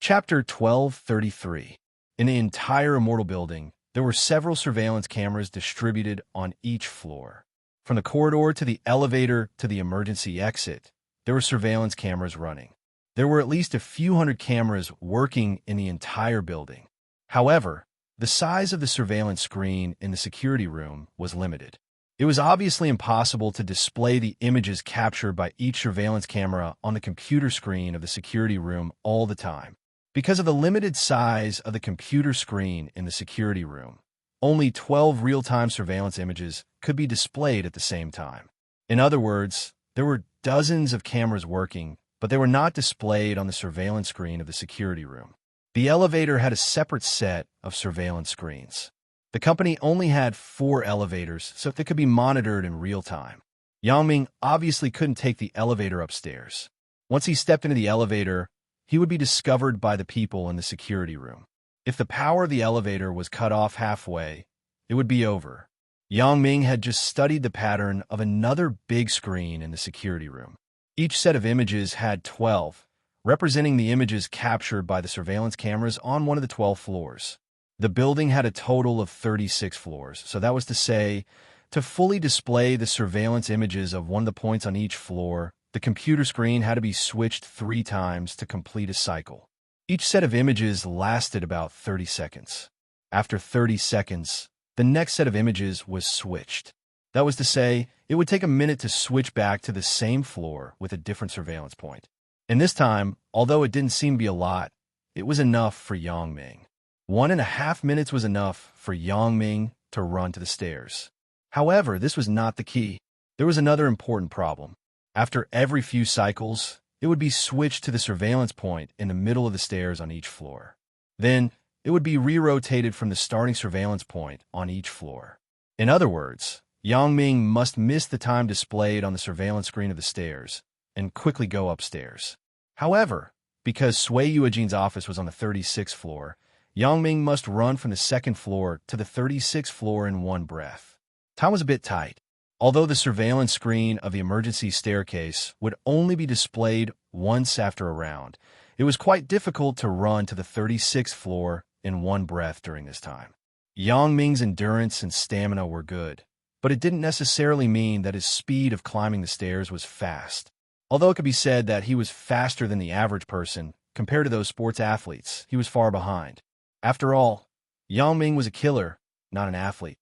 Chapter 1233. In the entire Immortal building, there were several surveillance cameras distributed on each floor. From the corridor to the elevator to the emergency exit, there were surveillance cameras running. There were at least a few hundred cameras working in the entire building. However, the size of the surveillance screen in the security room was limited. It was obviously impossible to display the images captured by each surveillance camera on the computer screen of the security room all the time. Because of the limited size of the computer screen in the security room, only 12 real-time surveillance images could be displayed at the same time. In other words, there were dozens of cameras working, but they were not displayed on the surveillance screen of the security room. The elevator had a separate set of surveillance screens. The company only had 4 elevators, so they could be monitored in real time. Yang Ming obviously couldn't take the elevator upstairs. Once he stepped into the elevator, he would be discovered by the people in the security room. If the power of the elevator was cut off halfway, it would be over. Yang Ming had just studied the pattern of another big screen in the security room. Each set of images had 12, representing the images captured by the surveillance cameras on one of the 12 floors. The building had a total of 36 floors, so that was to say, to fully display the surveillance images of one of the points on each floor, the computer screen had to be switched 3 times to complete a cycle. Each set of images lasted about 30 seconds. After 30 seconds, the next set of images was switched. That was to say, it would take a minute to switch back to the same floor with a different surveillance point. And this time, although it didn't seem to be a lot, it was enough for Yang Ming. 1.5 minutes was enough for Yang Ming to run to the stairs. However, this was not the key. There was another important problem. After every few cycles, it would be switched to the surveillance point in the middle of the stairs on each floor. Then, it would be re-rotated from the starting surveillance point on each floor. In other words, Yang Ming must miss the time displayed on the surveillance screen of the stairs and quickly go upstairs. However, because Sui Yuejin's office was on the 36th floor, Yang Ming must run from the 2nd floor to the 36th floor in one breath. Time was a bit tight. Although the surveillance screen of the emergency staircase would only be displayed once after a round, it was quite difficult to run to the 36th floor in one breath during this time. Yang Ming's endurance and stamina were good, but it didn't necessarily mean that his speed of climbing the stairs was fast. Although it could be said that he was faster than the average person, compared to those sports athletes, he was far behind. After all, Yang Ming was a killer, not an athlete.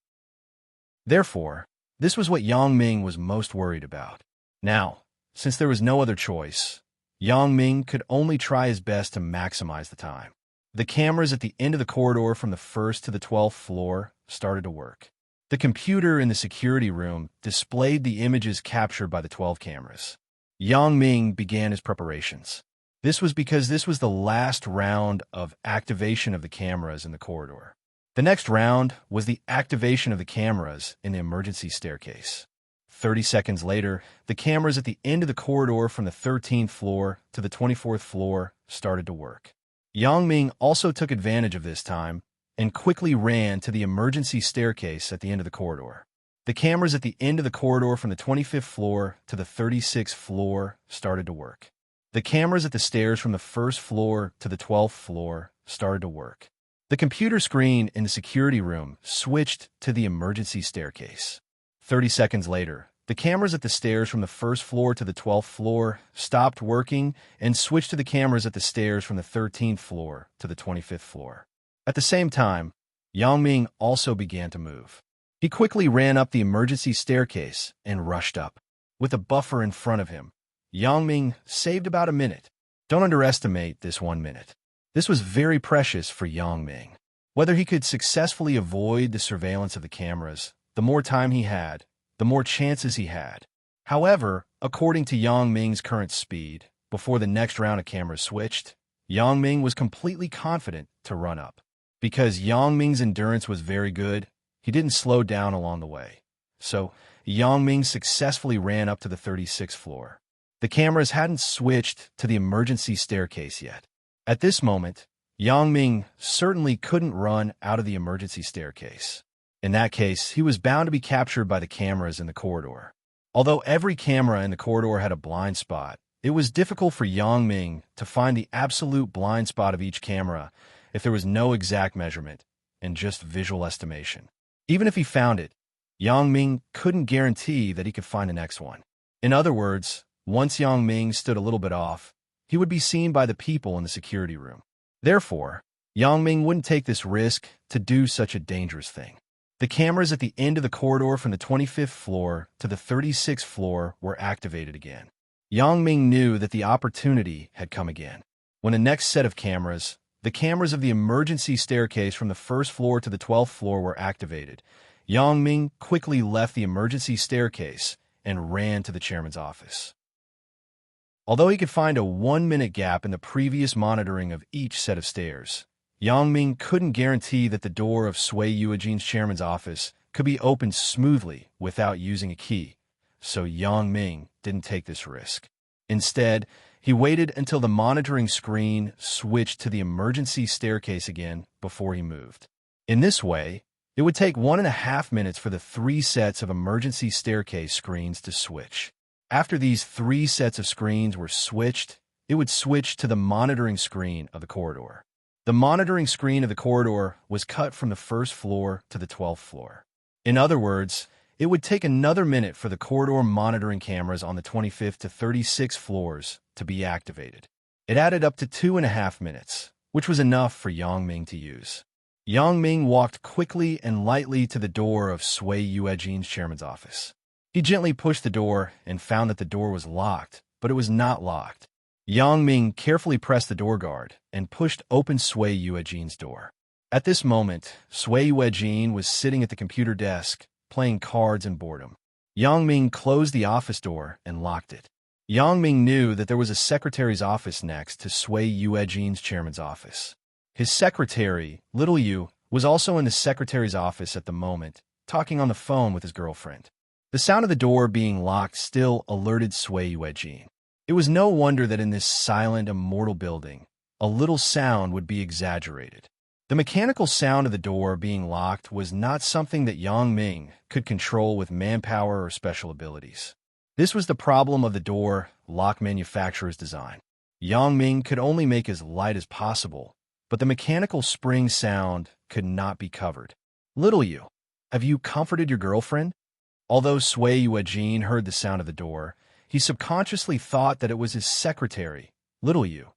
Therefore, this was what Yang Ming was most worried about. Now, since there was no other choice, Yang Ming could only try his best to maximize the time. The cameras at the end of the corridor from the 1st to the 12th floor started to work. The computer in the security room displayed the images captured by the 12 cameras. Yang Ming began his preparations. This was because this was the last round of activation of the cameras in the corridor. The next round was the activation of the cameras in the emergency staircase. 30 seconds later, the cameras at the end of the corridor from the 13th floor to the 24th floor started to work. Yang Ming also took advantage of this time and quickly ran to the emergency staircase at the end of the corridor. The cameras at the end of the corridor from the 25th floor to the 36th floor started to work. The cameras at the stairs from the 1st floor to the 12th floor started to work. The computer screen in the security room switched to the emergency staircase. 30 seconds later, the cameras at the stairs from the 1st floor to the 12th floor stopped working and switched to the cameras at the stairs from the 13th floor to the 25th floor. At the same time, Yang Ming also began to move. He quickly ran up the emergency staircase and rushed up. With a buffer in front of him, Yang Ming saved about a minute. Don't underestimate this 1 minute. This was very precious for Yang Ming. Whether he could successfully avoid the surveillance of the cameras, the more time he had, the more chances he had. However, according to Yang Ming's current speed, before the next round of cameras switched, Yang Ming was completely confident to run up. Because Yang Ming's endurance was very good, he didn't slow down along the way. So, Yang Ming successfully ran up to the 36th floor. The cameras hadn't switched to the emergency staircase yet. At this moment, Yang Ming certainly couldn't run out of the emergency staircase. In that case, he was bound to be captured by the cameras in the corridor. Although every camera in the corridor had a blind spot, It was difficult for Yang Ming to find the absolute blind spot of each camera if there was no exact measurement and just visual estimation. Even if he found it, Yang Ming couldn't guarantee that he could find the next one. In other words, once Yang Ming stood a little bit off, he would be seen by the people in the security room. Therefore, Yang Ming wouldn't take this risk to do such a dangerous thing. The cameras at the end of the corridor from the 25th floor to the 36th floor were activated again. Yang Ming knew that the opportunity had come again. When the next set of cameras, the cameras of the emergency staircase from the 1st floor to the 12th floor were activated, Yang Ming quickly left the emergency staircase and ran to the chairman's office. Although he could find a 1-minute gap in the previous monitoring of each set of stairs, Yang Ming couldn't guarantee that the door of Sui Yuejin's chairman's office could be opened smoothly without using a key, so Yang Ming didn't take this risk. Instead, he waited until the monitoring screen switched to the emergency staircase again before he moved. In this way, it would take 1.5 minutes for the 3 sets of emergency staircase screens to switch. After these 3 sets of screens were switched, it would switch to the monitoring screen of the corridor. The monitoring screen of the corridor was cut from the 1st floor to the 12th floor. In other words, it would take another minute for the corridor monitoring cameras on the 25th to 36th floors to be activated. It added up to 2.5 minutes, which was enough for Yang Ming to use. Yang Ming walked quickly and lightly to the door of Sui Yuejin's chairman's office. He gently pushed the door and found that the door was locked, but it was not locked. Yang Ming carefully pressed the door guard and pushed open Sui Yuejin's door. At this moment, Sui Yuejin was sitting at the computer desk, playing cards in boredom. Yang Ming closed the office door and locked it. Yang Ming knew that there was a secretary's office next to Sui Yuejin's chairman's office. His secretary, Little Yu, was also in the secretary's office at the moment, talking on the phone with his girlfriend. The sound of the door being locked still alerted Sui Yuejin. It was no wonder that in this silent, immortal building, a little sound would be exaggerated. The mechanical sound of the door being locked was not something that Yang Ming could control with manpower or special abilities. This was the problem of the door lock manufacturer's design. Yang Ming could only make as light as possible, but the mechanical spring sound could not be covered. Little Yu, have you comforted your girlfriend? Although Sui Yuejin heard the sound of the door, he subconsciously thought that it was his secretary, Little Yu,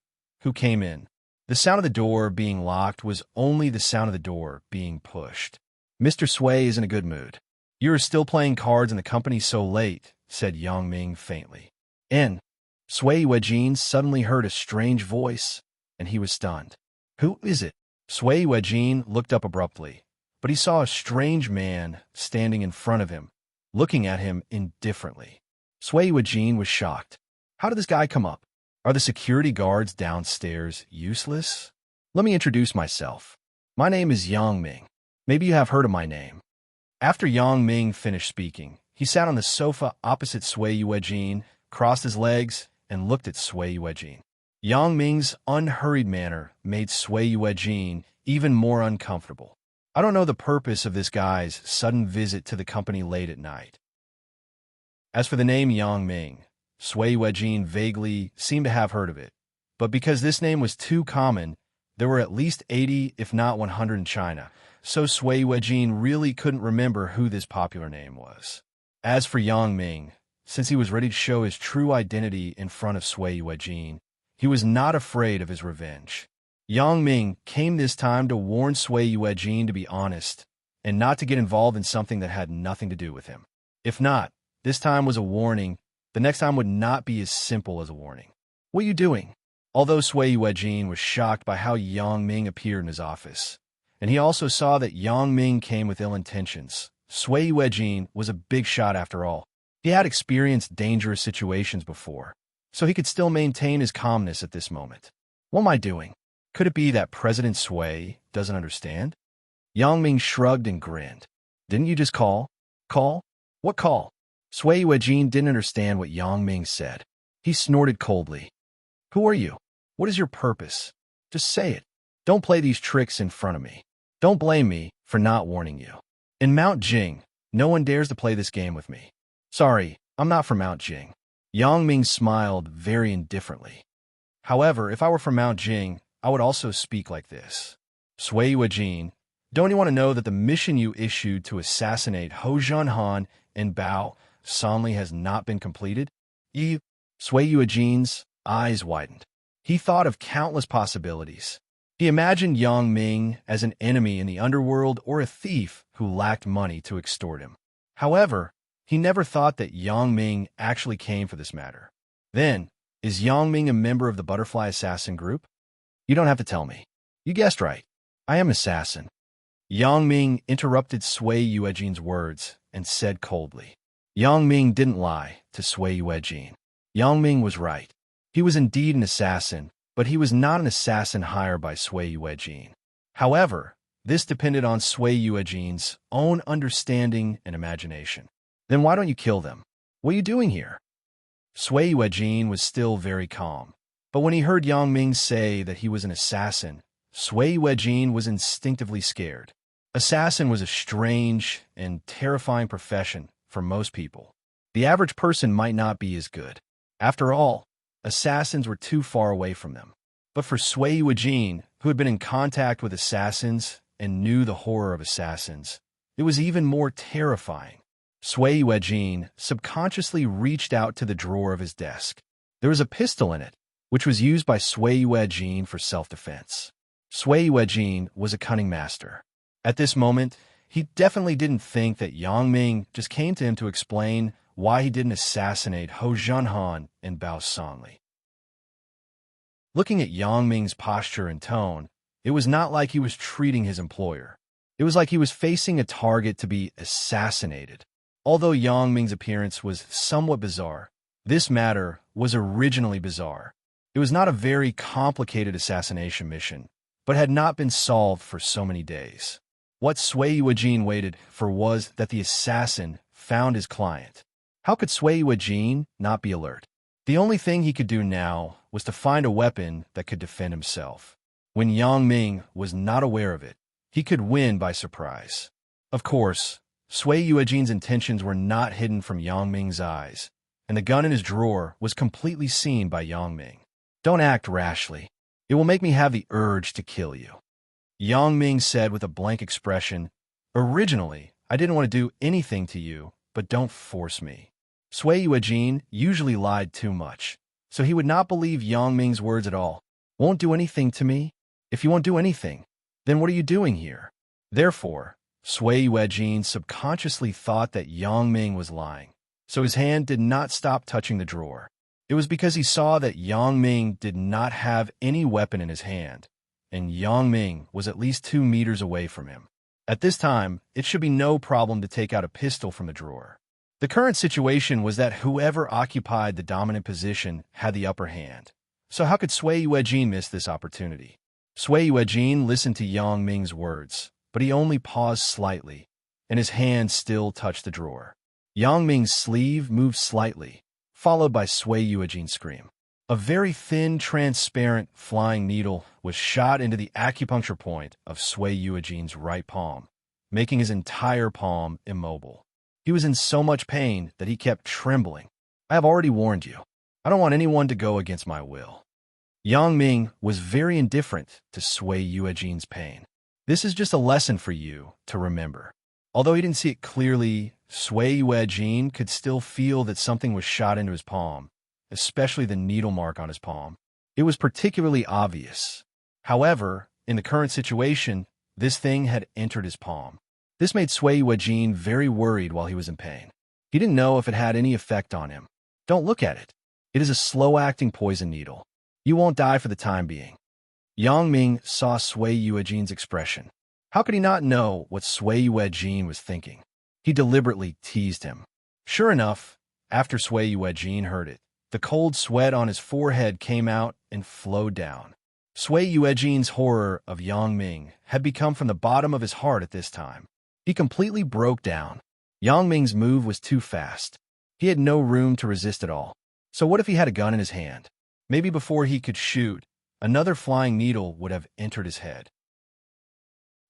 who came in. The sound of the door being locked was only the sound of the door being pushed. Mr. Sui is in a good mood. You are still playing cards in the company so late, said Yang Ming faintly. Sui Yuejin suddenly heard a strange voice, and he was stunned. Who is it? Sui Yuejin looked up abruptly, but he saw a strange man standing in front of him, looking at him indifferently. Sui Yuejin was shocked. How did this guy come up? Are the security guards downstairs useless? Let me introduce myself. My name is Yang Ming. Maybe you have heard of my name. After Yang Ming finished speaking, he sat on the sofa opposite Sui Yuejin, crossed his legs, and looked at Sui Yuejin. Yang Ming's unhurried manner made Sui Yuejin even more uncomfortable. I don't know the purpose of this guy's sudden visit to the company late at night. As for the name Yang Ming, Sui Yuejin vaguely seemed to have heard of it, but because this name was too common, there were at least 80, if not 100 in China, so Sui Yuejin really couldn't remember who this popular name was. As for Yang Ming, since he was ready to show his true identity in front of Sui Yuejin, he was not afraid of his revenge. Yang Ming came this time to warn Sui Yuejin to be honest and not to get involved in something that had nothing to do with him. If not, this time was a warning. The next time would not be as simple as a warning. What are you doing? Although Sui Yuejin was shocked by how Yang Ming appeared in his office, and he also saw that Yang Ming came with ill intentions, Sui Yuejin was a big shot after all. He had experienced dangerous situations before, so he could still maintain his calmness at this moment. What am I doing? Could it be that President Sui doesn't understand? Yang Ming shrugged and grinned. Didn't you just call? Call? What call? Sui Yuejin didn't understand what Yang Ming said. He snorted coldly. Who are you? What is your purpose? Just say it. Don't play these tricks in front of me. Don't blame me for not warning you. In Mount Jing, no one dares to play this game with me. Sorry, I'm not from Mount Jing. Yang Ming smiled very indifferently. However, if I were from Mount Jing, I would also speak like this. Sui Yuejin, don't you want to know that the mission you issued to assassinate Ho Zhanhan and Bao Sanli has not been completed? Sui Yuejin's eyes widened. He thought of countless possibilities. He imagined Yang Ming as an enemy in the underworld or a thief who lacked money to extort him. However, he never thought that Yang Ming actually came for this matter. Then, is Yang Ming a member of the Butterfly Assassin group? You don't have to tell me. You guessed right. I am an assassin. Yang Ming interrupted Sui Yuejin's words and said coldly. Yang Ming didn't lie to Sui Yuejin. Yang Ming was right. He was indeed an assassin, but he was not an assassin hired by Sui Yuejin. However, this depended on Sui Yuejin's own understanding and imagination. Then why don't you kill them? What are you doing here? Sui Yuejin was still very calm, but when he heard Yang Ming say that he was an assassin, Sui Yuejin was instinctively scared. Assassin was a strange and terrifying profession for most people. The average person might not be as good. After all, assassins were too far away from them. But for Sui Yuejin, who had been in contact with assassins and knew the horror of assassins, it was even more terrifying. Sui Yuejin subconsciously reached out to the drawer of his desk. There was a pistol in it, which was used by Sui Yuejin for self-defense. Sui Yuejin was a cunning master. At this moment, he definitely didn't think that Yang Ming just came to him to explain why he didn't assassinate Ho Zhanhan and Bao Sanli. Looking at Yang Ming's posture and tone, it was not like he was treating his employer. It was like he was facing a target to be assassinated. Although Yang Ming's appearance was somewhat bizarre, this matter was originally bizarre. It was not a very complicated assassination mission, but had not been solved for so many days. What Sui Yuejin waited for was that the assassin found his client. How could Sui Yuejin not be alert? The only thing he could do now was to find a weapon that could defend himself. When Yang Ming was not aware of it, he could win by surprise. Of course, Sui Yuejin's intentions were not hidden from Yang Ming's eyes, and the gun in his drawer was completely seen by Yang Ming. Don't act rashly. It will make me have the urge to kill you. Yang Ming said with a blank expression, Originally, I didn't want to do anything to you, but don't force me. Sui Yuejin usually lied too much, so he would not believe Yang Ming's words at all. Won't do anything to me? If you won't do anything, then what are you doing here? Therefore, Sui Yuejin subconsciously thought that Yang Ming was lying, so his hand did not stop touching the drawer. It was because he saw that Yang Ming did not have any weapon in his hand, and Yang Ming was at least 2 meters away from him. At this time, it should be no problem to take out a pistol from the drawer. The current situation was that whoever occupied the dominant position had the upper hand. So how could Sui Yuejin miss this opportunity? Sui Yuejin listened to Yang Ming's words, but he only paused slightly, and his hand still touched the drawer. Yang Ming's sleeve moved slightly, followed by Sui Yuejin's scream. A very thin, transparent flying needle was shot into the acupuncture point of Sui Yuejin's right palm, making his entire palm immobile. He was in so much pain that he kept trembling. I have already warned you. I don't want anyone to go against my will. Yang Ming was very indifferent to Sui Yuejin's pain. This is just a lesson for you to remember. Although he didn't see it clearly, Sui Yuejin could still feel that something was shot into his palm, especially the needle mark on his palm. It was particularly obvious. However, in the current situation, this thing had entered his palm. This made Sui Yuejin very worried while he was in pain. He didn't know if it had any effect on him. Don't look at it. It is a slow-acting poison needle. You won't die for the time being. Yang Ming saw Sui Yuejin's expression. How could he not know what Sui Yuejin was thinking? He deliberately teased him. Sure enough, after Sui Yuejin heard it, the cold sweat on his forehead came out and flowed down. Sui Yuejin's horror of Yang Ming had become from the bottom of his heart at this time. He completely broke down. Yang Ming's move was too fast. He had no room to resist at all. So what if he had a gun in his hand? Maybe before he could shoot, another flying needle would have entered his head.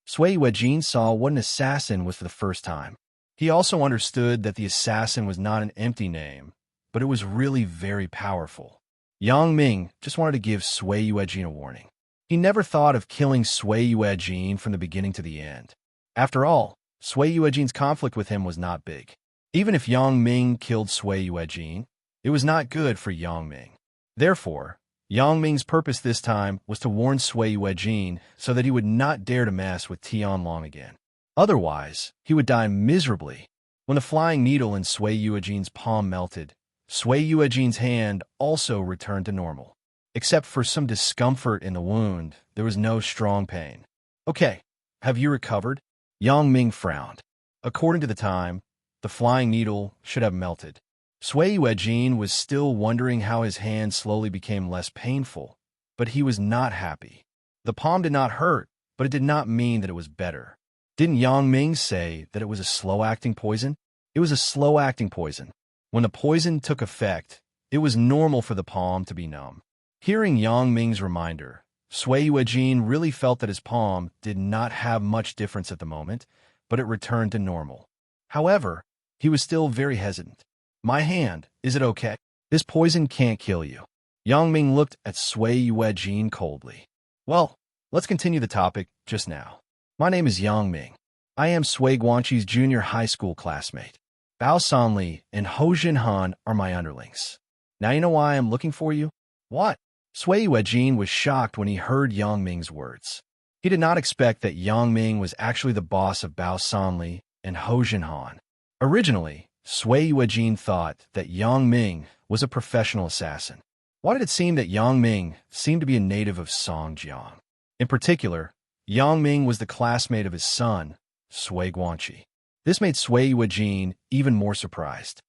Sui Yuejin saw what an assassin was for the first time. He also understood that the assassin was not an empty name, but it was really very powerful. Yang Ming just wanted to give Sui Yuejin a warning. He never thought of killing Sui Yuejin from the beginning to the end. After all, Sui Yuejin's conflict with him was not big. Even if Yang Ming killed Sui Yuejin, it was not good for Yang Ming. Therefore, Yang Ming's purpose this time was to warn Sui Yuejin so that he would not dare to mess with Tianlong again. Otherwise, he would die miserably. When the flying needle in Sui Yuejin's palm melted, Sui Yuejin's hand also returned to normal. Except for some discomfort in the wound, there was no strong pain. Okay, have you recovered? Yang Ming frowned. According to the time, the flying needle should have melted. Sui Yuejin was still wondering how his hand slowly became less painful, but he was not happy. The palm did not hurt, but it did not mean that it was better. Didn't Yang Ming say that it was a slow-acting poison? It was a slow-acting poison. When the poison took effect, it was normal for the palm to be numb. Hearing Yang Ming's reminder, Sui Yuejin really felt that his palm did not have much difference at the moment, but it returned to normal. However, he was still very hesitant. My hand, is it okay? This poison can't kill you. Yang Ming looked at Sui Yuejin coldly. Well, let's continue the topic just now. My name is Yang Ming. I am Sui Guanqi's junior high school classmate. Bao Sanli and Ho Jinhan are my underlings. Now you know why I am looking for you? What? Sui Yuejin was shocked when he heard Yang Ming's words. He did not expect that Yang Ming was actually the boss of Bao Sanli and Ho Jinhan. Originally, Sui Yuejin thought that Yang Ming was a professional assassin. Why did it seem that Yang Ming seemed to be a native of Songjiang? In particular, Yang Ming was the classmate of his son, Sui Guanqi. This made Sui Yuejin even more surprised.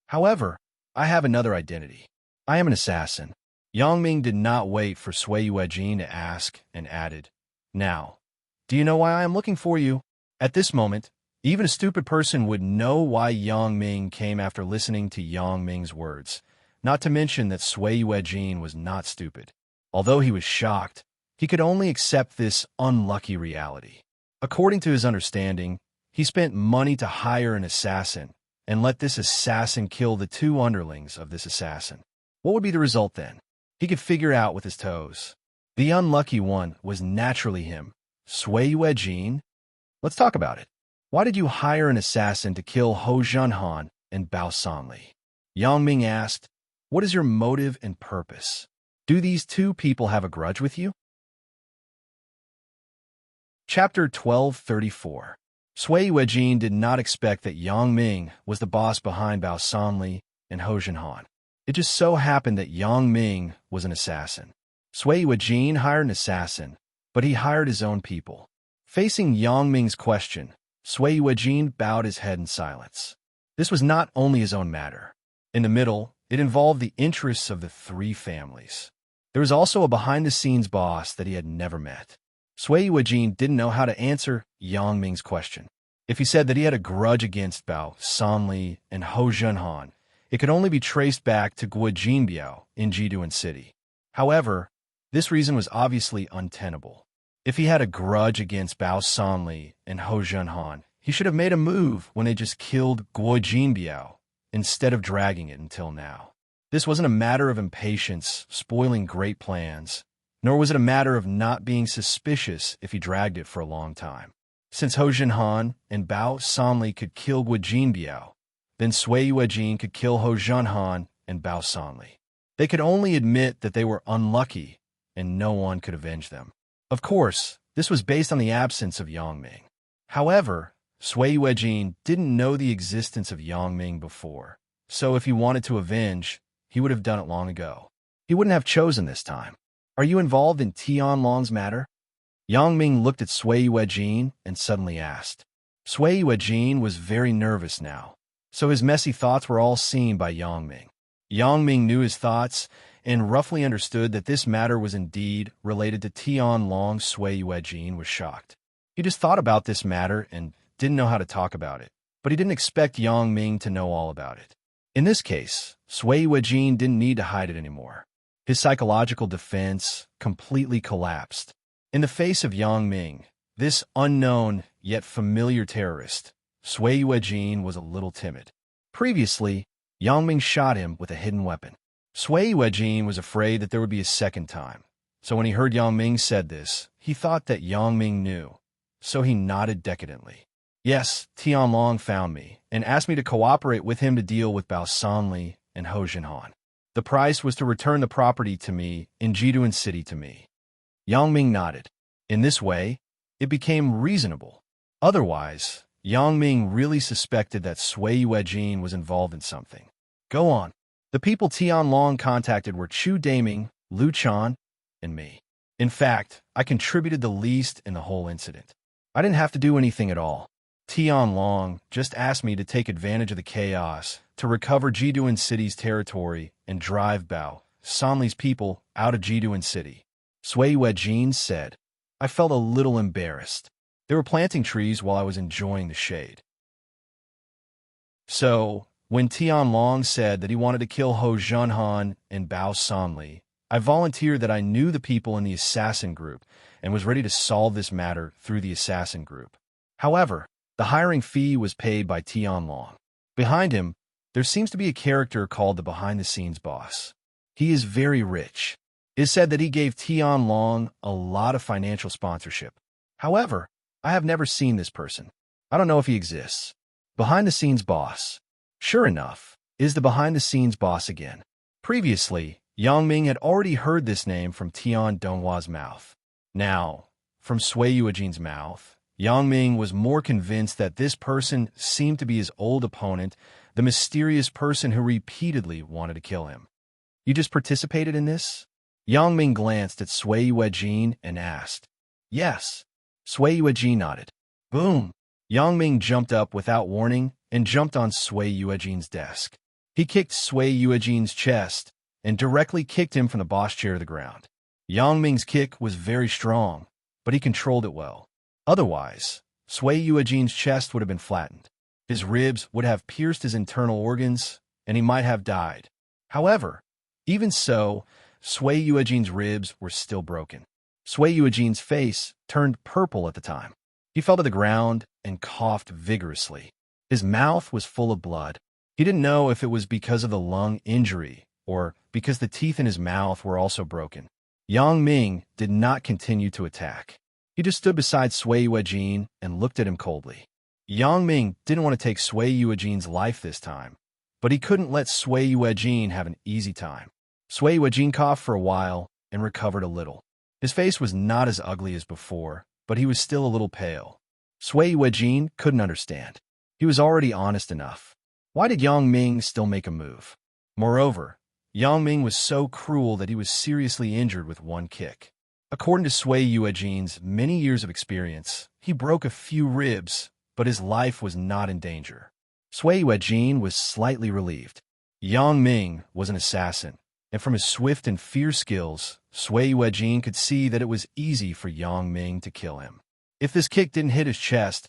However, I have another identity. I am an assassin. Yang Ming did not wait for Sui Yuejin to ask and added, Now, do you know why I am looking for you? At this moment, even a stupid person would know why Yang Ming came after listening to Yang Ming's words, not to mention that Sui Yuejin was not stupid. Although he was shocked, he could only accept this unlucky reality. According to his understanding, he spent money to hire an assassin and let this assassin kill the two underlings of this assassin. What would be the result then? He could figure out with his toes. The unlucky one was naturally him, Sui Yuejin. Let's talk about it. Why did you hire an assassin to kill Ho Jinhan and Bao Sanli? Yang Ming asked, What is your motive and purpose? Do these two people have a grudge with you? Chapter 1234. Sui Yuejin did not expect that Yang Ming was the boss behind Bao Sanli and Ho Jinhan. It just so happened that Yang Ming was an assassin. Sui Yuejin hired an assassin, but he hired his own people. Facing Yang Ming's question, Sui Yuejin bowed his head in silence. This was not only his own matter. In the middle, it involved the interests of the three families. There was also a behind-the-scenes boss that he had never met. Sui Yuejin didn't know how to answer Yang Ming's question. If he said that he had a grudge against Bao Sanli and Ho Jinhan, it could only be traced back to Guojinbiao in Jiduan City. However, this reason was obviously untenable. If he had a grudge against Bao Sanli and Ho Jinhan, he should have made a move when they just killed Guojinbiao instead of dragging it until now. This wasn't a matter of impatience spoiling great plans, nor was it a matter of not being suspicious if he dragged it for a long time. Since Ho Jinhan and Bao Sanli could kill Guojinbiao, then Sui Yuejin could kill Ho Jinhan and Bao Sanli. They could only admit that they were unlucky, and no one could avenge them. Of course, this was based on the absence of Yang Ming. However, Sui Yuejin didn't know the existence of Yang Ming before, so if he wanted to avenge, he would have done it long ago. He wouldn't have chosen this time. Are you involved in Tianlong's matter? Yang Ming looked at Sui Yuejin and suddenly asked. Sui Yuejin was very nervous now, so his messy thoughts were all seen by Yang Ming. Yang Ming knew his thoughts and roughly understood that this matter was indeed related to Tianlong. Sui Yuejin was shocked. He just thought about this matter and didn't know how to talk about it, but he didn't expect Yang Ming to know all about it. In this case, Sui Yuejin didn't need to hide it anymore. His psychological defense completely collapsed. In the face of Yang Ming, this unknown yet familiar terrorist, Sui Yuejin was a little timid. Previously, Yang Ming shot him with a hidden weapon. Sui Yuejin was afraid that there would be a second time. So when he heard Yang Ming said this, he thought that Yang Ming knew. So he nodded decadently. Yes, Tianlong found me and asked me to cooperate with him to deal with Bao Sanli and Ho Jinhan. The price was to return the property to me in Jiduan City to me. Yang Ming nodded. In this way, it became reasonable. Otherwise, Yang Ming really suspected that Sui Yuejin was involved in something. Go on. The people Tianlong contacted were Chu Daming, Lu Chan, and me. In fact, I contributed the least in the whole incident. I didn't have to do anything at all. Tianlong just asked me to take advantage of the chaos to recover Jiduan City's territory and drive Bao Sanli's people out of Jiduan City. Sui Yuejin said. I felt a little embarrassed. They were planting trees while I was enjoying the shade. So, when Tianlong said that he wanted to kill Ho Jinhan and Bao Sanli, I volunteered that I knew the people in the assassin group and was ready to solve this matter through the assassin group. However, the hiring fee was paid by Tianlong. Behind him, there seems to be a character called the behind-the-scenes boss. He is very rich. It is said that he gave Tianlong a lot of financial sponsorship. However, I have never seen this person. I don't know if he exists. Behind-the-scenes boss. Sure enough, is the behind-the-scenes boss again. Previously, Yang Ming had already heard this name from Tian Donghua's mouth. Now, from Sui Yuejin's mouth, Yang Ming was more convinced that this person seemed to be his old opponent, the mysterious person who repeatedly wanted to kill him. You just participated in this? Yang Ming glanced at Sui Yuejin and asked. Yes. Sui Yuejin nodded. Boom! Yang Ming jumped up without warning and jumped on Sui Yuejin's desk. He kicked Sui Yuejin's chest and directly kicked him from the boss chair to the ground. Yang Ming's kick was very strong, but he controlled it well. Otherwise, Sui Yuejin's chest would have been flattened. His ribs would have pierced his internal organs, and he might have died. However, even so, Sui Yuejin's ribs were still broken. Sui Yuejin's face turned purple at the time. He fell to the ground and coughed vigorously. His mouth was full of blood. He didn't know if it was because of the lung injury or because the teeth in his mouth were also broken. Yang Ming did not continue to attack. He just stood beside Sui Yuejin and looked at him coldly. Yang Ming didn't want to take Sui Yuejin's life this time, but he couldn't let Sui Yuejin have an easy time. Sui Yuejin coughed for a while and recovered a little. His face was not as ugly as before, but he was still a little pale. Sui Yuejin couldn't understand. He was already honest enough. Why did Yang Ming still make a move? Moreover, Yang Ming was so cruel that he was seriously injured with one kick. According to Sui Yuejin's many years of experience, he broke a few ribs, but his life was not in danger. Sui Yuejin was slightly relieved. Yang Ming was an assassin, and from his swift and fierce skills, Sui Yuejin could see that it was easy for Yang Ming to kill him. If this kick didn't hit his chest,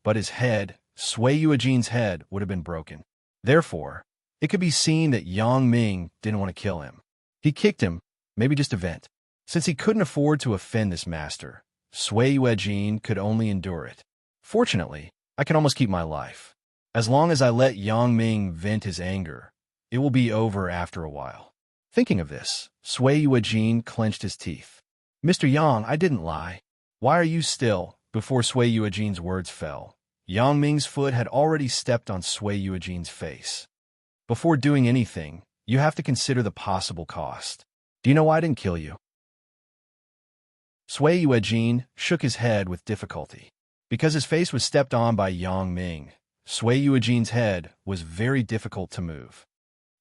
but his head, Sui Yuejin's head would have been broken. Therefore, it could be seen that Yang Ming didn't want to kill him. He kicked him, maybe just to vent. Since he couldn't afford to offend this master, Sui Yuejin could only endure it. Fortunately, I can almost keep my life. As long as I let Yang Ming vent his anger, it will be over after a while. Thinking of this, Sui Yuejin clenched his teeth. Mr. Yang, I didn't lie. Why are you still? Before Sui Yuejin's words fell, Yang Ming's foot had already stepped on Sui Yuejin's face. Before doing anything, you have to consider the possible cost. Do you know why I didn't kill you? Sui Yuejin shook his head with difficulty. Because his face was stepped on by Yang Ming, Sui Yuejin's head was very difficult to move.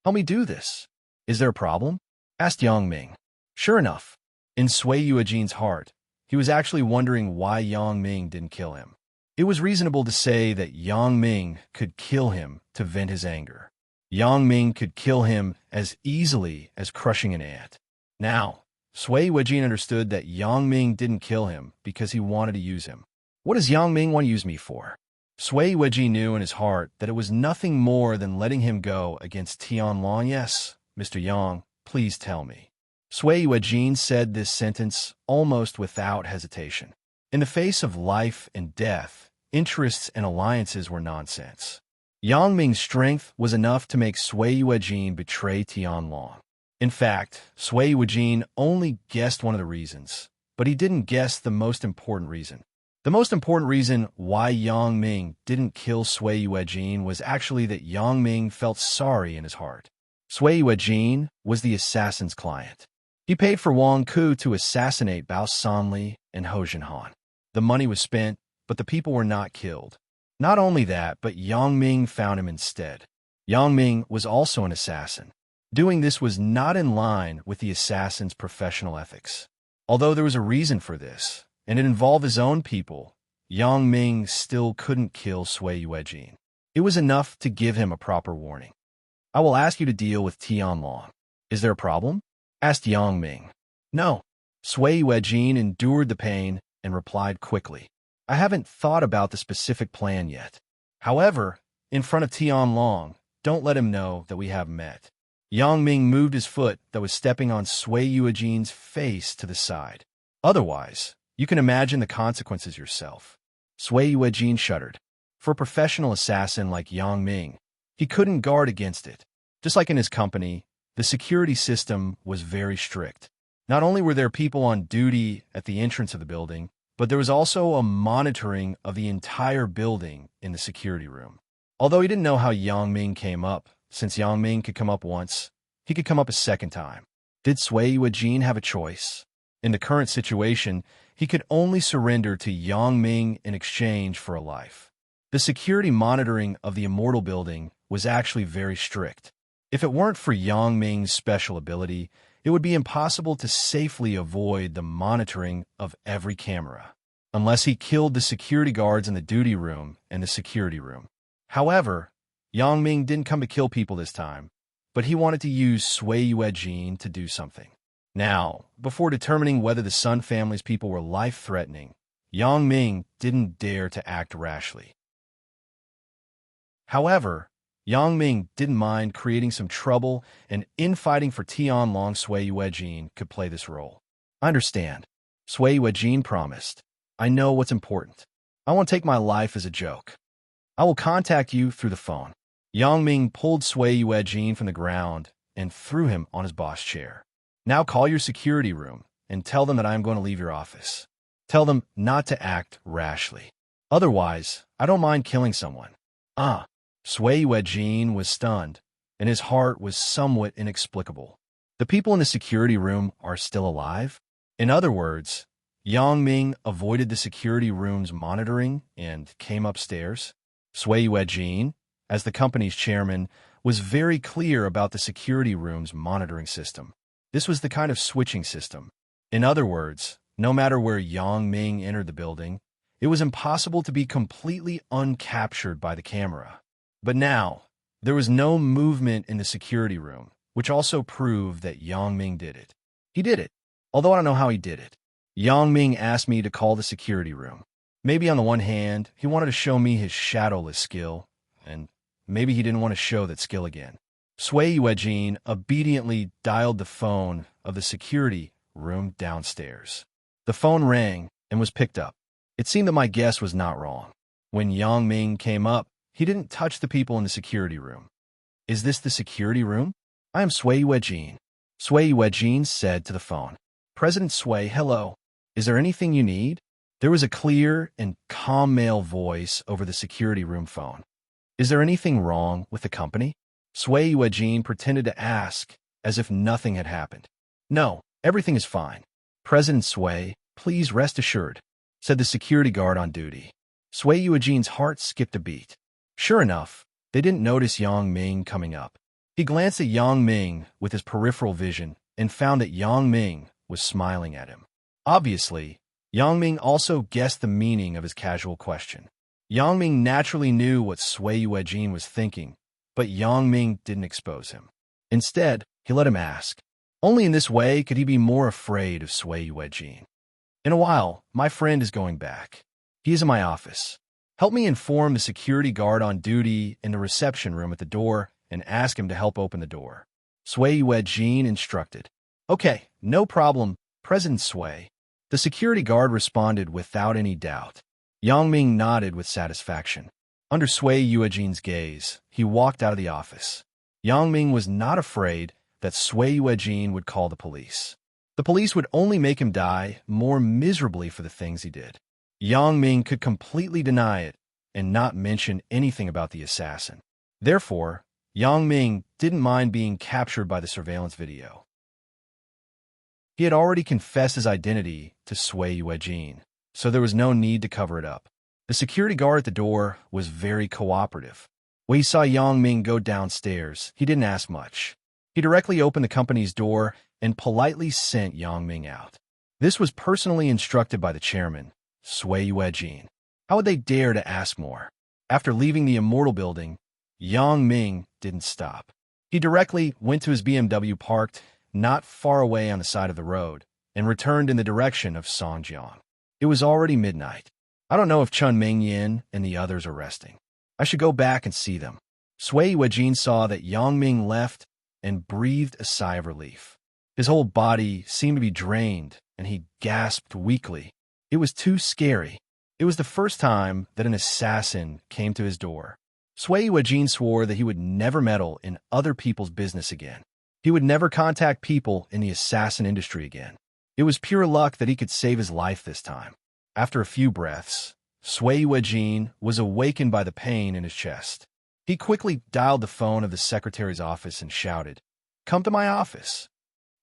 Help me do this. Is there a problem? Asked Yang Ming. Sure enough, in Sui Yuejin's heart, he was actually wondering why Yang Ming didn't kill him. It was reasonable to say that Yang Ming could kill him to vent his anger. Yang Ming could kill him as easily as crushing an ant. Now, Sui Yuejin understood that Yang Ming didn't kill him because he wanted to use him. What does Yang Ming want to use me for? Sui Yuejin knew in his heart that it was nothing more than letting him go against Tianlong. Yes, Mr. Yang, please tell me. Sui Yuejin said this sentence almost without hesitation. In the face of life and death, interests and alliances were nonsense. Yang Ming's strength was enough to make Sui Yuejin betray Tianlong. In fact, Sui Yuejin only guessed one of the reasons, but he didn't guess the most important reason. The most important reason why Yang Ming didn't kill Sui Yuejin was actually that Yang Ming felt sorry in his heart. Sui Yuejin was the assassin's client. He paid for Wang Ku to assassinate Bao Sanli and Ho Jinhan. The money was spent, but the people were not killed. Not only that, but Yang Ming found him instead. Yang Ming was also an assassin. Doing this was not in line with the assassin's professional ethics. Although there was a reason for this, and it involved his own people, Yang Ming still couldn't kill Sui Yuejin. It was enough to give him a proper warning. "I will ask you to deal with Tianlong. Is there a problem?" asked Yang Ming. "No." Sui Yuejin endured the pain and replied quickly, "I haven't thought about the specific plan yet. However, in front of Tianlong, don't let him know that we have met." Yang Ming moved his foot that was stepping on Sui Yuejin's face to the side. "Otherwise, you can imagine the consequences yourself." Sui Yuejin shuddered. For a professional assassin like Yang Ming, he couldn't guard against it. Just like in his company, the security system was very strict. Not only were there people on duty at the entrance of the building, but there was also a monitoring of the entire building in the security room. Although he didn't know how Yang Ming came up, since Yang Ming could come up once, he could come up a second time. Did Sui Yuejin have a choice? In the current situation, he could only surrender to Yang Ming in exchange for a life. The security monitoring of the Immortal Building was actually very strict. If it weren't for Yang Ming's special ability, it would be impossible to safely avoid the monitoring of every camera, unless he killed the security guards in the duty room and the security room. However, Yang Ming didn't come to kill people this time, but he wanted to use Sui Yuejin to do something. Now, before determining whether the Sun family's people were life-threatening, Yang Ming didn't dare to act rashly. However, Yang Ming didn't mind creating some trouble, and infighting for Tianlong. Sui Yuejin could play this role. "I understand," Sui Yuejin promised. "I know what's important. I won't take my life as a joke. I will contact you through the phone." Yang Ming pulled Sui Yuejin from the ground and threw him on his boss chair. "Now call your security room and tell them that I am going to leave your office. Tell them not to act rashly. Otherwise, I don't mind killing someone." Sui Yuejin was stunned, and his heart was somewhat inexplicable. The people in the security room are still alive? In other words, Yang Ming avoided the security room's monitoring and came upstairs? Sui Yuejin, as the company's chairman, was very clear about the security room's monitoring system. This was the kind of switching system. In other words, no matter where Yang Ming entered the building, it was impossible to be completely uncaptured by the camera. But now, there was no movement in the security room, which also proved that Yang Ming did it. He did it, although I don't know how he did it. Yang Ming asked me to call the security room. Maybe on the one hand, he wanted to show me his shadowless skill, and maybe he didn't want to show that skill again. Sui Yuejin obediently dialed the phone of the security room downstairs. The phone rang and was picked up. It seemed that my guess was not wrong. When Yang Ming came up, he didn't touch the people in the security room. "Is this the security room? I am Sui Yuejin." Sui Yuejin said to the phone. "President Sui, hello. Is there anything you need?" There was a clear and calm male voice over the security room phone. "Is there anything wrong with the company?" Sui Yuejin pretended to ask, as if nothing had happened. "No, everything is fine. President Sui, please rest assured," said the security guard on duty. Sui Yuejin's heart skipped a beat. Sure enough, they didn't notice Yang Ming coming up. He glanced at Yang Ming with his peripheral vision and found that Yang Ming was smiling at him. Obviously, Yang Ming also guessed the meaning of his casual question. Yang Ming naturally knew what Sui Yuejin was thinking, but Yang Ming didn't expose him. Instead, he let him ask. Only in this way could he be more afraid of Sui Yuejin. "In a while, my friend is going back. He is in my office. Help me inform the security guard on duty in the reception room at the door and ask him to help open the door." Sui Yuejin instructed. "Okay, no problem, President Sui." The security guard responded without any doubt. Yang Ming nodded with satisfaction. Under Sui Yuejin's gaze, he walked out of the office. Yang Ming was not afraid that Sui Yuejin would call the police. The police would only make him die more miserably for the things he did. Yang Ming could completely deny it and not mention anything about the assassin. Therefore, Yang Ming didn't mind being captured by the surveillance video. He had already confessed his identity to Sui Yuejin, so there was no need to cover it up. The security guard at the door was very cooperative. When he saw Yang Ming go downstairs, he didn't ask much. He directly opened the company's door and politely sent Yang Ming out. This was personally instructed by the chairman, Sui Yuejin. How would they dare to ask more? After leaving the Immortal Building, Yang Ming didn't stop. He directly went to his BMW parked not far away on the side of the road and returned in the direction of Songjiang. It was already midnight. I don't know if Chun Mingyan and the others are resting. I should go back and see them. Sui Yuejin saw that Yang Ming left and breathed a sigh of relief. His whole body seemed to be drained, and he gasped weakly. It was too scary. It was the first time that an assassin came to his door. Sui Yuejin swore that he would never meddle in other people's business again. He would never contact people in the assassin industry again. It was pure luck that he could save his life this time. After a few breaths, Sui Yuejin was awakened by the pain in his chest. He quickly dialed the phone of the secretary's office and shouted, "Come to my office."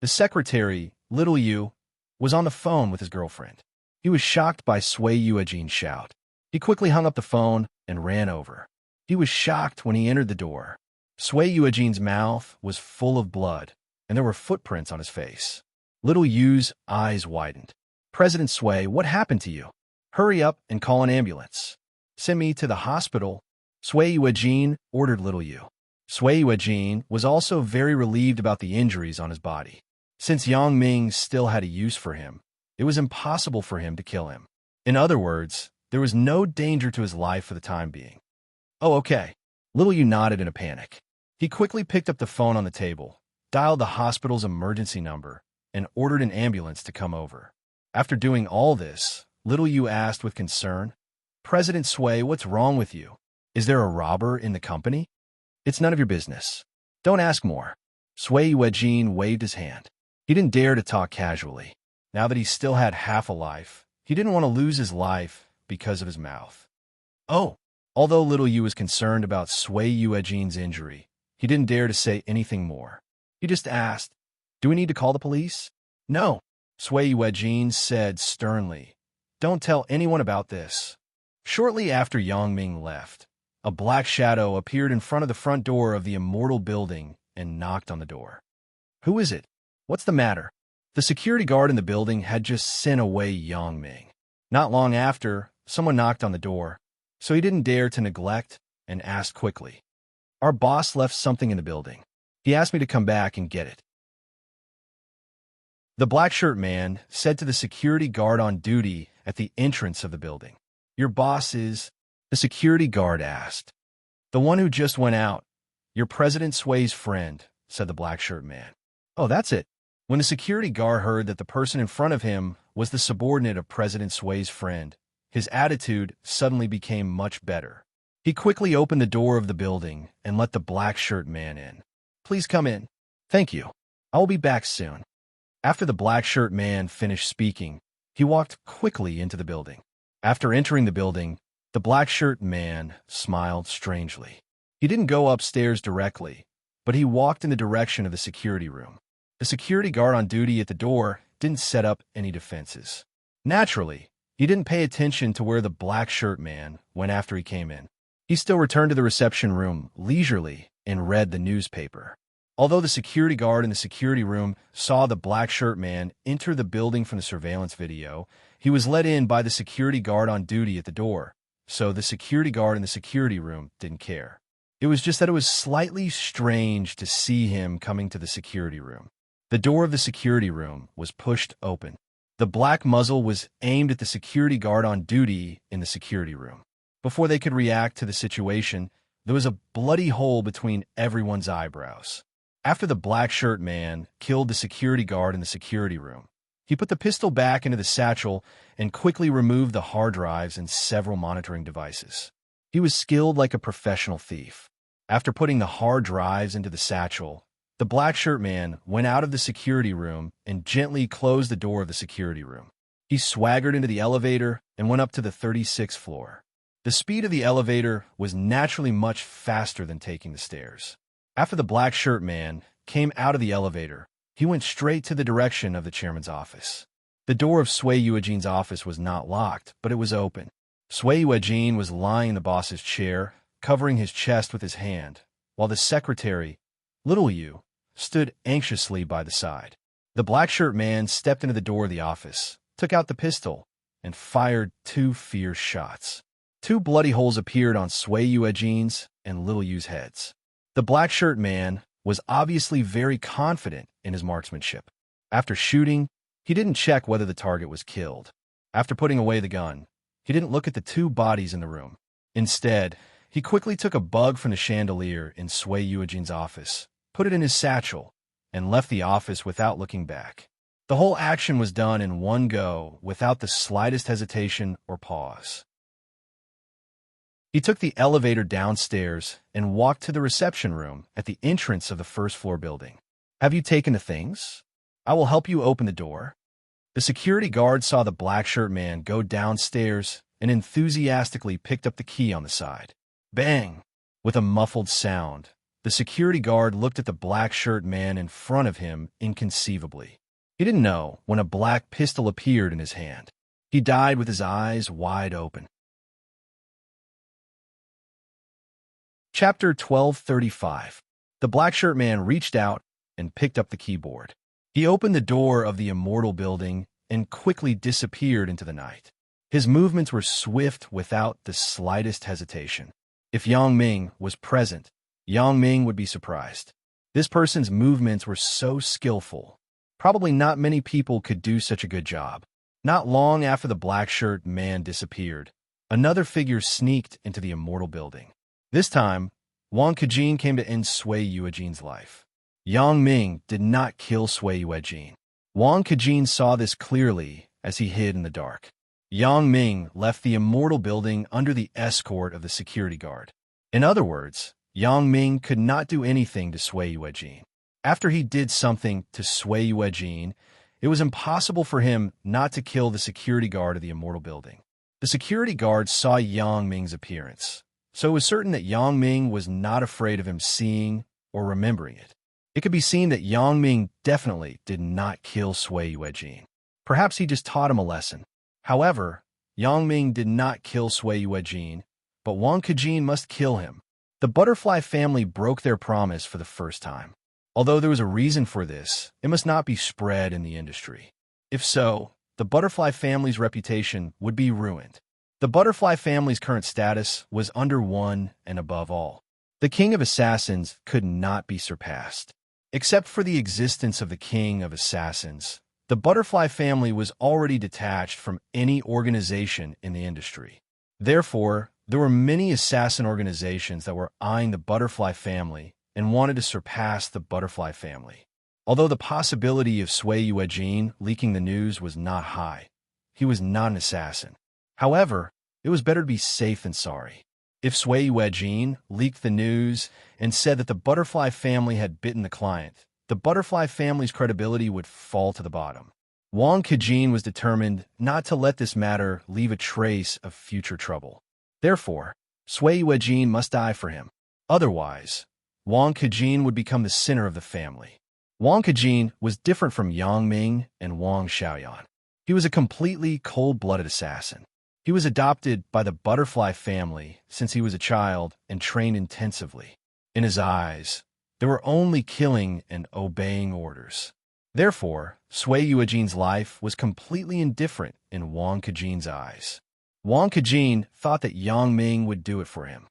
The secretary, Little Yu, was on the phone with his girlfriend. He was shocked by Sui Yuejin's shout. He quickly hung up the phone and ran over. He was shocked when he entered the door. Sui Yuejin's mouth was full of blood, and there were footprints on his face. Little Yu's eyes widened. "President Sui, what happened to you? Hurry up and call an ambulance. Send me to the hospital." Sui Yuejin ordered Little Yu. Sui Yuejin was also very relieved about the injuries on his body. Since Yang Ming still had a use for him, it was impossible for him to kill him. In other words, there was no danger to his life for the time being. "Oh, okay." Little Yu nodded in a panic. He quickly picked up the phone on the table, dialed the hospital's emergency number, and ordered an ambulance to come over. After doing all this, Little Yu asked with concern, "President Sui, what's wrong with you? Is there a robber in the company?" "It's none of your business. Don't ask more." Sui Yuejin waved his hand. He didn't dare to talk casually. Now that he still had half a life, he didn't want to lose his life because of his mouth. "Oh." Although Little Yu was concerned about Sui Yuejin's injury, he didn't dare to say anything more. He just asked, "Do we need to call the police?" "No," Sui Yuejin said sternly. "Don't tell anyone about this." Shortly after Yang Ming left, a black shadow appeared in front of the front door of the Immortal Building and knocked on the door. "Who is it? What's the matter?" The security guard in the building had just sent away Yang Ming. Not long after, someone knocked on the door, so he didn't dare to neglect and asked quickly, "Our boss left something in the building. He asked me to come back and get it." The black shirt man said to the security guard on duty at the entrance of the building, "Your boss is—" The security guard asked. "The one who just went out. Your President Sui's friend," said the black shirt man. "Oh, that's it." When the security guard heard that the person in front of him was the subordinate of President Sui's friend, his attitude suddenly became much better. He quickly opened the door of the building and let the black shirt man in. "Please come in." "Thank you. I will be back soon." After the black shirt man finished speaking, he walked quickly into the building. After entering the building, the black shirt man smiled strangely. He didn't go upstairs directly, but he walked in the direction of the security room. The security guard on duty at the door didn't set up any defenses. Naturally, he didn't pay attention to where the black shirt man went after he came in. He still returned to the reception room leisurely and read the newspaper. Although the security guard in the security room saw the black shirt man enter the building from the surveillance video, he was let in by the security guard on duty at the door, so the security guard in the security room didn't care. It was just that it was slightly strange to see him coming to the security room. The door of the security room was pushed open. The black muzzle was aimed at the security guard on duty in the security room. Before they could react to the situation, there was a bloody hole between everyone's eyebrows. After the black shirt man killed the security guard in the security room, he put the pistol back into the satchel and quickly removed the hard drives and several monitoring devices. He was skilled like a professional thief. After putting the hard drives into the satchel, the black shirt man went out of the security room and gently closed the door of the security room. He swaggered into the elevator and went up to the 36th floor. The speed of the elevator was naturally much faster than taking the stairs. After the black shirt man came out of the elevator, he went straight to the direction of the chairman's office. The door of Sui Yuejian's office was not locked, but it was open. Sui Yuejian was lying in the boss's chair, covering his chest with his hand, while the secretary, Little Yu, stood anxiously by the side. The black shirt man stepped into the door of the office, took out the pistol, and fired 2 fierce shots. 2 bloody holes appeared on Sui Yuejian's and Little Yu's heads. The black shirt man was obviously very confident in his marksmanship. After shooting, he didn't check whether the target was killed. After putting away the gun, he didn't look at the 2 bodies in the room. Instead, he quickly took a bug from the chandelier in Sui Yuejian's office, put it in his satchel, and left the office without looking back. The whole action was done in one go, without the slightest hesitation or pause. He took the elevator downstairs and walked to the reception room at the entrance of the first-floor building. "Have you taken the things? I will help you open the door." The security guard saw the black shirt man go downstairs and enthusiastically picked up the key on the side. Bang! With a muffled sound, the security guard looked at the black shirt man in front of him inconceivably. He didn't know when a black pistol appeared in his hand. He died with his eyes wide open. Chapter 1235. The black shirt man reached out and picked up the keyboard. He opened the door of the immortal building and quickly disappeared into the night. His movements were swift without the slightest hesitation. If Yang Ming was present, Yang Ming would be surprised. This person's movements were so skillful. Probably not many people could do such a good job. Not long after the black shirt man disappeared, another figure sneaked into the immortal building. This time, Wang Kejin came to end Sui Yuejian's life. Yang Ming did not kill Sui Yuejian. Wang Kejin saw this clearly as he hid in the dark. Yang Ming left the immortal building under the escort of the security guard. In other words, Yang Ming could not do anything to Sui Yuejian. After he did something to Sui Yuejian, it was impossible for him not to kill the security guard of the immortal building. The security guard saw Yang Ming's appearance, so it was certain that Yang Ming was not afraid of him seeing or remembering it. It could be seen that Yang Ming definitely did not kill Sui Yuejian. Perhaps he just taught him a lesson. However, Yang Ming did not kill Sui Yuejian, but Wang Kejin must kill him. The butterfly family broke their promise for the first time. Although there was a reason for this, it must not be spread in the industry. If so, the butterfly family's reputation would be ruined. The butterfly family's current status was under one and above all. The king of assassins could not be surpassed. Except for the existence of the king of assassins, the butterfly family was already detached from any organization in the industry. Therefore, there were many assassin organizations that were eyeing the butterfly family and wanted to surpass the butterfly family. Although the possibility of Sui Yuejian leaking the news was not high, he was not an assassin. However, it was better to be safe than sorry. If Sui Yuejian leaked the news and said that the butterfly family had bitten the client, the butterfly family's credibility would fall to the bottom. Wang Kejin was determined not to let this matter leave a trace of future trouble. Therefore, Sui Yuejian must die for him. Otherwise, Wang Kejin would become the center of the family. Wang Kejin was different from Yang Ming and Wang Xiaoyan. He was a completely cold-blooded assassin. He was adopted by the butterfly family since he was a child and trained intensively. In his eyes, there were only killing and obeying orders. Therefore, Sui Yuejian's life was completely indifferent in Wang Kejin's eyes. Wang Kejin thought that Yang Ming would do it for him.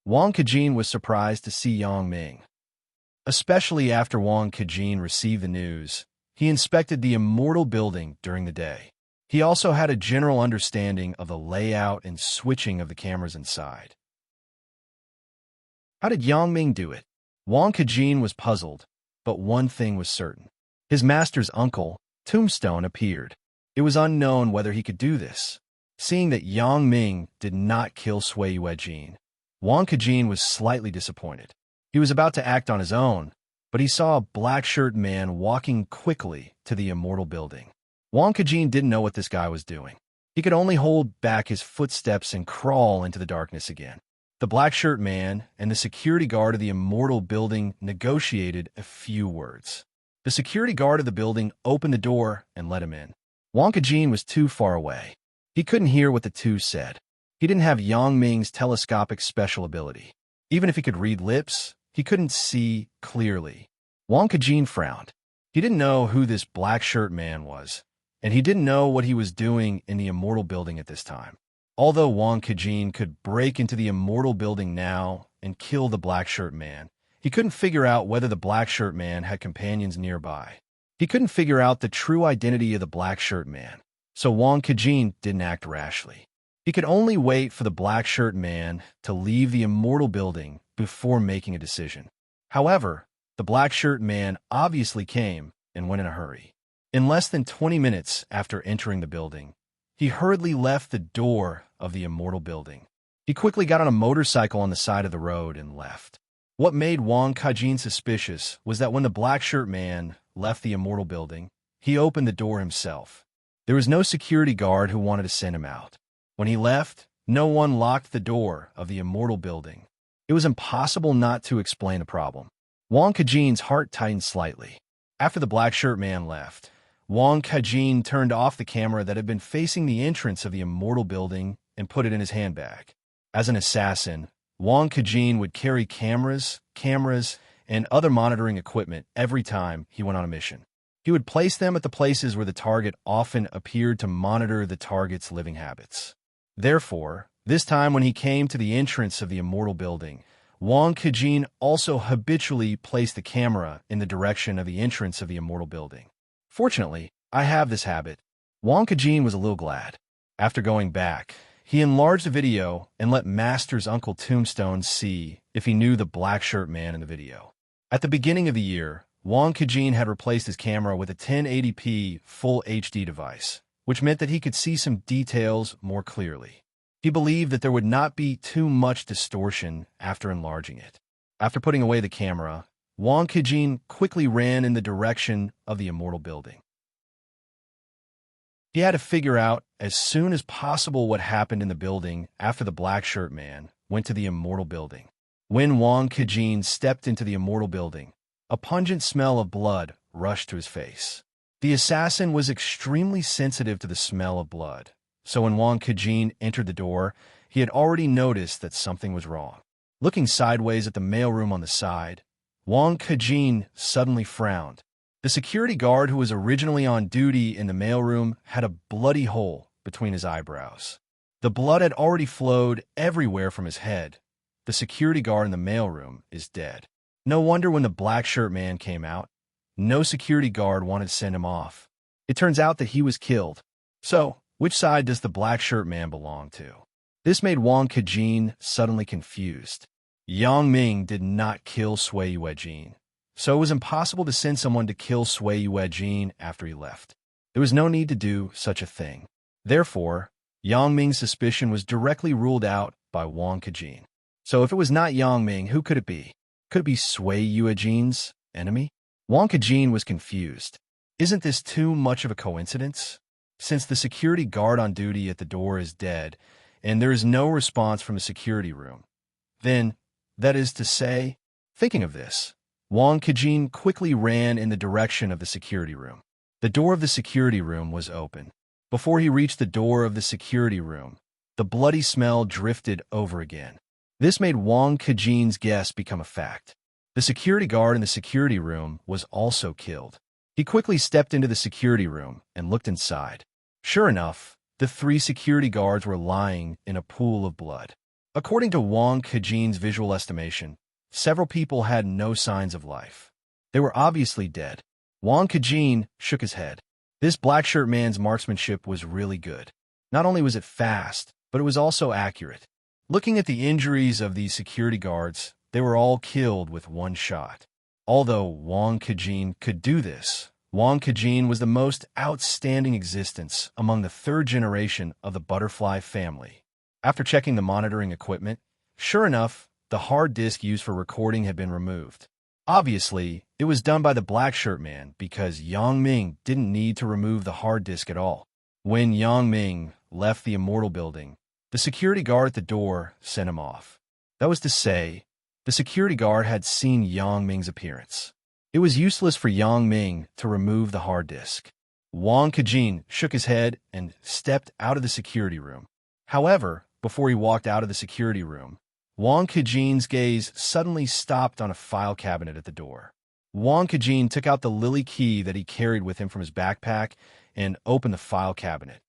Wang Kejin was surprised to see Yang Ming. Especially after Wang Kejin received the news, he inspected the immortal building during the day. He also had a general understanding of the layout and switching of the cameras inside. How did Yang Ming do it? Wang Kejin was puzzled, but one thing was certain. His master's uncle, Tombstone, appeared. It was unknown whether he could do this. Seeing that Yang Ming did not kill Sui Yuejin, Wang Kejin was slightly disappointed. He was about to act on his own, but he saw a black-shirt man walking quickly to the immortal building. Wang Kejin didn't know what this guy was doing. He could only hold back his footsteps and crawl into the darkness again. The black-shirt man and the security guard of the immortal building negotiated a few words. The security guard of the building opened the door and let him in. Wang Kejin was too far away. He couldn't hear what the two said. He didn't have Yang Ming's telescopic special ability. Even if he could read lips, he couldn't see clearly. Wang Kejin frowned. He didn't know who this black-shirt man was, and he didn't know what he was doing in the immortal building at this time. Although Wang Kejin could break into the immortal building now and kill the black-shirt man, he couldn't figure out whether the black-shirt man had companions nearby. He couldn't figure out the true identity of the black-shirt man, so Wang Kejin didn't act rashly. He could only wait for the black-shirt man to leave the immortal building before making a decision. However, the black-shirt man obviously came and went in a hurry. In less than 20 minutes after entering the building, he hurriedly left the door of the immortal building. He quickly got on a motorcycle on the side of the road and left. What made Wang Kejin suspicious was that when the black-shirt man left the immortal building, he opened the door himself. There was no security guard who wanted to send him out. When he left, no one locked the door of the immortal building. It was impossible not to explain the problem. Wang Kejin's heart tightened slightly. After the black-shirt man left, Wang Kejin turned off the camera that had been facing the entrance of the immortal building and put it in his handbag. As an assassin, Wang Kejin would carry cameras, and other monitoring equipment every time he went on a mission. He would place them at the places where the target often appeared to monitor the target's living habits. Therefore, this time when he came to the entrance of the immortal building, Wang Kejin also habitually placed the camera in the direction of the entrance of the immortal building. Fortunately, I have this habit. Wang Kejin was a little glad. After going back, he enlarged the video and let Master's Uncle Tombstone see if he knew the black-shirt man in the video. At the beginning of the year, Wang Kejin had replaced his camera with a 1080p Full HD device, which meant that he could see some details more clearly. He believed that there would not be too much distortion after enlarging it. After putting away the camera, Wang Kejin quickly ran in the direction of the immortal building. He had to figure out as soon as possible what happened in the building after the black-shirt man went to the immortal building. When Wang Kejin stepped into the immortal building, a pungent smell of blood rushed to his face. The assassin was extremely sensitive to the smell of blood, so when Wang Kejin entered the door, he had already noticed that something was wrong. Looking sideways at the mailroom on the side, Wang Kejin suddenly frowned. The security guard who was originally on duty in the mailroom had a bloody hole between his eyebrows. The blood had already flowed everywhere from his head. The security guard in the mailroom is dead. No wonder when the black-shirt man came out, no security guard wanted to send him off. It turns out that he was killed. So, which side does the black-shirt man belong to? This made Wang Kejin suddenly confused. Yang Ming did not kill Sui Yuejin, so it was impossible to send someone to kill Sui Yuejin after he left. There was no need to do such a thing. Therefore, Yang Ming's suspicion was directly ruled out by Wang Kejin. So if it was not Yang Ming, who could it be? Could it be Sui Yuejin's enemy? Wang Kejin was confused. Isn't this too much of a coincidence? Since the security guard on duty at the door is dead, and there is no response from the security room, then, that is to say, thinking of this, Wang Kejin quickly ran in the direction of the security room. The door of the security room was open. Before he reached the door of the security room, the bloody smell drifted over again. This made Wang Kejin's guess become a fact. The security guard in the security room was also killed. He quickly stepped into the security room and looked inside. Sure enough, the 3 security guards were lying in a pool of blood. According to Wang Kejin's visual estimation, several people had no signs of life. They were obviously dead. Wang Kejin shook his head. This black-shirt man's marksmanship was really good. Not only was it fast, but it was also accurate. Looking at the injuries of these security guards, they were all killed with one shot. Although Wang Kejin could do this, Wang Kejin was the most outstanding existence among the third generation of the Butterfly family. After checking the monitoring equipment, sure enough, the hard disk used for recording had been removed. Obviously, it was done by the black shirt man because Yang Ming didn't need to remove the hard disk at all. When Yang Ming left the Immortal Building, the security guard at the door sent him off. That was to say, the security guard had seen Yang Ming's appearance. It was useless for Yang Ming to remove the hard disk. Wang Kejin shook his head and stepped out of the security room. However, before he walked out of the security room, Wang Kejin's gaze suddenly stopped on a file cabinet at the door. Wang Kejin took out the lily key that he carried with him from his backpack and opened the file cabinet.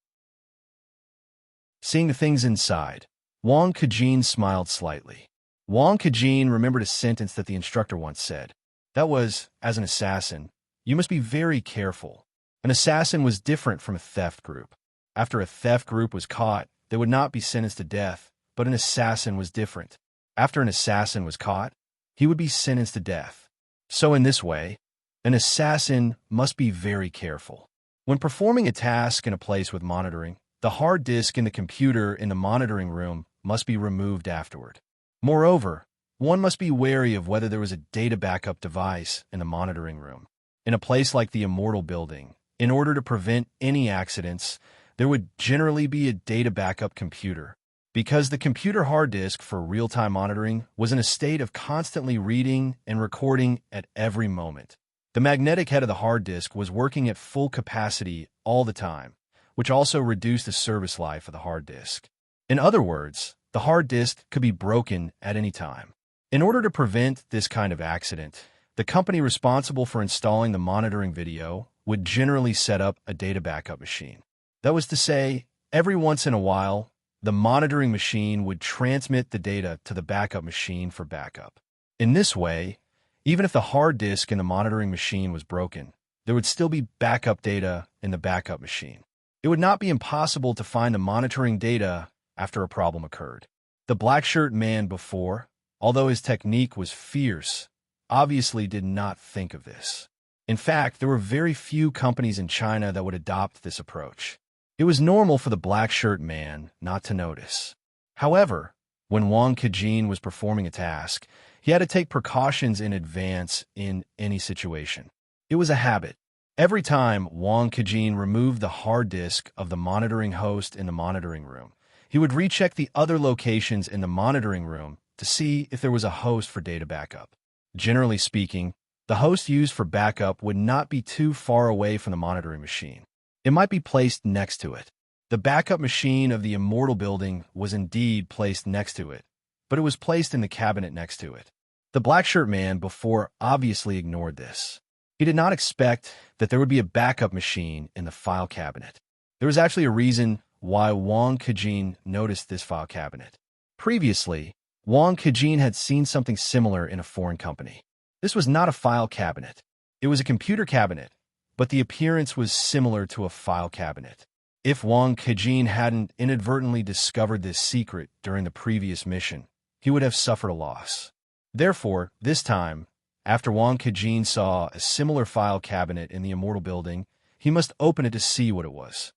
Seeing the things inside, Wang Kejin smiled slightly. Wang Kejin remembered a sentence that the instructor once said. That was, as an assassin, you must be very careful. An assassin was different from a theft group. After a theft group was caught, they would not be sentenced to death, but an assassin was different. After an assassin was caught, he would be sentenced to death. So in this way, an assassin must be very careful. When performing a task in a place with monitoring, the hard disk in the computer in the monitoring room must be removed afterward. Moreover, one must be wary of whether there was a data backup device in the monitoring room. In a place like the Immortal Building, in order to prevent any accidents, there would generally be a data backup computer. Because the computer hard disk for real-time monitoring was in a state of constantly reading and recording at every moment. The magnetic head of the hard disk was working at full capacity all the time, which also reduced the service life of the hard disk. In other words, the hard disk could be broken at any time. In order to prevent this kind of accident, the company responsible for installing the monitoring video would generally set up a data backup machine. That was to say, every once in a while, the monitoring machine would transmit the data to the backup machine for backup. In this way, even if the hard disk in the monitoring machine was broken, there would still be backup data in the backup machine. It would not be impossible to find the monitoring data after a problem occurred. The black shirt man before, although his technique was fierce, obviously did not think of this. In fact, there were very few companies in China that would adopt this approach. It was normal for the black shirt man not to notice. However, when Wang Kejin was performing a task, he had to take precautions in advance in any situation. It was a habit. Every time Wang Kejin removed the hard disk of the monitoring host in the monitoring room, he would recheck the other locations in the monitoring room to see if there was a host for data backup. Generally speaking, the host used for backup would not be too far away from the monitoring machine. It might be placed next to it. The backup machine of the Immortal Building was indeed placed next to it, but it was placed in the cabinet next to it. The black shirt man before obviously ignored this. He did not expect that there would be a backup machine in the file cabinet. There was actually a reason why Wang Kejin noticed this file cabinet. Previously, Wang Kejin had seen something similar in a foreign company. This was not a file cabinet. It was a computer cabinet, but the appearance was similar to a file cabinet. If Wang Kejin hadn't inadvertently discovered this secret during the previous mission, he would have suffered a loss. Therefore, this time, after Wang Kejin saw a similar file cabinet in the Immortal Building, he must open it to see what it was.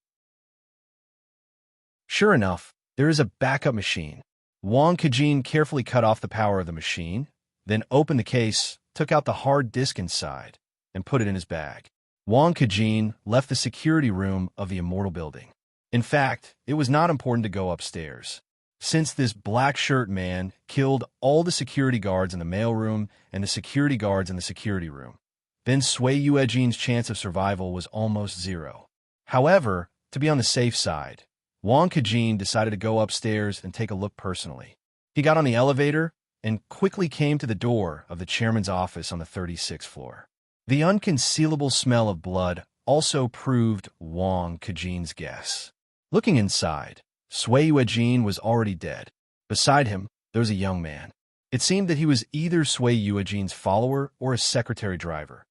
Sure enough, there is a backup machine. Wang Kejin carefully cut off the power of the machine, then opened the case, took out the hard disk inside, and put it in his bag. Wang Kejin left the security room of the Immortal Building. In fact, it was not important to go upstairs, since this black shirt man killed all the security guards in the mailroom and the security guards in the security room. Then Sui Yuejin's chance of survival was almost zero. However, to be on the safe side, Wang Kejin decided to go upstairs and take a look personally. He got on the elevator and quickly came to the door of the chairman's office on the 36th floor. The unconcealable smell of blood also proved Wang Kejin's guess. Looking inside, Sui Yuejin was already dead. Beside him, there was a young man. It seemed that he was either Sui Yuejin's follower or a secretary driver.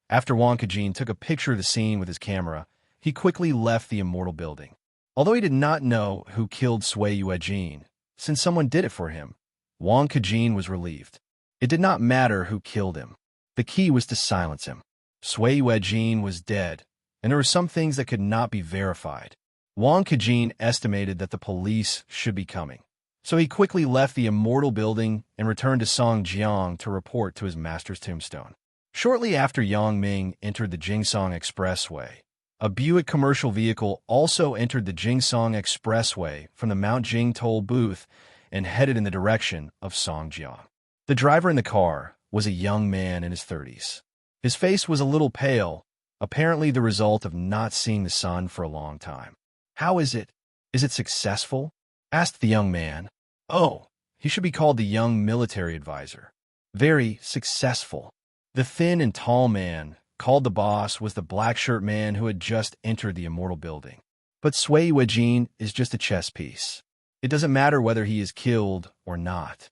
After Wang Kejin took a picture of the scene with his camera, he quickly left the Immortal Building. Although he did not know who killed Sui Yuejin, since someone did it for him, Wang Kejin was relieved. It did not matter who killed him. The key was to silence him. Sui Weijin was dead, and there were some things that could not be verified. Wang Kejin estimated that the police should be coming, so he quickly left the immortal building and returned to Songjiang to report to his master's tombstone. Shortly after Yang Ming entered the Jingsong Expressway, a Buick commercial vehicle also entered the Jingsong Expressway from the Mount Jing toll booth and headed in the direction of Songjiang. The driver in the car was a young man in his 30s. His face was a little pale, apparently the result of not seeing the sun for a long time. "How is it? Is it successful?" asked the young man. "Oh, he should be called the young military advisor. Very successful." The thin and tall man, called the boss, was the black shirt man who had just entered the immortal building. But Sui Weijin is just a chess piece. It doesn't matter whether he is killed or not.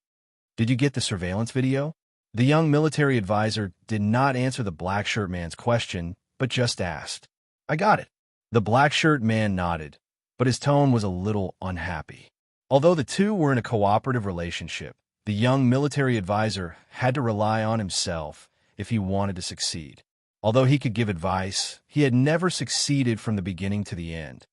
"Did you get the surveillance video?" The young military advisor did not answer the black shirt man's question, but just asked. "I got it." The black shirt man nodded, but his tone was a little unhappy. Although the two were in a cooperative relationship, the young military advisor had to rely on himself if he wanted to succeed. Although he could give advice, he had never succeeded from the beginning to the end.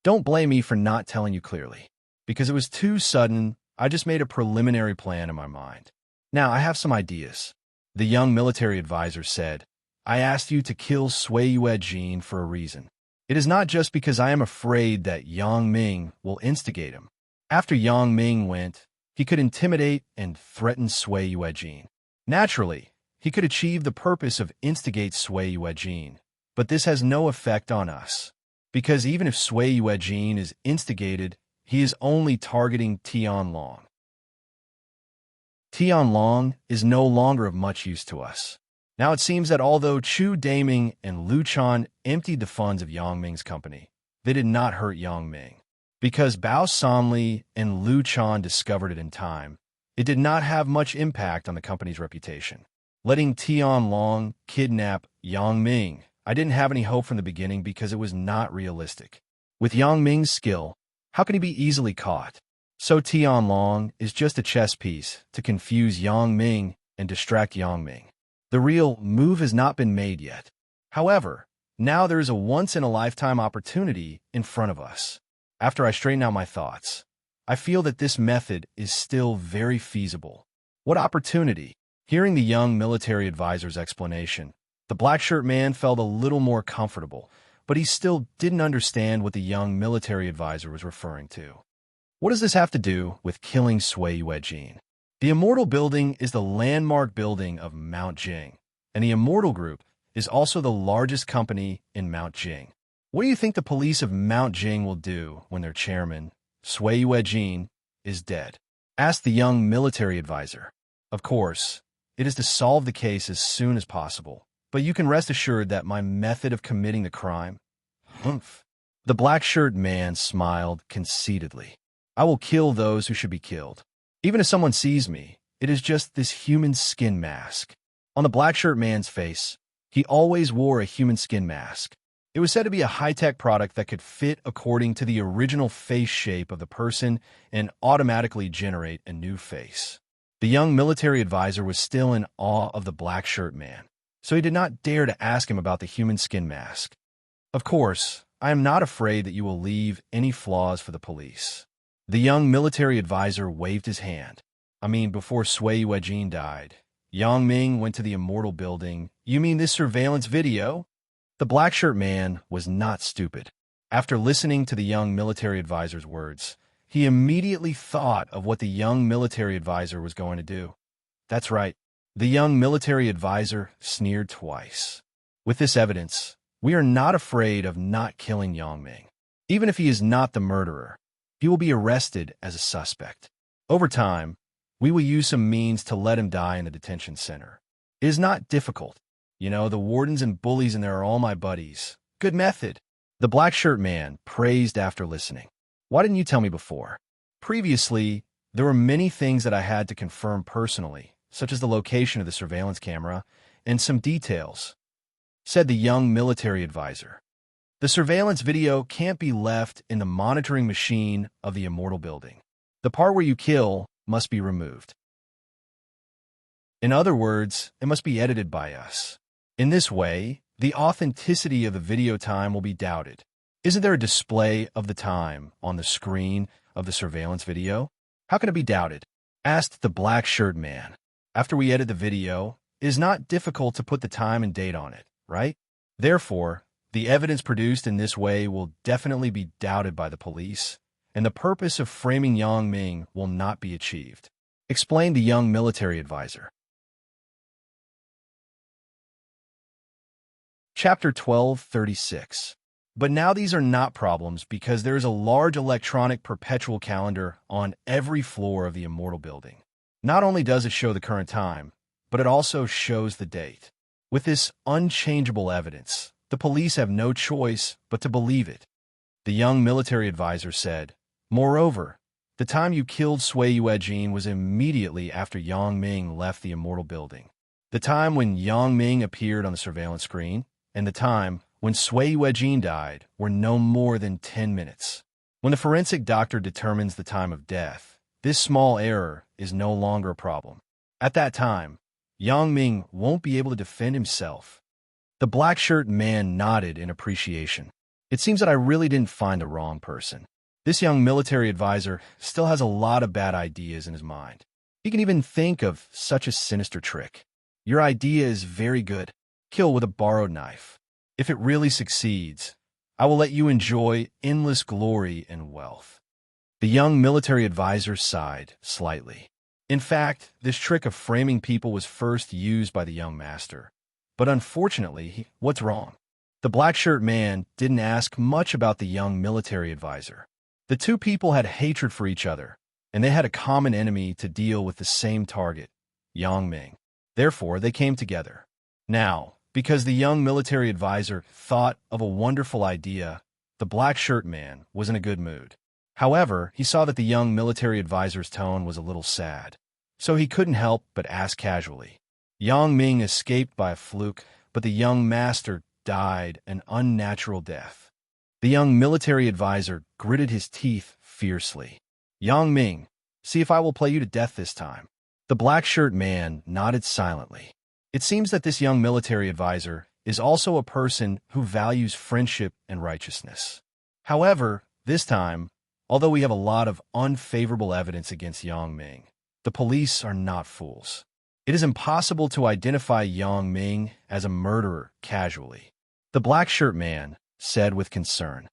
Don't blame me for not telling you clearly. Because it was too sudden, I just made a preliminary plan in my mind. Now, I have some ideas. The young military advisor said, "I asked you to kill Sui Weijin for a reason. It is not just because I am afraid that Yang Ming will instigate him. After Yang Ming went, he could intimidate and threaten Sui Weijin. Naturally, he could achieve the purpose of instigate Sui Weijin, but this has no effect on us. Because even if Sui Weijin is instigated, he is only targeting Tianlong. Tianlong is no longer of much use to us. Now it seems that although Chu Daming and Lu Chan emptied the funds of Yang Ming's company, they did not hurt Yang Ming. Because Bao Sanli and Lu Chan discovered it in time, it did not have much impact on the company's reputation. Letting Tianlong kidnap Yang Ming, I didn't have any hope from the beginning because it was not realistic. With Yang Ming's skill, how can he be easily caught? So Tianlong is just a chess piece to confuse Yang Ming and distract Yang Ming. The real move has not been made yet. However, now there is a once-in-a-lifetime opportunity in front of us. After I straighten out my thoughts, I feel that this method is still very feasible. What opportunity? Hearing the young military advisor's explanation, the black shirt man felt a little more comfortable, but he still didn't understand what the young military advisor was referring to. What does this have to do with killing Sui Weijin? The Immortal Building is the landmark building of Mount Jing, and the Immortal Group is also the largest company in Mount Jing. What do you think the police of Mount Jing will do when their chairman, Sui Weijin, is dead? Asked the young military advisor. Of course, it is to solve the case as soon as possible, but you can rest assured that my method of committing the crime... Humph. The black shirt man smiled conceitedly. I will kill those who should be killed. Even if someone sees me, it is just this human skin mask. On the black shirt man's face, he always wore a human skin mask. It was said to be a high-tech product that could fit according to the original face shape of the person and automatically generate a new face. The young military advisor was still in awe of the black shirt man, so he did not dare to ask him about the human skin mask. Of course, I am not afraid that you will leave any flaws for the police. The young military advisor waved his hand. Before Sui Weijin died, Yang Ming went to the Immortal Building. You mean this surveillance video? The black shirt man was not stupid. After listening to the young military advisor's words, he immediately thought of what the young military advisor was going to do. That's right. The young military advisor sneered twice. With this evidence, we are not afraid of not killing Yang Ming. Even if he is not the murderer, he will be arrested as a suspect. Over time, we will use some means to let him die in the detention center. It is not difficult. The wardens and bullies in there are all my buddies. Good method. The black shirt man praised after listening. Why didn't you tell me before? Previously, there were many things that I had to confirm personally, such as the location of the surveillance camera and some details, said the young military advisor. The surveillance video can't be left in the monitoring machine of the Immortal Building. The part where you kill must be removed. In other words, it must be edited by us. In this way, the authenticity of the video time will be doubted. Isn't there a display of the time on the screen of the surveillance video? How can it be doubted? Asked the black shirt man. After we edit the video, it is not difficult to put the time and date on it, right? Therefore, the evidence produced in this way will definitely be doubted by the police, and the purpose of framing Yang Ming will not be achieved, explained the young military advisor. Chapter 12:36. But now these are not problems because there is a large electronic perpetual calendar on every floor of the Immortal Building. Not only does it show the current time, but it also shows the date. With this unchangeable evidence, the police have no choice but to believe it. The young military advisor said, "Moreover, the time you killed Sui Yuejin was immediately after Yang Ming left the Immortal Building. The time when Yang Ming appeared on the surveillance screen and the time when Sui Yuejin died were no more than 10 minutes. When the forensic doctor determines the time of death, this small error is no longer a problem. At that time, Yang Ming won't be able to defend himself." The black shirt man nodded in appreciation. "It seems that I really didn't find the wrong person. This young military advisor still has a lot of bad ideas in his mind. He can even think of such a sinister trick. Your idea is very good. Kill with a borrowed knife. If it really succeeds, I will let you enjoy endless glory and wealth." The young military advisor sighed slightly. In fact, this trick of framing people was first used by the young master. But unfortunately, what's wrong? The black shirt man didn't ask much about the young military advisor. The two people had hatred for each other, and they had a common enemy to deal with the same target, Yang Ming. Therefore, they came together. Now, because the young military advisor thought of a wonderful idea, the black shirt man was in a good mood. However, he saw that the young military advisor's tone was a little sad, so he couldn't help but ask casually. Yang Ming escaped by a fluke, but the young master died an unnatural death. The young military advisor gritted his teeth fiercely. "Yang Ming, see if I will play you to death this time." The black shirt man nodded silently. It seems that this young military advisor is also a person who values friendship and righteousness. However, this time, although we have a lot of unfavorable evidence against Yang Ming, the police are not fools. It is impossible to identify Yang Ming as a murderer casually, the black shirt man said with concern.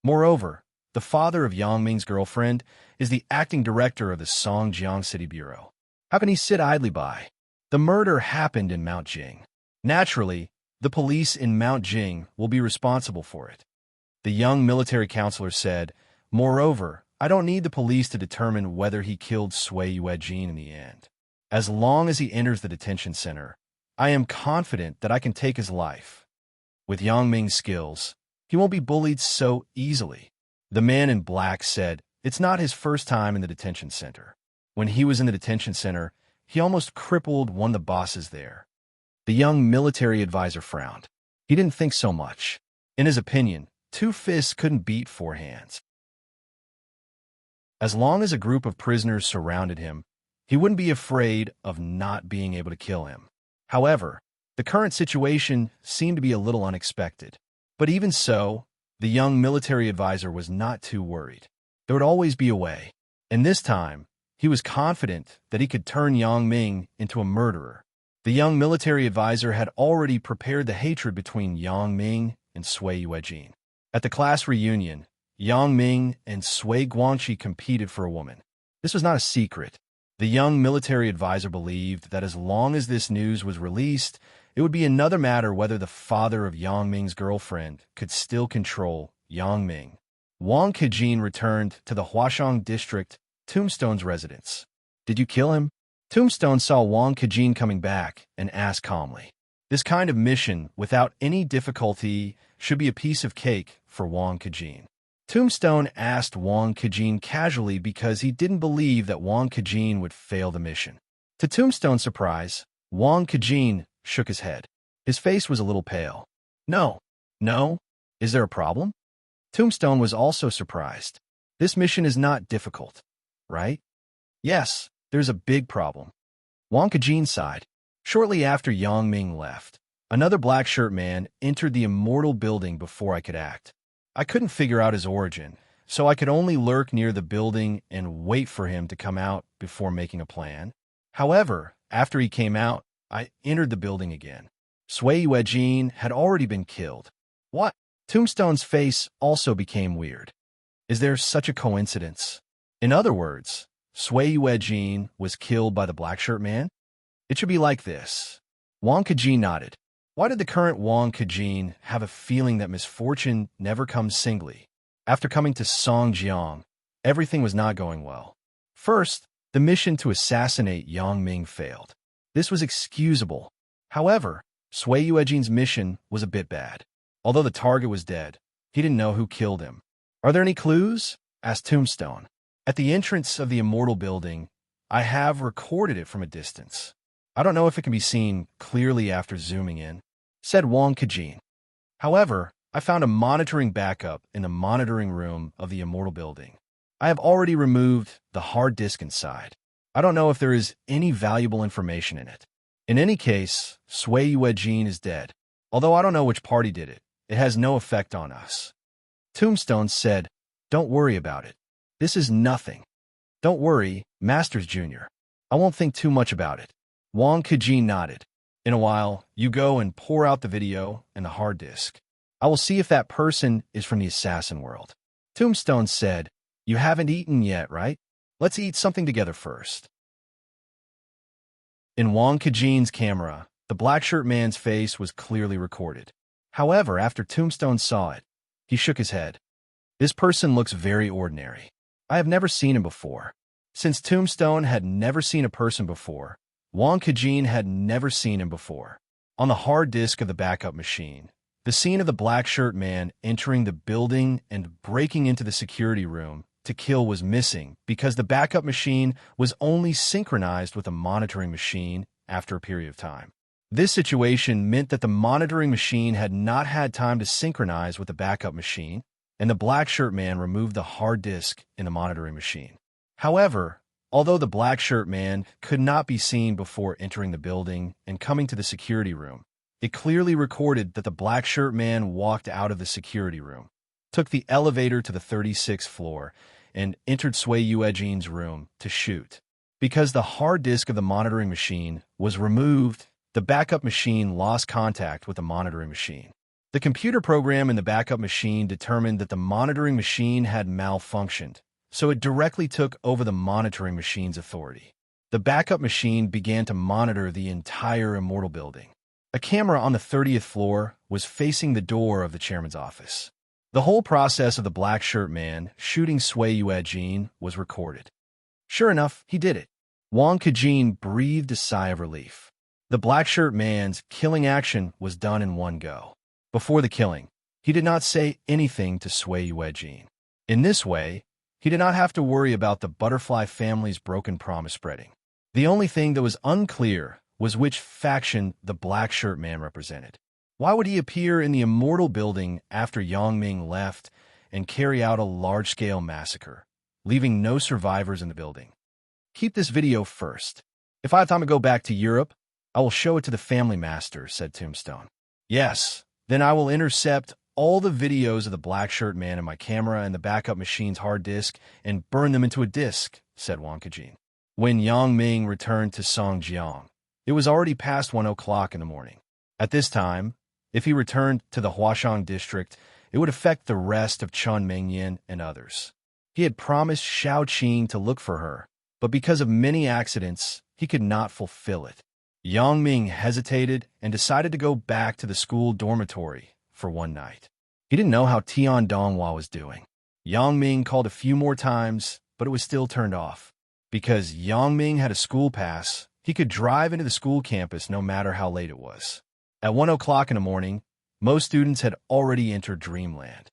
Moreover, the father of Yang Ming's girlfriend is the acting director of the Songjiang City Bureau. How can he sit idly by? The murder happened in Mount Jing. Naturally, the police in Mount Jing will be responsible for it. The young military counselor said, "Moreover, I don't need the police to determine whether he killed Sui Yuejin in the end. As long as he enters the detention center, I am confident that I can take his life. With Yang Ming's skills, he won't be bullied so easily." The man in black said, "It's not his first time in the detention center. When he was in the detention center, he almost crippled one of the bosses there." The young military advisor frowned. He didn't think so much. In his opinion, 2 fists couldn't beat 4 hands. As long as a group of prisoners surrounded him, he wouldn't be afraid of not being able to kill him. However, the current situation seemed to be a little unexpected. But even so, the young military advisor was not too worried. There would always be a way. And this time, he was confident that he could turn Yang Ming into a murderer. The young military advisor had already prepared the hatred between Yang Ming and Sui Yuejin. At the class reunion, Yang Ming and Sui Guangqi competed for a woman. This was not a secret. The young military advisor believed that as long as this news was released, it would be another matter whether the father of Yang Ming's girlfriend could still control Yang Ming. Wang Kejin returned to the Huashang district Tombstone's residence. "Did you kill him?" Tombstone saw Wang Kejin coming back and asked calmly. This kind of mission, without any difficulty, should be a piece of cake for Wang Kejin. Tombstone asked Wang Kejin casually because he didn't believe that Wang Kejin would fail the mission. To Tombstone's surprise, Wang Kejin shook his head. His face was a little pale. No. Is there a problem?" Tombstone was also surprised. "This mission is not difficult, right?" "Yes, there's a big problem." Wang Kejin sighed. Shortly after Yang Ming left, Another black shirt man entered the immortal building before I could act. I couldn't figure out his origin, so I could only lurk near the building and wait for him to come out before making a plan. However, after he came out, I entered the building again. Sui Yuejin had already been killed. What? Tombstone's face also became weird. Is there such a coincidence? In other words, Sui Yuejin was killed by the black shirt man? It should be like this. Wang Kejin nodded. Why did the current Wang Kejin have a feeling that misfortune never comes singly? After coming to Songjiang, everything was not going well. First, the mission to assassinate Yang Ming failed. This was excusable. However, Sui Yuejin's mission was a bit bad. Although the target was dead, he didn't know who killed him. Are there any clues? Asked Tombstone. At the entrance of the immortal building, I have recorded it from a distance. I don't know if it can be seen clearly after zooming in, said Wang Kejin. However, I found a monitoring backup in the monitoring room of the immortal building. I have already removed the hard disk inside. I don't know if there is any valuable information in it. In any case, Sui Yuejin is dead. Although I don't know which party did it, it has no effect on us. Tombstone said, Don't worry about it. This is nothing. Don't worry, Masters Jr. I won't think too much about it. Wang Kejin nodded. In a while, you go and pour out the video and the hard disk. I will see if that person is from the assassin world. Tombstone said, You haven't eaten yet, right? Let's eat something together first. In Wang Kejin's camera, the black shirt man's face was clearly recorded. However, after Tombstone saw it, he shook his head. This person looks very ordinary. I have never seen him before. Since Tombstone had never seen a person before, Wang Kejin had never seen him before. On the hard disk of the backup machine, the scene of the black shirt man entering the building and breaking into the security room to kill was missing because the backup machine was only synchronized with a monitoring machine after a period of time. This situation meant that the monitoring machine had not had time to synchronize with the backup machine, and the black shirt man removed the hard disk in the monitoring machine. However, although the black shirt man could not be seen before entering the building and coming to the security room, it clearly recorded that the black shirt man walked out of the security room, took the elevator to the 36th floor, and entered Sui Yuejin's room to shoot. Because the hard disk of the monitoring machine was removed, the backup machine lost contact with the monitoring machine. The computer program in the backup machine determined that the monitoring machine had malfunctioned, so it directly took over the monitoring machine's authority. The backup machine began to monitor the entire immortal building. A camera on the 30th floor was facing the door of the chairman's office. The whole process of the black shirt man shooting Sui Yuejin was recorded. Sure enough, he did it. Wang Kejin breathed a sigh of relief. The black shirt man's killing action was done in one go. Before the killing, he did not say anything to Sui Yuejin. In this way, he did not have to worry about the butterfly family's broken promise spreading. The only thing that was unclear was which faction the black shirt man represented. Why would he appear in the immortal building after Yang Ming left and carry out a large-scale massacre, leaving no survivors in the building? Keep this video first. If I have time to go back to Europe, I will show it to the family master, said Tombstone. Yes, then I will intercept all the videos of the black shirt man in my camera and the backup machine's hard disk and burn them into a disk, said Wang Kejin. When Yang Ming returned to Songjiang, it was already past 1 o'clock in the morning. At this time, if he returned to the Huashan district, it would affect the rest of Chun Mengyan and others. He had promised Shao Qing to look for her, but because of many accidents, he could not fulfill it. Yang Ming hesitated and decided to go back to the school dormitory for one night. He didn't know how Tian Donghua was doing. Yang Ming called a few more times, but it was still turned off. Because Yang Ming had a school pass, he could drive into the school campus no matter how late it was. At 1 o'clock in the morning, most students had already entered Dreamland.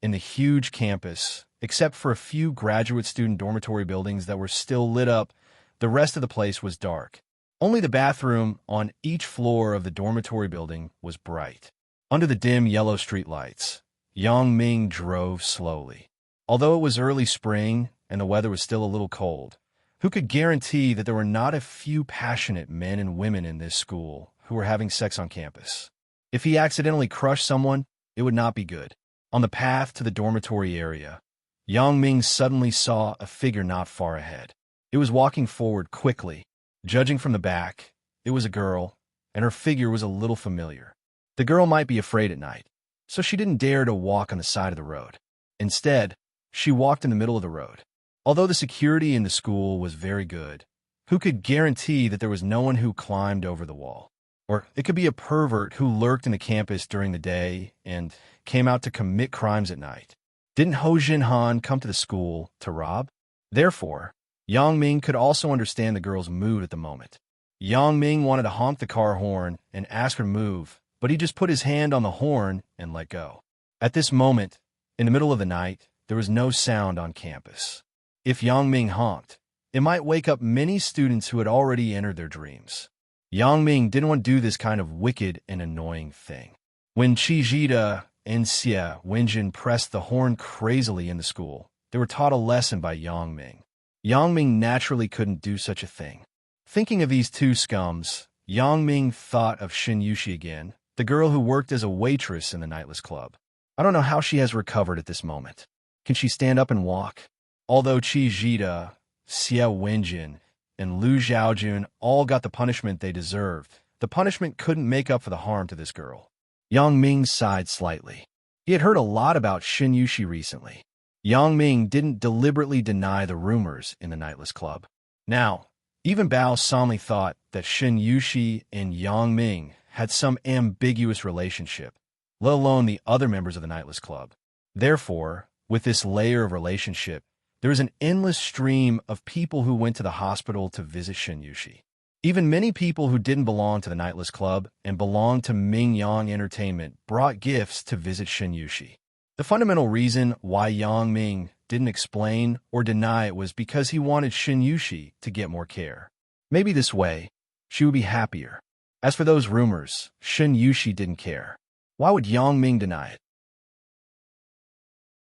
In the huge campus, except for a few graduate student dormitory buildings that were still lit up, the rest of the place was dark. Only the bathroom on each floor of the dormitory building was bright. Under the dim yellow streetlights, Yang Ming drove slowly. Although it was early spring and the weather was still a little cold, who could guarantee that there were not a few passionate men and women in this school who were having sex on campus. If he accidentally crushed someone, it would not be good. On the path to the dormitory area, Yang Ming suddenly saw a figure not far ahead. It was walking forward quickly. Judging from the back, it was a girl, and her figure was a little familiar. The girl might be afraid at night, so she didn't dare to walk on the side of the road. Instead, she walked in the middle of the road. Although the security in the school was very good, who could guarantee that there was no one who climbed over the wall? Or it could be a pervert who lurked in the campus during the day and came out to commit crimes at night. Didn't Ho Jinhan come to the school to rob? Therefore, Yang Ming could also understand the girl's mood at the moment. Yang Ming wanted to honk the car horn and ask her to move, but he just put his hand on the horn and let go. At this moment, in the middle of the night, there was no sound on campus. If Yang Ming honked, it might wake up many students who had already entered their dreams. Yang Ming didn't want to do this kind of wicked and annoying thing. When Qijida and Xie Wenjin pressed the horn crazily in the school, they were taught a lesson by Yang Ming. Yang Ming naturally couldn't do such a thing. Thinking of these two scums, Yang Ming thought of Shin Yushi again, the girl who worked as a waitress in the nightless club. I don't know how she has recovered at this moment. Can she stand up and walk? Although Qijida, Xie Wenjin, and Lu Xiaojun all got the punishment they deserved, the punishment couldn't make up for the harm to this girl. Yang Ming sighed slightly. He had heard a lot about Shin Yushi recently. Yang Ming didn't deliberately deny the rumors in the nightless club. Now, even Bao Sanli thought that Shin Yushi and Yang Ming had some ambiguous relationship, let alone the other members of the nightless club. Therefore, with this layer of relationship, there was an endless stream of people who went to the hospital to visit Shin Yushi. Even many people who didn't belong to the nightless club and belonged to Ming Yang Entertainment brought gifts to visit Shin Yushi. The fundamental reason why Yang Ming didn't explain or deny it was because he wanted Shin Yushi to get more care. Maybe this way, she would be happier. As for those rumors, Shin Yushi didn't care. Why would Yang Ming deny it?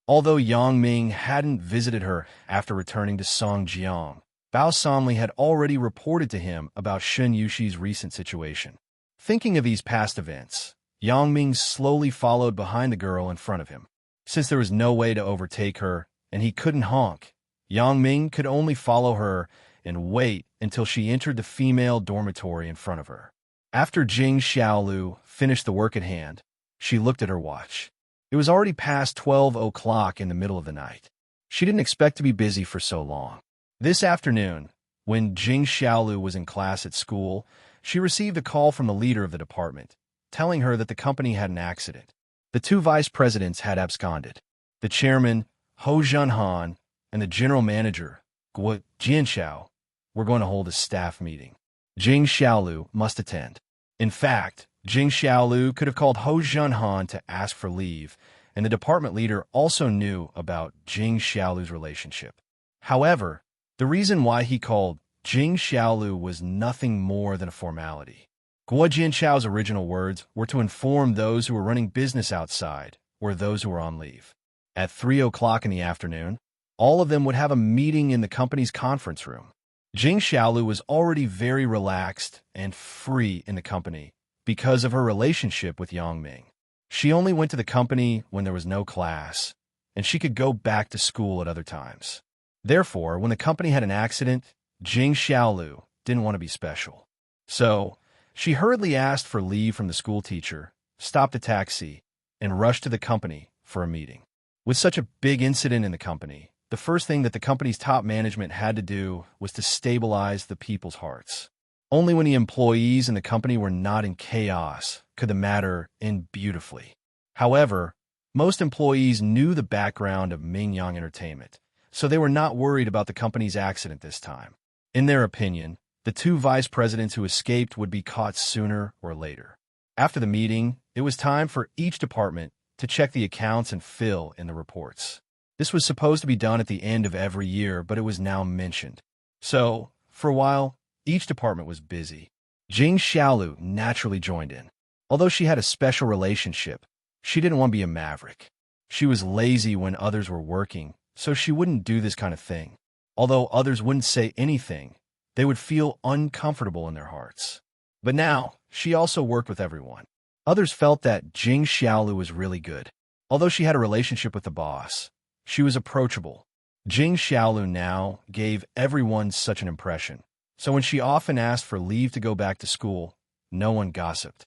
Although Yang Ming hadn't visited her after returning to Songjiang, Bao Sanli had already reported to him about Shin Yushi's recent situation. Thinking of these past events, Yang Ming slowly followed behind the girl in front of him. Since there was no way to overtake her, and he couldn't honk, Yang Ming could only follow her and wait until she entered the female dormitory in front of her. After Jing Xiaolu finished the work at hand, she looked at her watch. It was already past 12 o'clock in the middle of the night. She didn't expect to be busy for so long. This afternoon, when Jing Xiaolu was in class at school, she received a call from the leader of the department, telling her that the company had an accident. The two vice presidents had absconded. The chairman, Ho Junhan, and the general manager, Guo Jianxiao, were going to hold a staff meeting. Jing Xiaolu must attend. In fact, Jing Xiaolu could have called Ho Junhan to ask for leave, and the department leader also knew about Jing Xiaolu's relationship. However, the reason why he called Jing Xiaolu was nothing more than a formality. Guo Jianxiao's original words were to inform those who were running business outside or those who were on leave. At 3 o'clock in the afternoon, all of them would have a meeting in the company's conference room. Jing Xiaolu was already very relaxed and free in the company because of her relationship with Yang Ming. She only went to the company when there was no class, and she could go back to school at other times. Therefore, when the company had an accident, Jing Xiaolu didn't want to be special. So, she hurriedly asked for leave from the school teacher, stopped a taxi, and rushed to the company for a meeting. With such a big incident in the company, the first thing that the company's top management had to do was to stabilize the people's hearts. Only when the employees in the company were not in chaos could the matter end beautifully. However, most employees knew the background of Ming Yang Entertainment, so they were not worried about the company's accident this time. In their opinion, the two vice presidents who escaped would be caught sooner or later. After the meeting, it was time for each department to check the accounts and fill in the reports. This was supposed to be done at the end of every year, but it was now mentioned. So, for a while, each department was busy. Jing Xiaolu naturally joined in. Although she had a special relationship, she didn't want to be a maverick. She was lazy when others were working, so she wouldn't do this kind of thing. Although others wouldn't say anything, they would feel uncomfortable in their hearts. But now, she also worked with everyone. Others felt that Jing Xiaolu was really good. Although she had a relationship with the boss, she was approachable. Jing Xiaolu now gave everyone such an impression. So when she often asked for leave to go back to school, no one gossiped.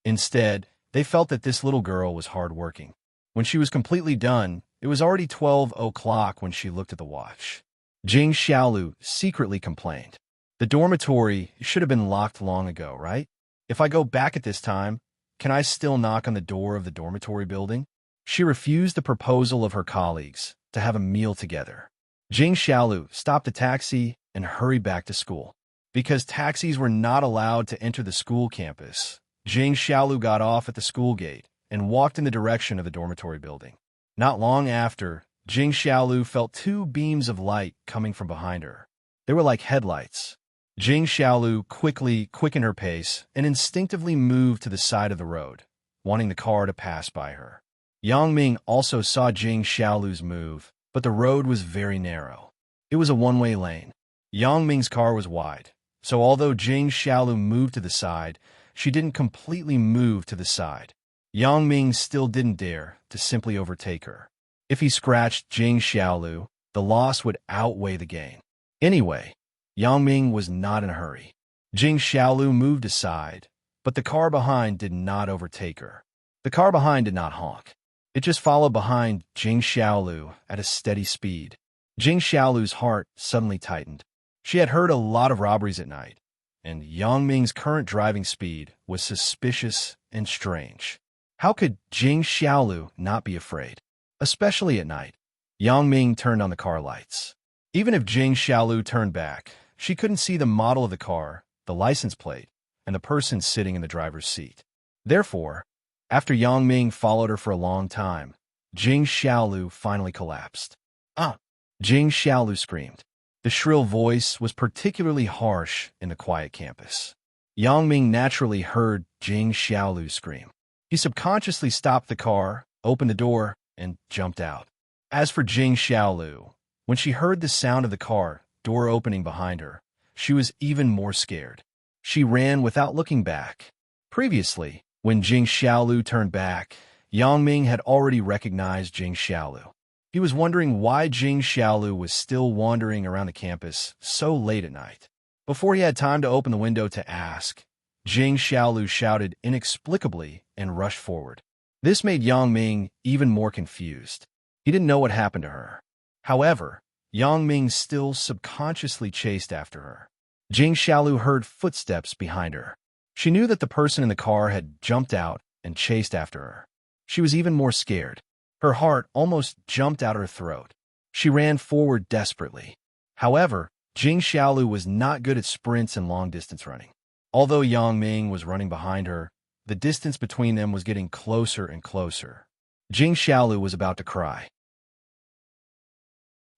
Instead, they felt that this little girl was hardworking. When she was completely done, it was already 12 o'clock when she looked at the watch. Jing Xiaolu secretly complained. The dormitory should have been locked long ago, right? If I go back at this time, can I still knock on the door of the dormitory building? She refused the proposal of her colleagues to have a meal together. Jing Xiaolu stopped the taxi and hurried back to school. Because taxis were not allowed to enter the school campus, Jing Xiaolu got off at the school gate and walked in the direction of the dormitory building. Not long after, Jing Xiaolu felt two beams of light coming from behind her. They were like headlights. Jing Xiaolu quickly quickened her pace and instinctively moved to the side of the road, wanting the car to pass by her. Yang Ming also saw Jing Xiaolu's move, but the road was very narrow. It was a one-way lane. Yang Ming's car was wide, so although Jing Xiaolu moved to the side, she didn't completely move to the side. Yang Ming still didn't dare to simply overtake her. If he scratched Jing Xiaolu, the loss would outweigh the gain. Anyway, Yang Ming was not in a hurry. Jing Xiaolu moved aside, but the car behind did not overtake her. The car behind did not honk. It just followed behind Jing Xiaolu at a steady speed. Jing Xiaolu's heart suddenly tightened. She had heard a lot of robberies at night, and Yang Ming's current driving speed was suspicious and strange. How could Jing Xiaolu not be afraid? Especially at night. Yang Ming turned on the car lights. Even if Jing Xiaolu turned back, she couldn't see the model of the car, the license plate, and the person sitting in the driver's seat. Therefore, after Yang Ming followed her for a long time, Jing Xiaolu finally collapsed. "Ah!" Jing Xiaolu screamed. The shrill voice was particularly harsh in the quiet campus. Yang Ming naturally heard Jing Xiaolu scream. He subconsciously stopped the car, opened the door, and jumped out. As for Jing Xiaolu, when she heard the sound of the car door opening behind her, she was even more scared. She ran without looking back. Previously, when Jing Xiaolu turned back, Yang Ming had already recognized Jing Xiaolu. He was wondering why Jing Xiaolu was still wandering around the campus so late at night. Before he had time to open the window to ask, Jing Xiaolu shouted inexplicably and rushed forward. This made Yang Ming even more confused. He didn't know what happened to her. However, Yang Ming still subconsciously chased after her. Jing Xiaolu heard footsteps behind her. She knew that the person in the car had jumped out and chased after her. She was even more scared. Her heart almost jumped out her throat. She ran forward desperately. However, Jing Xiaolu was not good at sprints and long-distance running. Although Yang Ming was running behind her, the distance between them was getting closer and closer. Jing Xiaolu was about to cry.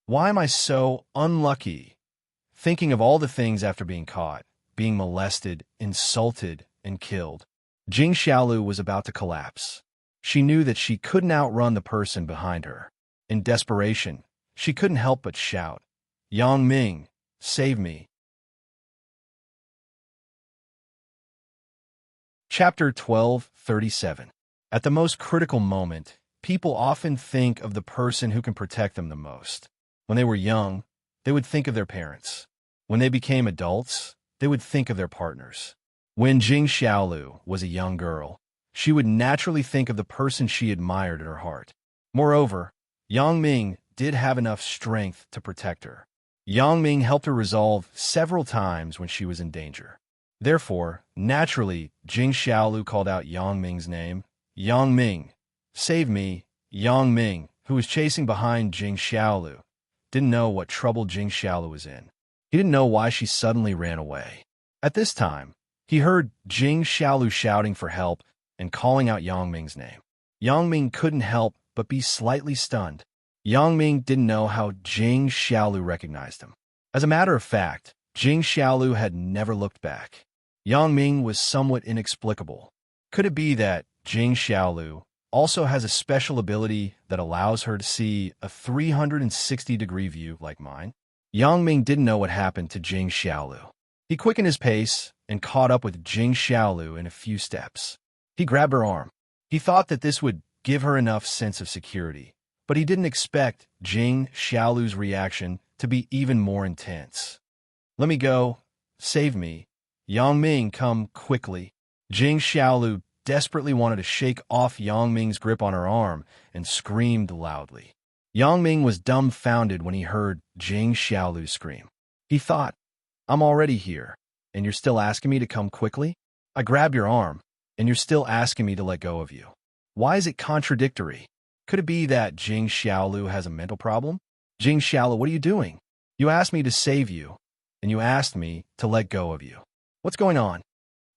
Why am I so unlucky? Thinking of all the things after being caught, being molested, insulted, and killed, Jing Xiaolu was about to collapse. She knew that she couldn't outrun the person behind her. In desperation, she couldn't help but shout, "Yang Ming, save me." Chapter 12:37. At the most critical moment, people often think of the person who can protect them the most. When they were young, they would think of their parents. When they became adults, they would think of their partners. When Jing Xiaolu was a young girl, she would naturally think of the person she admired in her heart. Moreover, Yang Ming did have enough strength to protect her. Yang Ming helped her resolve several times when she was in danger. Therefore, naturally, Jing Xiaolu called out Yang Ming's name. "Yang Ming, save me." Yang Ming, who was chasing behind Jing Xiaolu, didn't know what trouble Jing Xiaolu was in. He didn't know why she suddenly ran away. At this time, he heard Jing Xiaolu shouting for help and calling out Yang Ming's name. Yang Ming couldn't help but be slightly stunned. Yang Ming didn't know how Jing Xiaolu recognized him. As a matter of fact, Jing Xiaolu had never looked back. Yang Ming was somewhat inexplicable. Could it be that Jing Xiaolu also has a special ability that allows her to see a 360-degree view like mine? Yang Ming didn't know what happened to Jing Xiaolu. He quickened his pace and caught up with Jing Xiaolu in a few steps. He grabbed her arm. He thought that this would give her enough sense of security, but he didn't expect Jing Xiaolu's reaction to be even more intense. "Let me go. Save me. Yang Ming, come quickly." Jing Xiaolu desperately wanted to shake off Yang Ming's grip on her arm and screamed loudly. Yang Ming was dumbfounded when he heard Jing Xiaolu scream. He thought, "I'm already here, and you're still asking me to come quickly? I grabbed your arm, and you're still asking me to let go of you. Why is it contradictory? Could it be that Jing Xiaolu has a mental problem? Jing Xiaolu, what are you doing? You asked me to save you, and you asked me to let go of you. What's going on?"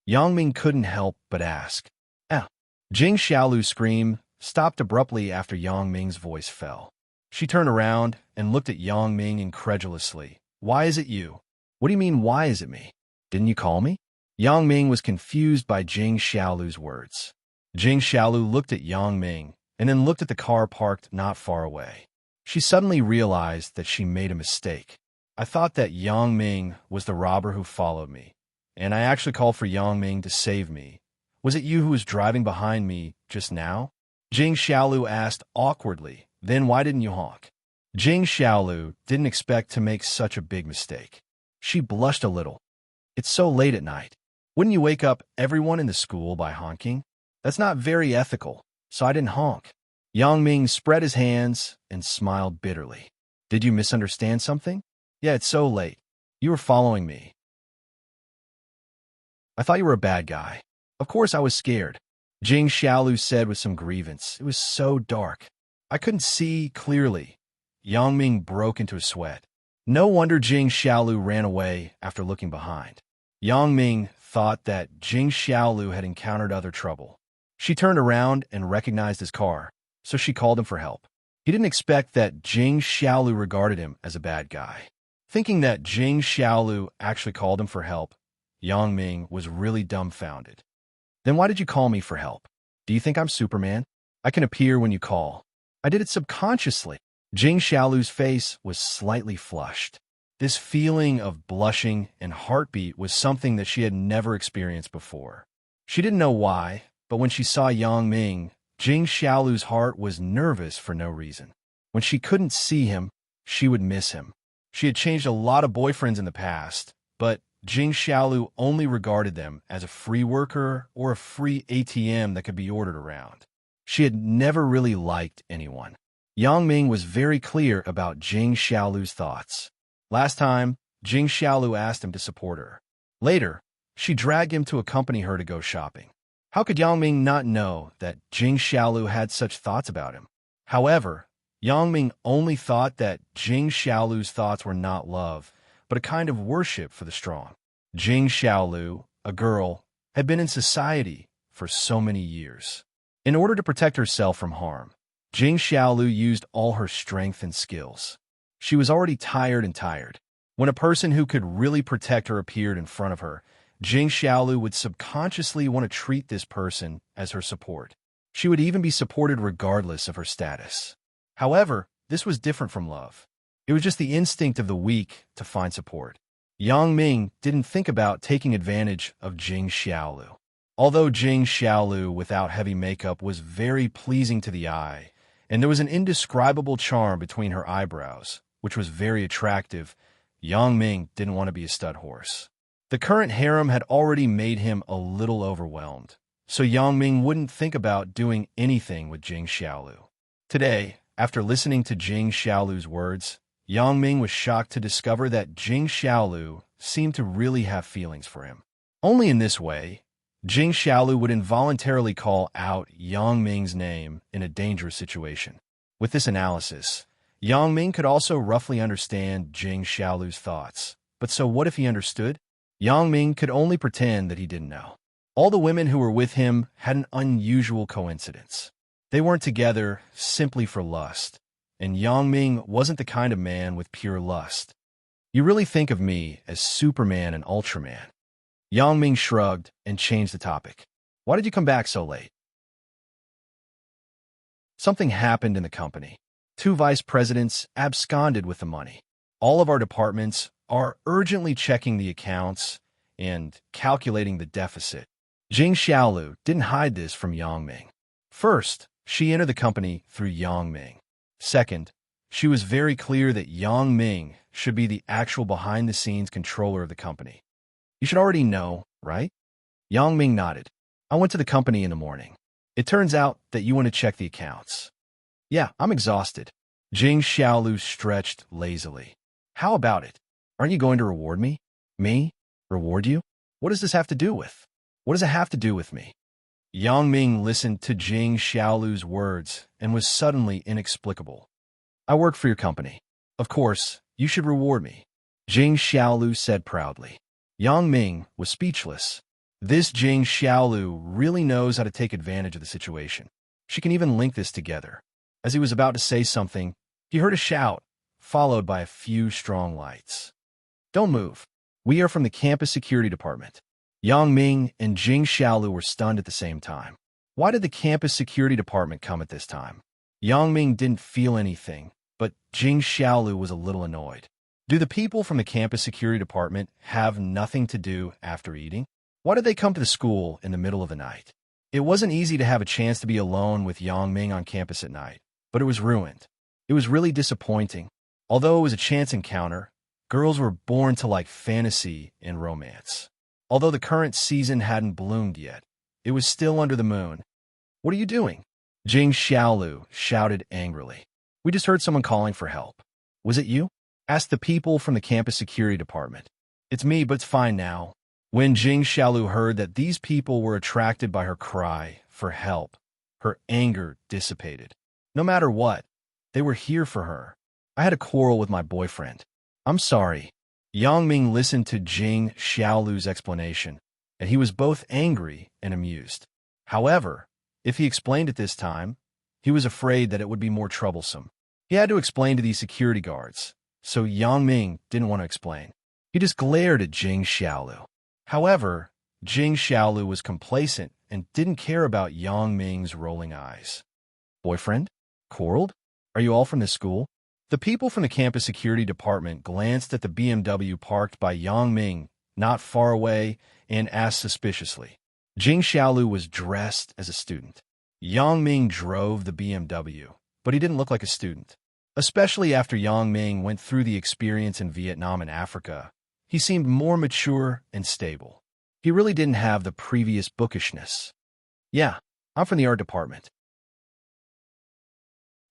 Yang Ming couldn't help but ask. "Ah." Jing Xiaolu's scream stopped abruptly after Yang Ming's voice fell. She turned around and looked at Yang Ming incredulously. "Why is it you?" "What do you mean, why is it me? Didn't you call me?" Yang Ming was confused by Jing Xiaolu's words. Jing Xiaolu looked at Yang Ming and then looked at the car parked not far away. She suddenly realized that she made a mistake. "I thought that Yang Ming was the robber who followed me, and I actually called for Yang Ming to save me. Was it you who was driving behind me just now?" Jing Xiaolu asked awkwardly. "Then why didn't you honk?" Jing Xiaolu didn't expect to make such a big mistake. She blushed a little. "It's so late at night. Wouldn't you wake up everyone in the school by honking? That's not very ethical, so I didn't honk." Yang Ming spread his hands and smiled bitterly. "Did you misunderstand something? Yeah, it's so late. You were following me. I thought you were a bad guy. Of course I was scared," Jing Xiaolu said with some grievance. "It was so dark. I couldn't see clearly." Yang Ming broke into a sweat. No wonder Jing Xiaolu ran away after looking behind. Yang Ming thought that Jing Xiaolu had encountered other trouble. She turned around and recognized his car, so she called him for help. He didn't expect that Jing Xiaolu regarded him as a bad guy. Thinking that Jing Xiaolu actually called him for help, Yang Ming was really dumbfounded. "Then why did you call me for help? Do you think I'm Superman? I can appear when you call." "I did it subconsciously." Jing Xiaolu's face was slightly flushed. This feeling of blushing and heartbeat was something that she had never experienced before. She didn't know why, but when she saw Yang Ming, Jing Xiaolu's heart was nervous for no reason. When she couldn't see him, she would miss him. She had changed a lot of boyfriends in the past, but Jing Xiaolu only regarded them as a free worker or a free ATM that could be ordered around. She had never really liked anyone. Yang Ming was very clear about Jing Xiaolu's thoughts. Last time, Jing Xiaolu asked him to support her. Later, she dragged him to accompany her to go shopping. How could Yang Ming not know that Jing Xiaolu had such thoughts about him? However, Yang Ming only thought that Jing Xiaolu's thoughts were not love, but a kind of worship for the strong. Jing Xiaolu, a girl, had been in society for so many years. In order to protect herself from harm, Jing Xiaolu used all her strength and skills. She was already tired. When a person who could really protect her appeared in front of her, Jing Xiaolu would subconsciously want to treat this person as her support. She would even be supported regardless of her status. However, this was different from love. It was just the instinct of the weak to find support. Yang Ming didn't think about taking advantage of Jing Xiaolu. Although Jing Xiaolu without heavy makeup was very pleasing to the eye, and there was an indescribable charm between her eyebrows, which was very attractive, Yang Ming didn't want to be a stud horse. The current harem had already made him a little overwhelmed, so Yang Ming wouldn't think about doing anything with Jing Xiaolu. Today, after listening to Jing Xiaolu's words, Yang Ming was shocked to discover that Jing Xiaolu seemed to really have feelings for him. Only in this way, Jing Xiaolu would involuntarily call out Yang Ming's name in a dangerous situation. With this analysis, Yang Ming could also roughly understand Jing Xiaolu's thoughts. But so what if he understood? Yang Ming could only pretend that he didn't know. All the women who were with him had an unusual coincidence. They weren't together simply for lust, and Yang Ming wasn't the kind of man with pure lust. "You really think of me as Superman and Ultraman?" Yang Ming shrugged and changed the topic. "Why did you come back so late?" Something happened in the company. 2 vice presidents absconded with the money. All of our departments are urgently checking the accounts, and calculating the deficit. Jing Xiaolu didn't hide this from Yang Ming. First, she entered the company through Yang Ming. Second, she was very clear that Yang Ming should be the actual behind-the-scenes controller of the company. You should already know, right? Yang Ming nodded. I went to the company in the morning. It turns out that you want to check the accounts. Yeah, I'm exhausted. Jing Xiaolu stretched lazily. How about it? Aren't you going to reward me? Me? Reward you? What does this have to do with? What does it have to do with me? Yang Ming listened to Jing Xiaolu's words and was suddenly inexplicable. I work for your company. Of course, you should reward me, Jing Xiaolu said proudly. Yang Ming was speechless. This Jing Xiaolu really knows how to take advantage of the situation. She can even link this together. As he was about to say something, he heard a shout, followed by a few strong lights. Don't move. We are from the campus security department. Yang Ming and Jing Xiaolu were stunned at the same time. Why did the campus security department come at this time? Yang Ming didn't feel anything, but Jing Xiaolu was a little annoyed. Do the people from the campus security department have nothing to do after eating? Why did they come to the school in the middle of the night? It wasn't easy to have a chance to be alone with Yang Ming on campus at night, but it was ruined. It was really disappointing. Although it was a chance encounter, girls were born to like fantasy and romance. Although the current season hadn't bloomed yet, it was still under the moon. What are you doing? Jing Xiaolu shouted angrily. We just heard someone calling for help. Was it you? Asked the people from the campus security department. It's me, but it's fine now. When Jing Xiaolu heard that these people were attracted by her cry for help, her anger dissipated. No matter what, they were here for her. I had a quarrel with my boyfriend. I'm sorry. Yang Ming listened to Jing Xiaolu's explanation, and he was both angry and amused. However, if he explained it this time, he was afraid that it would be more troublesome. He had to explain to these security guards, so Yang Ming didn't want to explain. He just glared at Jing Xiaolu. However, Jing Xiaolu was complacent and didn't care about Yang Ming's rolling eyes. Boyfriend? Quarreled? Are you all from this school? The people from the campus security department glanced at the BMW parked by Yang Ming not far away and asked suspiciously. Jing Xiaolu was dressed as a student. Yang Ming drove the BMW, but he didn't look like a student. Especially after Yang Ming went through the experience in Vietnam and Africa, he seemed more mature and stable. He really didn't have the previous bookishness. Yeah, I'm from the art department.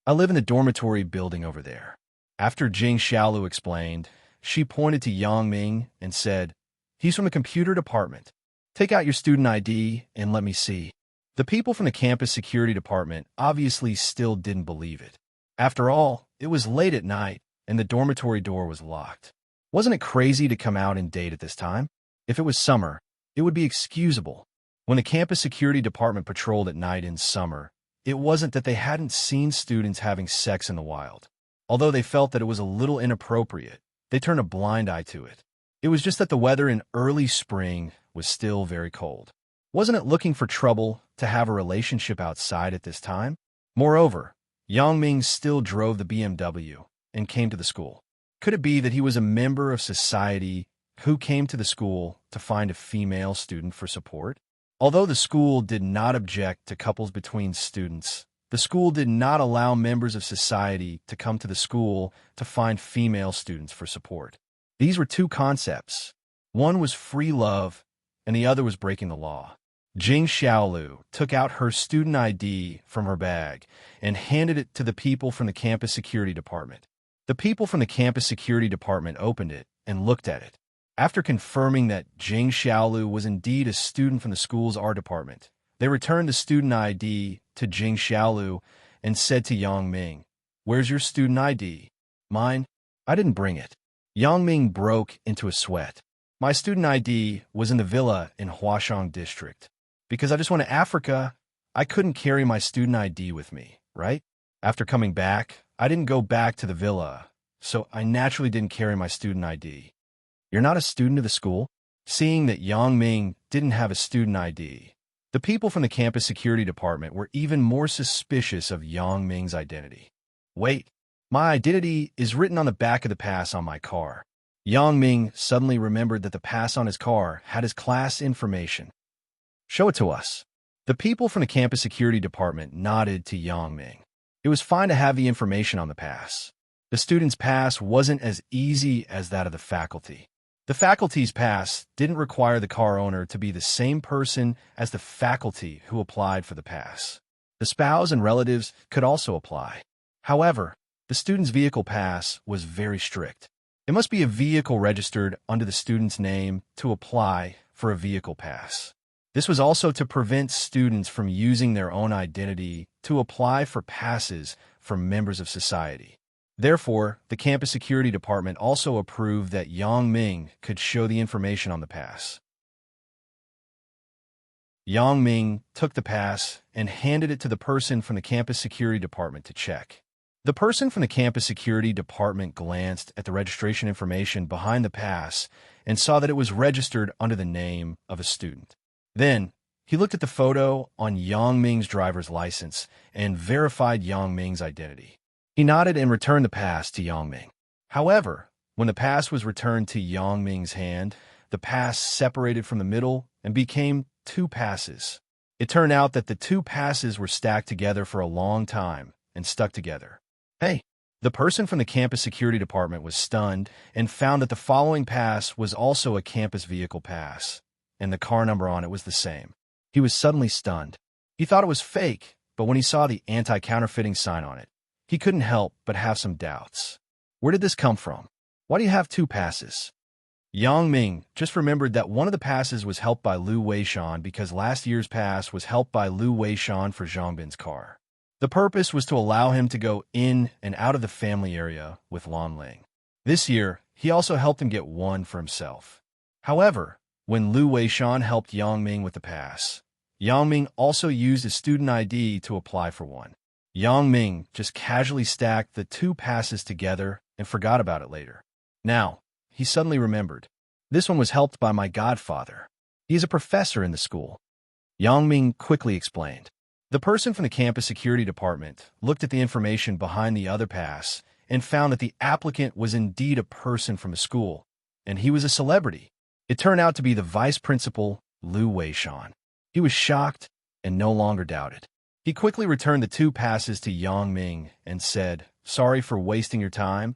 I live in the dormitory building over there. After Jing Xiaolu explained, she pointed to Yang Ming and said, He's from the computer department. Take out your student ID and let me see. The people from the campus security department obviously still didn't believe it. After all, it was late at night and the dormitory door was locked. Wasn't it crazy to come out and date at this time? If it was summer, it would be excusable. When the campus security department patrolled at night in summer, it wasn't that they hadn't seen students having sex in the wild. Although they felt that it was a little inappropriate, they turned a blind eye to it. It was just that the weather in early spring was still very cold. Wasn't it looking for trouble to have a relationship outside at this time? Moreover, Yang Ming still drove the BMW and came to the school. Could it be that he was a member of society who came to the school to find a female student for support? Although the school did not object to couples between students, the school did not allow members of society to come to the school to find female students for support. These were two concepts. One was free love, and the other was breaking the law. Jing Xiaolu took out her student ID from her bag and handed it to the people from the campus security department. The people from the campus security department opened it and looked at it. After confirming that Jing Xiaolu was indeed a student from the school's art department, they returned the student ID to Jing Xiaolu and said to Yang Ming, Where's your student ID? Mine? I didn't bring it. Yang Ming broke into a sweat. My student ID was in the villa in Huashang district. Because I just went to Africa, I couldn't carry my student ID with me, right? After coming back, I didn't go back to the villa, so I naturally didn't carry my student ID. You're not a student of the school? Seeing that Yang Ming didn't have a student ID, the people from the campus security department were even more suspicious of Yang Ming's identity. Wait, my identity is written on the back of the pass on my car. Yang Ming suddenly remembered that the pass on his car had his class information. Show it to us. The people from the campus security department nodded to Yang Ming. It was fine to have the information on the pass. The student's pass wasn't as easy as that of the faculty. The faculty's pass didn't require the car owner to be the same person as the faculty who applied for the pass. The spouse and relatives could also apply. However, the student's vehicle pass was very strict. It must be a vehicle registered under the student's name to apply for a vehicle pass. This was also to prevent students from using their own identity to apply for passes from members of society. Therefore, the campus security department also approved that Yang Ming could show the information on the pass. Yang Ming took the pass and handed it to the person from the campus security department to check. The person from the campus security department glanced at the registration information behind the pass and saw that it was registered under the name of a student. Then, he looked at the photo on Yang Ming's driver's license and verified Yang Ming's identity. He nodded and returned the pass to Yang Ming. However, when the pass was returned to Yang Ming's hand, the pass separated from the middle and became two passes. It turned out that the two passes were stacked together for a long time and stuck together. Hey, the person from the campus security department was stunned and found that the following pass was also a campus vehicle pass, and the car number on it was the same. He was suddenly stunned. He thought it was fake, but when he saw the anti-counterfeiting sign on it, he couldn't help but have some doubts. Where did this come from? Why do you have two passes? Yang Ming just remembered that one of the passes was held by Lu Weishan because last year's pass was held by Lu Weishan for Zhongbin's car. The purpose was to allow him to go in and out of the family area with Lan Ling. This year, he also helped him get one for himself. However, when Lu Weishan helped Yang Ming with the pass, Yang Ming also used his student ID to apply for one. Yang Ming just casually stacked the two passes together and forgot about it later. Now, he suddenly remembered. This one was helped by my godfather. He is a professor in the school. Yang Ming quickly explained. The person from the campus security department looked at the information behind the other pass and found that the applicant was indeed a person from the school, and he was a celebrity. It turned out to be the vice principal, Lu Weishan. He was shocked and no longer doubted. He quickly returned the two passes to Yang Ming and said, "Sorry for wasting your time.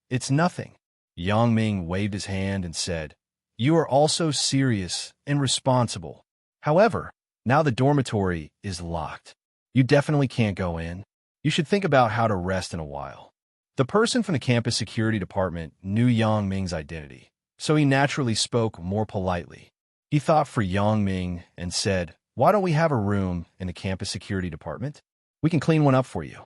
It's nothing." Yang Ming waved his hand and said, "You are also serious and responsible. However, now the dormitory is locked. You definitely can't go in. You should think about how to rest in a while." The person from the campus security department knew Yang Ming's identity, so he naturally spoke more politely. He thought for Yang Ming and said, "Why don't we have a room in the campus security department? We can clean one up for you."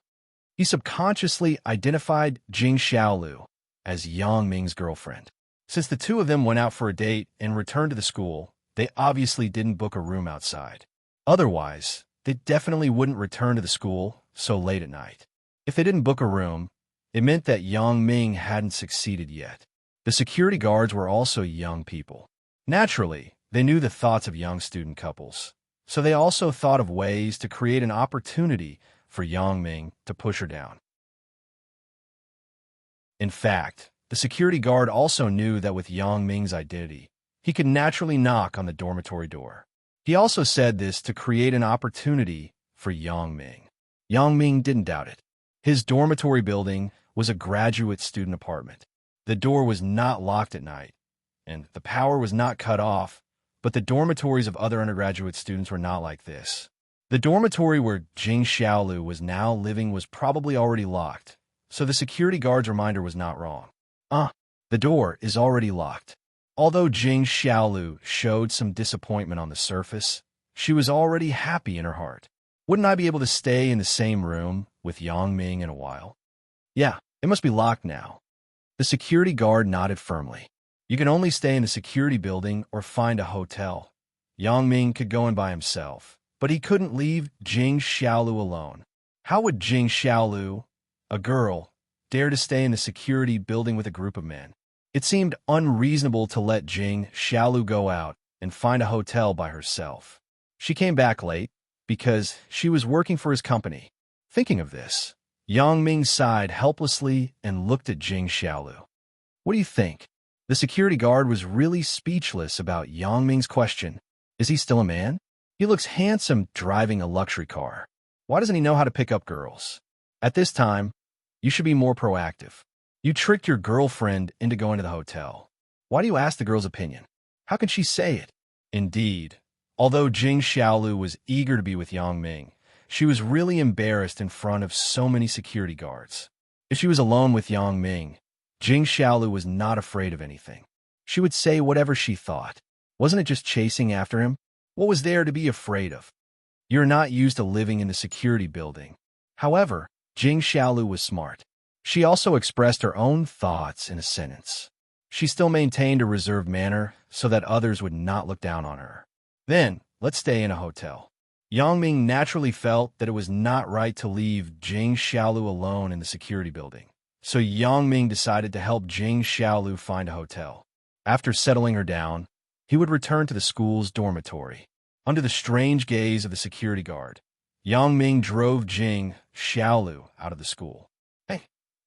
He subconsciously identified Jing Xiaolu as Yang Ming's girlfriend. Since the two of them went out for a date and returned to the school, they obviously didn't book a room outside. Otherwise, they definitely wouldn't return to the school so late at night. If they didn't book a room, it meant that Yang Ming hadn't succeeded yet. The security guards were also young people. Naturally, they knew the thoughts of young student couples, so they also thought of ways to create an opportunity for Yang Ming to push her down. In fact, the security guard also knew that with Yang Ming's identity, he could naturally knock on the dormitory door. He also said this to create an opportunity for Yang Ming. Yang Ming didn't doubt it. His dormitory building was a graduate student apartment. The door was not locked at night, and the power was not cut off, but the dormitories of other undergraduate students were not like this. The dormitory where Jing Xiaolu was now living was probably already locked, so the security guard's reminder was not wrong. The door is already locked. Although Jing Xiaolu showed some disappointment on the surface, she was already happy in her heart. Wouldn't I be able to stay in the same room with Yang Ming in a while? Yeah, it must be locked now. The security guard nodded firmly. You can only stay in the security building or find a hotel. Yang Ming could go in by himself, but he couldn't leave Jing Xiaolu alone. How would Jing Xiaolu, a girl, dare to stay in the security building with a group of men? It seemed unreasonable to let Jing Xiaolu go out and find a hotel by herself. She came back late because she was working for his company. Thinking of this, Yang Ming sighed helplessly and looked at Jing Xiaolu. What do you think? The security guard was really speechless about Yang Ming's question. Is he still a man? He looks handsome driving a luxury car. Why doesn't he know how to pick up girls? At this time, you should be more proactive. You tricked your girlfriend into going to the hotel. Why do you ask the girl's opinion? How can she say it? Indeed, although Jing Xiaolu was eager to be with Yang Ming, she was really embarrassed in front of so many security guards. If she was alone with Yang Ming, Jing Xiaolu was not afraid of anything. She would say whatever she thought. Wasn't it just chasing after him? What was there to be afraid of? You're not used to living in the security building. However, Jing Xiaolu was smart. She also expressed her own thoughts in a sentence. She still maintained a reserved manner so that others would not look down on her. Then, let's stay in a hotel. Yang Ming naturally felt that it was not right to leave Jing Xiaolu alone in the security building. So Yang Ming decided to help Jing Xiaolu find a hotel. After settling her down, he would return to the school's dormitory. Under the strange gaze of the security guard, Yang Ming drove Jing Xiaolu out of the school. Hey,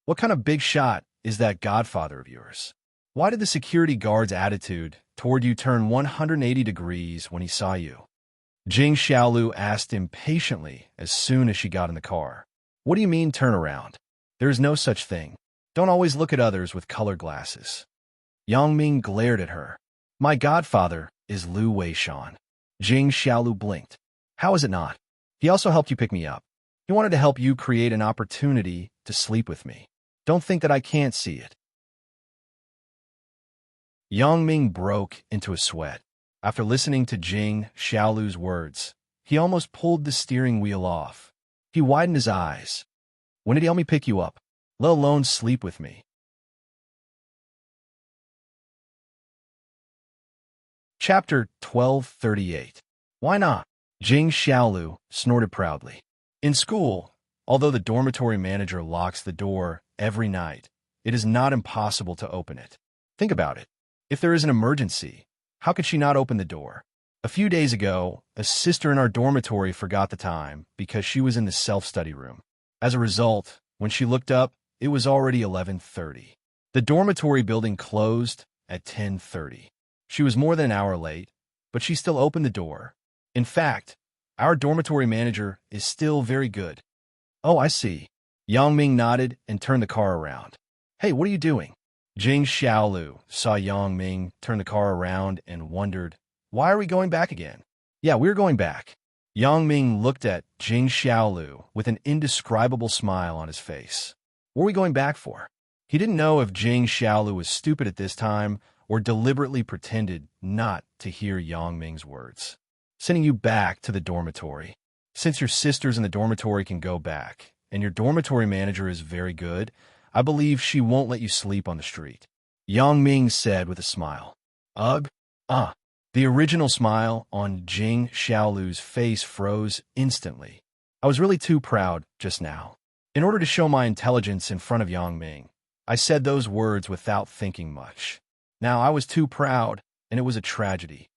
what kind of big shot is that godfather of yours? Why did the security guard's attitude toward you turn 180 degrees when he saw you? Jing Xiaolu asked impatiently as soon as she got in the car. What do you mean turn around? There is no such thing. Don't always look at others with colored glasses. Yang Ming glared at her. My godfather is Lu Weishan. Jing Xiaolu blinked. How is it not? He also helped you pick me up. He wanted to help you create an opportunity to sleep with me. Don't think that I can't see it. Yang Ming broke into a sweat. After listening to Jing Xiaolu's words, he almost pulled the steering wheel off. He widened his eyes. When did he help me pick you up? Let alone sleep with me. Chapter 1238. Why not? Jing Xiaolu snorted proudly. In school, although the dormitory manager locks the door every night, it is not impossible to open it. Think about it. If there is an emergency, how could she not open the door? A few days ago, a sister in our dormitory forgot the time because she was in the self-study room. As a result, when she looked up, it was already 11:30. The dormitory building closed at 10:30. She was more than an hour late, but she still opened the door. In fact, our dormitory manager is still very good. Oh, I see. Yang Ming nodded and turned the car around. Hey, what are you doing? Jing Xiaolu saw Yang Ming turn the car around and wondered, why are we going back again? Yeah, we're going back. Yang Ming looked at Jing Xiaolu with an indescribable smile on his face. What are we going back for? He didn't know if Jing Xiaolu was stupid at this time or deliberately pretended not to hear Yang Ming's words. Sending you back to the dormitory. Since your sisters in the dormitory can go back, and your dormitory manager is very good, I believe she won't let you sleep on the street. Yang Ming said with a smile. Ugh. The original smile on Jing Xiaolu's face froze instantly. I was really too proud just now. In order to show my intelligence in front of Yang Ming, I said those words without thinking much. Now I was too proud, and it was a tragedy.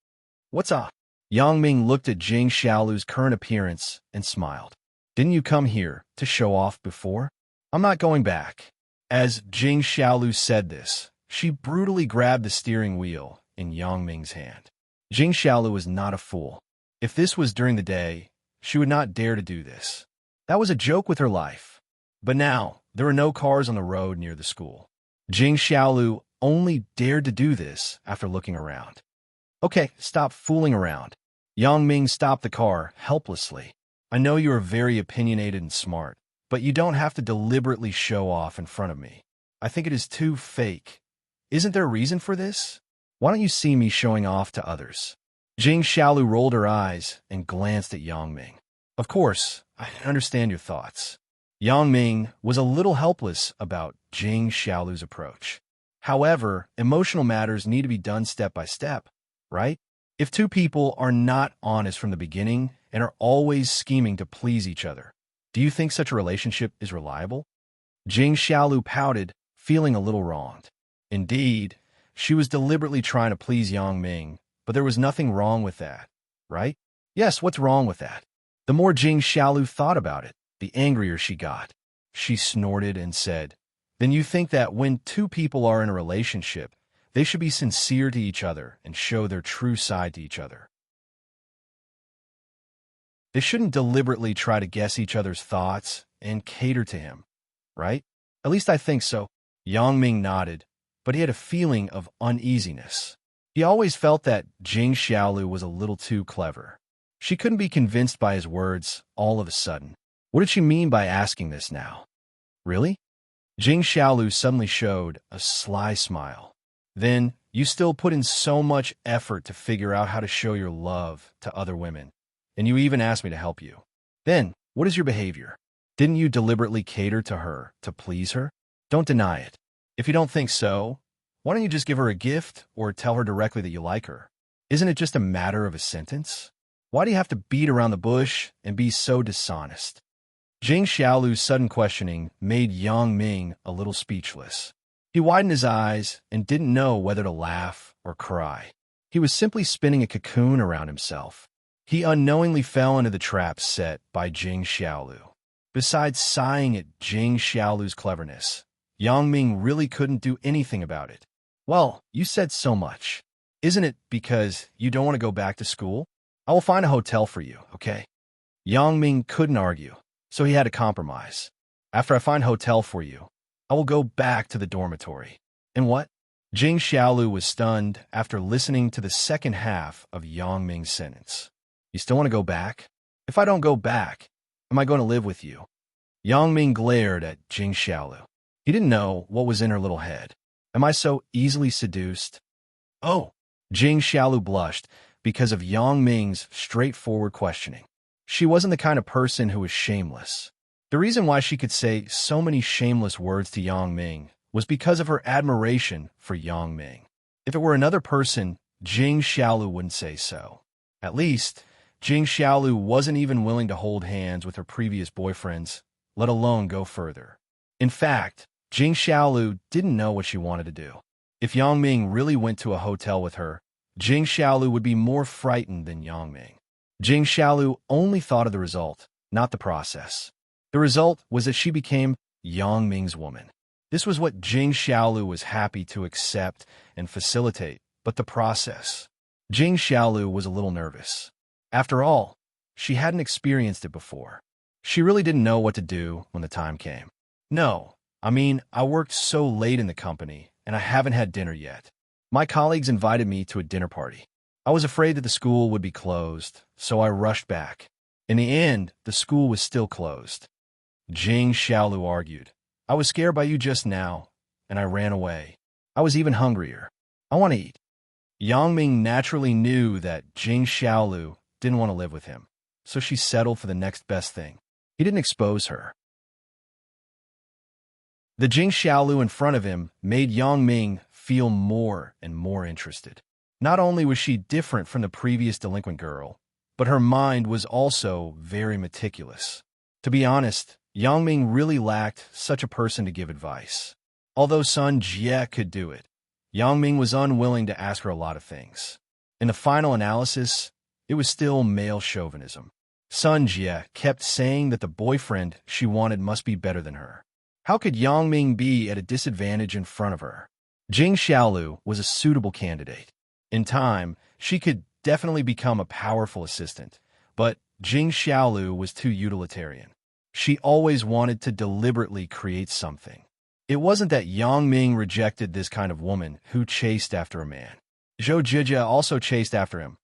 What's up? Yang Ming looked at Jing Xiaolu's current appearance and smiled. Didn't you come here to show off before? I'm not going back. As Jing Xiaolu said this, she brutally grabbed the steering wheel in Yang Ming's hand. Jing Xiaolu was not a fool. If this was during the day, she would not dare to do this. That was a joke with her life. But now, there were no cars on the road near the school. Jing Xiaolu only dared to do this after looking around. Okay, stop fooling around. Yang Ming stopped the car helplessly. I know you are very opinionated and smart, but you don't have to deliberately show off in front of me. I think it is too fake. Isn't there a reason for this? Why don't you see me showing off to others? Jing Xiaolu rolled her eyes and glanced at Yang Ming. Of course, I understand your thoughts. Yang Ming was a little helpless about Jing Xiaolu's approach. However, emotional matters need to be done step by step, right? If two people are not honest from the beginning and are always scheming to please each other, do you think such a relationship is reliable? Jing Xiaolu pouted, feeling a little wronged. Indeed, she was deliberately trying to please Yang Ming, but there was nothing wrong with that, right? Yes, what's wrong with that? The more Jing Xiaolu thought about it, the angrier she got. She snorted and said, Then you think that when two people are in a relationship, They should be sincere to each other and show their true side to each other. They shouldn't deliberately try to guess each other's thoughts and cater to him, right? At least I think so. Yang Ming nodded, but he had a feeling of uneasiness. He always felt that Jing Xiaolu was a little too clever. She couldn't be convinced by his words all of a sudden. What did she mean by asking this now? Really? Jing Xiaolu suddenly showed a sly smile. Then, you still put in so much effort to figure out how to show your love to other women, and you even asked me to help you. Then, what is your behavior? Didn't you deliberately cater to her to please her? Don't deny it. If you don't think so, why don't you just give her a gift or tell her directly that you like her? Isn't it just a matter of a sentence? Why do you have to beat around the bush and be so dishonest? Jing Xiaolu's sudden questioning made Yang Ming a little speechless. He widened his eyes and didn't know whether to laugh or cry. He was simply spinning a cocoon around himself. He unknowingly fell into the trap set by Jing Xiaolu. Besides sighing at Jing Xiaolu's cleverness, Yang Ming really couldn't do anything about it. Well, you said so much. Isn't it because you don't want to go back to school? I will find a hotel for you, okay? Yang Ming couldn't argue, so he had to compromise. After I find a hotel for you, I will go back to the dormitory. And what? Jing Xiaolu was stunned after listening to the second half of Yang Ming's sentence. You still want to go back? If I don't go back, am I going to live with you? Yang Ming glared at Jing Xiaolu. He didn't know what was in her little head. Am I so easily seduced? Oh, Jing Xiaolu blushed because of Yang Ming's straightforward questioning. She wasn't the kind of person who was shameless. The reason why she could say so many shameless words to Yang Ming was because of her admiration for Yang Ming. If it were another person, Jing Xiaolu wouldn't say so. At least, Jing Xiaolu wasn't even willing to hold hands with her previous boyfriends, let alone go further. In fact, Jing Xiaolu didn't know what she wanted to do. If Yang Ming really went to a hotel with her, Jing Xiaolu would be more frightened than Yang Ming. Jing Xiaolu only thought of the result, not the process. The result was that she became Yang Ming's woman. This was what Jing Xiaolu was happy to accept and facilitate, but the process. Jing Xiaolu was a little nervous. After all, she hadn't experienced it before. She really didn't know what to do when the time came. No, I worked so late in the company, and I haven't had dinner yet. My colleagues invited me to a dinner party. I was afraid that the school would be closed, so I rushed back. In the end, the school was still closed. Jing Xiaolu argued. I was scared by you just now, and I ran away. I was even hungrier. I want to eat. Yang Ming naturally knew that Jing Xiaolu didn't want to live with him, so she settled for the next best thing. He didn't expose her. The Jing Xiaolu in front of him made Yang Ming feel more and more interested. Not only was she different from the previous delinquent girl, but her mind was also very meticulous. To be honest, Yang Ming really lacked such a person to give advice. Although Sun Jie could do it, Yang Ming was unwilling to ask her a lot of things. In the final analysis, it was still male chauvinism. Sun Jie kept saying that the boyfriend she wanted must be better than her. How could Yang Ming be at a disadvantage in front of her? Jing Xiaolu was a suitable candidate. In time, she could definitely become a powerful assistant, but Jing Xiaolu was too utilitarian. She always wanted to deliberately create something. It wasn't that Yang Ming rejected this kind of woman who chased after a man. Zhou Zhijia also chased after him,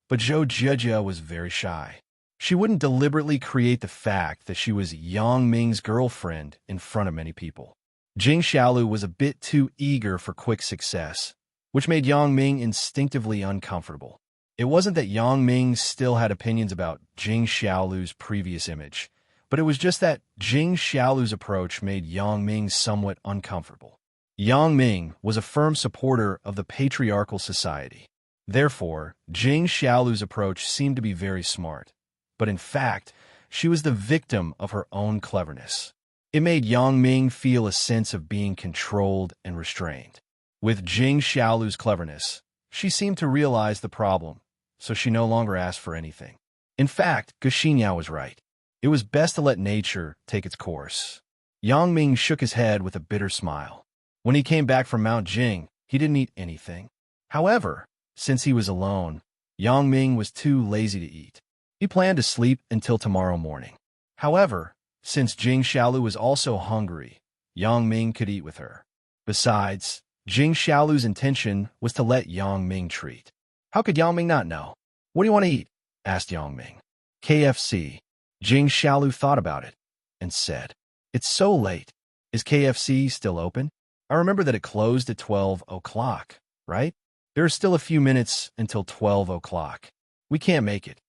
but Zhou Zhijia was very shy. She wouldn't deliberately create the fact that she was Yang Ming's girlfriend in front of many people. Jing Xiaolu was a bit too eager for quick success, which made Yang Ming instinctively uncomfortable. It wasn't that Yang Ming still had opinions about Jing Xiaolu's previous image, but it was just that Jing Xiaolu's approach made Yang Ming somewhat uncomfortable. Yang Ming was a firm supporter of the patriarchal society. Therefore, Jing Xiaolu's approach seemed to be very smart. But in fact, she was the victim of her own cleverness. It made Yang Ming feel a sense of being controlled and restrained. With Jing Xiaolu's cleverness, she seemed to realize the problem, so she no longer asked for anything. In fact, Guxinyao was right. It was best to let nature take its course. Yang Ming shook his head with a bitter smile. When he came back from Mount Jing, he didn't eat anything. However, since he was alone, Yang Ming was too lazy to eat. He planned to sleep until tomorrow morning. However, since Jing Xiaolu was also hungry, Yang Ming could eat with her. Besides, Jing Xiaolu's intention was to let Yang Ming treat. How could Yang Ming not know? What do you want to eat? Asked Yang Ming. KFC. Jing Xiaolu thought about it and said, It's so late. Is KFC still open? I remember that it closed at 12 o'clock, right? There are still a few minutes until 12 o'clock. We can't make it.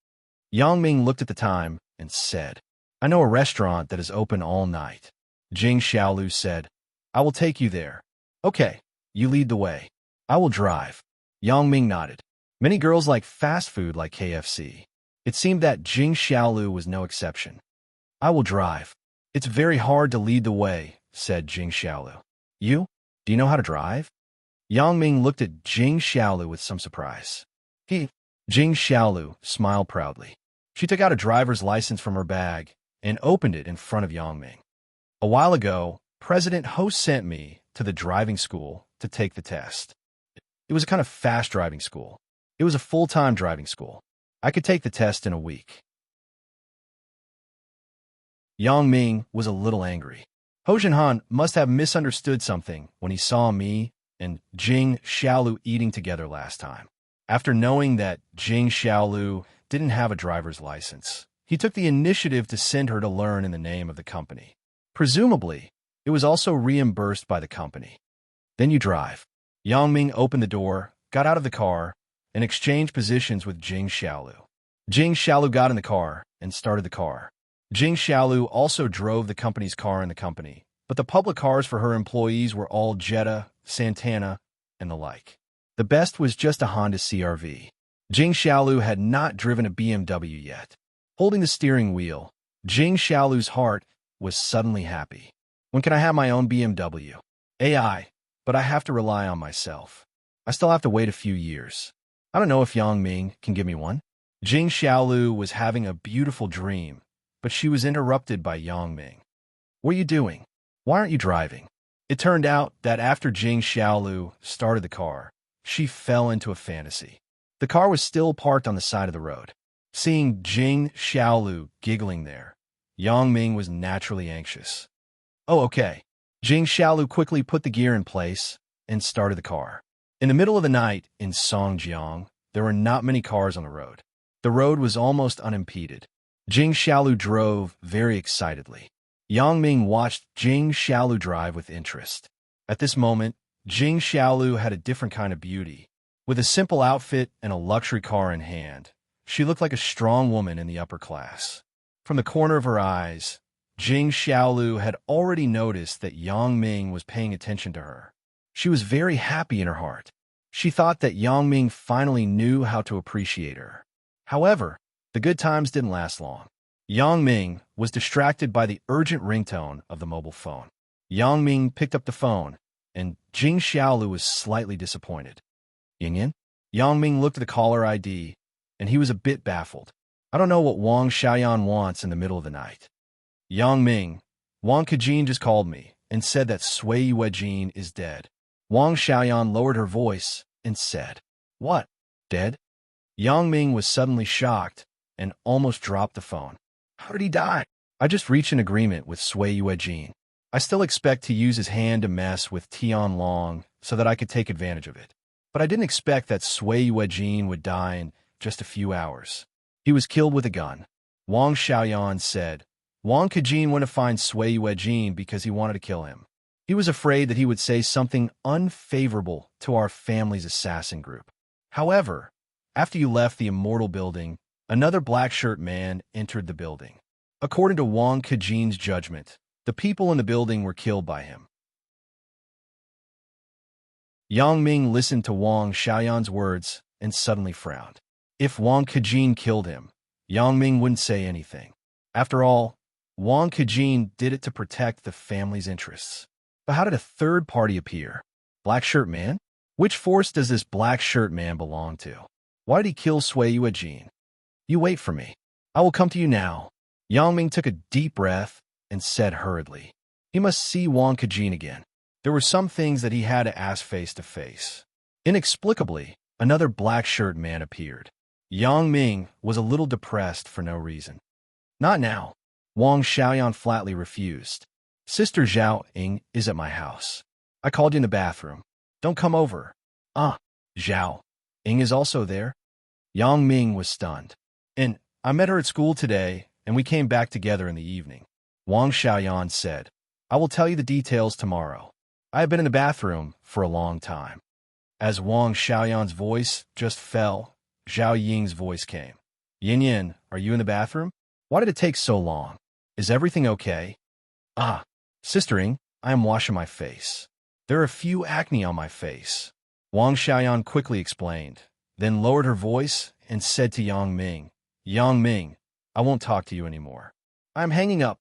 Yang Ming looked at the time and said, I know a restaurant that is open all night. Jing Xiaolu said, I will take you there. Okay, you lead the way. I will drive. Yang Ming nodded. Many girls like fast food like KFC. It seemed that Jing Xiaolu was no exception. I will drive. It's very hard to lead the way, said Jing Xiaolu. You? Do you know how to drive? Yang Ming looked at Jing Xiaolu with some surprise. Jing Xiaolu smiled proudly. She took out a driver's license from her bag and opened it in front of Yang Ming. A while ago, President Ho sent me to the driving school to take the test. It was a kind of fast driving school. It was a full-time driving school. I could take the test in a week. Yang Ming was a little angry. Ho Jinhan must have misunderstood something when he saw me and Jing Xiaolu eating together last time. After knowing that Jing Xiaolu didn't have a driver's license, he took the initiative to send her to learn in the name of the company. Presumably, it was also reimbursed by the company. Then you drive. Yang Ming opened the door, got out of the car, and exchanged positions with Jing Xiaolu. Jing Xiaolu got in the car and started the car. Jing Xiaolu also drove the company's car in the company, but the public cars for her employees were all Jetta, Santana, and the like. The best was just a Honda CR-V. Jing Xiaolu had not driven a BMW yet. Holding the steering wheel, Jing Xiaolu's heart was suddenly happy. When can I have my own BMW? AI, but I have to rely on myself. I still have to wait a few years. I don't know if Yang Ming can give me one. Jing Xiaolu was having a beautiful dream, but she was interrupted by Yang Ming. What are you doing? Why aren't you driving? It turned out that after Jing Xiaolu started the car, she fell into a fantasy. The car was still parked on the side of the road. Seeing Jing Xiaolu giggling there, Yang Ming was naturally anxious. Oh, okay. Jing Xiaolu quickly put the gear in place and started the car. In the middle of the night in Songjiang, there were not many cars on the road. The road was almost unimpeded. Jing Xiaolu drove very excitedly. Yang Ming watched Jing Xiaolu drive with interest. At this moment, Jing Xiaolu had a different kind of beauty. With a simple outfit and a luxury car in hand, she looked like a strong woman in the upper class. From the corner of her eyes, Jing Xiaolu had already noticed that Yang Ming was paying attention to her. She was very happy in her heart. She thought that Yang Ming finally knew how to appreciate her. However, the good times didn't last long. Yang Ming was distracted by the urgent ringtone of the mobile phone. Yang Ming picked up the phone, and Jing Xiaolu was slightly disappointed. Yingyan? Yang Ming looked at the caller ID, and he was a bit baffled. I don't know what Wang Xiaoyan wants in the middle of the night. Yang Ming, Wang Kejin just called me and said that Sui Yuejin is dead. Wang Xiaoyan lowered her voice and said, What? Dead? Yang Ming was suddenly shocked and almost dropped the phone. How did he die? I just reached an agreement with Sui Yuejin. I still expect to use his hand to mess with Tian Long so that I could take advantage of it. But I didn't expect that Sui Yuejin would die in just a few hours. He was killed with a gun. Wang Xiaoyan said. Wang Kejin went to find Sui Yuejin because he wanted to kill him. He was afraid that he would say something unfavorable to our family's assassin group. However, after you left the immortal building, another black-shirt man entered the building. According to Wang Kejin's judgment, the people in the building were killed by him. Yang Ming listened to Wang Xiaoyan's words and suddenly frowned. If Wang Kejin killed him, Yang Ming wouldn't say anything. After all, Wang Kejin did it to protect the family's interests. But how did a third party appear? Black-shirt man? Which force does this black-shirt man belong to? Why did he kill Sui Yuejin? You wait for me. I will come to you now. Yang Ming took a deep breath and said hurriedly, He must see Wang Kejin again. There were some things that he had to ask face to face. Inexplicably, another black-shirt man appeared. Yang Ming was a little depressed for no reason. Not now. Wang Xiaoyan flatly refused. Sister Zhao Ying is at my house. I called you in the bathroom. Don't come over. Zhao Ying is also there? Yang Ming was stunned. And I met her at school today, and we came back together in the evening. Wang Xiaoyan said, I will tell you the details tomorrow. I have been in the bathroom for a long time. As Wang Xiaoyan's voice just fell, Zhao Ying's voice came. Yin Yin, are you in the bathroom? Why did it take so long? Is everything okay? Sister Ying, I am washing my face. There are a few acne on my face. Wang Xiaoyan quickly explained, then lowered her voice and said to Yang Ming, Yang Ming, I won't talk to you anymore. I am hanging up.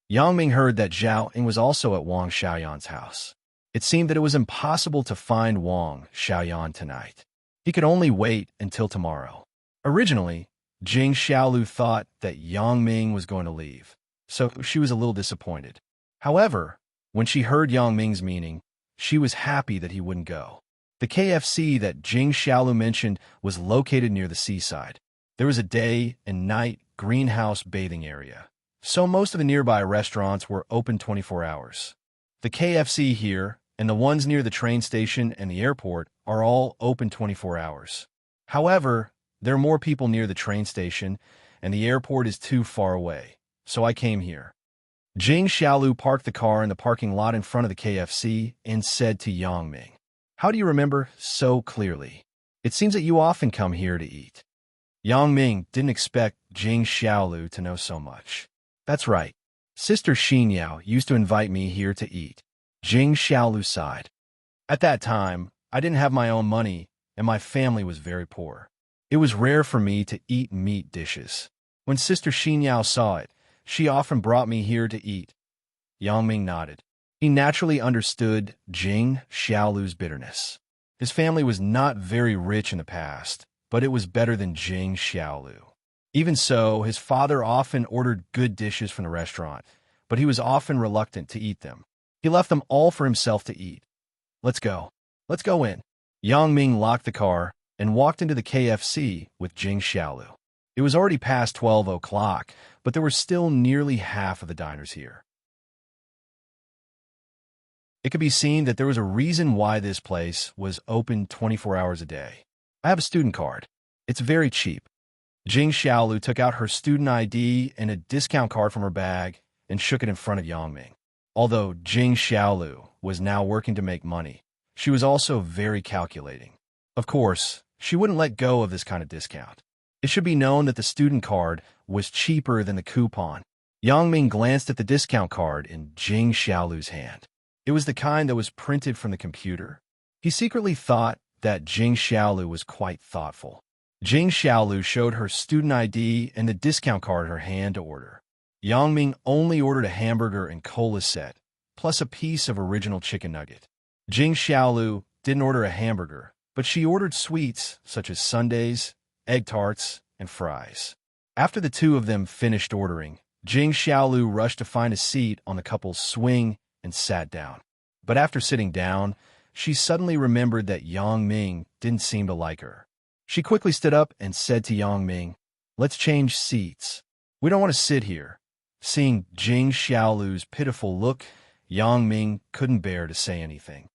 Yang Ming heard that Zhao Ying was also at Wang Xiaoyan's house. It seemed that it was impossible to find Wang Xiaoyan tonight. He could only wait until tomorrow. Originally, Jing Xiaolu thought that Yang Ming was going to leave, so she was a little disappointed. However, when she heard Yang Ming's meaning, she was happy that he wouldn't go. The KFC that Jing Xiaolu mentioned was located near the seaside. There was a day and night greenhouse bathing area, so most of the nearby restaurants were open 24 hours. The KFC here and the ones near the train station and the airport are all open 24 hours. However, there are more people near the train station, and the airport is too far away, so I came here. Jing Xiaolu parked the car in the parking lot in front of the KFC and said to Yang Ming, How do you remember so clearly? It seems that you often come here to eat. Yang Ming didn't expect Jing Xiaolu to know so much. That's right. Sister Xin Yao used to invite me here to eat. Jing Xiaolu sighed. At that time, I didn't have my own money, and my family was very poor. It was rare for me to eat meat dishes. When Sister Xin Yao saw it, she often brought me here to eat. Yang Ming nodded. He naturally understood Jing Xiaolu's bitterness. His family was not very rich in the past, but it was better than Jing Xiaolu. Even so, his father often ordered good dishes from the restaurant, but he was often reluctant to eat them. He left them all for himself to eat. Let's go. Let's go in. Yang Ming locked the car and walked into the KFC with Jing Xiaolu. It was already past 12 o'clock, but there were still nearly half of the diners here. It could be seen that there was a reason why this place was open 24 hours a day. I have a student card. It's very cheap. Jing Xiaolu took out her student ID and a discount card from her bag and shook it in front of Yang Ming. Although Jing Xiaolu was now working to make money, she was also very calculating. Of course, she wouldn't let go of this kind of discount. It should be known that the student card was cheaper than the coupon. Yang Ming glanced at the discount card in Jing Xiaolu's hand. It was the kind that was printed from the computer. He secretly thought that Jing Xiaolu was quite thoughtful. Jing Xiaolu showed her student ID and the discount card in her hand to order. Yang Ming only ordered a hamburger and cola set, plus a piece of original chicken nugget. Jing Xiaolu didn't order a hamburger, but she ordered sweets such as sundaes, egg tarts, and fries. After the two of them finished ordering, Jing Xiaolu rushed to find a seat on the couple's swing and sat down. But after sitting down, she suddenly remembered that Yang Ming didn't seem to like her. She quickly stood up and said to Yang Ming, Let's change seats. We don't want to sit here. Seeing Jing Xiaolu's pitiful look, Yang Ming couldn't bear to say anything.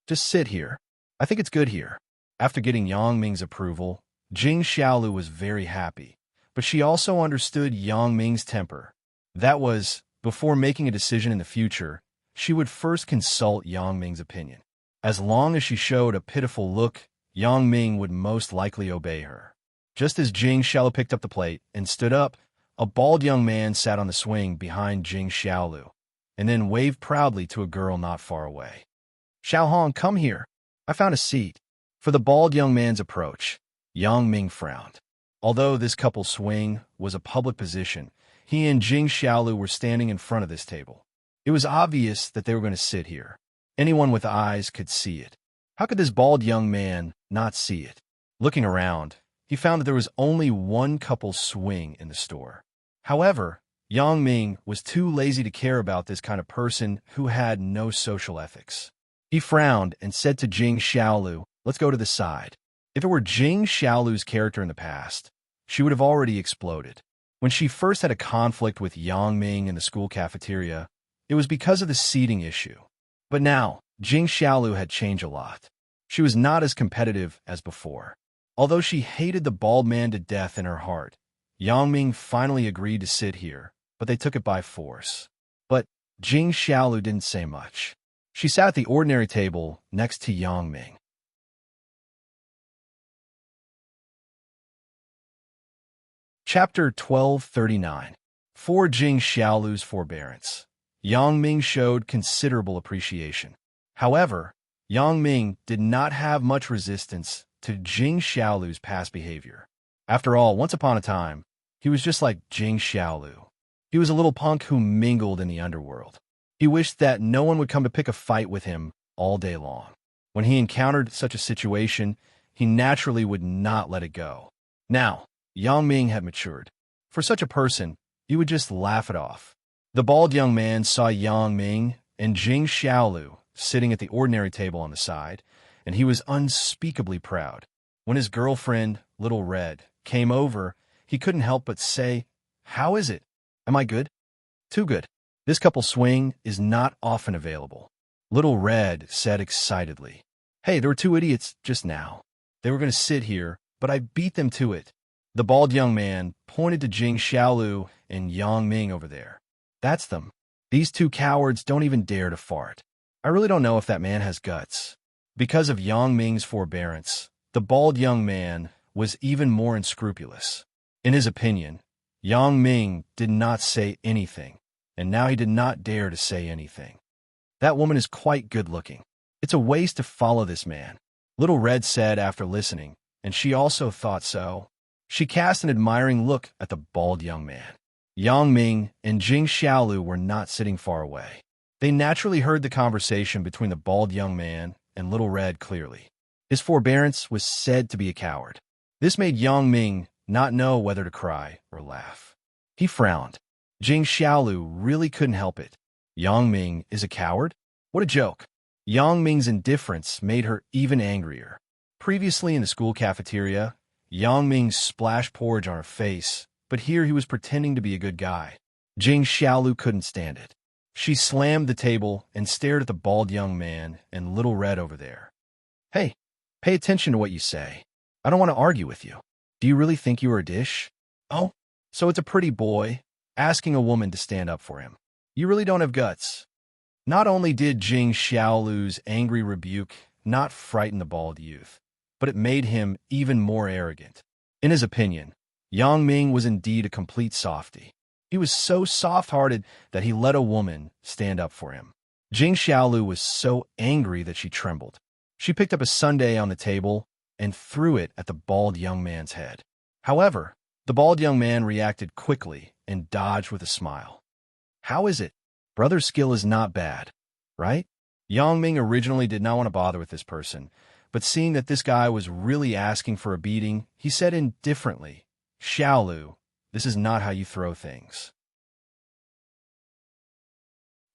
Just sit here. I think it's good here. After getting Yang Ming's approval, Jing Xiaolu was very happy, but she also understood Yang Ming's temper. That was, before making a decision in the future, she would first consult Yang Ming's opinion. As long as she showed a pitiful look, Yang Ming would most likely obey her. Just as Jing Xiaolu picked up the plate and stood up, a bald young man sat on the swing behind Jing Xiaolu, and then waved proudly to a girl not far away. Xiaohong, come here. I found a seat. For the bald young man's approach, Yang Ming frowned. Although this couple's swing was a public position, he and Jing Xiaolu were standing in front of this table. It was obvious that they were going to sit here. Anyone with eyes could see it. How could this bald young man not see it? Looking around, he found that there was only one couple's swing in the store. However, Yang Ming was too lazy to care about this kind of person who had no social ethics. He frowned and said to Jing Xiaolu, "Let's go to the side." If it were Jing Xiaolu's character in the past, she would have already exploded. When she first had a conflict with Yang Ming in the school cafeteria, it was because of the seating issue. But now, Jing Xiaolu had changed a lot. She was not as competitive as before. Although she hated the bald man to death in her heart, Yang Ming finally agreed to sit here, but they took it by force. But Jing Xiaolu didn't say much. She sat at the ordinary table next to Yang Ming. Chapter 1239. For Jing Xiaolu's forbearance, Yang Ming showed considerable appreciation. However, Yang Ming did not have much resistance to Jing Xiaolu's past behavior. After all, once upon a time, he was just like Jing Xiaolu. He was a little punk who mingled in the underworld. He wished that no one would come to pick a fight with him all day long. When he encountered such a situation, he naturally would not let it go. Now, Yang Ming had matured. For such a person, he would just laugh it off. The bald young man saw Yang Ming and Jing Xiaolu sitting at the ordinary table on the side, and he was unspeakably proud. When his girlfriend, Little Red, came over, he couldn't help but say, "How is it? Am I good?" "Too good. This couple swing is not often available," Little Red said excitedly. "Hey, there were two idiots just now. They were going to sit here, but I beat them to it." The bald young man pointed to Jing Xiaolu and Yang Ming over there. "That's them. These two cowards don't even dare to fart. I really don't know if that man has guts." Because of Yang Ming's forbearance, the bald young man was even more unscrupulous. In his opinion, Yang Ming did not say anything, and now he did not dare to say anything. "That woman is quite good-looking. It's a waste to follow this man," Little Red said after listening, and she also thought so. She cast an admiring look at the bald young man. Yang Ming and Jing Xiaolu were not sitting far away. They naturally heard the conversation between the bald young man and Little Red clearly. His forbearance was said to be a coward. This made Yang Ming not know whether to cry or laugh. He frowned. Jing Xiaolu really couldn't help it. Yang Ming is a coward? What a joke. Yang Ming's indifference made her even angrier. Previously in the school cafeteria, Yang Ming splashed porridge on her face, but here he was pretending to be a good guy. Jing Xiaolu couldn't stand it. She slammed the table and stared at the bald young man and Little Red over there. "Hey, pay attention to what you say. I don't want to argue with you. Do you really think you are a dish? Oh, so it's a pretty boy asking a woman to stand up for him. You really don't have guts." Not only did Jing Xiaolu's angry rebuke not frighten the bald youth, but it made him even more arrogant. In his opinion, Yang Ming was indeed a complete softy. He was so soft-hearted that he let a woman stand up for him. Jing Xiaolu was so angry that she trembled. She picked up a sundae on the table and threw it at the bald young man's head. However, the bald young man reacted quickly and dodged with a smile. "How is it? Brother's skill is not bad, right?" Yang Ming originally did not want to bother with this person, but seeing that this guy was really asking for a beating, he said indifferently, "Xiaolu, this is not how you throw things."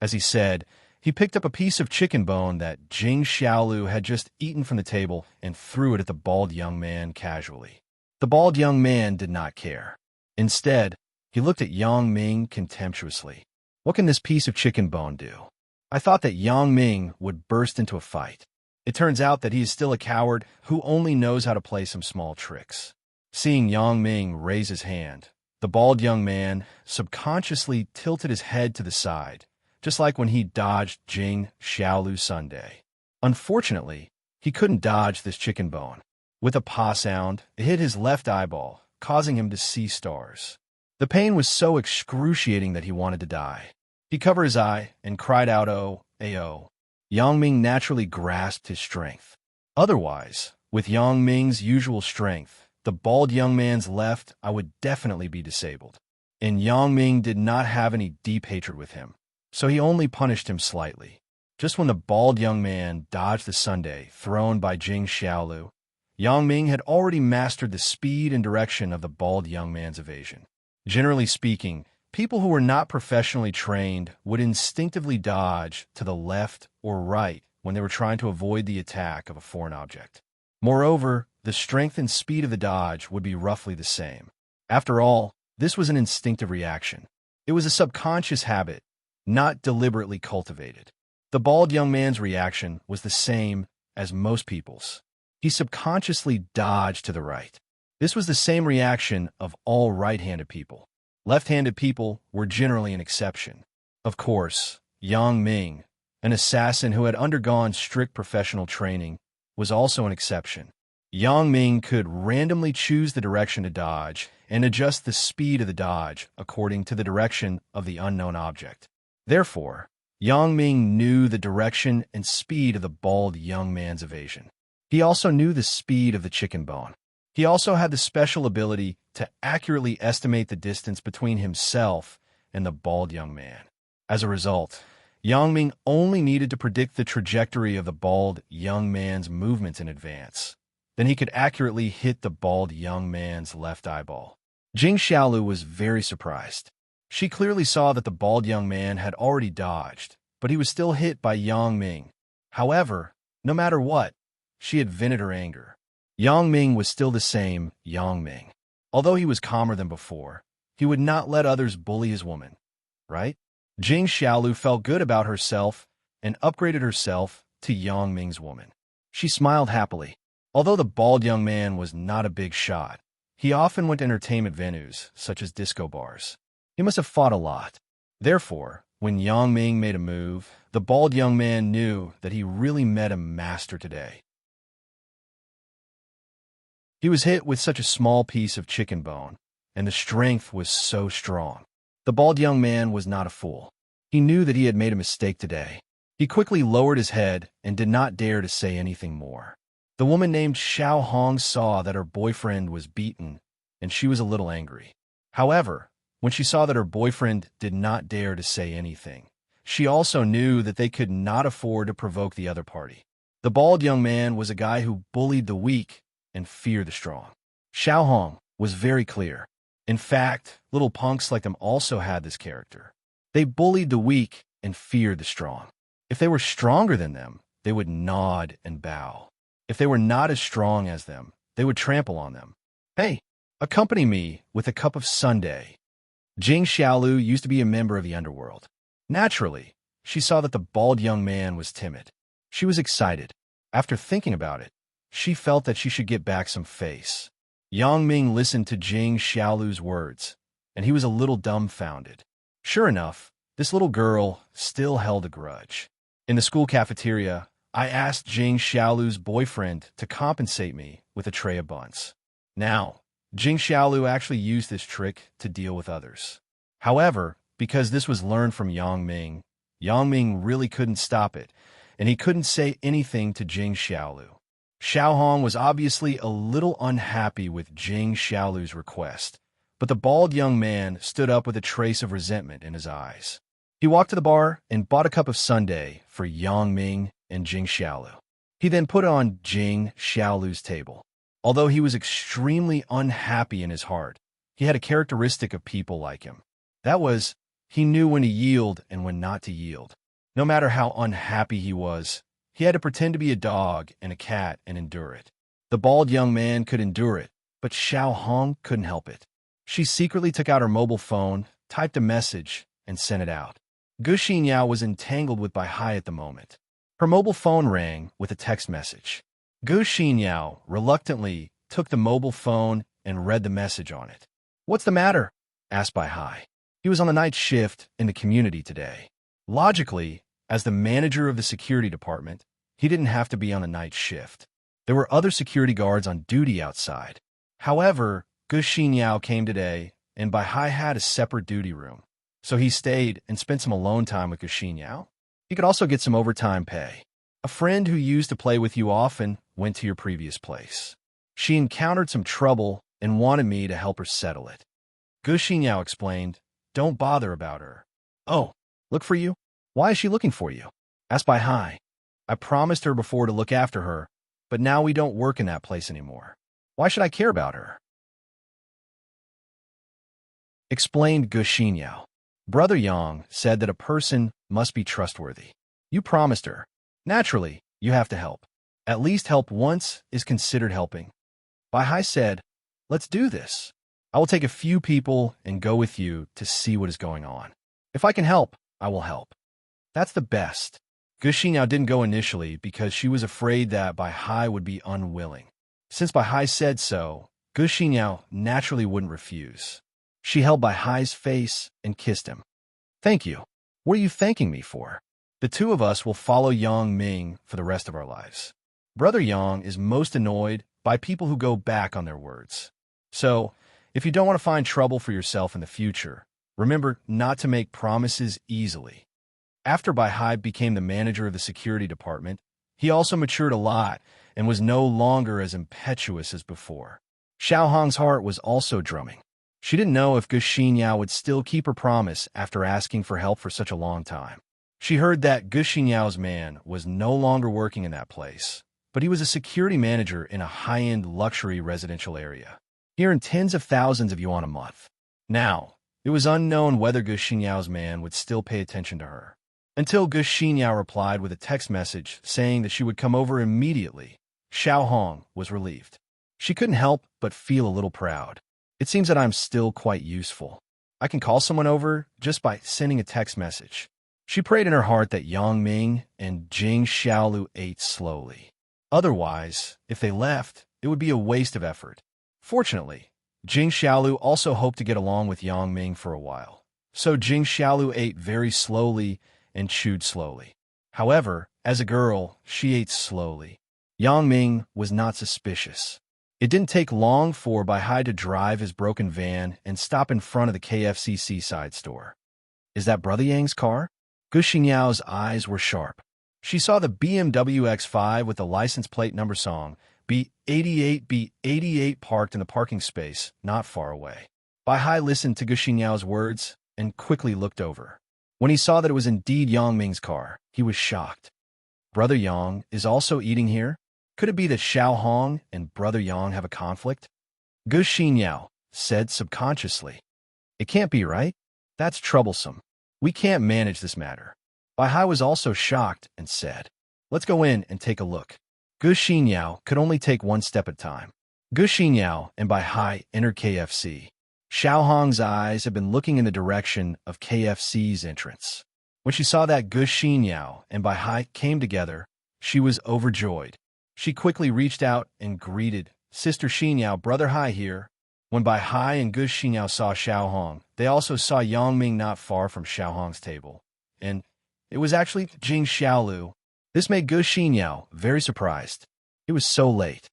As he said, he picked up a piece of chicken bone that Jing Xiaolu had just eaten from the table and threw it at the bald young man casually. The bald young man did not care. Instead, he looked at Yang Ming contemptuously. "What can this piece of chicken bone do?" I thought that Yang Ming would burst into a fight. It turns out that he is still a coward who only knows how to play some small tricks. Seeing Yang Ming raise his hand, the bald young man subconsciously tilted his head to the side, just like when he dodged Jing Xiaolu's sundae. Unfortunately, he couldn't dodge this chicken bone. With a paw sound, it hit his left eyeball, causing him to see stars. The pain was so excruciating that he wanted to die. He covered his eye and cried out, "Oh, ayo." Yang Ming naturally grasped his strength. Otherwise, with Yang Ming's usual strength, the bald young man's left eye would definitely be disabled. And Yang Ming did not have any deep hatred with him, so he only punished him slightly. Just when the bald young man dodged the sundae thrown by Jing Xiaolu, Yang Ming had already mastered the speed and direction of the bald young man's evasion. Generally speaking, people who were not professionally trained would instinctively dodge to the left or right when they were trying to avoid the attack of a foreign object. Moreover, the strength and speed of the dodge would be roughly the same. After all, this was an instinctive reaction. It was a subconscious habit, not deliberately cultivated. The bald young man's reaction was the same as most people's. He subconsciously dodged to the right. This was the same reaction of all right-handed people. Left-handed people were generally an exception. Of course, Yang Ming, an assassin who had undergone strict professional training, was also an exception. Yang Ming could randomly choose the direction to dodge and adjust the speed of the dodge according to the direction of the unknown object. Therefore, Yang Ming knew the direction and speed of the bald young man's evasion. He also knew the speed of the chicken bone. He also had the special ability to accurately estimate the distance between himself and the bald young man. As a result, Yang Ming only needed to predict the trajectory of the bald young man's movements in advance. Then he could accurately hit the bald young man's left eyeball. Jing Xiaolu was very surprised. She clearly saw that the bald young man had already dodged, but he was still hit by Yang Ming. However, no matter what, she had vented her anger. Yang Ming was still the same Yang Ming. Although he was calmer than before, he would not let others bully his woman, right? Jing Xiaolu felt good about herself and upgraded herself to Yang Ming's woman. She smiled happily. Although the bald young man was not a big shot, he often went to entertainment venues, such as disco bars. He must have fought a lot. Therefore, when Yang Ming made a move, the bald young man knew that he really met a master today. He was hit with such a small piece of chicken bone, and the strength was so strong. The bald young man was not a fool. He knew that he had made a mistake today. He quickly lowered his head and did not dare to say anything more. The woman named Xiao Hong saw that her boyfriend was beaten, and she was a little angry. However, when she saw that her boyfriend did not dare to say anything, she also knew that they could not afford to provoke the other party. The bald young man was a guy who bullied the weak and feared the strong. Xiao Hong was very clear. In fact, little punks like them also had this character. They bullied the weak and feared the strong. If they were stronger than them, they would nod and bow. If they were not as strong as them, they would trample on them. Hey, accompany me with a cup of sundae. Jing Xiaolu used to be a member of the underworld. Naturally, she saw that the bald young man was timid. She was excited. After thinking about it, she felt that she should get back some face. Yang Ming listened to Jing Xiaolu's words, and he was a little dumbfounded. Sure enough, this little girl still held a grudge. In the school cafeteria, I asked Jing Xiaolu's boyfriend to compensate me with a tray of buns. Now, Jing Xiaolu actually used this trick to deal with others. However, because this was learned from Yang Ming really couldn't stop it, and he couldn't say anything to Jing Xiaolu. Xiao Hong was obviously a little unhappy with Jing Xiaolu's request, but the bald young man stood up with a trace of resentment in his eyes. He walked to the bar and bought a cup of sundae for Yang Ming and Jing Xiaolu. He then put it on Jing Xiaolu's table. Although he was extremely unhappy in his heart, he had a characteristic of people like him. That was, he knew when to yield and when not to yield. No matter how unhappy he was, he had to pretend to be a dog and a cat and endure it. The bald young man could endure it, but Xiao Hong couldn't help it. She secretly took out her mobile phone, typed a message, and sent it out. Gu Xinyao was entangled with Bai Hai at the moment. Her mobile phone rang with a text message. Gu Xinyao reluctantly took the mobile phone and read the message on it. "What's the matter?" asked Bai Hai. He was on the night shift in the community today. Logically, as the manager of the security department, he didn't have to be on a night shift. There were other security guards on duty outside. However, Gu Xinyao came today, and Bai Hai had a separate duty room. So he stayed and spent some alone time with Gu Xinyao. He could also get some overtime pay. A friend who used to play with you often went to your previous place. She encountered some trouble and wanted me to help her settle it. Gu Xinyao explained, "Don't bother about her." "Oh, look for you? Why is she looking for you?" asked Bai Hai. "I promised her before to look after her, but now we don't work in that place anymore. Why should I care about her?" Explained Gu Xinyao. "Brother Yang said that a person must be trustworthy. You promised her. Naturally, you have to help. At least help once is considered helping. Bai Hai said, "Let's do this. I will take a few people and go with you to see what is going on. If I can help, I will help." That's the best. Gu Xinyao didn't go initially because she was afraid that Bai Hai would be unwilling. Since Bai Hai said so, Gu Xinyao naturally wouldn't refuse. She held Bai Hai's face and kissed him. "Thank you. What are you thanking me for? The two of us will follow Yang Ming for the rest of our lives." Brother Yang is most annoyed by people who go back on their words. So, if you don't want to find trouble for yourself in the future, remember not to make promises easily. After Bai Hai became the manager of the security department, he also matured a lot and was no longer as impetuous as before. Xiao Hong's heart was also drumming. She didn't know if Gu Xinyao would still keep her promise after asking for help for such a long time. She heard that Gu Xinyao's man was no longer working in that place, but he was a security manager in a high-end luxury residential area. He earned tens of thousands of yuan a month. Now, it was unknown whether Gu Xinyao's man would still pay attention to her. Until Gu Xinyao replied with a text message saying that she would come over immediately, Xiao Hong was relieved. She couldn't help but feel a little proud. It seems that I'm still quite useful. I can call someone over just by sending a text message. She prayed in her heart that Yang Ming and Jing Xiaolu ate slowly. Otherwise, if they left, it would be a waste of effort. Fortunately, Jing Xiaolu also hoped to get along with Yang Ming for a while. So Jing Xiaolu ate very slowly and chewed slowly. However, as a girl, she ate slowly. Yang Ming was not suspicious. It didn't take long for Bai Hai to drive his broken van and stop in front of the KFC Seaside store. "Is that Brother Yang's car?" Gu Xinyao's eyes were sharp. She saw the BMW X5 with the license plate number song B88 parked in the parking space not far away. Bai Hai listened to Gu Xinyao's words and quickly looked over. When he saw that it was indeed Yang Ming's car, he was shocked. Brother Yang is also eating here? Could it be that Xiao Hong and Brother Yang have a conflict? Gu Xinyao said subconsciously. "It can't be, right? That's troublesome. We can't manage this matter." Bai Hai was also shocked and said, "Let's go in and take a look." Gu Xinyao could only take one step at a time. Gu Xinyao and Bai Hai entered KFC. Xiao Hong's eyes had been looking in the direction of KFC's entrance. When she saw that Gu Xinyao and Bai Hai came together, she was overjoyed. She quickly reached out and greeted, "Sister Xinyao, Brother Hai here." When Bai Hai and Gu Xinyao saw Xiao Hong, they also saw Yang Ming not far from Xiao Hong's table. And it was actually Jing Xiaolu. This made Gu Xinyao very surprised. It was so late.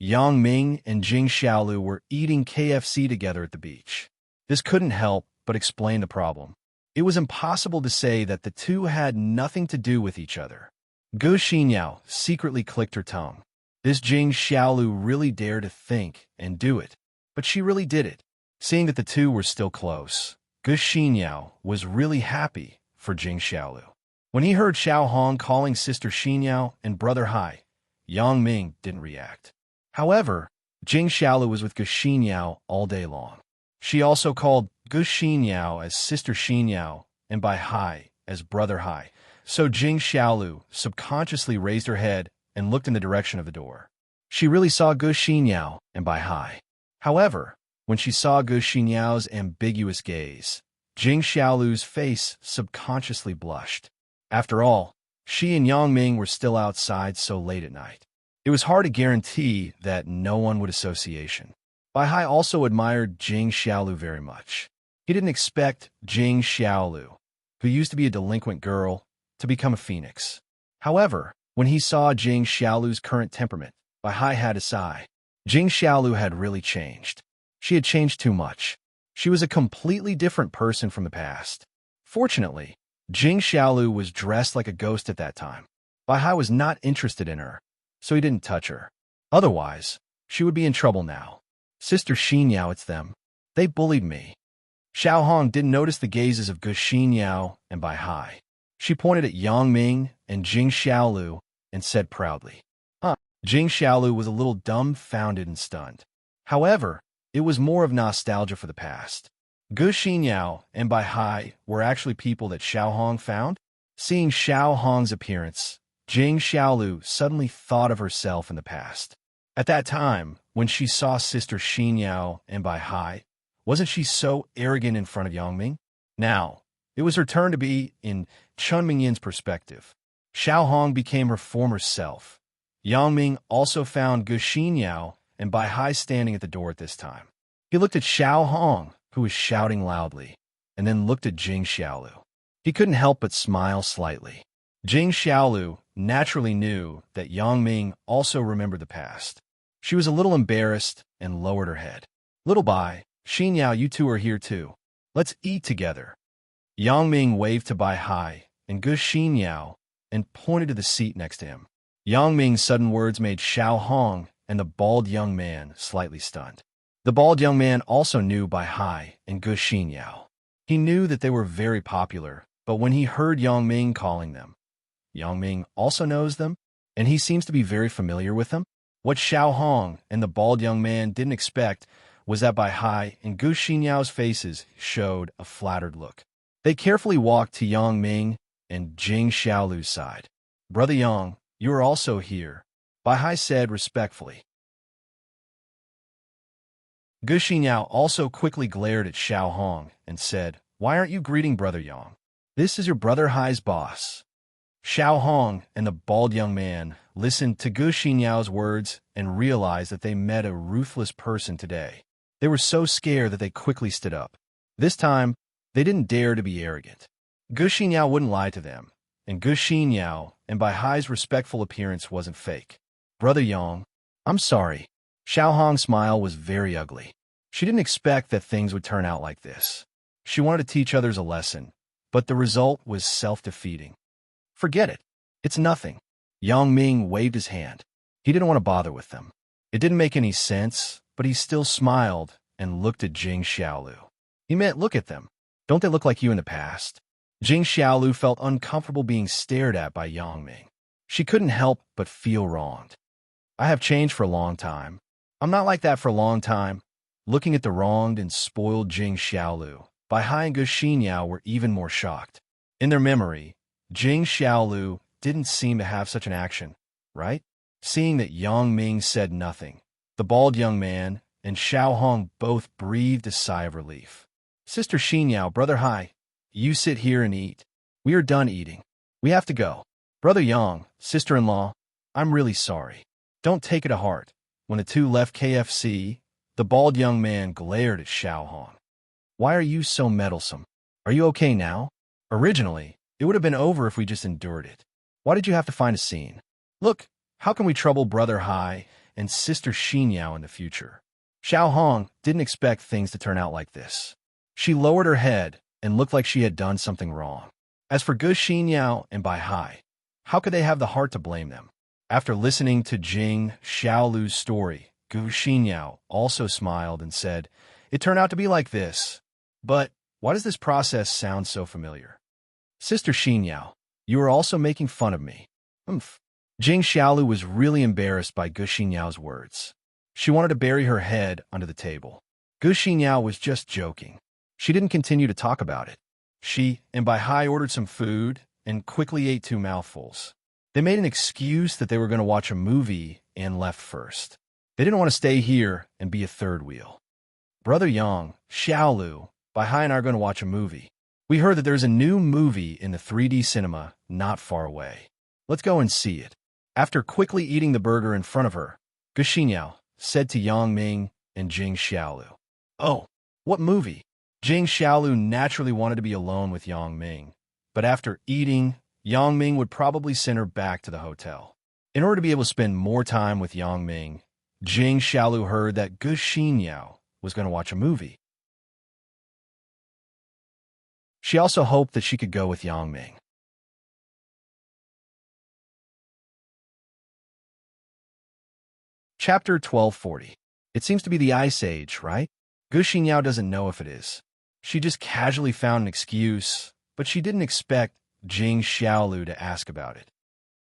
Yang Ming and Jing Xiaolu were eating KFC together at the beach. This couldn't help but explain the problem. It was impossible to say that the two had nothing to do with each other. Gu Xinyao secretly clicked her tongue. This Jing Xiaolu really dared to think and do it, but she really did it. Seeing that the two were still close, Gu Xinyao was really happy for Jing Xiaolu. When he heard Xiao Hong calling Sister Xinyao and Brother Hai, Yang Ming didn't react. However, Jing Xiaolu was with Gu Xinyao all day long. She also called Gu Xinyao as Sister Xinyao and Bai Hai as Brother Hai. So Jing Xiaolu subconsciously raised her head and looked in the direction of the door. She really saw Gu Xinyao and Bai Hai. However, when she saw Gu Xinyao's ambiguous gaze, Jing Xiaolu's face subconsciously blushed. After all, she and Yang Ming were still outside so late at night. It was hard to guarantee that no one would association. Bai Hai also admired Jing Xiaolu very much. He didn't expect Jing Xiaolu, who used to be a delinquent girl, to become a phoenix. However, when he saw Jing Xiaolu's current temperament, Bai Hai had a sigh. Jing Xiaolu had really changed. She had changed too much. She was a completely different person from the past. Fortunately, Jing Xiaolu was dressed like a ghost at that time. Bai Hai was not interested in her, so he didn't touch her. Otherwise, she would be in trouble now. "Sister Xinyao, it's them. They bullied me." Xiao Hong didn't notice the gazes of Gu Xinyao and Bai Hai. She pointed at Yang Ming and Jing Xiaolu and said proudly, "Huh." Jing Xiaolu was a little dumbfounded and stunned. However, it was more of nostalgia for the past. Gu Xinyao and Bai Hai were actually people that Xiao Hong found? Seeing Xiao Hong's appearance, Jing Xiaolu suddenly thought of herself in the past. At that time, when she saw Sister Xin Yao and Bai Hai, wasn't she so arrogant in front of Yang Ming? Now, it was her turn to be in Chun Mingyin's perspective. Xiao Hong became her former self. Yang Ming also found Gu Xin Yao and Bai Hai standing at the door at this time. He looked at Xiao Hong, who was shouting loudly, and then looked at Jing Xiaolu. He couldn't help but smile slightly. Jing Xiaolu naturally knew that Yang Ming also remembered the past. She was a little embarrassed and lowered her head. Little Bai, Xin Yao, you two are here too. Let's eat together. Yang Ming waved to Bai Hai and Gu Xin Yao and pointed to the seat next to him. Yang Ming's sudden words made Xiao Hong and the bald young man slightly stunned. The bald young man also knew Bai Hai and Gu Xin Yao. He knew that they were very popular, but when he heard Yang Ming calling them, Yang Ming also knows them, and he seems to be very familiar with them. What Xiao Hong and the bald young man didn't expect was that Bai Hai and Gu Xin Yao's faces showed a flattered look. They carefully walked to Yang Ming and Jing Xiaolu's side. Brother Yang, you are also here, Bai Hai said respectfully. Gu Xin Yao also quickly glared at Xiao Hong and said, Why aren't you greeting Brother Yang? This is your Brother Hai's boss. Xiao Hong and the bald young man listened to Gu Xin Yao's words and realized that they met a ruthless person today. They were so scared that they quickly stood up. This time, they didn't dare to be arrogant. Gu Xin Yao wouldn't lie to them, and Gu Xin Yao and Bai Hai's respectful appearance wasn't fake. Brother Yang, I'm sorry. Xiao Hong's smile was very ugly. She didn't expect that things would turn out like this. She wanted to teach others a lesson, but the result was self-defeating. Forget it. It's nothing. Yang Ming waved his hand. He didn't want to bother with them. It didn't make any sense, but he still smiled and looked at Jing Xiaolu. He meant, look at them. Don't they look like you in the past? Jing Xiaolu felt uncomfortable being stared at by Yang Ming. She couldn't help but feel wronged. I have changed for a long time. I'm not like that for a long time. Looking at the wronged and spoiled Jing Xiaolu, Bai Hai and Gu Xin Yao were even more shocked. In their memory, Jing Xiaolu didn't seem to have such an action, right? Seeing that Yang Ming said nothing, the bald young man and Xiao Hong both breathed a sigh of relief. Sister Xin Yao, Brother Hai, you sit here and eat. We are done eating. We have to go. Brother Yang, sister-in-law, I'm really sorry. Don't take it to heart. When the two left KFC, the bald young man glared at Xiao Hong. Why are you so meddlesome? Are you okay now? Originally, it would have been over if we just endured it. Why did you have to find a scene? Look, how can we trouble Brother Hai and Sister Xin Yao in the future? Xiao Hong didn't expect things to turn out like this. She lowered her head and looked like she had done something wrong. As for Gu Xin Yao and Bai Hai, how could they have the heart to blame them? After listening to Jing Xiaolu's story, Gu Xin Yao also smiled and said, It turned out to be like this. But why does this process sound so familiar? Sister Xin Yao, you are also making fun of me. Umph. Jing Xiaolu was really embarrassed by Gu Xin Yao's words. She wanted to bury her head under the table. Gu Xin Yao was just joking. She didn't continue to talk about it. She and Bai Hai ordered some food and quickly ate 2 mouthfuls. They made an excuse that they were going to watch a movie and left first. They didn't want to stay here and be a third wheel. Brother Yang, Xiaolu, Bai Hai and I are going to watch a movie. We heard that there's a new movie in the 3D cinema not far away. Let's go and see it. After quickly eating the burger in front of her, Gu Xin Yao said to Yang Ming and Jing Xiaolu, Oh, what movie? Jing Xiaolu naturally wanted to be alone with Yang Ming, but after eating, Yang Ming would probably send her back to the hotel. In order to be able to spend more time with Yang Ming, Jing Xiaolu heard that Gu Xin Yao was going to watch a movie. She also hoped that she could go with Yang Ming. Chapter 1240. It seems to be the Ice Age, right? Gu Xin Yao doesn't know if it is. She just casually found an excuse, but she didn't expect Jing Xiaolu to ask about it.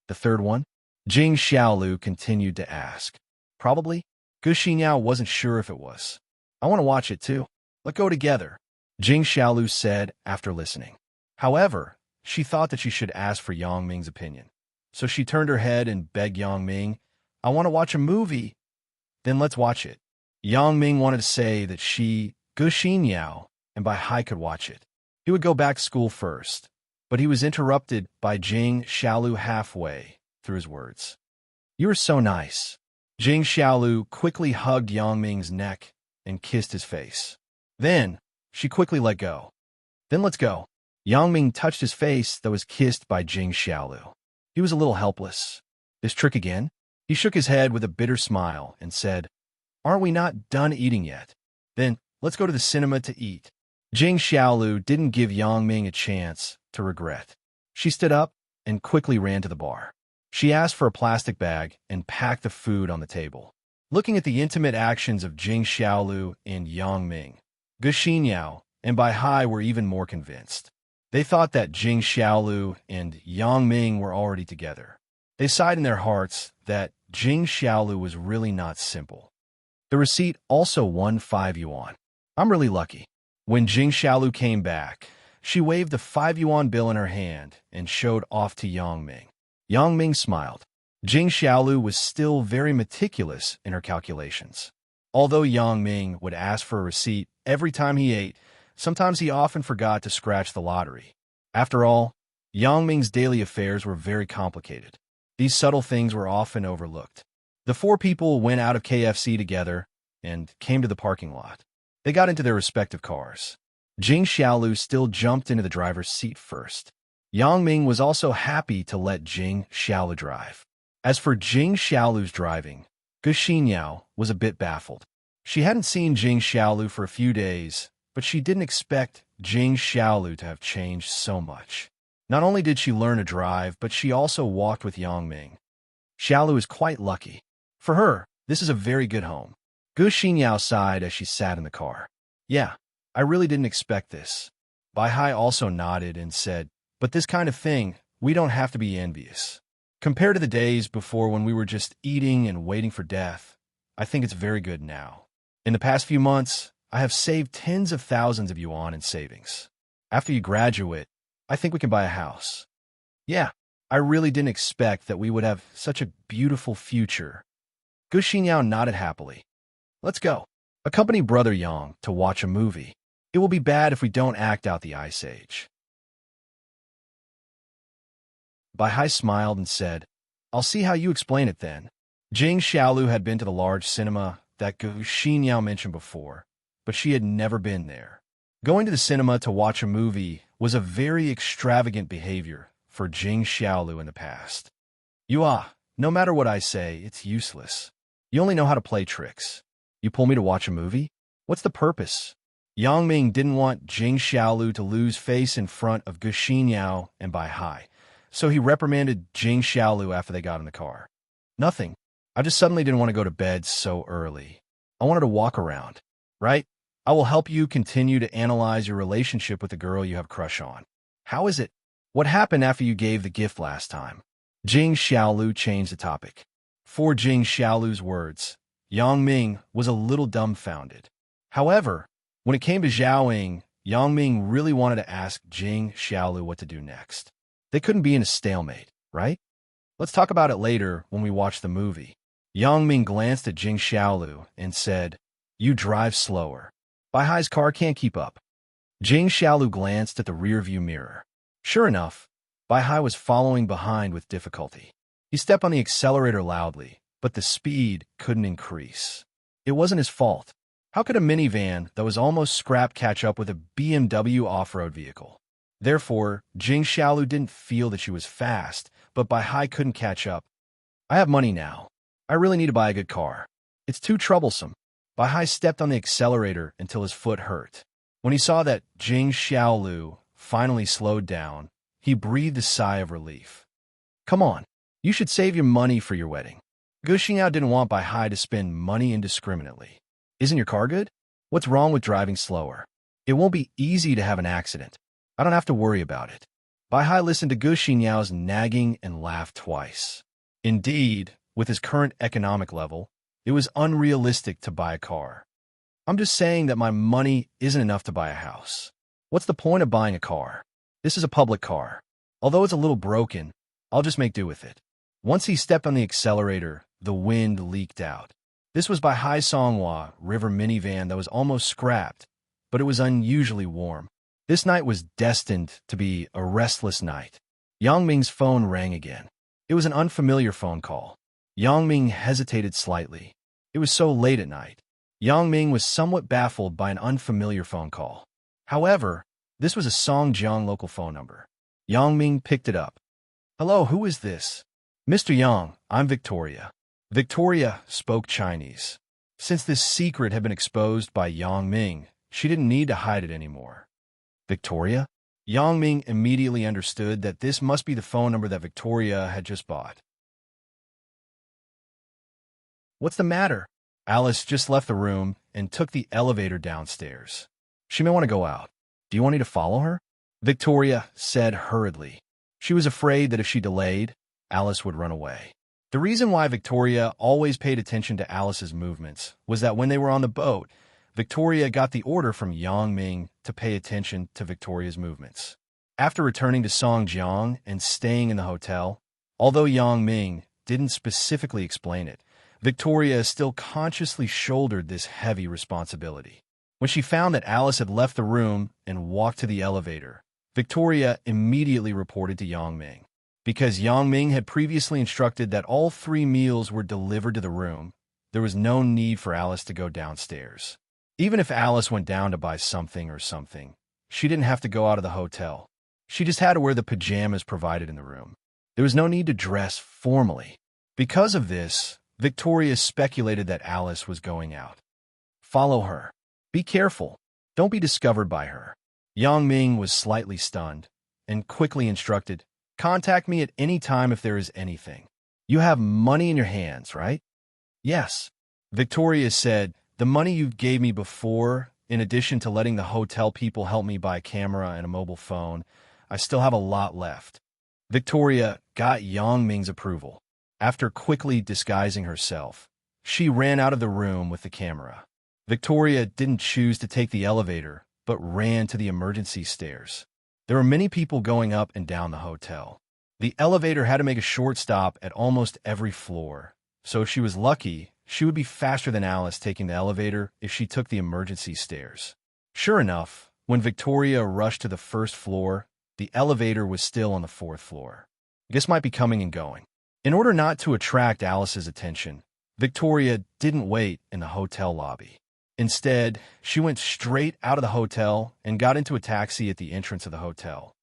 The third one? Jing Xiaolu continued to ask. Probably. Gu Xin Yao wasn't sure if it was. I want to watch it too. Let's go together, Jing Xiaolu said after listening. However, she thought that she should ask for Yang Ming's opinion. So she turned her head and begged Yang Ming, "I want to watch a movie." "Then let's watch it." Yang Ming wanted to say that she, Gu Xinyao, and Bai Hai could watch it. He would go back to school first, but he was interrupted by Jing Xiaolu halfway through his words. "You are so nice." Jing Xiaolu quickly hugged Yang Ming's neck and kissed his face. Then, she quickly let go. "Then let's go." Yang Ming touched his face that was kissed by Jing Xiaolu. He was a little helpless. "This trick again?" He shook his head with a bitter smile and said, "Aren't we not done eating yet? Then let's go to the cinema to eat." Jing Xiaolu didn't give Yang Ming a chance to regret. She stood up and quickly ran to the bar. She asked for a plastic bag and packed the food on the table. Looking at the intimate actions of Jing Xiaolu and Yang Ming, Gu Xinyao and Bai Hai were even more convinced. They thought that Jing Xiaolu and Yang Ming were already together. They sighed in their hearts that Jing Xiaolu was really not simple. The receipt also won 5 yuan. "I'm really lucky." When Jing Xiaolu came back, she waved the 5 yuan bill in her hand and showed off to Yang Ming. Yang Ming smiled. Jing Xiaolu was still very meticulous in her calculations. Although Yang Ming would ask for a receipt every time he ate, sometimes he often forgot to scratch the lottery. After all, Yang Ming's daily affairs were very complicated. These subtle things were often overlooked. The 4 people went out of KFC together and came to the parking lot. They got into their respective cars. Jing Xiaolu still jumped into the driver's seat first. Yang Ming was also happy to let Jing Xiaolu drive. As for Jing Xiaolu's driving, Gu Xinyao was a bit baffled. She hadn't seen Jing Xiaolu for a few days, but she didn't expect Jing Xiaolu to have changed so much. Not only did she learn to drive, but she also walked with Yang Ming. Xiaolu is quite lucky. For her, this is a very good home. Gu Xinyao sighed as she sat in the car. "Yeah, I really didn't expect this." Bai Hai also nodded and said, "But this kind of thing, we don't have to be envious. Compared to the days before when we were just eating and waiting for death, I think it's very good now. In the past few months, I have saved tens of thousands of yuan in savings. After you graduate, I think we can buy a house." "Yeah, I really didn't expect that we would have such a beautiful future." Gu Xinyao nodded happily. "Let's go. Accompany Brother Yang to watch a movie. It will be bad if we don't act out the Ice Age." Bai Hai smiled and said, "I'll see how you explain it then." Jing Xiaolu had been to the large cinema that Gu Xinyao mentioned before, but she had never been there. Going to the cinema to watch a movie was a very extravagant behavior for Jing Xiaolu in the past. No matter what I say, it's useless. You only know how to play tricks. You pull me to watch a movie? What's the purpose?" Yang Ming didn't want Jing Xiaolu to lose face in front of Gu Xinyao and Bai Hai, so he reprimanded Jing Xiaolu after they got in the car. "Nothing. I just suddenly didn't want to go to bed so early. I wanted to walk around. Right? I will help you continue to analyze your relationship with the girl you have a crush on. How is it? What happened after you gave the gift last time?" Jing Xiaolu changed the topic. For Jing Xiaolu's words, Yang Ming was a little dumbfounded. However, when it came to Zhaoying, Yang Ming really wanted to ask Jing Xiaolu what to do next. They couldn't be in a stalemate, right? "Let's talk about it later when we watch the movie." Yang Ming glanced at Jing Xiaolu and said, "You drive slower. Bai Hai's car can't keep up." Jing Xiaolu glanced at the rearview mirror. Sure enough, Bai Hai was following behind with difficulty. He stepped on the accelerator loudly, but the speed couldn't increase. It wasn't his fault. How could a minivan that was almost scrapped catch up with a BMW off-road vehicle? Therefore, Jing Xiaolu didn't feel that she was fast, but Bai Hai couldn't catch up. "I have money now. I really need to buy a good car. It's too troublesome." Bai Hai stepped on the accelerator until his foot hurt. When he saw that Jing Xiaolu finally slowed down, he breathed a sigh of relief. "Come on, you should save your money for your wedding." Gu Xinyao didn't want Bai Hai to spend money indiscriminately. "Isn't your car good? What's wrong with driving slower? It won't be easy to have an accident. I don't have to worry about it." Bai Hai listened to Gu Xinyao's nagging and laughed twice. Indeed, with his current economic level, it was unrealistic to buy a car. "I'm just saying that my money isn't enough to buy a house. What's the point of buying a car? This is a public car. Although it's a little broken, I'll just make do with it. Once he stepped on the accelerator, the wind leaked out. This was by Hai Songhua River minivan that was almost scrapped, but it was unusually warm. This night was destined to be a restless night. Yang Ming's phone rang again. It was an unfamiliar phone call. Yang Ming hesitated slightly. It was so late at night. Yang Ming was somewhat baffled by an unfamiliar phone call. However, this was a Songjiang local phone number. Yang Ming picked it up. "Hello, who is this?" "Mr. Yang, I'm Victoria." Victoria spoke Chinese. Since this secret had been exposed by Yang Ming, she didn't need to hide it anymore. "Victoria?" Yang Ming immediately understood that this must be the phone number that Victoria had just bought. "What's the matter?" Alice just left the room and took the elevator downstairs. "She may want to go out. Do you want me to follow her?" Victoria said hurriedly. She was afraid that if she delayed, Alice would run away. The reason why Victoria always paid attention to Alice's movements was that when they were on the boat, Victoria got the order from Yang Ming to pay attention to Victoria's movements. After returning to Songjiang and staying in the hotel, although Yang Ming didn't specifically explain it, Victoria still consciously shouldered this heavy responsibility. When she found that Alice had left the room and walked to the elevator, Victoria immediately reported to Yang Ming. Because Yang Ming had previously instructed that all 3 meals were delivered to the room, there was no need for Alice to go downstairs. Even if Alice went down to buy something, she didn't have to go out of the hotel. She just had to wear the pajamas provided in the room. There was no need to dress formally. Because of this, Victoria speculated that Alice was going out. "Follow her. Be careful. Don't be discovered by her." Yang Ming was slightly stunned and quickly instructed, "Contact me at any time if there is anything. You have money in your hands, right?" "Yes." Victoria said, "The money you gave me before, in addition to letting the hotel people help me buy a camera and a mobile phone, I still have a lot left." Victoria got Yang Ming's approval. After quickly disguising herself, she ran out of the room with the camera. Victoria didn't choose to take the elevator, but ran to the emergency stairs. There were many people going up and down the hotel. The elevator had to make a short stop at almost every floor, so if she was lucky, she would be faster than Alice taking the elevator if she took the emergency stairs. Sure enough, when Victoria rushed to the first floor, the elevator was still on the 4th floor. Guests might be coming and going. In order not to attract Alice's attention, Victoria didn't wait in the hotel lobby. Instead, she went straight out of the hotel and got into a taxi at the entrance of the hotel.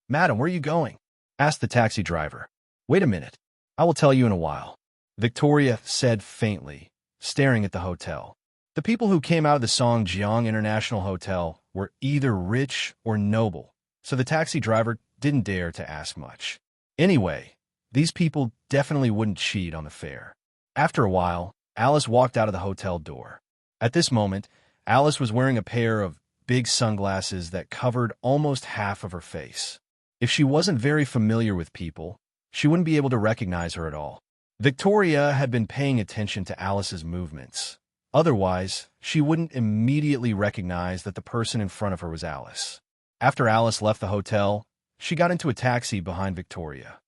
"Madam, where are you going?" asked the taxi driver. "Wait a minute. I will tell you in a while," Victoria said faintly, staring at the hotel. The people who came out of the Songjiang International Hotel were either rich or noble, so the taxi driver didn't dare to ask much. Anyway, these people definitely wouldn't cheat on the fare. After a while, Alice walked out of the hotel door. At this moment, Alice was wearing a pair of big sunglasses that covered almost half of her face. If she wasn't very familiar with people, she wouldn't be able to recognize her at all. Victoria had been paying attention to Alice's movements. Otherwise, she wouldn't immediately recognize that the person in front of her was Alice. After Alice left the hotel, she got into a taxi behind Victoria.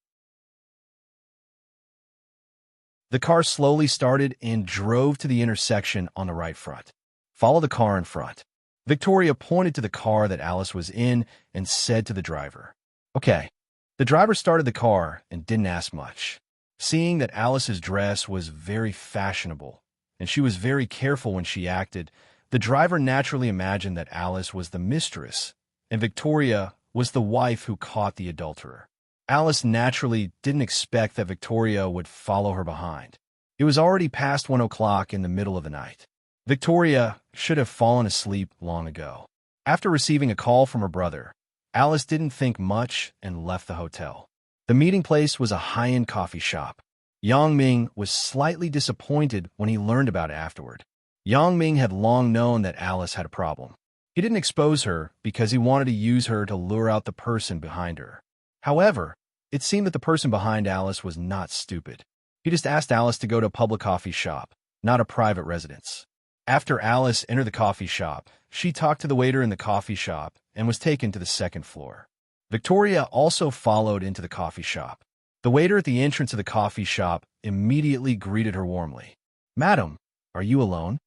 The car slowly started and drove to the intersection on the right front. "Follow the car in front." Victoria pointed to the car that Alice was in and said to the driver, "Okay." The driver started the car and didn't ask much. Seeing that Alice's dress was very fashionable, and she was very careful when she acted, the driver naturally imagined that Alice was the mistress, and Victoria was the wife who caught the adulterer. Alice naturally didn't expect that Victoria would follow her behind. It was already past 1 o'clock in the middle of the night. Victoria should have fallen asleep long ago. After receiving a call from her brother, Alice didn't think much and left the hotel. The meeting place was a high-end coffee shop. Yang Ming was slightly disappointed when he learned about it afterward. Yang Ming had long known that Alice had a problem. He didn't expose her because he wanted to use her to lure out the person behind her. However, it seemed that the person behind Alice was not stupid. He just asked Alice to go to a public coffee shop, not a private residence. After Alice entered the coffee shop, she talked to the waiter in the coffee shop and was taken to the 2nd floor. Victoria also followed into the coffee shop. The waiter at the entrance of the coffee shop immediately greeted her warmly. "Madam, are you alone?"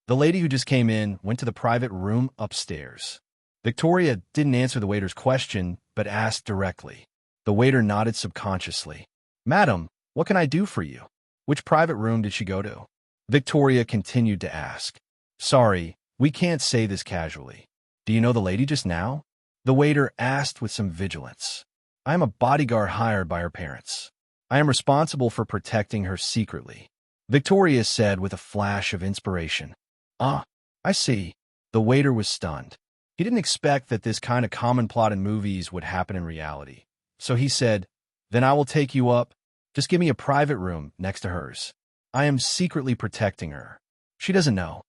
The lady who just came in went to the private room upstairs. Victoria didn't answer the waiter's question, but asked directly. The waiter nodded subconsciously. "Madam, what can I do for you? Which private room did she go to?" Victoria continued to ask. "Sorry, we can't say this casually. Do you know the lady just now?" The waiter asked with some vigilance. "I am a bodyguard hired by her parents. I am responsible for protecting her secretly," Victoria said with a flash of inspiration. "Ah, I see." The waiter was stunned. He didn't expect that this kind of common plot in movies would happen in reality. So he said, "Then I will take you up. Just give me a private room next to hers. I am secretly protecting her. She doesn't know,"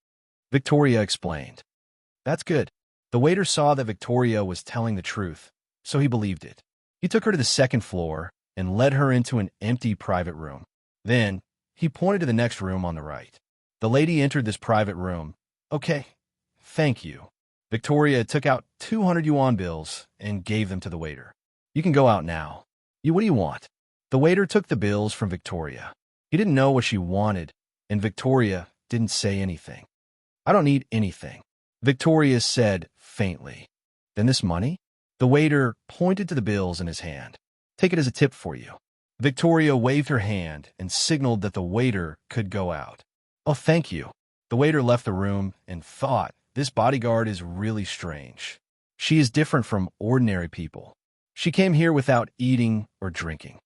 Victoria explained. "That's good." The waiter saw that Victoria was telling the truth, so he believed it. He took her to the second floor and led her into an empty private room. Then, he pointed to the next room on the right. The lady entered this private room. "Okay, thank you." Victoria took out 200 yuan bills and gave them to the waiter. "You can go out now. What do you want?" The waiter took the bills from Victoria. He didn't know what she wanted, and Victoria didn't say anything. "I don't need anything," Victoria said faintly. "Then this money?" The waiter pointed to the bills in his hand. "Take it as a tip for you." Victoria waved her hand and signaled that the waiter could go out. "Oh, thank you." The waiter left the room and thought, this bodyguard is really strange. She is different from ordinary people. She came here without eating or drinking.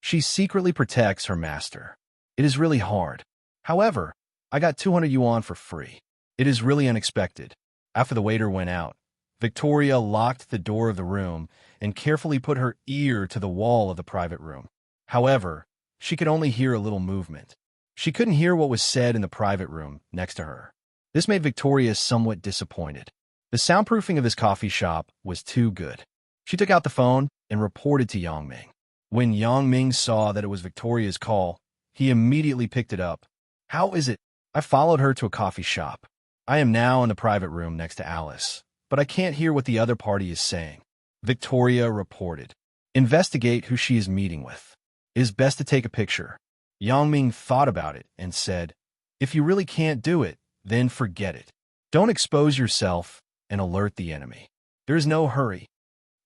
She secretly protects her master. It is really hard. However, I got 200 yuan for free. It is really unexpected. After the waiter went out, Victoria locked the door of the room and carefully put her ear to the wall of the private room. However, she could only hear a little movement. She couldn't hear what was said in the private room next to her. This made Victoria somewhat disappointed. The soundproofing of this coffee shop was too good. She took out the phone and reported to Yang Ming. When Yang Ming saw that it was Victoria's call, he immediately picked it up. "How is it?" "I followed her to a coffee shop. I am now in the private room next to Alice, but I can't hear what the other party is saying," Victoria reported. "Investigate who she is meeting with. It is best to take a picture." Yang Ming thought about it and said, "If you really can't do it, then forget it. Don't expose yourself and alert the enemy. There is no hurry."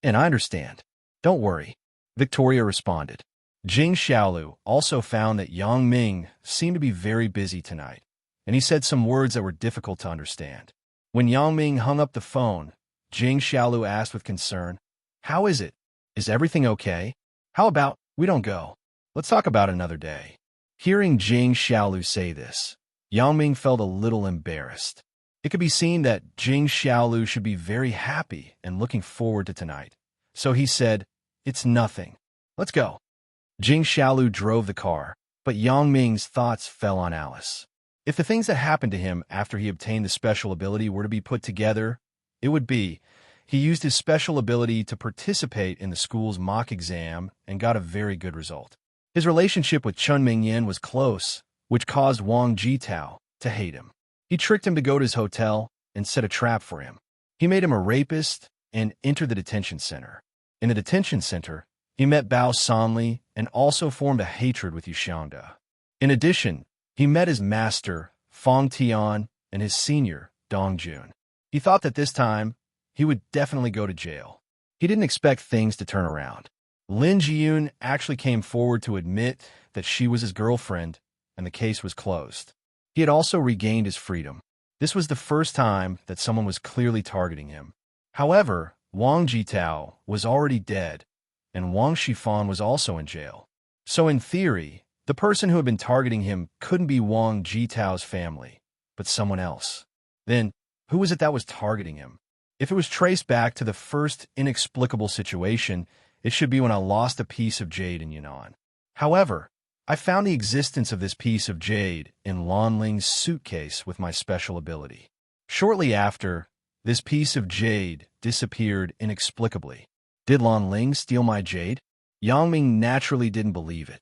"And I understand. Don't worry," Victoria responded. Jing Xiaolu also found that Yang Ming seemed to be very busy tonight, and he said some words that were difficult to understand. When Yang Ming hung up the phone, Jing Xiaolu asked with concern, "How is it? Is everything okay? How about we don't go? Let's talk about it another day." Hearing Jing Xiaolu say this, Yang Ming felt a little embarrassed. It could be seen that Jing Xiaolu should be very happy and looking forward to tonight. So he said, "It's nothing. Let's go." Jing Xiaolu drove the car, but Yang Ming's thoughts fell on Alice. If the things that happened to him after he obtained the special ability were to be put together, it would be, he used his special ability to participate in the school's mock exam and got a very good result. His relationship with Chun Mingyan was close, which caused Wang Jitao to hate him. He tricked him to go to his hotel and set a trap for him. He made him a rapist and entered the detention center. In the detention center, he met Bao Sanli and also formed a hatred with Yuxiangda. In addition, he met his master, Fang Tian, and his senior, Dong Jun. He thought that this time, he would definitely go to jail. He didn't expect things to turn around. Lin Jiyun actually came forward to admit that she was his girlfriend, and the case was closed. He had also regained his freedom. This was the first time that someone was clearly targeting him. However, Wang Jitao was already dead, and Wang Shifan was also in jail. So in theory, the person who had been targeting him couldn't be Wang Jitao's family, but someone else. Then, who was it that was targeting him? If it was traced back to the first inexplicable situation, it should be when I lost a piece of jade in Yunnan. However, I found the existence of this piece of jade in Lan Ling's suitcase with my special ability. Shortly after, this piece of jade disappeared inexplicably. Did Lan Ling steal my jade? Yang Ming naturally didn't believe it.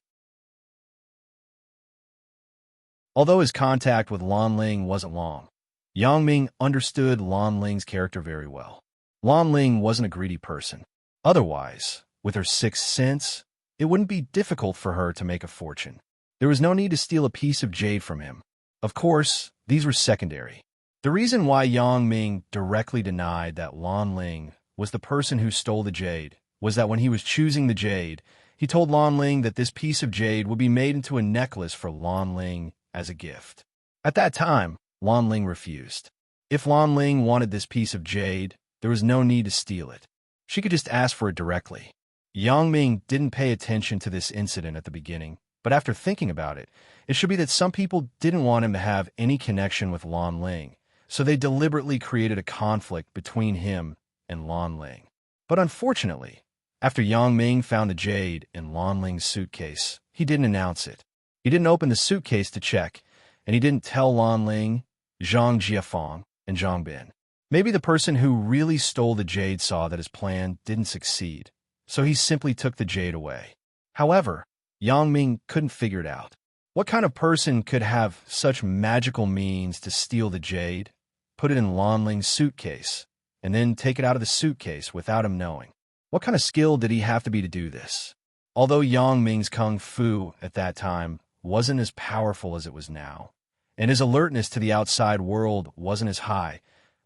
Although his contact with Lan Ling wasn't long, Yang Ming understood Lan Ling's character very well. Lan Ling wasn't a greedy person. Otherwise, with her sixth sense, it wouldn't be difficult for her to make a fortune. There was no need to steal a piece of jade from him. Of course, these were secondary. The reason why Yang Ming directly denied that Lan Ling was the person who stole the jade was that when he was choosing the jade, he told Lan Ling that this piece of jade would be made into a necklace for Lan Ling as a gift. At that time, Lan Ling refused. If Lan Ling wanted this piece of jade, there was no need to steal it. She could just ask for it directly. Yang Ming didn't pay attention to this incident at the beginning, but after thinking about it, it should be that some people didn't want him to have any connection with Lan Ling, so they deliberately created a conflict between him and Lan Ling. But unfortunately, after Yang Ming found the jade in Lan Ling's suitcase, he didn't announce it. He didn't open the suitcase to check, and he didn't tell Lan Ling, Zhang Jiafeng, and Zhang Bin. Maybe the person who really stole the jade saw that his plan didn't succeed, so he simply took the jade away. However, Yang Ming couldn't figure it out. What kind of person could have such magical means to steal the jade, put it in Lan Ling's suitcase, and then take it out of the suitcase without him knowing? What kind of skill did he have to be to do this? Although Yang Ming's kung fu at that time wasn't as powerful as it was now, and his alertness to the outside world wasn't as high,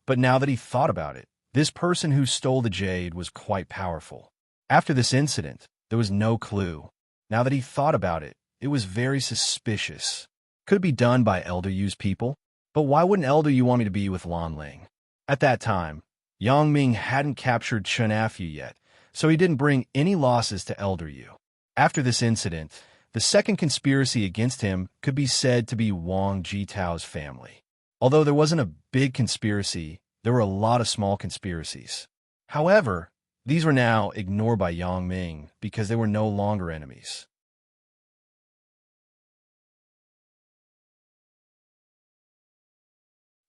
but now that he thought about it, this person who stole the jade was quite powerful. After this incident, there was no clue. Now that he thought about it, it was very suspicious. Could it be done by Elder Yu's people? But why wouldn't Elder Yu want me to be with Lan Ling? At that time, Yang Ming hadn't captured Chen Afu yet, so he didn't bring any losses to Elder Yu. After this incident, the second conspiracy against him could be said to be Wang Jitao's family. Although there wasn't a big conspiracy, there were a lot of small conspiracies. However, these were now ignored by Yang Ming because they were no longer enemies.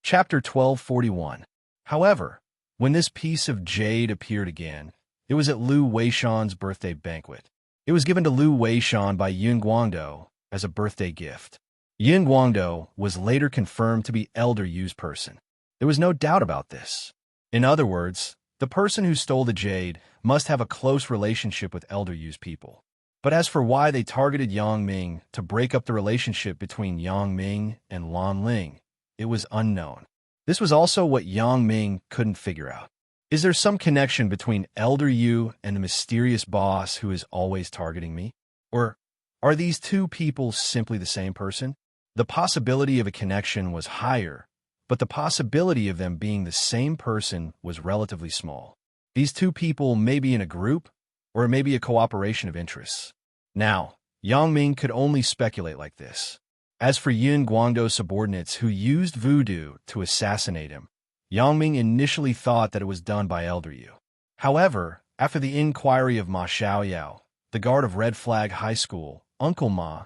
Chapter 1241. However, when this piece of jade appeared again, it was at Lu Weishan's birthday banquet. It was given to Lu Weishan by Yun Guangdou as a birthday gift. Yun Guangdou was later confirmed to be Elder Yu's person. There was no doubt about this. In other words, the person who stole the jade must have a close relationship with Elder Yu's people. But as for why they targeted Yang Ming to break up the relationship between Yang Ming and Lan Ling, it was unknown. This was also what Yang Ming couldn't figure out. Is there some connection between Elder Yu and the mysterious boss who is always targeting me? Or are these two people simply the same person? The possibility of a connection was higher, but the possibility of them being the same person was relatively small. These two people may be in a group, or it may be a cooperation of interests. Now, Yang Ming could only speculate like this. As for Yun Guangdou's subordinates who used voodoo to assassinate him, Yang Ming initially thought that it was done by Elder Yu. However, after the inquiry of Ma Xiaoyao, the guard of Red Flag High School, Uncle Ma,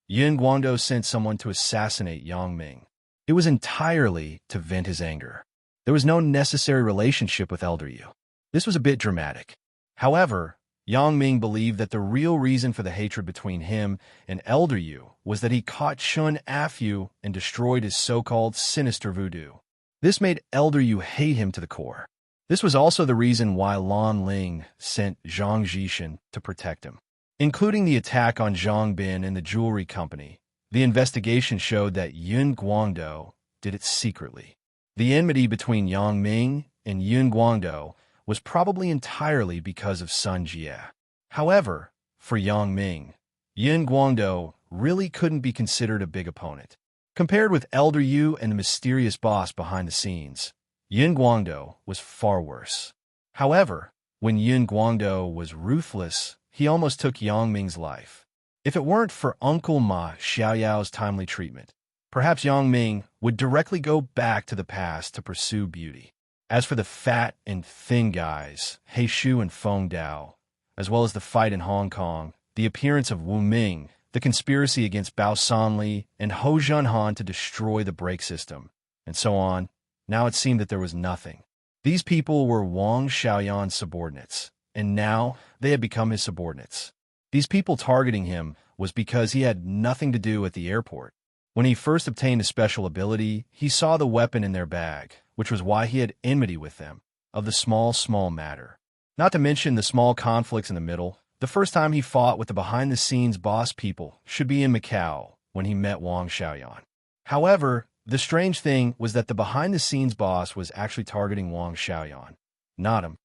Yun Guangdou sent someone to assassinate Yang Ming. It was entirely to vent his anger. There was no necessary relationship with Elder Yu. This was a bit dramatic. However, Yang Ming believed that the real reason for the hatred between him and Elder Yu was that he caught Chen Afu and destroyed his so-called sinister voodoo. This made Elder Yu hate him to the core. This was also the reason why Lan Ling sent Zhang Jishan to protect him. Including the attack on Zhang Bin and the jewelry company, the investigation showed that Yun Guangdou did it secretly. The enmity between Yang Ming and Yun Guangdou was probably entirely because of Sun Jie. However, for Yang Ming, Yun Guangdou really couldn't be considered a big opponent. Compared with Elder Yu and the mysterious boss behind the scenes, Yun Guangdou was far worse. However, when Yun Guangdou was ruthless, he almost took Yang Ming's life. If it weren't for Uncle Ma Xiaoyao's timely treatment, perhaps Yang Ming would directly go back to the past to pursue beauty. As for the fat and thin guys, He Shu and Feng Dao, as well as the fight in Hong Kong, the appearance of Wu Ming, the conspiracy against Bao Sanli and Ho Zhenhan to destroy the brake system, and so on, now it seemed that there was nothing. These people were Wang Xiaoyan's subordinates, and now they had become his subordinates. These people targeting him was because he had nothing to do at the airport. When he first obtained a special ability, he saw the weapon in their bag, which was why he had enmity with them. of the small matter. Not to mention the small conflicts in the middle. The first time he fought with the behind-the-scenes boss people should be in Macau when he met Wang Xiaoyan. However, the strange thing was that the behind-the-scenes boss was actually targeting Wang Xiaoyan, not him.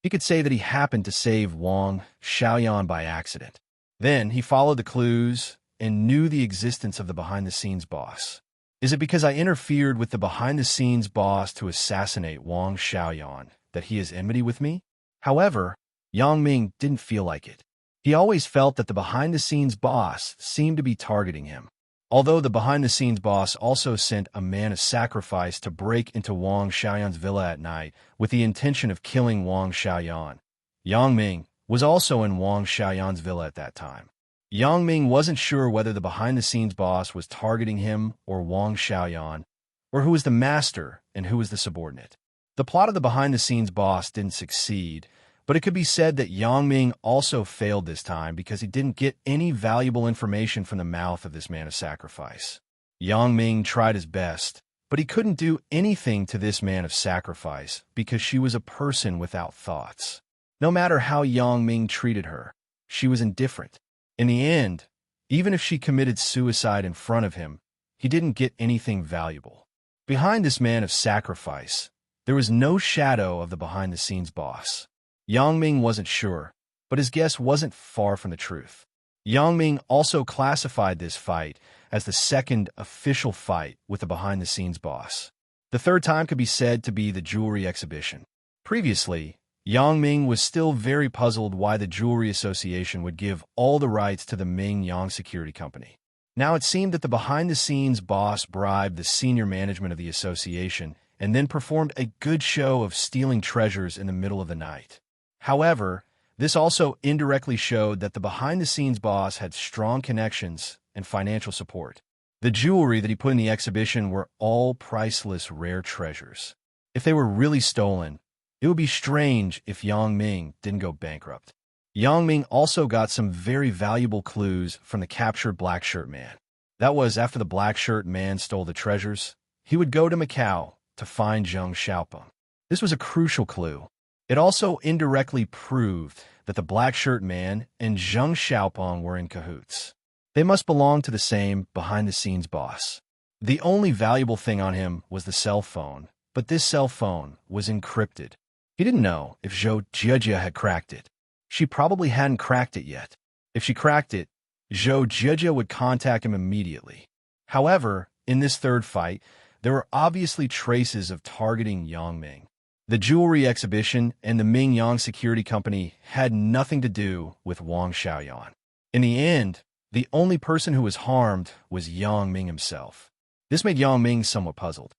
He could say that he happened to save Wang Xiaoyan by accident. Then he followed the clues and knew the existence of the behind-the-scenes boss. Is it because I interfered with the behind-the-scenes boss to assassinate Wang Xiaoyan that he has enmity with me? However, Yang Ming didn't feel like it. He always felt that the behind-the-scenes boss seemed to be targeting him. Although the behind-the-scenes boss also sent a man of sacrifice to break into Wang Xiaoyan's villa at night with the intention of killing Wang Xiaoyan, Yang Ming was also in Wang Xiaoyan's villa at that time. Yang Ming wasn't sure whether the behind-the-scenes boss was targeting him or Wang Xiaoyan, or who was the master and who was the subordinate. The plot of the behind-the-scenes boss didn't succeed, but it could be said that Yang Ming also failed this time because he didn't get any valuable information from the mouth of this man of sacrifice. Yang Ming tried his best, but he couldn't do anything to this man of sacrifice because she was a person without thoughts. No matter how Yang Ming treated her, she was indifferent. In the end, even if she committed suicide in front of him, he didn't get anything valuable. Behind this man of sacrifice, there was no shadow of the behind-the-scenes boss. Yang Ming wasn't sure, but his guess wasn't far from the truth. Yang Ming also classified this fight as the second official fight with the behind-the-scenes boss. The third time could be said to be the jewelry exhibition. Previously, Yang Ming was still very puzzled why the Jewelry Association would give all the rights to the Ming Yang Security Company. Now it seemed that the behind-the-scenes boss bribed the senior management of the association and then performed a good show of stealing treasures in the middle of the night. However, this also indirectly showed that the behind-the-scenes boss had strong connections and financial support. The jewelry that he put in the exhibition were all priceless rare treasures. If they were really stolen, it would be strange if Yang Ming didn't go bankrupt. Yang Ming also got some very valuable clues from the captured black shirt man. That was, after the black shirt man stole the treasures, he would go to Macau to find Zheng Xiaopeng. This was a crucial clue. It also indirectly proved that the black shirt man and Zheng Xiaopeng were in cahoots. They must belong to the same behind-the-scenes boss. The only valuable thing on him was the cell phone, but this cell phone was encrypted. He didn't know if Zhou Jijia had cracked it. She probably hadn't cracked it yet. If she cracked it, Zhou Jijia would contact him immediately. However, in this third fight, there were obviously traces of targeting Yang Ming. The jewelry exhibition and the Ming Yang Security Company had nothing to do with Wang Xiaoyan. In the end, the only person who was harmed was Yang Ming himself. This made Yang Ming somewhat puzzled.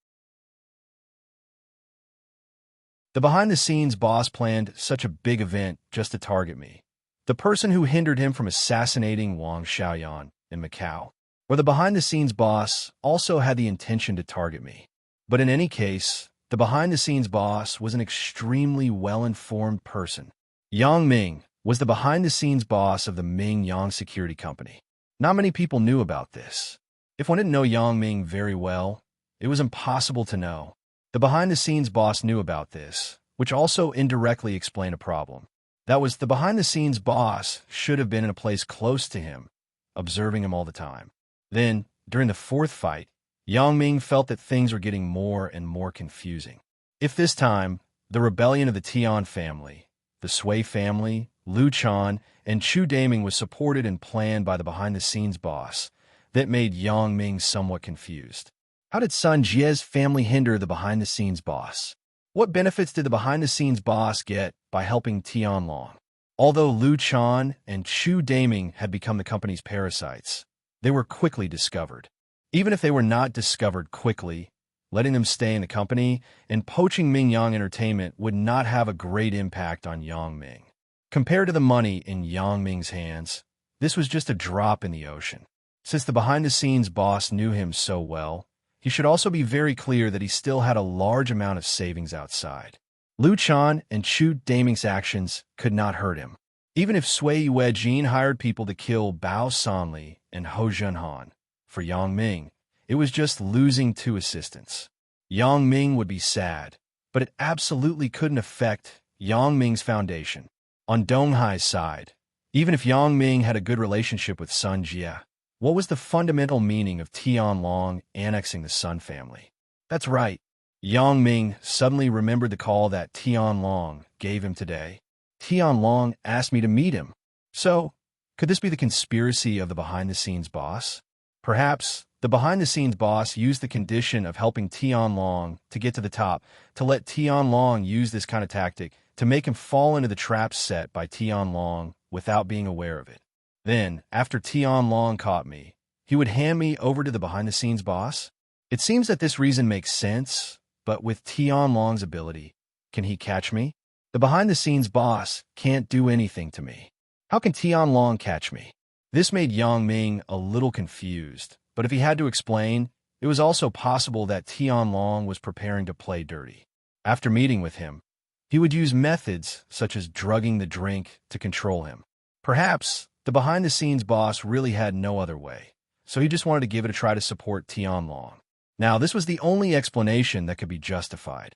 The behind-the-scenes boss planned such a big event just to target me. The person who hindered him from assassinating Wang Xiaoyan in Macau, or the behind-the-scenes boss, also had the intention to target me. But in any case, the behind-the-scenes boss was an extremely well-informed person. Yang Ming was the behind-the-scenes boss of the Ming Yang Security Company. Not many people knew about this. If one didn't know Yang Ming very well, it was impossible to know. The behind-the-scenes boss knew about this, which also indirectly explained a problem. That was, the behind-the-scenes boss should have been in a place close to him, observing him all the time. Then, during the fourth fight, Yang Ming felt that things were getting more and more confusing. If this time, the rebellion of the Tian family, the Sui family, Lu Chan, and Chu Daming was supported and planned by the behind-the-scenes boss, that made Yang Ming somewhat confused. How did Sun Jie's family hinder the behind-the-scenes boss? What benefits did the behind-the-scenes boss get by helping Tian Long? Although Lu Chan and Chu Daming had become the company's parasites, they were quickly discovered. Even if they were not discovered quickly, letting them stay in the company and poaching Ming Yang Entertainment would not have a great impact on Yang Ming. Compared to the money in Yang Ming's hands, this was just a drop in the ocean. Since the behind-the-scenes boss knew him so well, he should also be very clear that he still had a large amount of savings outside. Lu Chan and Chu Daming's actions could not hurt him. Even if Sui Yuejin hired people to kill Bao Sanli and Ho Junhan, for Yang Ming, it was just losing two assistants. Yang Ming would be sad, but it absolutely couldn't affect Yang Ming's foundation. On Donghai's side, even if Yang Ming had a good relationship with Sun Jie, what was the fundamental meaning of Tianlong annexing the Sun family? That's right. Yang Ming suddenly remembered the call that Tianlong gave him today. Tianlong asked me to meet him. So, could this be the conspiracy of the behind-the-scenes boss? Perhaps the behind-the-scenes boss used the condition of helping Tianlong to get to the top to let Tianlong use this kind of tactic to make him fall into the traps set by Tianlong without being aware of it. Then, after Tianlong caught me, he would hand me over to the behind-the-scenes boss? It seems that this reason makes sense, but with Tianlong's ability, can he catch me? The behind-the-scenes boss can't do anything to me. How can Tianlong catch me? This made Yang Ming a little confused, but if he had to explain, it was also possible that Tianlong was preparing to play dirty. After meeting with him, he would use methods such as drugging the drink to control him. Perhaps the behind-the-scenes boss really had no other way, so he just wanted to give it a try to support Tianlong. Now, this was the only explanation that could be justified.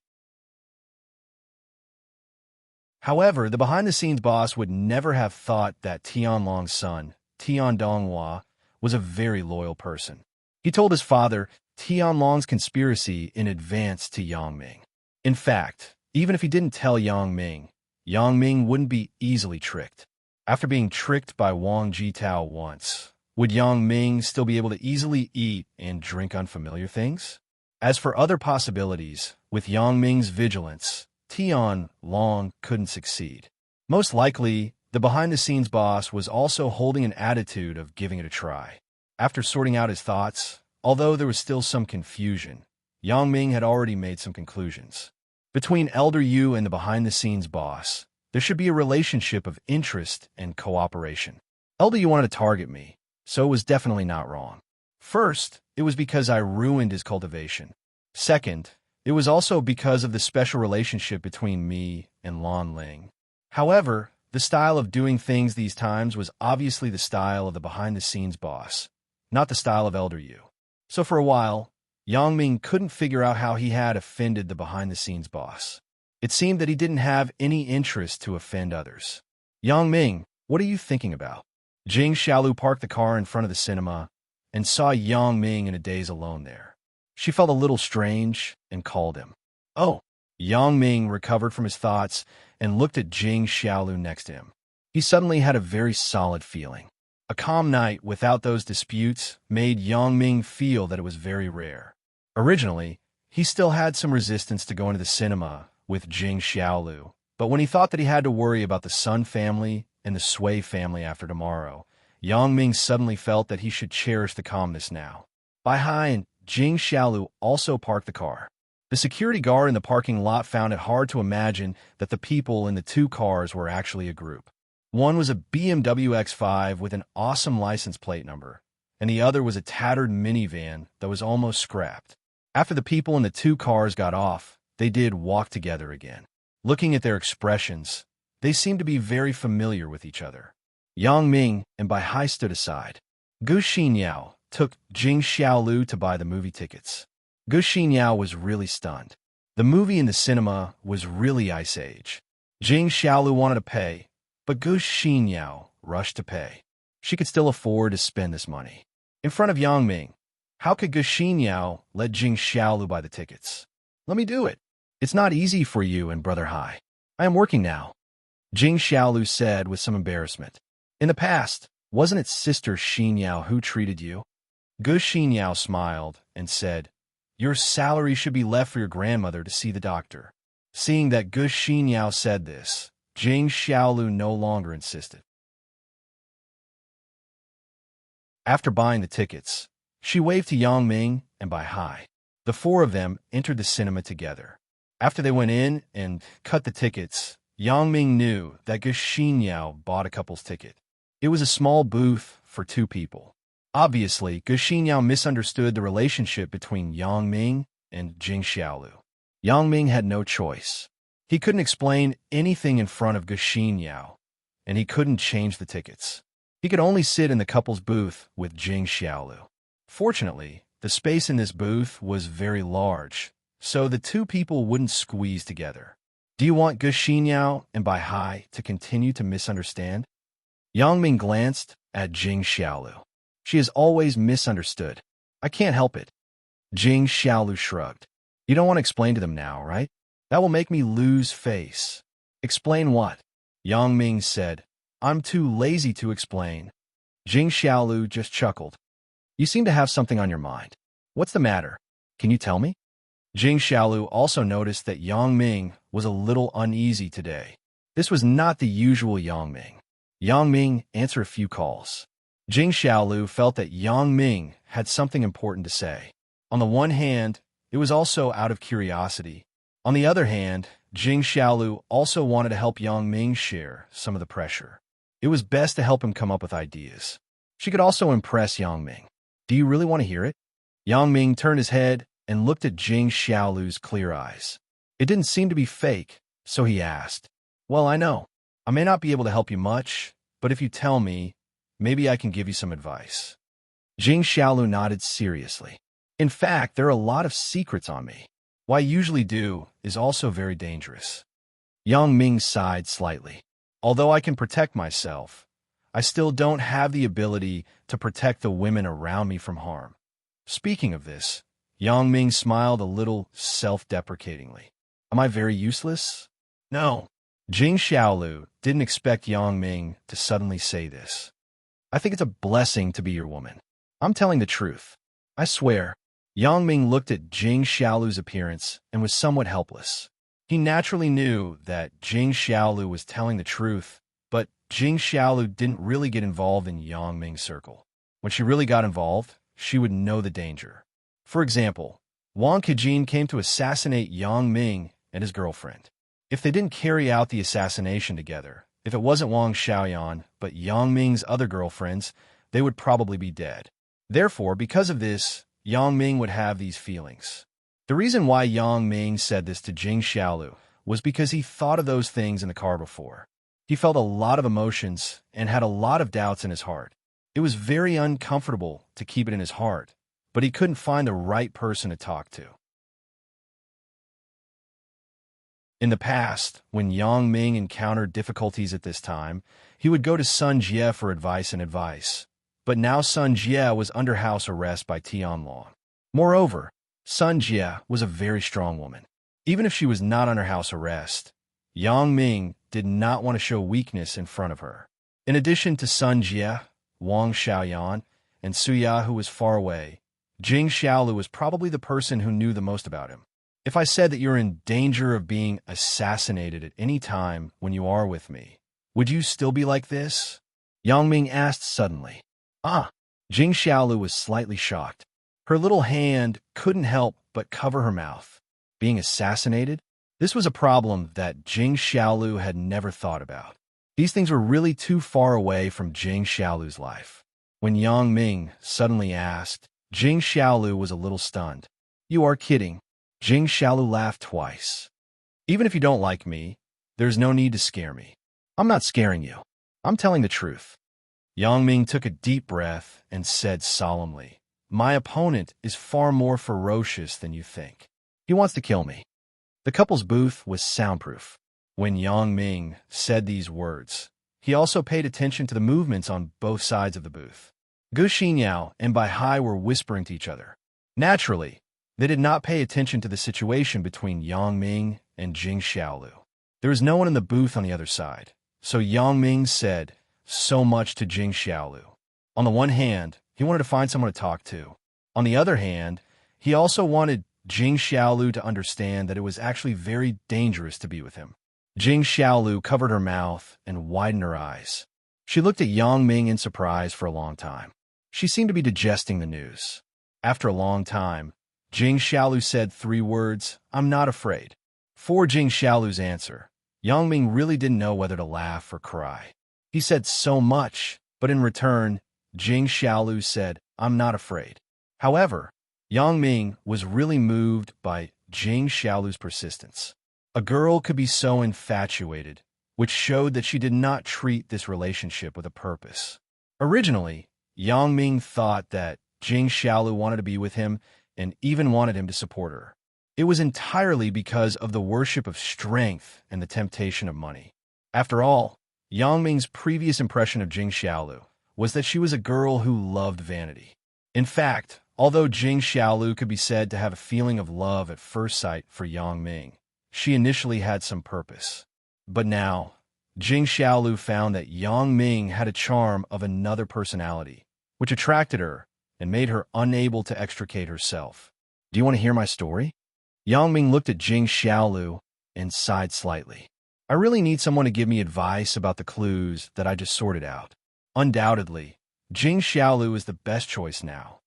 However, the behind-the-scenes boss would never have thought that Tianlong's son, Tian Donghua, was a very loyal person. He told his father Tianlong's conspiracy in advance to Yang Ming. In fact, even if he didn't tell Yang Ming wouldn't be easily tricked. After being tricked by Wang Jitao once, would Yang Ming still be able to easily eat and drink unfamiliar things? As for other possibilities, with Yang Ming's vigilance, Tianlong couldn't succeed. Most likely, the behind-the-scenes boss was also holding an attitude of giving it a try. After sorting out his thoughts, although there was still some confusion, Yang Ming had already made some conclusions. Between Elder Yu and the behind-the-scenes boss, there should be a relationship of interest and cooperation. Elder Yu wanted to target me, so it was definitely not wrong. First, it was because I ruined his cultivation. Second, it was also because of the special relationship between me and Lan Ling. However, the style of doing things these times was obviously the style of the behind-the-scenes boss, not the style of Elder Yu. So for a while, Yang Ming couldn't figure out how he had offended the behind-the-scenes boss. It seemed that he didn't have any interest to offend others. Yang Ming, what are you thinking about? Jing Xiaolu parked the car in front of the cinema and saw Yang Ming in a daze alone there. She felt a little strange and called him. Oh! Yang Ming recovered from his thoughts and looked at Jing Xiaolu next to him. He suddenly had a very solid feeling. A calm night without those disputes made Yang Ming feel that it was very rare. Originally, he still had some resistance to going to the cinema with Jing Xiaolu, but when he thought that he had to worry about the Sun family and the Sui family after tomorrow, Yang Ming suddenly felt that he should cherish the calmness now. Behind, Jing Xiaolu also parked the car. The security guard in the parking lot found it hard to imagine that the people in the two cars were actually a group. One was a BMW X5 with an awesome license plate number, and the other was a tattered minivan that was almost scrapped. After the people in the two cars got off, they did walk together again. Looking at their expressions, they seemed to be very familiar with each other. Yang Ming and Bai Hai stood aside. Gu Xinyao took Jing Xiaolu to buy the movie tickets. Gu Xinyao was really stunned. The movie in the cinema was really Ice Age. Jing Xiaolu wanted to pay, but Gu Xinyao rushed to pay. She could still afford to spend this money. In front of Yang Ming, how could Gu Xinyao let Jing Xiaolu buy the tickets? Let me do it. It's not easy for you and Brother Hai. I am working now, Jing Xiaolu said with some embarrassment. In the past, wasn't it Sister Xinyao who treated you? Gu Xinyao smiled and said, your salary should be left for your grandmother to see the doctor. Seeing that Gu Xinyao said this, Jing Xiaolu no longer insisted. After buying the tickets, she waved to Yang Ming and Bai Hai. The four of them entered the cinema together. After they went in and cut the tickets, Yang Ming knew that Gu Xinyao bought a couple's ticket. It was a small booth for two people. Obviously, Gu Xinyao misunderstood the relationship between Yang Ming and Jing Xiaolu. Yang Ming had no choice. He couldn't explain anything in front of Gu Xinyao, and he couldn't change the tickets. He could only sit in the couple's booth with Jing Xiaolu. Fortunately, the space in this booth was very large, so the two people wouldn't squeeze together. Do you want Gu Xinyao and Bai Hai to continue to misunderstand? Yang Ming glanced at Jing Xiaolu. She is always misunderstood. I can't help it. Jing Xiaolu shrugged. You don't want to explain to them now, right? That will make me lose face. Explain what? Yang Ming said. I'm too lazy to explain. Jing Xiaolu just chuckled. You seem to have something on your mind. What's the matter? Can you tell me? Jing Xiaolu also noticed that Yang Ming was a little uneasy today. This was not the usual Yang Ming. Yang Ming answered a few calls. Jing Xiaolu felt that Yang Ming had something important to say. On the one hand, it was also out of curiosity. On the other hand, Jing Xiaolu also wanted to help Yang Ming share some of the pressure. It was best to help him come up with ideas. She could also impress Yang Ming. Do you really want to hear it? Yang Ming turned his head and looked at Jing Xiaolu's clear eyes. It didn't seem to be fake, so he asked, Well, I know. I may not be able to help you much, but if you tell me, maybe I can give you some advice. Jing Xiaolu nodded seriously. In fact, there are a lot of secrets on me. What I usually do is also very dangerous. Yang Ming sighed slightly. Although I can protect myself, I still don't have the ability to protect the women around me from harm. Speaking of this, Yang Ming smiled a little self-deprecatingly. Am I very useless? No. Jing Xiaolu didn't expect Yang Ming to suddenly say this. I think it's a blessing to be your woman. I'm telling the truth. I swear. Yang Ming looked at Jing Xiaolu's appearance and was somewhat helpless. He naturally knew that Jing Xiaolu was telling the truth, but Jing Xiaolu didn't really get involved in Yang Ming's circle. When she really got involved, she would know the danger. For example, Wang Kejin came to assassinate Yang Ming and his girlfriend. If they didn't carry out the assassination together, if it wasn't Wang Xiaoyan but Yang Ming's other girlfriends, they would probably be dead. Therefore, because of this, Yang Ming would have these feelings. The reason why Yang Ming said this to Jing Xiaolu was because he thought of those things in the car before. He felt a lot of emotions and had a lot of doubts in his heart. It was very uncomfortable to keep it in his heart, but he couldn't find the right person to talk to. In the past, when Yang Ming encountered difficulties at this time, he would go to Sun Jie for advice. But now Sun Jie was under house arrest by Tianlong. Moreover, Sun Jie was a very strong woman. Even if she was not under house arrest, Yang Ming did not want to show weakness in front of her. In addition to Sun Jie, Wang Xiaoyan, and Suya, who was far away, Jing Xiaolu was probably the person who knew the most about him. If I said that you're in danger of being assassinated at any time when you are with me, would you still be like this? Yang Ming asked suddenly. Jing Xiaolu was slightly shocked. Her little hand couldn't help but cover her mouth. Being assassinated? This was a problem that Jing Xiaolu had never thought about. These things were really too far away from Jing Xiaolu's life. When Yang Ming suddenly asked, Jing Xiaolu was a little stunned. You are kidding. Jing Xiaolu laughed twice. Even if you don't like me, there's no need to scare me. I'm not scaring you. I'm telling the truth. Yang Ming took a deep breath and said solemnly, My opponent is far more ferocious than you think. He wants to kill me. The couple's booth was soundproof. When Yang Ming said these words, he also paid attention to the movements on both sides of the booth. Gu Xinyao and Bai Hai were whispering to each other. Naturally, they did not pay attention to the situation between Yang Ming and Jing Xiaolu. There was no one in the booth on the other side, so Yang Ming said so much to Jing Xiaolu. On the one hand, he wanted to find someone to talk to. On the other hand, he also wanted Jing Xiaolu to understand that it was actually very dangerous to be with him. Jing Xiaolu covered her mouth and widened her eyes. She looked at Yang Ming in surprise for a long time. She seemed to be digesting the news. After a long time, Jing Xiaolu said 3 words, I'm not afraid. For Jing Xiaolu's answer, Yang Ming really didn't know whether to laugh or cry. He said so much, but in return, Jing Xiaolu said, I'm not afraid. However, Yang Ming was really moved by Jing Xiaolu's persistence. A girl could be so infatuated, which showed that she did not treat this relationship with a purpose. Originally, Yang Ming thought that Jing Xiaolu wanted to be with him and even wanted him to support her. It was entirely because of the worship of strength and the temptation of money. After all, Yang Ming's previous impression of Jing Xiaolu was that she was a girl who loved vanity. In fact, although Jing Xiaolu could be said to have a feeling of love at first sight for Yang Ming, she initially had some purpose. But now, Jing Xiaolu found that Yang Ming had a charm of another personality, which attracted her and made her unable to extricate herself. Do you want to hear my story? Yang Ming looked at Jing Xiaolu and sighed slightly. I really need someone to give me advice about the clues that I just sorted out. Undoubtedly, Jing Xiaolu is the best choice now.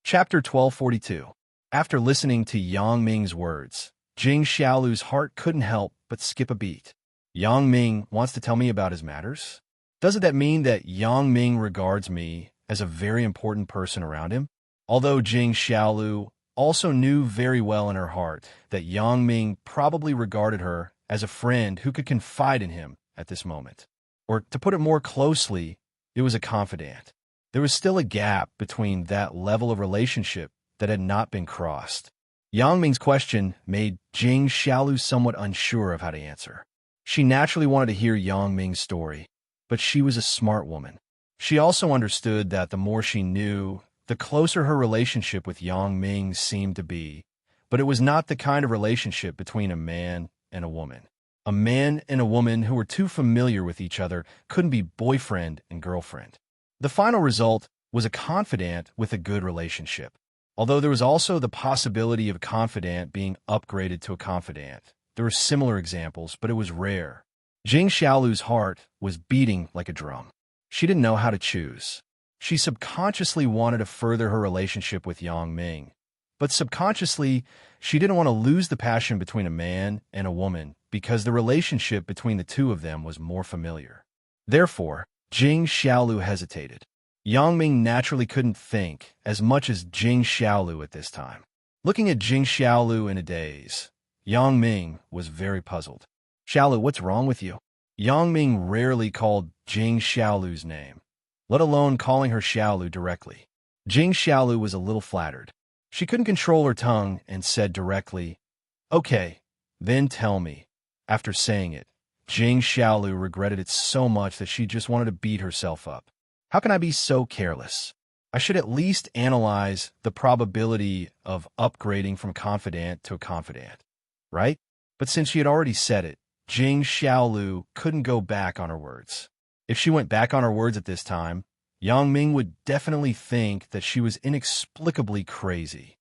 Chapter 1242. After listening to Yang Ming's words, Jing Xiaolu's heart couldn't help but skip a beat. Yang Ming wants to tell me about his matters? Doesn't that mean that Yang Ming regards me as a very important person around him? Although Jing Xiaolu also knew very well in her heart that Yang Ming probably regarded her as a friend who could confide in him at this moment. Or, to put it more closely, it was a confidant. There was still a gap between that level of relationship that had not been crossed. Yang Ming's question made Jing Xiaolu somewhat unsure of how to answer. She naturally wanted to hear Yang Ming's story, but she was a smart woman. She also understood that the more she knew, the closer her relationship with Yang Ming seemed to be, but it was not the kind of relationship between a man and a woman. A man and a woman who were too familiar with each other couldn't be boyfriend and girlfriend. The final result was a confidant with a good relationship, although there was also the possibility of a confidant being upgraded to a confidant. There were similar examples, but it was rare. Jing Xiaolu's heart was beating like a drum. She didn't know how to choose. She subconsciously wanted to further her relationship with Yang Ming, but subconsciously, she didn't want to lose the passion between a man and a woman because the relationship between the two of them was more familiar. Therefore, Jing Xiaolu hesitated. Yang Ming naturally couldn't think as much as Jing Xiaolu at this time. Looking at Jing Xiaolu in a daze, Yang Ming was very puzzled. Xiaolu, what's wrong with you? Yang Ming rarely called Jing Xiaolu's name, let alone calling her Xiaolu directly. Jing Xiaolu was a little flattered. She couldn't control her tongue and said directly, "Okay, then tell me." After saying it, Jing Xiaolu regretted it so much that she just wanted to beat herself up. How can I be so careless? I should at least analyze the probability of upgrading from confidant to a confidant, right? But since she had already said it, Jing Xiaolu couldn't go back on her words. If she went back on her words at this time, Yang Ming would definitely think that she was inexplicably crazy.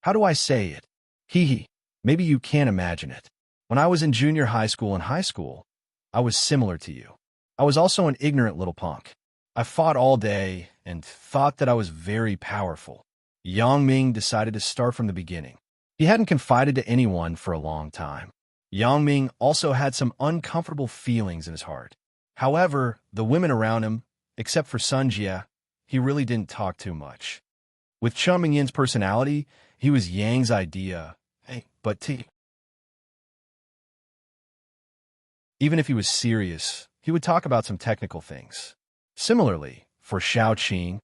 How do I say it? Hee. Maybe you can't imagine it. When I was in junior high school and high school, I was similar to you. I was also an ignorant little punk. I fought all day and thought that I was very powerful. Yang Ming decided to start from the beginning. He hadn't confided to anyone for a long time. Yang Ming also had some uncomfortable feelings in his heart. However, the women around him, except for Sun Jia, he really didn't talk too much. With Chen Mingyin's personality, he was Yang's idea. Even if he was serious, he would talk about some technical things. Similarly, for Xiao Qing,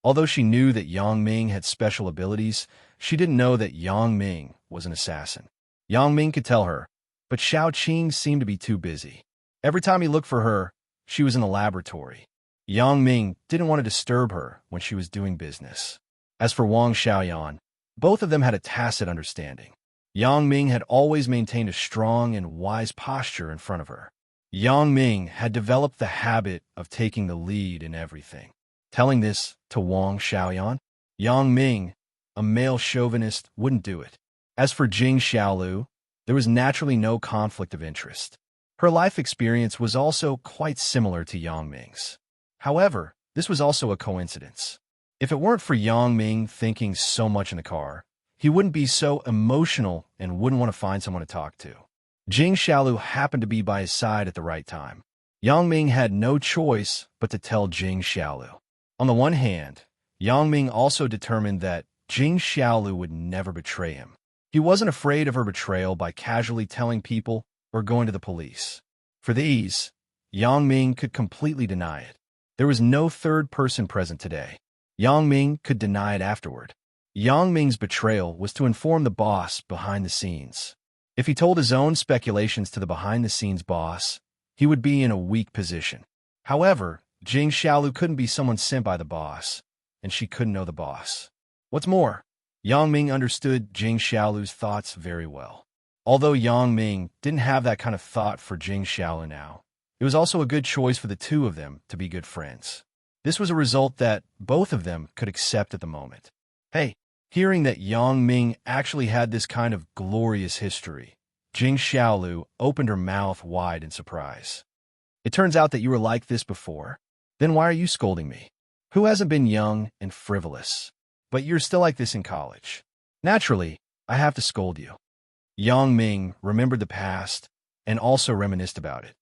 although she knew that Yang Ming had special abilities, she didn't know that Yang Ming was an assassin. Yang Ming could tell her, but Xiao Qing seemed to be too busy. Every time he looked for her, she was in the laboratory. Yang Ming didn't want to disturb her when she was doing business. As for Wang Xiaoyan, both of them had a tacit understanding. Yang Ming had always maintained a strong and wise posture in front of her. Yang Ming had developed the habit of taking the lead in everything. Telling this to Wang Xiaoyan, Yang Ming, a male chauvinist, wouldn't do it. As for Jing Xiaolu, there was naturally no conflict of interest. Her life experience was also quite similar to Yang Ming's. However, this was also a coincidence. If it weren't for Yang Ming thinking so much in the car, he wouldn't be so emotional and wouldn't want to find someone to talk to. Jing Xiaolu happened to be by his side at the right time. Yang Ming had no choice but to tell Jing Xiaolu. On the one hand, Yang Ming also determined that Jing Xiaolu would never betray him. He wasn't afraid of her betrayal by casually telling people or going to the police. For these, Yang Ming could completely deny it. There was no third person present today. Yang Ming could deny it afterward. Yang Ming's betrayal was to inform the boss behind the scenes. If he told his own speculations to the behind-the-scenes boss, he would be in a weak position. However, Jing Xiaolu couldn't be someone sent by the boss, and she couldn't know the boss. What's more, Yang Ming understood Jing Xiaolu's thoughts very well. Although Yang Ming didn't have that kind of thought for Jing Xiaolu now, it was also a good choice for the two of them to be good friends. This was a result that both of them could accept at the moment. Hey, hearing that Yang Ming actually had this kind of glorious history, Jing Xiaolu opened her mouth wide in surprise. It turns out that you were like this before. Then why are you scolding me? Who hasn't been young and frivolous? But you're still like this in college. Naturally, I have to scold you. Yang Ming remembered the past and also reminisced about it.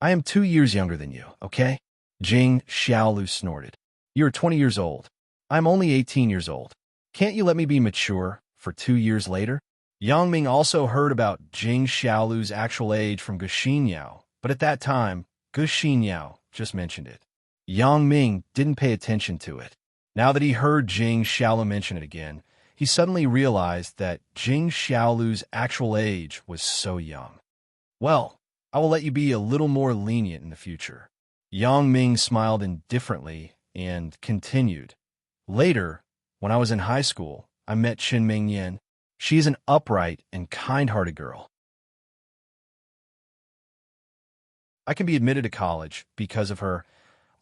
I am 2 years younger than you, okay? Jing Xiaolu snorted. You're 20 years old. I'm only 18 years old. Can't you let me be mature for 2 years later? Yang Ming also heard about Jing Xiaolu's actual age from Gu Xinyao, but at that time, Gu Xinyao just mentioned it. Yang Ming didn't pay attention to it. Now that he heard Jing Xiaolu mention it again, he suddenly realized that Jing Xiaolu's actual age was so young. Well, I will let you be a little more lenient in the future. Yang Ming smiled indifferently and continued. Later, when I was in high school, I met Qin Mingyan. She is an upright and kind-hearted girl. I can be admitted to college because of her.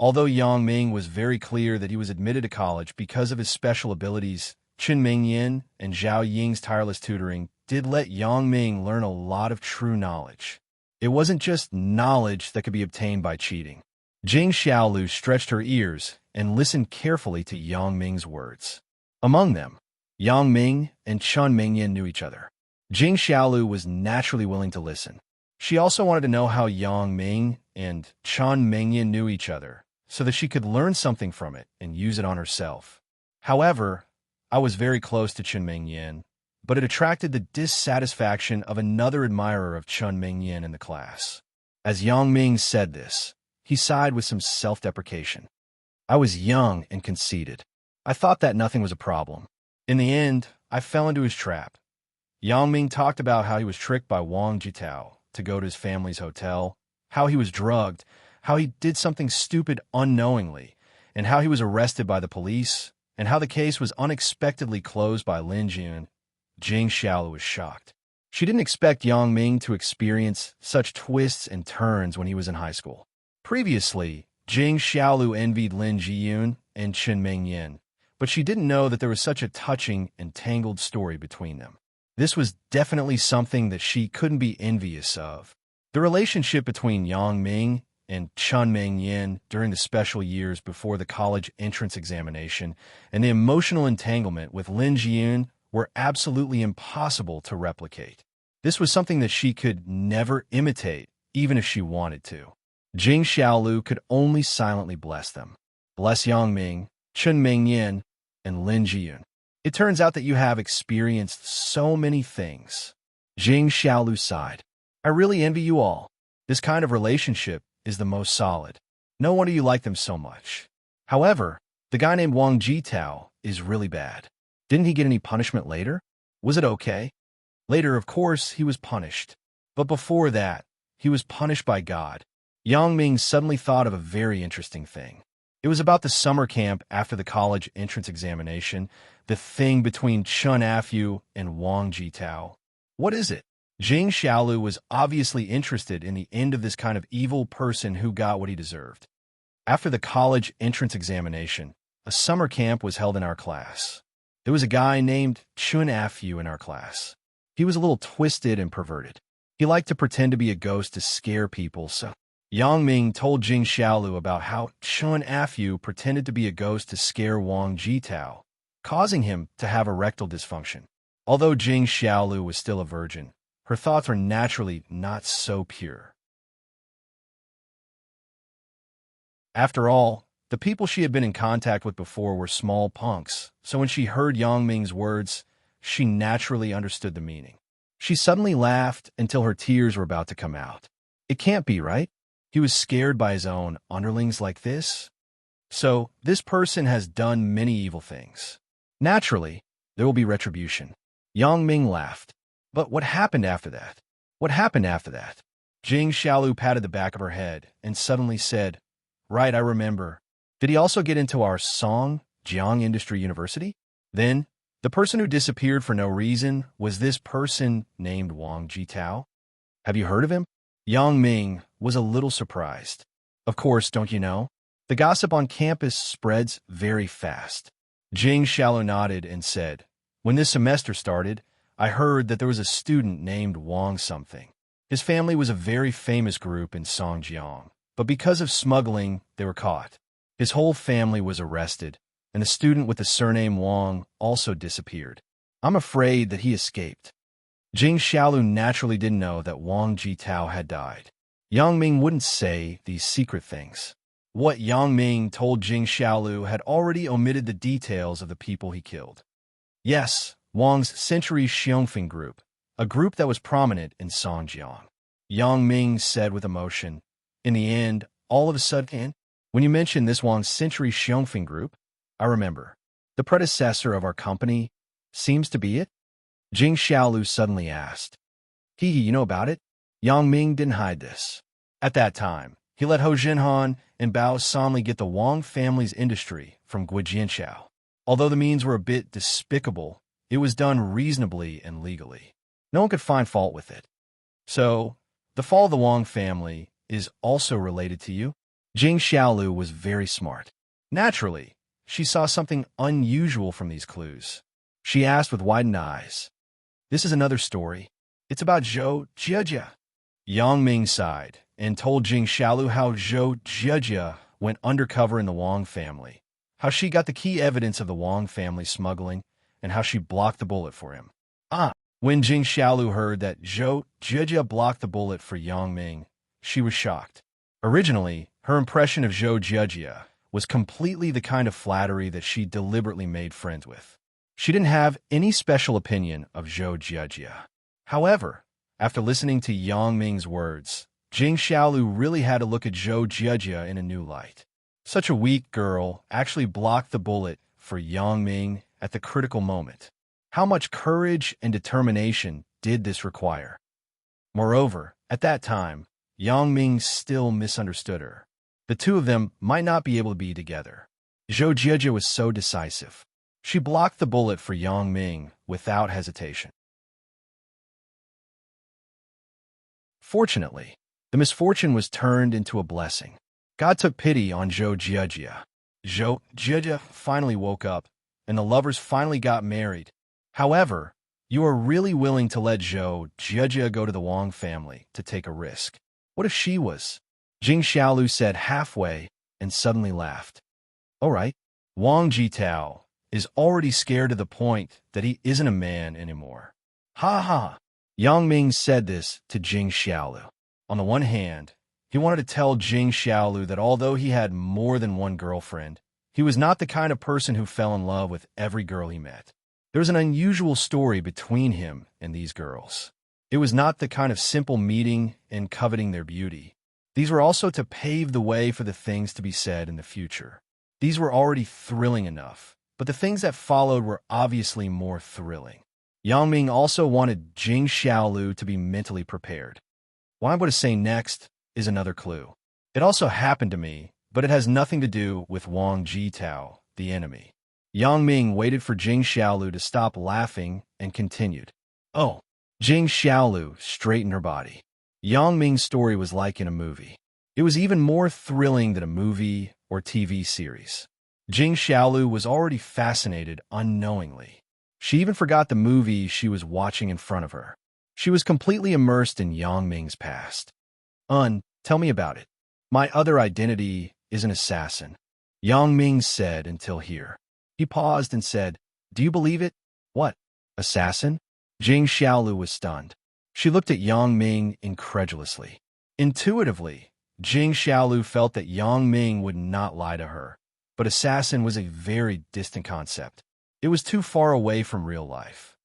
Although Yang Ming was very clear that he was admitted to college because of his special abilities, Qin Mingyan and Zhao Ying's tireless tutoring did let Yang Ming learn a lot of true knowledge. It wasn't just knowledge that could be obtained by cheating. Jing Xiaolu stretched her ears and listened carefully to Yang Ming's words. Among them, Yang Ming and Chun Mingyan knew each other. Jing Xiaolu was naturally willing to listen. She also wanted to know how Yang Ming and Chun Mingyan knew each other, so that she could learn something from it and use it on herself. However, I was very close to Chun Mingyan, but it attracted the dissatisfaction of another admirer of Chun Mingyan in the class. As Yang Ming said this, he sighed with some self-deprecation. I was young and conceited. I thought that nothing was a problem. In the end, I fell into his trap. Yang Ming talked about how he was tricked by Wang Jitao to go to his family's hotel, how he was drugged, how he did something stupid unknowingly, and how he was arrested by the police, and how the case was unexpectedly closed by Lin Jun. Jing Xiaolu was shocked. She didn't expect Yang Ming to experience such twists and turns when he was in high school. Previously, Jing Xiaolu envied Lin Jiyun and Qin Mingyan, but she didn't know that there was such a touching and tangled story between them. This was definitely something that she couldn't be envious of. The relationship between Yang Ming and Chun Mingyan during the special years before the college entrance examination and the emotional entanglement with Lin Jiyun were absolutely impossible to replicate. This was something that she could never imitate, even if she wanted to. Jing Xiaolu could only silently bless them. Bless Yang Ming, Chun Mingyan, and Lin Jiyun. It turns out that you have experienced so many things. Jing Xiaolu sighed. I really envy you all. This kind of relationship is the most solid. No wonder you like them so much. However, the guy named Wang Jitao is really bad. Didn't he get any punishment later? Was it okay? Later, of course, he was punished. But before that, he was punished by God. Yang Ming suddenly thought of a very interesting thing. It was about the summer camp after the college entrance examination, the thing between Chun Afu and Wang Jitao. What is it? Jing Xiaolu was obviously interested in the end of this kind of evil person who got what he deserved. After the college entrance examination, a summer camp was held in our class. There was a guy named Chun Afu in our class. He was a little twisted and perverted. He liked to pretend to be a ghost to scare people, so Yang Ming told Jing Xiaolu about how Chun Afu pretended to be a ghost to scare Wang Jitao, causing him to have erectile dysfunction. Although Jing Xiaolu was still a virgin, her thoughts were naturally not so pure. After all, the people she had been in contact with before were small punks, so when she heard Yang Ming's words, she naturally understood the meaning. She suddenly laughed until her tears were about to come out. It can't be, right? He was scared by his own underlings like this? So, this person has done many evil things. Naturally, there will be retribution. Yang Ming laughed. But what happened after that? What happened after that? Jing Xiaolu patted the back of her head and suddenly said, "Right, I remember. Did he also get into our Song Jiang Industry University?" Then, the person who disappeared for no reason was this person named Wang Jitao. Have you heard of him? Yang Ming was a little surprised. Of course, don't you know? The gossip on campus spreads very fast. Jing Xiaolu nodded and said, "When this semester started, I heard that there was a student named Wang something. His family was a very famous group in Songjiang, but because of smuggling, they were caught. His whole family was arrested, and the student with the surname Wang also disappeared. I'm afraid that he escaped." Jing Xiaolu naturally didn't know that Wang Jitao had died. Yang Ming wouldn't say these secret things. What Yang Ming told Jing Xiaolu had already omitted the details of the people he killed. Yes, Wang's Century Xiongfeng group, a group that was prominent in Songjiang. Yang Ming said with emotion. In the end, all of a sudden, when you mentioned this Wang's Century Xiongfeng group, I remember. The predecessor of our company seems to be it? Jing Xiaolu suddenly asked. You know about it? Yang Ming didn't hide this. At that time, he let Ho Jinhan and Bao Sanli get the Wang family's industry from Guijianshao. Although the means were a bit despicable, it was done reasonably and legally. No one could find fault with it. So, the fall of the Wang family is also related to you? Jing Xiaolu was very smart. Naturally, she saw something unusual from these clues. She asked with widened eyes. This is another story. It's about Zhou Jiejia. Yang Ming sighed and told Jing Xiaolu how Zhou Jiejia went undercover in the Wang family, how she got the key evidence of the Wang family smuggling, and how she blocked the bullet for him. When Jing Xiaolu heard that Zhou Jiejia blocked the bullet for Yang Ming, she was shocked. Originally, her impression of Zhou Jiejia was completely the kind of flattery that she deliberately made friends with. She didn't have any special opinion of Zhou Jiejia. However, after listening to Yang Ming's words, Jing Xiaolu really had to look at Zhou Jiejia in a new light. Such a weak girl actually blocked the bullet for Yang Ming at the critical moment. How much courage and determination did this require? Moreover, at that time, Yang Ming still misunderstood her. The two of them might not be able to be together. Zhou Jiejia was so decisive. She blocked the bullet for Yang Ming without hesitation. Fortunately, the misfortune was turned into a blessing. God took pity on Zhou Jiejia. Zhou Jiejia finally woke up, and the lovers finally got married. However, you are really willing to let Zhou Jiejia go to the Wang family to take a risk. What if she was? Jing Xiaolu said halfway and suddenly laughed. All right, Wang Jitao is already scared to the point that he isn't a man anymore. Ha ha! Yang Ming said this to Jing Xiaolu. On the one hand, he wanted to tell Jing Xiaolu that although he had more than one girlfriend, he was not the kind of person who fell in love with every girl he met. There was an unusual story between him and these girls. It was not the kind of simple meeting and coveting their beauty. These were also to pave the way for the things to be said in the future. These were already thrilling enough, but the things that followed were obviously more thrilling. Yang Ming also wanted Jing Xiaolu to be mentally prepared. What I'm going to say next is another clue. It also happened to me, but it has nothing to do with Wang Jitao, the enemy. Yang Ming waited for Jing Xiaolu to stop laughing and continued. Oh, Jing Xiaolu straightened her body. Yang Ming's story was like in a movie. It was even more thrilling than a movie or TV series. Jing Xiaolu was already fascinated unknowingly. She even forgot the movie she was watching in front of her. She was completely immersed in Yang Ming's past. Tell me about it. My other identity is an assassin. Yang Ming said until here. He paused and said, Do you believe it? What? Assassin? Jing Xiaolu was stunned. She looked at Yang Ming incredulously. Intuitively, Jing Xiaolu felt that Yang Ming would not lie to her. But assassin was a very distant concept. It was too far away from real life.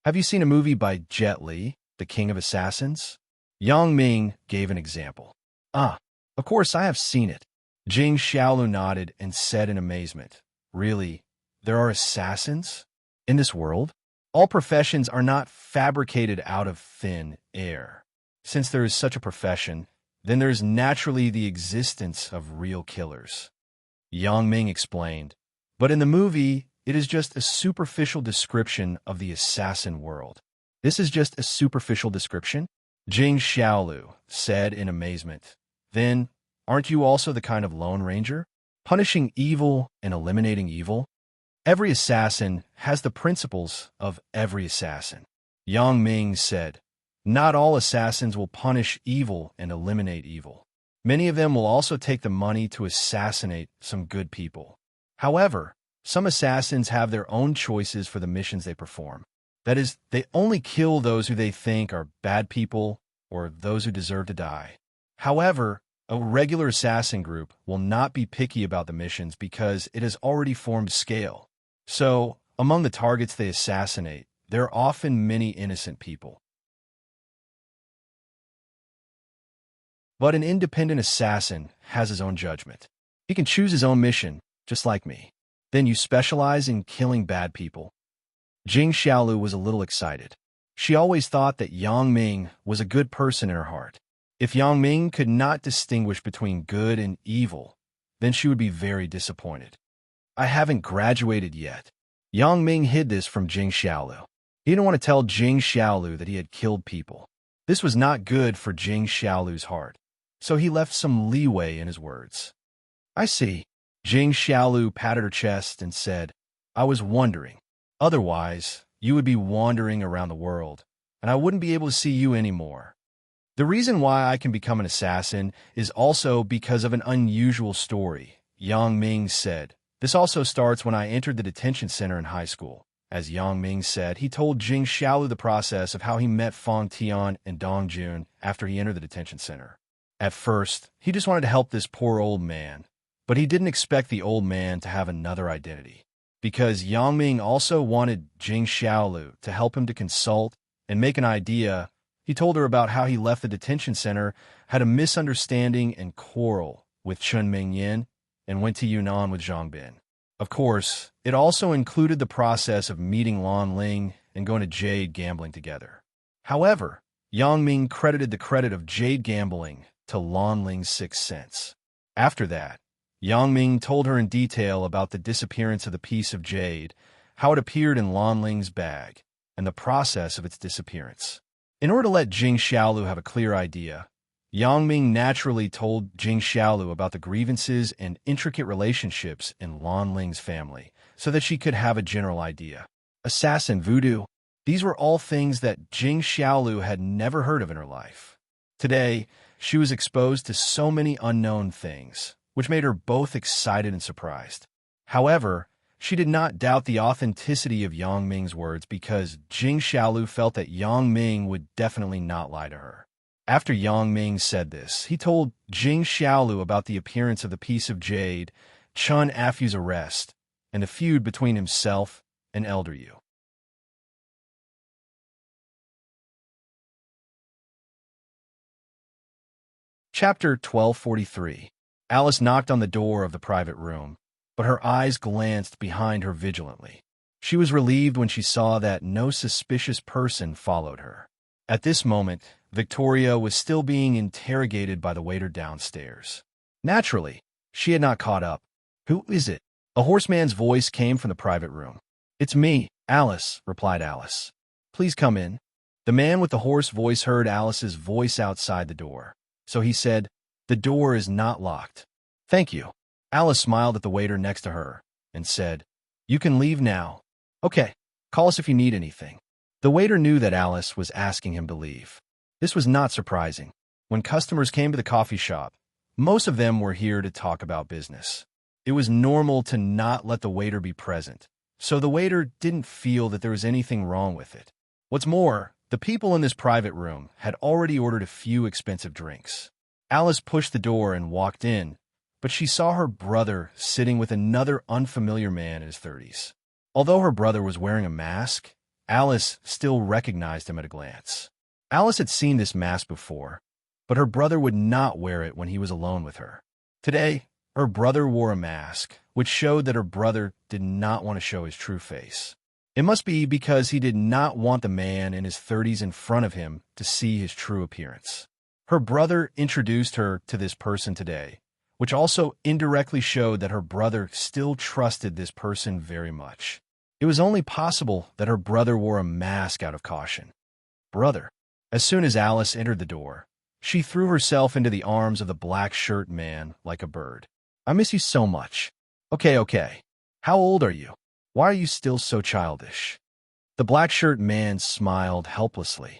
Have you seen a movie by Jet Li, the King of Assassins? Yang Ming gave an example. Of course I have seen it. Jing Xiaolu nodded and said in amazement, "Really? There are assassins in this world? All professions are not fabricated out of thin air. Since there is such a profession, then there is naturally the existence of real killers." Yang Ming explained, "But in the movie, it is just a superficial description of the assassin world." "This is just a superficial description?" Jing Xiaolu said in amazement. "Then, aren't you also the kind of Lone Ranger? Punishing evil and eliminating evil? Every assassin has the principles of every assassin." Yang Ming said, "Not all assassins will punish evil and eliminate evil. Many of them will also take the money to assassinate some good people. However, some assassins have their own choices for the missions they perform. That is, they only kill those who they think are bad people or those who deserve to die. However, a regular assassin group will not be picky about the missions because it has already formed scale. So, among the targets they assassinate, there are often many innocent people. But an independent assassin has his own judgment. He can choose his own mission, just like me. Then you specialize in killing bad people." Jing Xiaolu was a little excited. She always thought that Yang Ming was a good person in her heart. If Yang Ming could not distinguish between good and evil, then she would be very disappointed. "I haven't graduated yet." Yang Ming hid this from Jing Xiaolu. He didn't want to tell Jing Xiaolu that he had killed people. This was not good for Jing Xiaolu's heart, so he left some leeway in his words. "I see." Jing Xiaolu patted her chest and said, "I was wondering. Otherwise, you would be wandering around the world, and I wouldn't be able to see you anymore. The reason why I can become an assassin is also because of an unusual story," Yang Ming said. "This also starts when I entered the detention center in high school." As Yang Ming said, he told Jing Xiaolu the process of how he met Fang Tian and Dong Jun after he entered the detention center. At first, he just wanted to help this poor old man, but he didn't expect the old man to have another identity. Because Yang Ming also wanted Jing Xiaolu to help him to consult and make an idea, he told her about how he left the detention center, had a misunderstanding and quarrel with Chun Mingyan, and went to Yunnan with Zhang Bin. Of course, it also included the process of meeting Lan Ling and going to Jade gambling together. However, Yang Ming credited the credit of Jade gambling to Lan Ling's sixth sense. After that, Yang Ming told her in detail about the disappearance of the piece of jade, how it appeared in Lan Ling's bag, and the process of its disappearance. In order to let Jing Xiaolu have a clear idea, Yang Ming naturally told Jing Xiaolu about the grievances and intricate relationships in Lan Ling's family, so that she could have a general idea. Assassin voodoo. These were all things that Jing Xiaolu had never heard of in her life. Today, she was exposed to so many unknown things, which made her both excited and surprised. However, she did not doubt the authenticity of Yang Ming's words because Jing Xiaolu felt that Yang Ming would definitely not lie to her. After Yang Ming said this, he told Jing Xiaolu about the appearance of the piece of jade, Chun Afu's arrest, and the feud between himself and Elder Yu. Chapter 1243. Alice knocked on the door of the private room, but her eyes glanced behind her vigilantly. She was relieved when she saw that no suspicious person followed her. At this moment, Victoria was still being interrogated by the waiter downstairs. Naturally, she had not caught up. "Who is it?" A horseman's voice came from the private room. "It's me, Alice," replied Alice. "Please come in." The man with the hoarse voice heard Alice's voice outside the door, so he said, "The door is not locked." "Thank you." Alice smiled at the waiter next to her and said, "You can leave now." "Okay, call us if you need anything." The waiter knew that Alice was asking him to leave. This was not surprising. When customers came to the coffee shop, most of them were here to talk about business. It was normal to not let the waiter be present, so the waiter didn't feel that there was anything wrong with it. What's more, the people in this private room had already ordered a few expensive drinks. Alice pushed the door and walked in, but she saw her brother sitting with another unfamiliar man in his 30s. Although her brother was wearing a mask, Alice still recognized him at a glance. Alice had seen this mask before, but her brother would not wear it when he was alone with her. Today, Her brother wore a mask, which showed that her brother did not want to show his true face. It must be because he did not want the man in his 30s in front of him to see his true appearance. Her brother introduced her to this person today, which also indirectly showed that her brother still trusted this person very much. It was only possible that her brother wore a mask out of caution. Brother. As soon as Alice entered the door, she threw herself into the arms of the black shirt man like a bird. I miss you so much. Okay. How old are you? Why are you still so childish? The black shirt man smiled helplessly.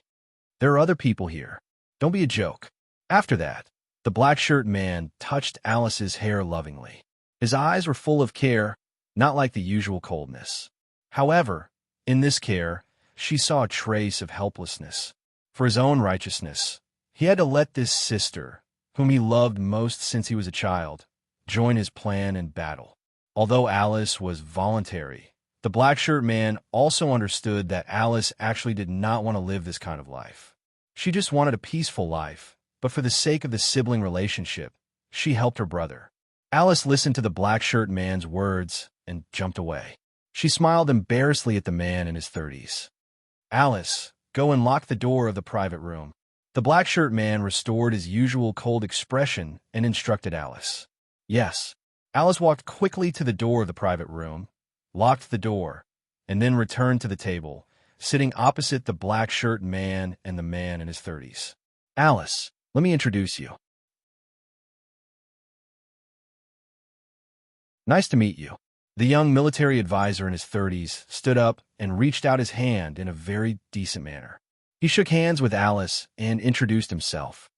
There are other people here. Don't be a joke. After that, the black shirt man touched Alice's hair lovingly. His eyes were full of care, not like the usual coldness. However, in this care, she saw a trace of helplessness. For his own righteousness, he had to let this sister, whom he loved most since he was a child, join his plan in battle. Although Alice was voluntary, the black shirt man also understood that Alice actually did not want to live this kind of life. She just wanted a peaceful life, but for the sake of the sibling relationship, she helped her brother. Alice listened to the black shirt man's words and jumped away. She smiled embarrassedly at the man in his 30s. Alice, go and lock the door of the private room. The black shirt man restored his usual cold expression and instructed Alice. Yes. Alice walked quickly to the door of the private room, locked the door, and then returned to the table, sitting opposite the black shirt man and the man in his 30s. Alice, let me introduce you. Nice to meet you. The young military advisor in his 30s stood up and reached out his hand in a very decent manner. He shook hands with Alice and introduced himself.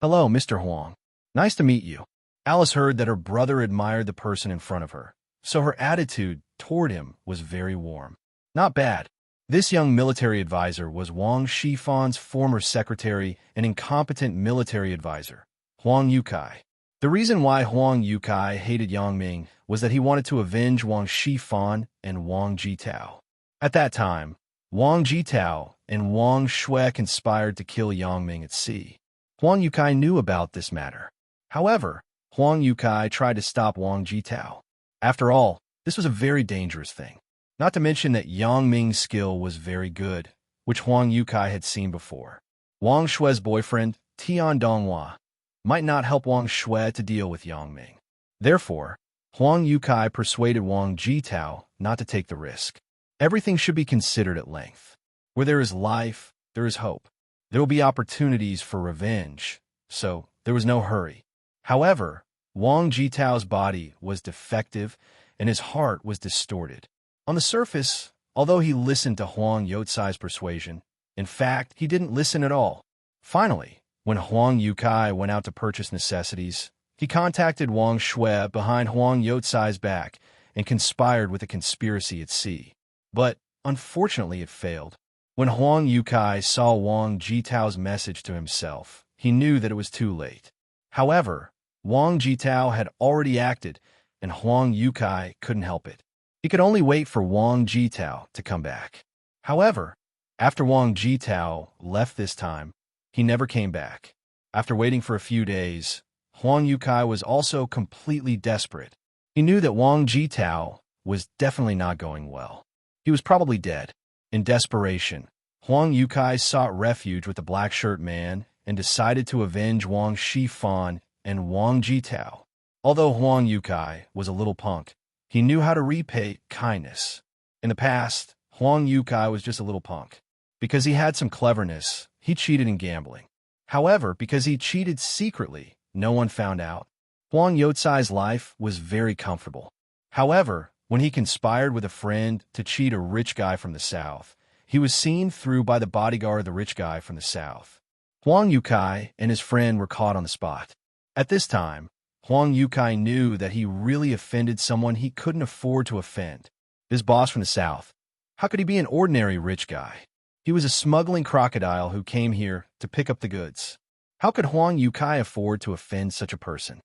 Hello, Mr. Huang. Nice to meet you. Alice heard that her brother admired the person in front of her, so her attitude toward him was very warm. Not bad. This young military advisor was Wang Shifan's former secretary and incompetent military advisor, Huang Yukai. The reason why Huang Yukai hated Yang Ming was that he wanted to avenge Wang Shifan and Wang Jitao. At that time, Wang Jitao and Wang Shui conspired to kill Yang Ming at sea. Huang Yukai knew about this matter. However, Huang Yukai tried to stop Wang Jitao. After all, this was a very dangerous thing. Not to mention that Yang Ming's skill was very good, which Huang Yukai had seen before. Wang Shui's boyfriend, Tian Donghua, might not help Wang Shui to deal with Yang Ming. Therefore, Huang Yukai persuaded Wang Jitao not to take the risk. Everything should be considered at length. Where there is life, there is hope. There will be opportunities for revenge, so there was no hurry. However, Wang Jitao's body was defective and his heart was distorted. On the surface, although he listened to Huang Youcai's persuasion, in fact, he didn't listen at all. Finally, when Huang Yukai went out to purchase necessities, he contacted Wang Shui behind Huang Youcai's back and conspired with a conspiracy at sea. But, unfortunately, it failed. When Huang Yukai saw Wang Jitao's message to himself, he knew that it was too late. However, Wang Jitao had already acted, and Huang Yukai couldn't help it. He could only wait for Wang Jitao to come back. However, after Wang Jitao left this time, he never came back. After waiting for a few days, Huang Yukai was also completely desperate. He knew that Wang Jitao was definitely not going well. He was probably dead. In desperation, Huang Yukai sought refuge with the black shirt man and decided to avenge Wang Shifan and Wang Jitao. Although Huang Yukai was a little punk, he knew how to repay kindness. In the past, Huang Yukai was just a little punk. Because he had some cleverness, he cheated in gambling. However, because he cheated secretly, no one found out. Huang Youcai's life was very comfortable. However, when he conspired with a friend to cheat a rich guy from the south, he was seen through by the bodyguard of the rich guy from the south. Huang Yukai and his friend were caught on the spot. At this time, Huang Yukai knew that he really offended someone he couldn't afford to offend. This boss from the south. How could he be an ordinary rich guy? He was a smuggling crocodile who came here to pick up the goods. How could Huang Yukai afford to offend such a person?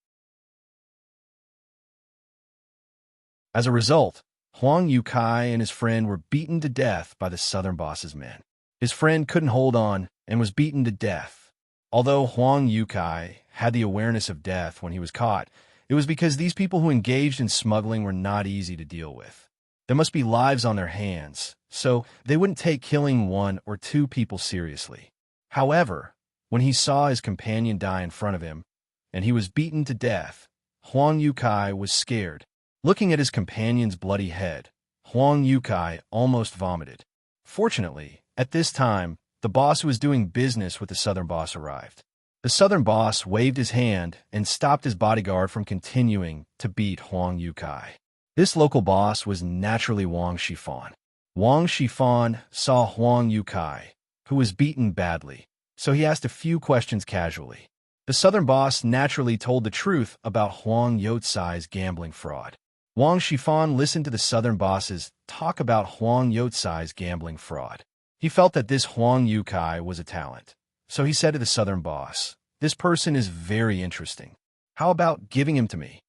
As a result, Huang Yukai and his friend were beaten to death by the southern boss's men. His friend couldn't hold on and was beaten to death. Although Huang Yukai had the awareness of death when he was caught, It was because these people who engaged in smuggling were not easy to deal with. There must be lives on their hands, so they wouldn't take killing 1 or 2 people seriously. However, when he saw his companion die in front of him, and he was beaten to death, Huang Yukai was scared. Looking at his companion's bloody head, Huang Yukai almost vomited. Fortunately, at this time, the boss who was doing business with the southern boss arrived. The southern boss waved his hand and stopped his bodyguard from continuing to beat Huang Yukai. This local boss was naturally Wang Shifan. Wang Shifan saw Huang Yukai, who was beaten badly, so he asked a few questions casually. The southern boss naturally told the truth about Huang Yotsai's gambling fraud. Wang Shifan listened to the southern boss's talk about Huang Yotsai's gambling fraud. He felt that this Huang Yukai was a talent. So he said to the southern boss, "This person is very interesting. How about giving him to me?"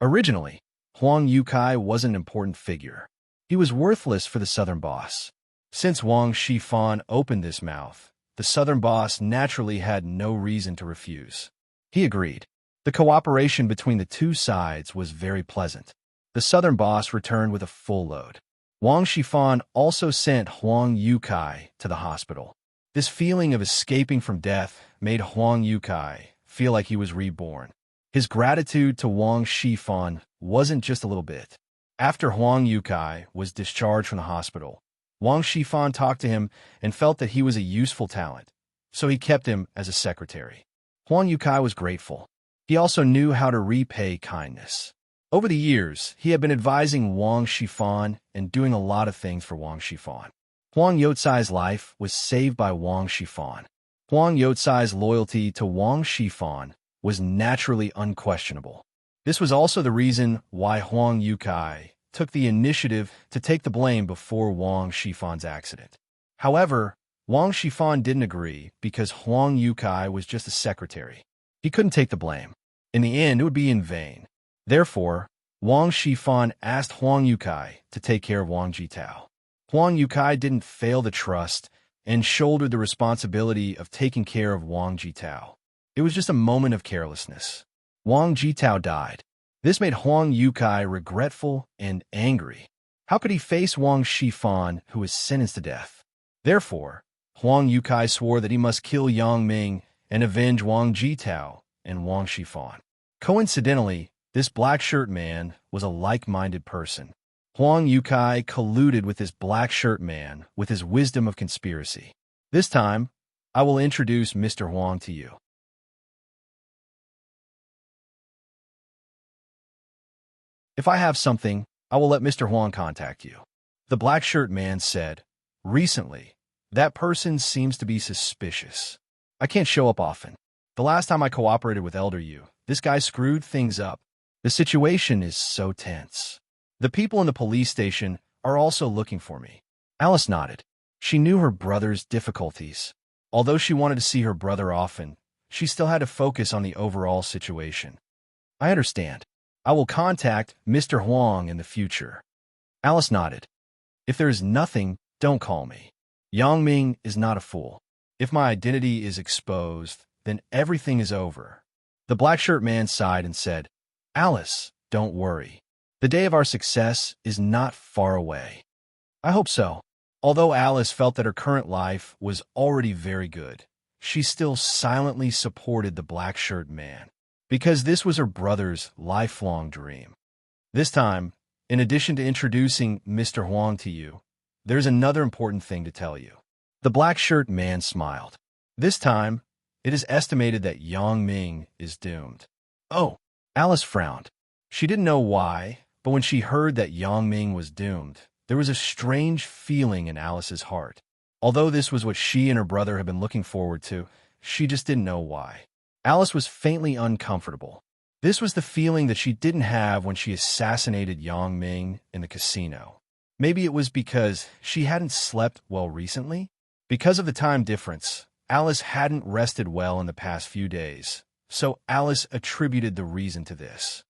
Originally, Huang Yukai wasn't an important figure. He was worthless for the southern boss. Since Wang Shifan opened this mouth, the southern boss naturally had no reason to refuse. He agreed. The cooperation between the two sides was very pleasant. The southern boss returned with a full load. Wang Shifan also sent Huang Yukai to the hospital. This feeling of escaping from death made Huang Yukai feel like he was reborn. His gratitude to Wang Shifan wasn't just a little bit. After Huang Yukai was discharged from the hospital, Wang Shifan talked to him and felt that he was a useful talent, so he kept him as a secretary. Huang Yukai was grateful. He also knew how to repay kindness. Over the years, he had been advising Wang Shifan and doing a lot of things for Wang Shifan. Huang Yotsai's life was saved by Wang Shifan. Huang Yotsai's loyalty to Wang Shifan was naturally unquestionable. This was also the reason why Huang Yukai took the initiative to take the blame before Wang Shifan's accident. However, Wang Shifan didn't agree because Huang Yukai was just a secretary. He couldn't take the blame. In the end, it would be in vain. Therefore, Wang Shifan asked Huang Yukai to take care of Wang Jitao. Huang Yukai didn't fail the trust and shouldered the responsibility of taking care of Wang Jitao. It was just a moment of carelessness. Wang Jitao died. This made Huang Yukai regretful and angry. How could he face Wang Shifan, who was sentenced to death? Therefore, Huang Yukai swore that he must kill Yang Ming and avenge Wang Jitao and Wang Shifan. Coincidentally, this black shirt man was a like-minded person. Huang Yukai colluded with this black shirt man with his wisdom of conspiracy. This time, I will introduce Mr. Huang to you. If I have something, I will let Mr. Huang contact you. The black shirt man said, "Recently, that person seems to be suspicious. I can't show up often. The last time I cooperated with Elder Yu, this guy screwed things up. The situation is so tense. The people in the police station are also looking for me." Alice nodded. She knew her brother's difficulties. Although she wanted to see her brother often, she still had to focus on the overall situation. "I understand. I will contact Mr. Huang in the future." Alice nodded. "If there is nothing, don't call me. Yang Ming is not a fool. If my identity is exposed, then everything is over." The black shirt man sighed and said, "Alice, don't worry. The day of our success is not far away." "I hope so." Although Alice felt that her current life was already very good, she still silently supported the black shirt man, because this was her brother's lifelong dream. This time, in addition to introducing Mr. Huang to you, there's another important thing to tell you. The black shirt man smiled. This time, it is estimated that Yang Ming is doomed. "Oh," Alice frowned. She didn't know why, but when she heard that Yang Ming was doomed, there was a strange feeling in Alice's heart. Although this was what she and her brother had been looking forward to, she just didn't know why. Alice was faintly uncomfortable. This was the feeling that she didn't have when she assassinated Yang Ming in the casino. Maybe it was because she hadn't slept well recently? Because of the time difference, Alice hadn't rested well in the past few days, so Alice attributed the reason to this.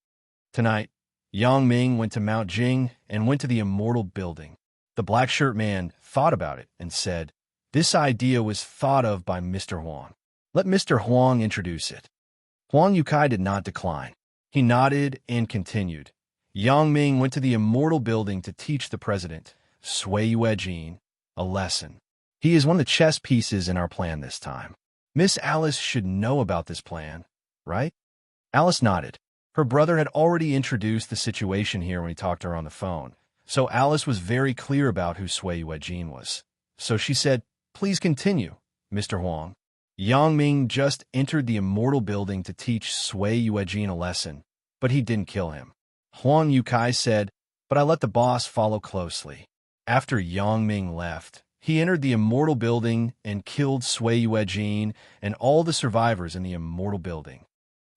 Tonight, Yang Ming went to Mount Jing and went to the Immortal Building. The black shirt man thought about it and said, "This idea was thought of by Mr. Huang. Let Mr. Huang introduce it." Huang Yukai did not decline. He nodded and continued. Yang Ming went to the immortal building to teach the president, Sui Yue-jin, a lesson. He is one of the chess pieces in our plan this time. Miss Alice should know about this plan, right? Alice nodded. Her brother had already introduced the situation here when he talked to her on the phone, so Alice was very clear about who Sui Yue-jin was. So she said, "Please continue, Mr. Huang." Yang Ming just entered the immortal building to teach Sui Yue-jin a lesson, but he didn't kill him. Huang Yukai said, "But I let the boss follow closely." After Yang Ming left, he entered the immortal building and killed Sui Yue-jin and all the survivors in the immortal building.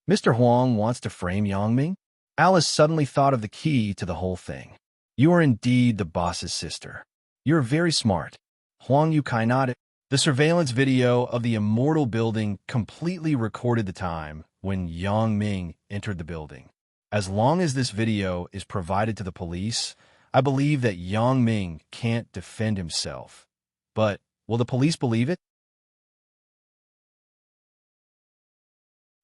Mr. Huang wants to frame Yang Ming? Alice suddenly thought of the key to the whole thing. You are indeed the boss's sister. You're very smart. Huang Yukai nodded. The surveillance video of the immortal building completely recorded the time when Yang Ming entered the building. As long as this video is provided to the police, I believe that Yang Ming can't defend himself. But will the police believe it?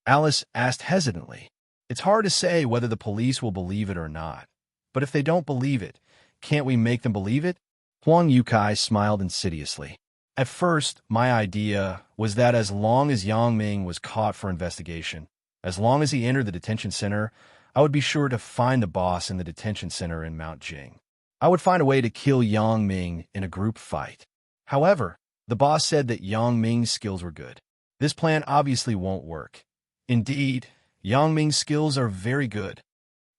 Alice asked hesitantly. It's hard to say whether the police will believe it or not. But if they don't believe it, can't we make them believe it? Huang Yukai smiled insidiously. At first, my idea was that as long as Yang Ming was caught for investigation, as long as he entered the detention center, I would be sure to find the boss in the detention center in Mount Jing. I would find a way to kill Yang Ming in a group fight. However, the boss said that Yang Ming's skills were good. This plan obviously won't work. Indeed, Yang Ming's skills are very good.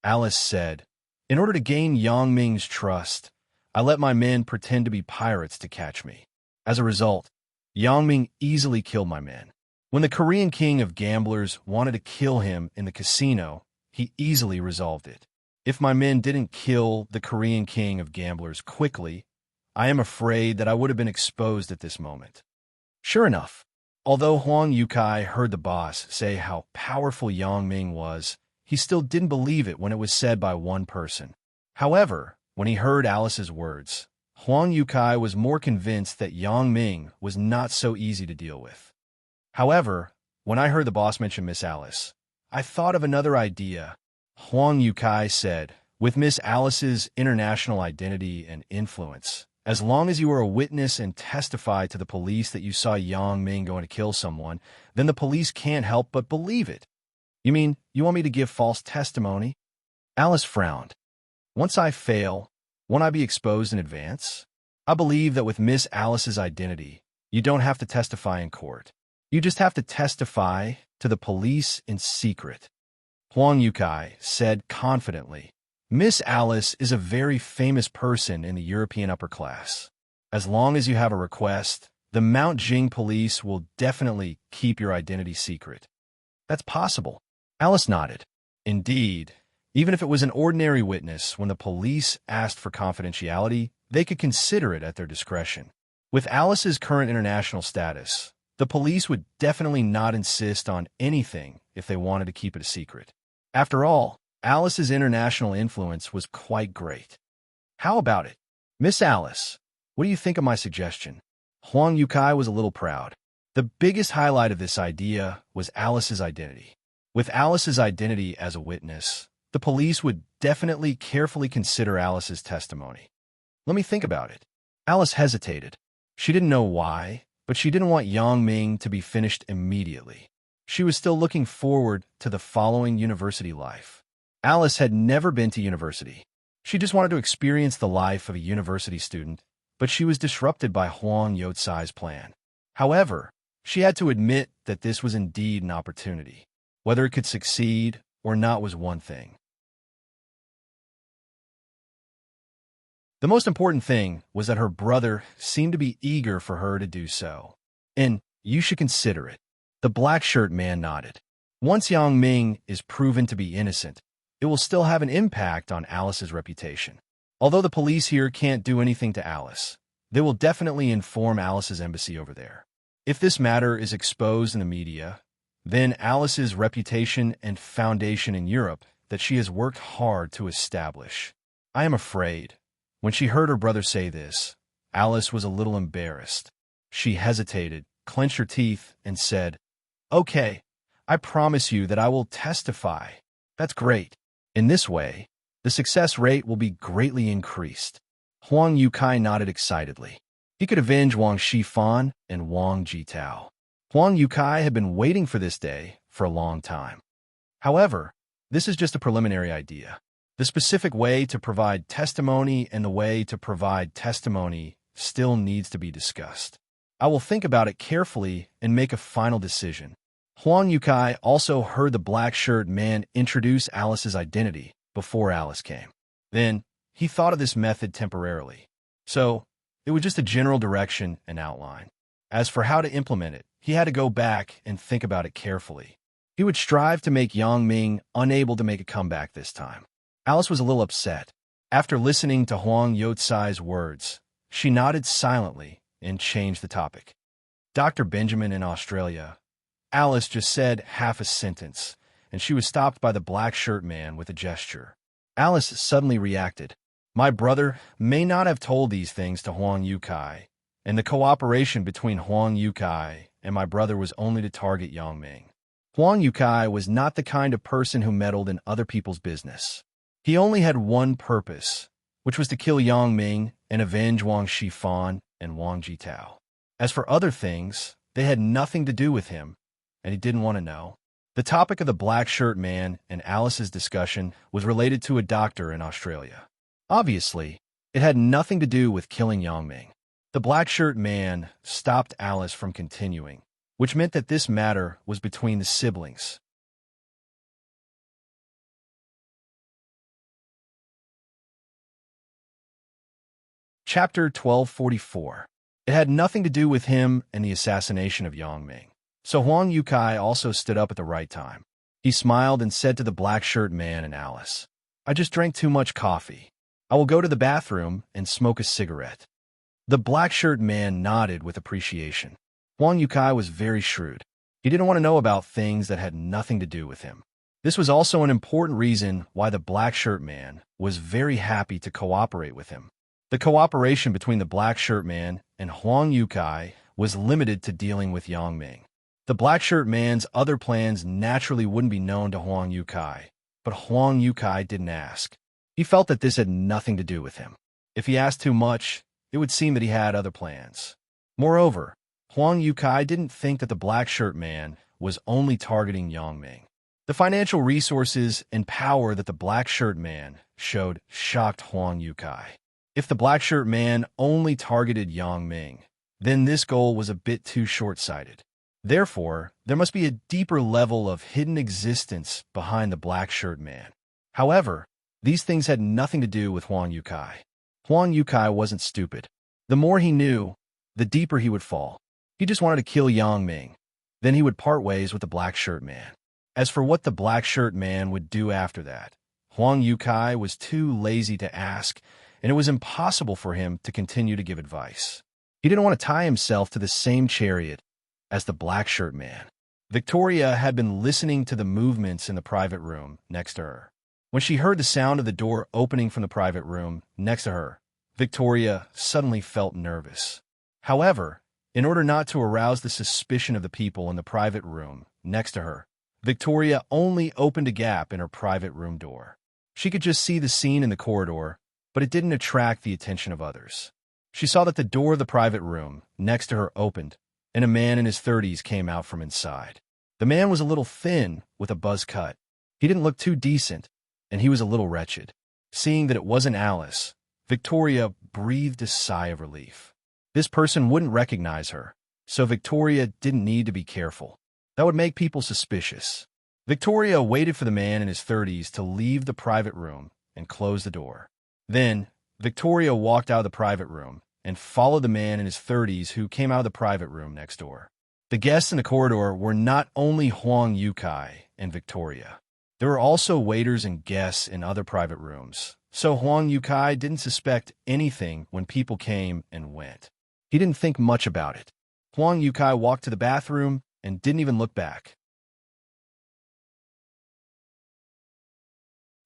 Alice said, in order to gain Yang Ming's trust, I let my men pretend to be pirates to catch me. As a result, Yang Ming easily killed my men. When the Korean king of gamblers wanted to kill him in the casino, he easily resolved it. If my men didn't kill the Korean king of gamblers quickly, I am afraid that I would have been exposed at this moment. Sure enough, although Huang Yukai heard the boss say how powerful Yang Ming was, he still didn't believe it when it was said by one person. However, when he heard Alice's words, Huang Yukai was more convinced that Yang Ming was not so easy to deal with. However, when I heard the boss mention Miss Alice, I thought of another idea. Huang Yukai said, with Miss Alice's international identity and influence, as long as you are a witness and testify to the police that you saw Yang Ming going to kill someone, then the police can't help but believe it. You mean you want me to give false testimony? Alice frowned. Once I fail, won't I be exposed in advance? I believe that with Miss Alice's identity, you don't have to testify in court. You just have to testify to the police in secret. Huang Yukai said confidently, Miss Alice is a very famous person in the European upper class. As long as you have a request, the Mount Jing police will definitely keep your identity secret. That's possible. Alice nodded. Indeed. Even if it was an ordinary witness, when the police asked for confidentiality, they could consider it at their discretion. With Alice's current international status, the police would definitely not insist on anything if they wanted to keep it a secret. After all, Alice's international influence was quite great. How about it? Miss Alice, what do you think of my suggestion? Huang Yukai was a little proud. The biggest highlight of this idea was Alice's identity. With Alice's identity as a witness, the police would definitely carefully consider Alice's testimony. Let me think about it. Alice hesitated. She didn't know why, but she didn't want Yang Ming to be finished immediately. She was still looking forward to the following university life. Alice had never been to university. She just wanted to experience the life of a university student, but she was disrupted by Huang Yutsai's plan. However, she had to admit that this was indeed an opportunity. Whether it could succeed or not was one thing. The most important thing was that her brother seemed to be eager for her to do so. And you should consider it. The black-shirt man nodded. Once Yang Ming is proven to be innocent, it will still have an impact on Alice's reputation. Although the police here can't do anything to Alice, they will definitely inform Alice's embassy over there. If this matter is exposed in the media, then Alice's reputation and foundation in Europe that she has worked hard to establish. I am afraid. When she heard her brother say this, Alice was a little embarrassed. She hesitated, clenched her teeth, and said, Okay, I promise you that I will testify. That's great. In this way, the success rate will be greatly increased. Huang Yukai nodded excitedly. He could avenge Wang Shifan and Wang Jitao. Huang Yukai had been waiting for this day for a long time. However, this is just a preliminary idea. The specific way to provide testimony and the way to provide testimony still needs to be discussed. I will think about it carefully and make a final decision. Huang Yukai also heard the black shirt man introduce Alice's identity before Alice came. Then, he thought of this method temporarily. So, it was just a general direction and outline. As for how to implement it, he had to go back and think about it carefully. He would strive to make Yang Ming unable to make a comeback this time. Alice was a little upset. After listening to Huang Youcai's words, she nodded silently and changed the topic. Dr. Benjamin in Australia. Alice just said half a sentence, and she was stopped by the black shirt man with a gesture. Alice suddenly reacted. My brother may not have told these things to Huang Yukai, and the cooperation between Huang Yukai and my brother was only to target Yang Ming. Huang Yukai was not the kind of person who meddled in other people's business. He only had one purpose, which was to kill Yang Ming and avenge Wang Shifan and Wang Jitao. As for other things, they had nothing to do with him, and he didn't want to know. The topic of the black shirt man and Alice's discussion was related to a doctor in Australia. Obviously, it had nothing to do with killing Yang Ming. The black shirt man stopped Alice from continuing, which meant that this matter was between the siblings. Chapter 1244. It had nothing to do with him and the assassination of Yang Ming. So Huang Yukai also stood up at the right time. He smiled and said to the black shirt man and Alice, I just drank too much coffee. I will go to the bathroom and smoke a cigarette. The black shirt man nodded with appreciation. Huang Yukai was very shrewd. He didn't want to know about things that had nothing to do with him. This was also an important reason why the black shirt man was very happy to cooperate with him. The cooperation between the black shirt man and Huang Yukai was limited to dealing with Yang Ming. The black shirt man's other plans naturally wouldn't be known to Huang Yukai, but Huang Yukai didn't ask. He felt that this had nothing to do with him. If he asked too much, it would seem that he had other plans. Moreover, Huang Yukai didn't think that the black shirt man was only targeting Yang Ming. The financial resources and power that the black shirt man showed shocked Huang Yukai. If the black shirt man only targeted Yang Ming, then this goal was a bit too short-sighted. Therefore, there must be a deeper level of hidden existence behind the black shirt man. However, these things had nothing to do with Huang Yukai. Huang Yukai wasn't stupid. The more he knew, the deeper he would fall. He just wanted to kill Yang Ming. Then he would part ways with the black shirt man. As for what the black shirt man would do after that, Huang Yukai was too lazy to ask, and it was impossible for him to continue to give advice. He didn't want to tie himself to the same chariot as the black shirt man. Victoria had been listening to the movements in the private room next to her. When she heard the sound of the door opening from the private room next to her, Victoria suddenly felt nervous. However, in order not to arouse the suspicion of the people in the private room next to her, Victoria only opened a gap in her private room door. She could just see the scene in the corridor, but it didn't attract the attention of others. She saw that the door of the private room next to her opened, and a man in his 30s came out from inside. The man was a little thin with a buzz cut. He didn't look too decent, and he was a little wretched. Seeing that it wasn't Alice, Victoria breathed a sigh of relief. This person wouldn't recognize her, so Victoria didn't need to be careful. That would make people suspicious. Victoria waited for the man in his 30s to leave the private room and close the door. Then, Victoria walked out of the private room and followed the man in his 30s who came out of the private room next door. The guests in the corridor were not only Huang Yukai and Victoria. There were also waiters and guests in other private rooms, so Huang Yukai didn't suspect anything when people came and went. He didn't think much about it. Huang Yukai walked to the bathroom and didn't even look back.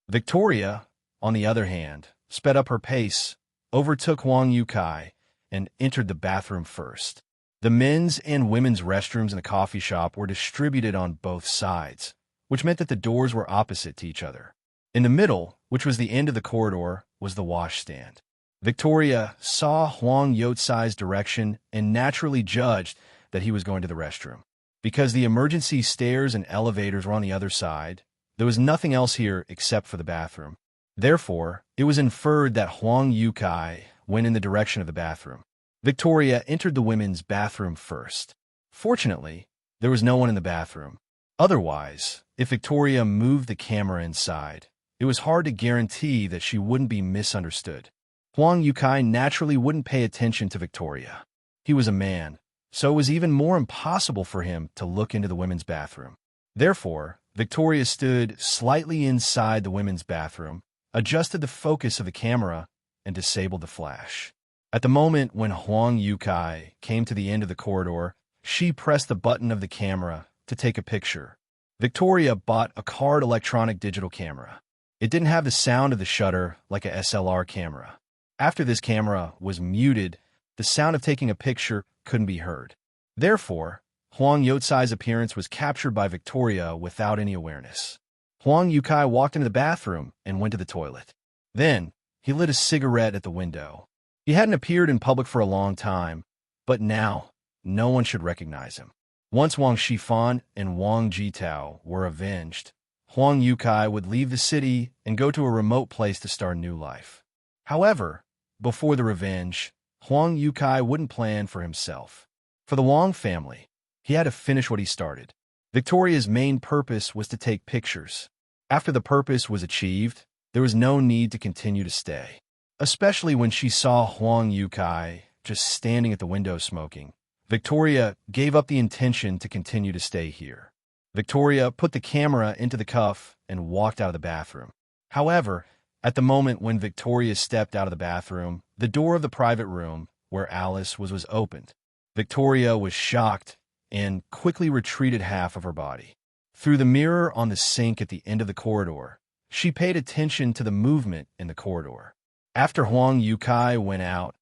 Victoria, on the other hand, sped up her pace, overtook Huang Yukai, and entered the bathroom first. The men's and women's restrooms in the coffee shop were distributed on both sides, which meant that the doors were opposite to each other. In the middle, which was the end of the corridor, was the washstand. Victoria saw Huang Youcai's direction and naturally judged that he was going to the restroom. Because the emergency stairs and elevators were on the other side, there was nothing else here except for the bathroom. Therefore, it was inferred that Huang Youcai went in the direction of the bathroom. Victoria entered the women's bathroom first. Fortunately, there was no one in the bathroom. Otherwise, if Victoria moved the camera inside, it was hard to guarantee that she wouldn't be misunderstood. Huang Youcai naturally wouldn't pay attention to Victoria. He was a man, so it was even more impossible for him to look into the women's bathroom. Therefore, Victoria stood slightly inside the women's bathroom, adjusted the focus of the camera, and disabled the flash. At the moment when Huang Youcai came to the end of the corridor, she pressed the button of the camera to take a picture. Victoria bought a card electronic digital camera. It didn't have the sound of the shutter like a SLR camera. After this camera was muted, the sound of taking a picture couldn't be heard. Therefore, Huang Youcai's appearance was captured by Victoria without any awareness. Huang Youcai walked into the bathroom and went to the toilet. Then, he lit a cigarette at the window. He hadn't appeared in public for a long time, but now, no one should recognize him. Once Wang Shifan and Wang Jitao were avenged, Huang Youcai would leave the city and go to a remote place to start a new life. However, before the revenge, Huang Youcai wouldn't plan for himself. For the Wang family, he had to finish what he started. Victoria's main purpose was to take pictures. After the purpose was achieved, there was no need to continue to stay. Especially when she saw Huang Youcai just standing at the window smoking, Victoria gave up the intention to continue to stay here. Victoria put the camera into the cuff and walked out of the bathroom. However, at the moment when Victoria stepped out of the bathroom, the door of the private room where Alice was opened. Victoria was shocked and quickly retreated half of her body. Through the mirror on the sink at the end of the corridor, she paid attention to the movement in the corridor. After Huang Youcai went out,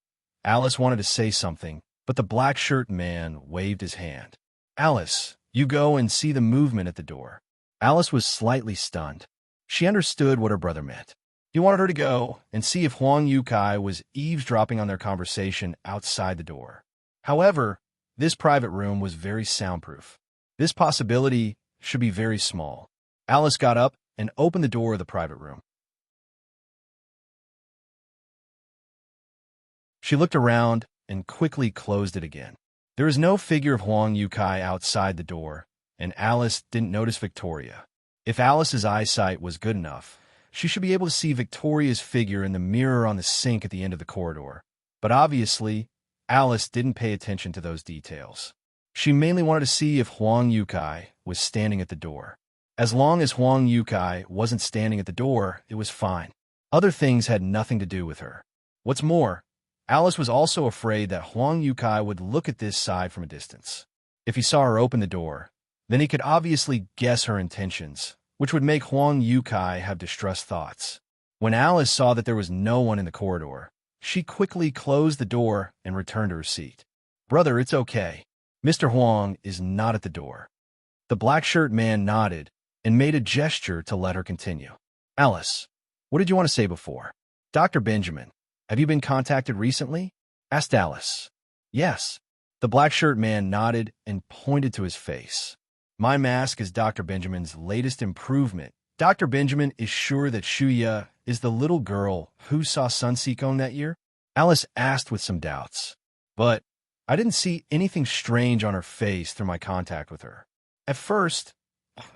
Alice wanted to say something, but the black shirt man waved his hand. "Alice, you go and see the movement at the door." Alice was slightly stunned. She understood what her brother meant. He wanted her to go and see if Huang Youcai was eavesdropping on their conversation outside the door. However, this private room was very soundproof. This possibility should be very small. Alice got up and opened the door of the private room. She looked around and quickly closed it again. There was no figure of Huang Youcai outside the door, and Alice didn't notice Victoria. If Alice's eyesight was good enough, she should be able to see Victoria's figure in the mirror on the sink at the end of the corridor. But obviously, Alice didn't pay attention to those details. She mainly wanted to see if Huang Youcai was standing at the door. As long as Huang Youcai wasn't standing at the door, it was fine. Other things had nothing to do with her. What's more, Alice was also afraid that Huang Youcai would look at this side from a distance. If he saw her open the door, then he could obviously guess her intentions, which would make Huang Youcai have distressed thoughts. When Alice saw that there was no one in the corridor, she quickly closed the door and returned to her seat. "Brother, it's okay. Mr. Huang is not at the door." The black shirt man nodded and made a gesture to let her continue. "Alice, what did you want to say before?" "Dr. Benjamin, have you been contacted recently?" asked Alice. "Yes." The black shirt man nodded and pointed to his face. "My mask is Dr. Benjamin's latest improvement. Dr. Benjamin is sure that Shuya is the little girl who saw Sun Sikong that year?" Alice asked with some doubts. "But I didn't see anything strange on her face through my contact with her. At first,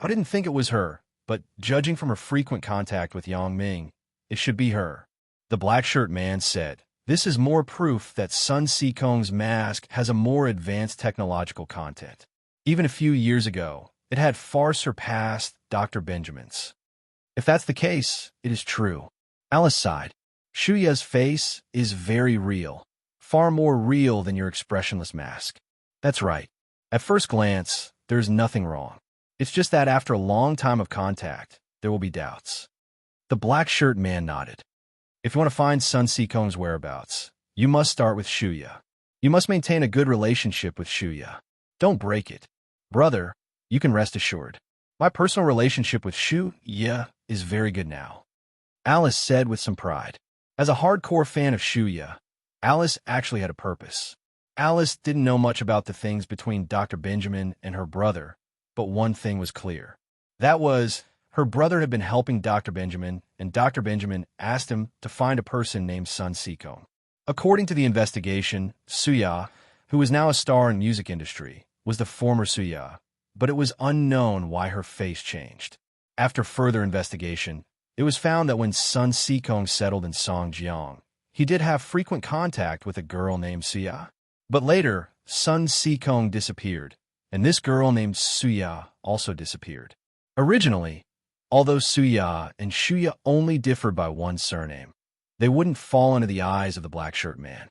I didn't think it was her, but judging from her frequent contact with Yang Ming, it should be her." The black shirt man said, "This is more proof that Sun Sikong's mask has a more advanced technological content. Even a few years ago, it had far surpassed Dr. Benjamin's." "If that's the case, it is true." Alice sighed. "Shuya's face is very real, far more real than your expressionless mask." "That's right. At first glance, there's nothing wrong. It's just that after a long time of contact, there will be doubts." The black shirt man nodded. "If you want to find Sun Sikong's whereabouts, you must start with Shuya. You must maintain a good relationship with Shuya. Don't break it. Brother, you can rest assured." My personal relationship with Shuya is very good now, Alice said with some pride. As a hardcore fan of Shuya, Alice actually had a purpose. Alice didn't know much about the things between Dr. Benjamin and her brother, but one thing was clear. That was, her brother had been helping Dr. Benjamin, and Dr. Benjamin asked him to find a person named Sun Sikong. According to the investigation, Suya, who was now a star in the music industry, was the former Suya, but it was unknown why her face changed. After further investigation, it was found that when Sun Sikong settled in Songjiang, he did have frequent contact with a girl named Suya. But later, Sun Sikong disappeared, and this girl named Suya also disappeared. Originally, although Suya and Shuya only differed by one surname, they wouldn't fall into the eyes of the black shirt man.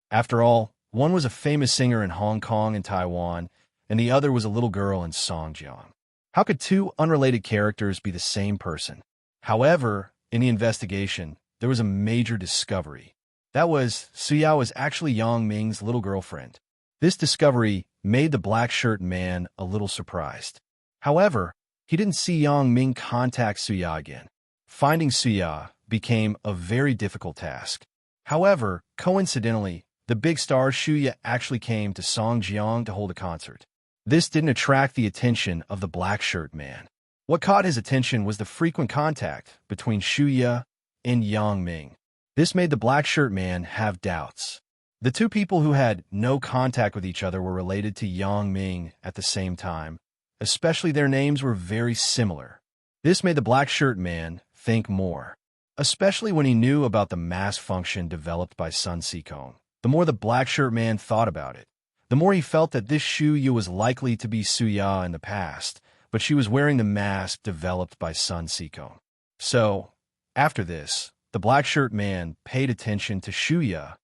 After all, one was a famous singer in Hong Kong and Taiwan, and the other was a little girl in Songjiang. How could two unrelated characters be the same person? However, in the investigation, there was a major discovery. That was, Suya was actually Yang Ming's little girlfriend. This discovery made the black shirt man a little surprised. However, he didn't see Yang Ming contact Suya again. Finding Suya became a very difficult task. However, coincidentally, the big star Shuya actually came to Songjiang to hold a concert. This didn't attract the attention of the black shirt man. What caught his attention was the frequent contact between Shuya and Yang Ming. This made the black shirt man have doubts. The two people who had no contact with each other were related to Yang Ming at the same time, especially their names were very similar. This made the black shirt man think more, especially when he knew about the mass function developed by Sun Sikong. The more the black shirt man thought about it, the more he felt that this Shuya was likely to be Suya in the past, but she was wearing the mask developed by Sun Sikong. So, after this, the black shirt man paid attention to Shuya,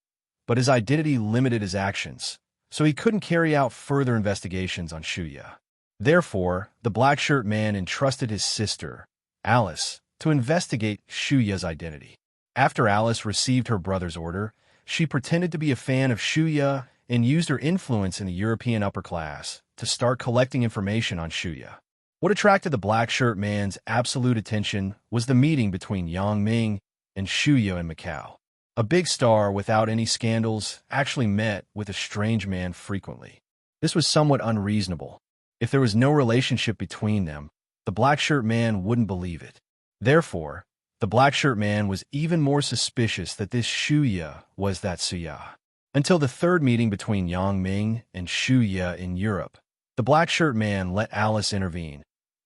but his identity limited his actions, so he couldn't carry out further investigations on Shuya. Therefore, the black shirt man entrusted his sister, Alice, to investigate Shuya's identity. After Alice received her brother's order, she pretended to be a fan of Shuya and used her influence in the European upper class to start collecting information on Shuya. What attracted the black shirt man's absolute attention was the meeting between Yang Ming and Shuya in Macau. A big star without any scandals actually met with a strange man frequently. This was somewhat unreasonable. If there was no relationship between them, the black shirt man wouldn't believe it. Therefore, the black shirt man was even more suspicious that this Shuya was that Suya. Until the third meeting between Yang Ming and Shuya in Europe, the black shirt man let Alice intervene,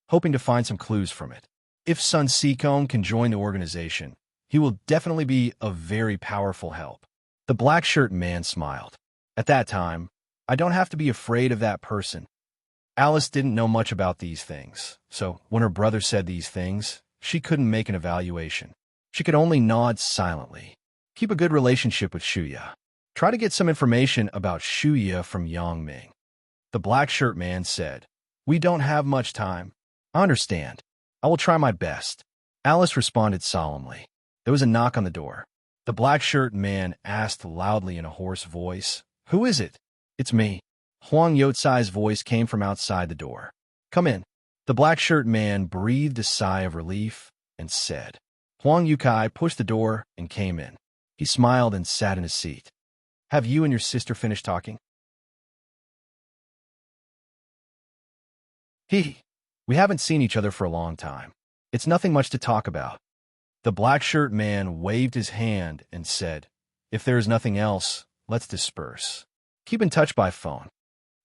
hoping to find some clues from it. If Sun Sikong can join the organization, he will definitely be a very powerful help. The black shirt man smiled. At that time, I don't have to be afraid of that person. Alice didn't know much about these things, so when her brother said these things, she couldn't make an evaluation. She could only nod silently. Keep a good relationship with Shuya. Try to get some information about Shuya from Yang Ming. The black shirt man said, "We don't have much time." "I understand. I will try my best." Alice responded solemnly. There was a knock on the door. The black shirt man asked loudly in a hoarse voice, "Who is it?" "It's me." Huang Yotsai's voice came from outside the door. "Come in." The black shirt man breathed a sigh of relief and said. Huang Yukai pushed the door and came in. He smiled and sat in his seat. "Have you and your sister finished talking?" We haven't seen each other for a long time. It's nothing much to talk about." The black shirt man waved his hand and said, "If there is nothing else, let's disperse. Keep in touch by phone."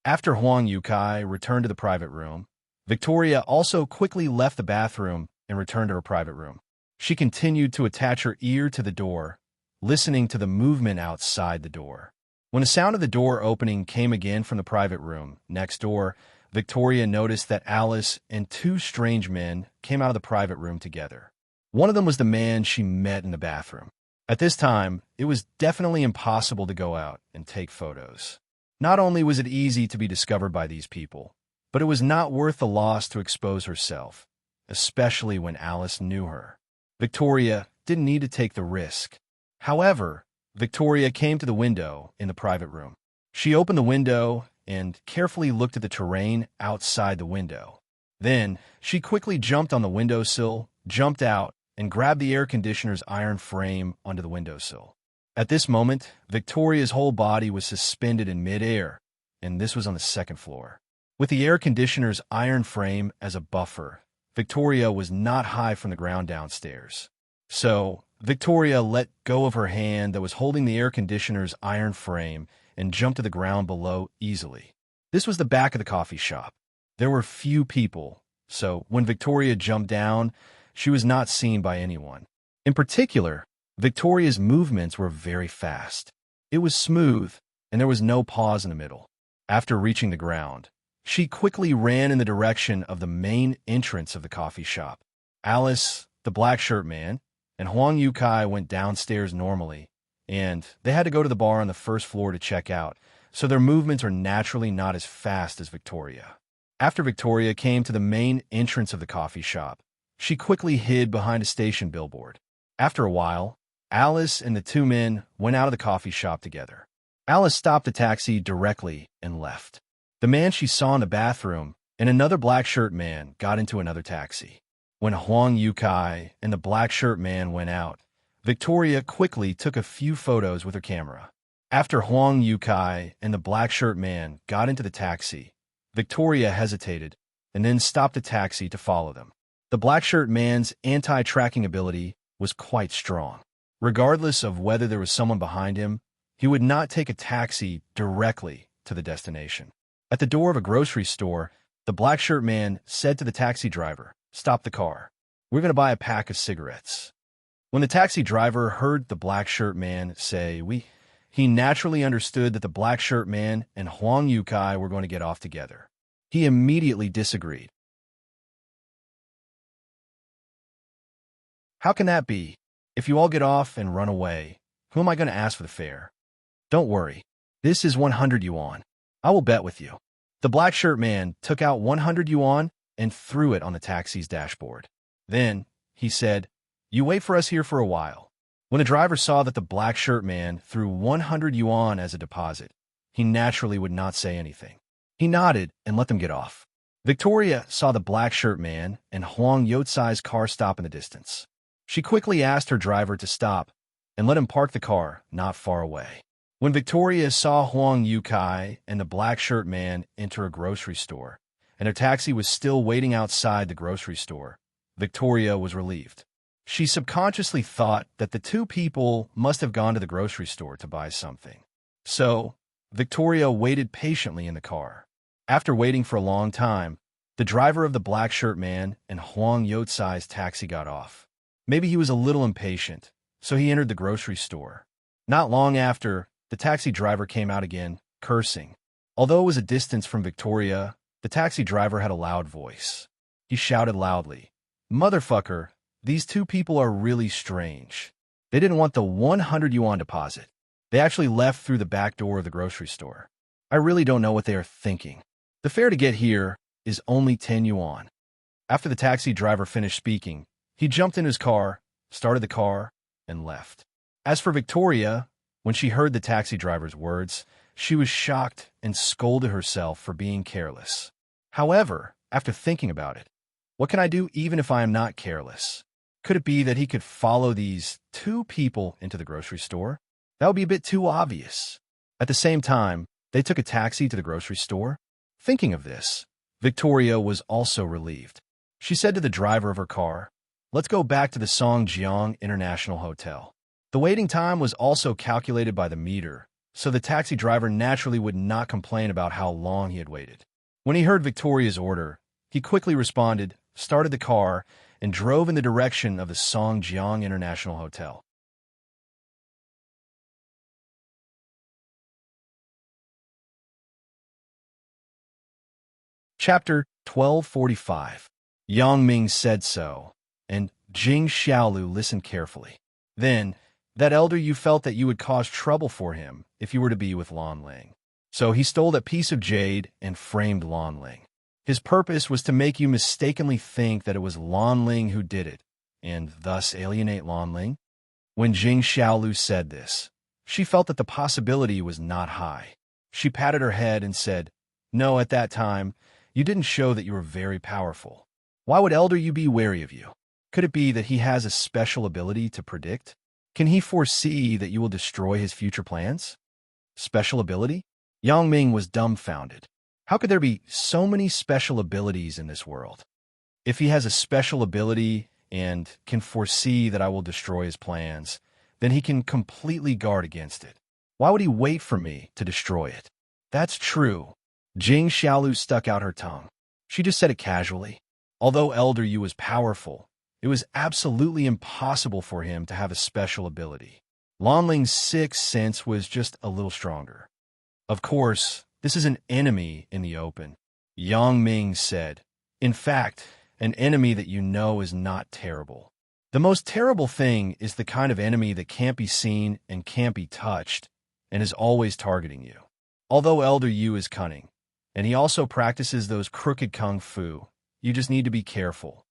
After Huang Yukai returned to the private room, Victoria also quickly left the bathroom and returned to her private room. She continued to attach her ear to the door, listening to the movement outside the door. When the sound of the door opening came again from the private room next door, Victoria noticed that Alice and two strange men came out of the private room together. One of them was the man she met in the bathroom. At this time, it was definitely impossible to go out and take photos. Not only was it easy to be discovered by these people, but it was not worth the loss to expose herself, especially when Alice knew her. Victoria didn't need to take the risk. However, Victoria came to the window in the private room. She opened the window and carefully looked at the terrain outside the window. Then, she quickly jumped on the windowsill, jumped out, and grabbed the air conditioner's iron frame onto the windowsill. At this moment, Victoria's whole body was suspended in midair, and this was on the second floor. With the air conditioner's iron frame as a buffer, Victoria was not high from the ground downstairs. So, Victoria let go of her hand that was holding the air conditioner's iron frame and jumped to the ground below easily. This was the back of the coffee shop. There were few people, so when Victoria jumped down, she was not seen by anyone. In particular, Victoria's movements were very fast. It was smooth, and there was no pause in the middle. After reaching the ground, she quickly ran in the direction of the main entrance of the coffee shop. Alice, the black shirt man, and Huang Yukai went downstairs normally, and they had to go to the bar on the first floor to check out, so their movements are naturally not as fast as Victoria. After Victoria came to the main entrance of the coffee shop, she quickly hid behind a station billboard. After a while, Alice and the two men went out of the coffee shop together. Alice stopped the taxi directly and left. The man she saw in the bathroom and another black shirt man got into another taxi. When Huang Yukai and the black shirt man went out, Victoria quickly took a few photos with her camera. After Huang Yukai and the black shirt man got into the taxi, Victoria hesitated and then stopped the taxi to follow them. The black shirt man's anti-tracking ability was quite strong. Regardless of whether there was someone behind him, he would not take a taxi directly to the destination. At the door of a grocery store, the black shirt man said to the taxi driver, "Stop the car. We're going to buy a pack of cigarettes." When the taxi driver heard the black shirt man say, "we," he naturally understood that the black shirt man and Huang Yukai were going to get off together. He immediately disagreed. "How can that be? If you all get off and run away, who am I going to ask for the fare? Don't worry. This is 100 yuan. I will bet with you." The black shirt man took out 100 yuan and threw it on the taxi's dashboard. Then, he said, "You wait for us here for a while." When the driver saw that the black shirt man threw 100 yuan as a deposit, he naturally would not say anything. He nodded and let them get off. Victoria saw the black shirt man and Huang Yotsai's car stop in the distance. She quickly asked her driver to stop and let him park the car not far away. When Victoria saw Huang Yukai and the black shirt man enter a grocery store, and her taxi was still waiting outside the grocery store, Victoria was relieved. She subconsciously thought that the two people must have gone to the grocery store to buy something. So, Victoria waited patiently in the car. After waiting for a long time, the driver of the black shirt man and Huang Yotsai's taxi got off. Maybe he was a little impatient, so he entered the grocery store. Not long after, the taxi driver came out again, cursing. Although it was a distance from Victoria, the taxi driver had a loud voice. He shouted loudly, "Motherfucker, these two people are really strange. They didn't want the 100 yuan deposit. They actually left through the back door of the grocery store. I really don't know what they are thinking. The fare to get here is only 10 yuan." After the taxi driver finished speaking, he jumped in his car, started the car, and left. As for Victoria, when she heard the taxi driver's words, she was shocked and scolded herself for being careless. However, after thinking about it, what can I do even if I am not careless? Could it be that he could follow these two people into the grocery store? That would be a bit too obvious. At the same time, they took a taxi to the grocery store. Thinking of this, Victoria was also relieved. She said to the driver of her car, "Let's go back to the Songjiang International Hotel." The waiting time was also calculated by the meter, so the taxi driver naturally would not complain about how long he had waited. When he heard Victoria's order, he quickly responded, started the car, and drove in the direction of the Songjiang International Hotel. Chapter 1245. Yang Ming said so, and Jing Xiaolu listened carefully. Then, that elder you felt that you would cause trouble for him if you were to be with Lan Ling. So he stole that piece of jade and framed Lan Ling. His purpose was to make you mistakenly think that it was Lan Ling who did it, and thus alienate Lan Ling. When Jing Xiaolu said this, she felt that the possibility was not high. She patted her head and said, No, at that time, you didn't show that you were very powerful. Why would Elder Yu be wary of you? Could it be that he has a special ability to predict? Can he foresee that you will destroy his future plans? Special ability? Yang Ming was dumbfounded. How could there be so many special abilities in this world? If he has a special ability and can foresee that I will destroy his plans, then he can completely guard against it. Why would he wait for me to destroy it? That's true. Jing Xiaolu stuck out her tongue. She just said it casually. Although Elder Yu was powerful, it was absolutely impossible for him to have a special ability. Longling's sixth sense was just a little stronger. Of course, this is an enemy in the open, Yang Ming said. In fact, an enemy that you know is not terrible. The most terrible thing is the kind of enemy that can't be seen and can't be touched, and is always targeting you. Although Elder Yu is cunning, and he also practices those crooked kung fu, you just need to be careful.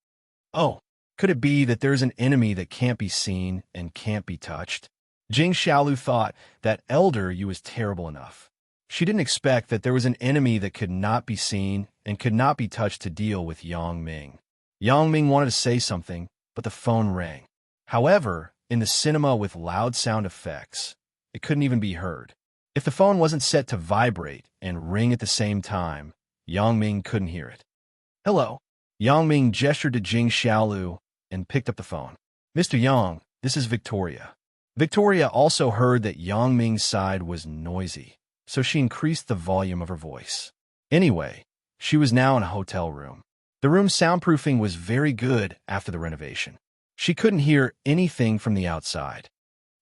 Oh, could it be that there's an enemy that can't be seen and can't be touched? Jing Xiaolu thought that Elder Yu was terrible enough. She didn't expect that there was an enemy that could not be seen and could not be touched to deal with Yang Ming. Yang Ming wanted to say something, but the phone rang. However, in the cinema with loud sound effects, it couldn't even be heard. If the phone wasn't set to vibrate and ring at the same time, Yang Ming couldn't hear it. Hello. Yang Ming gestured to Jing Xiaolu and picked up the phone. Mr. Yang, this is Victoria. Victoria also heard that Yang Ming's side was noisy, so she increased the volume of her voice. Anyway, she was now in a hotel room. The room's soundproofing was very good after the renovation. She couldn't hear anything from the outside.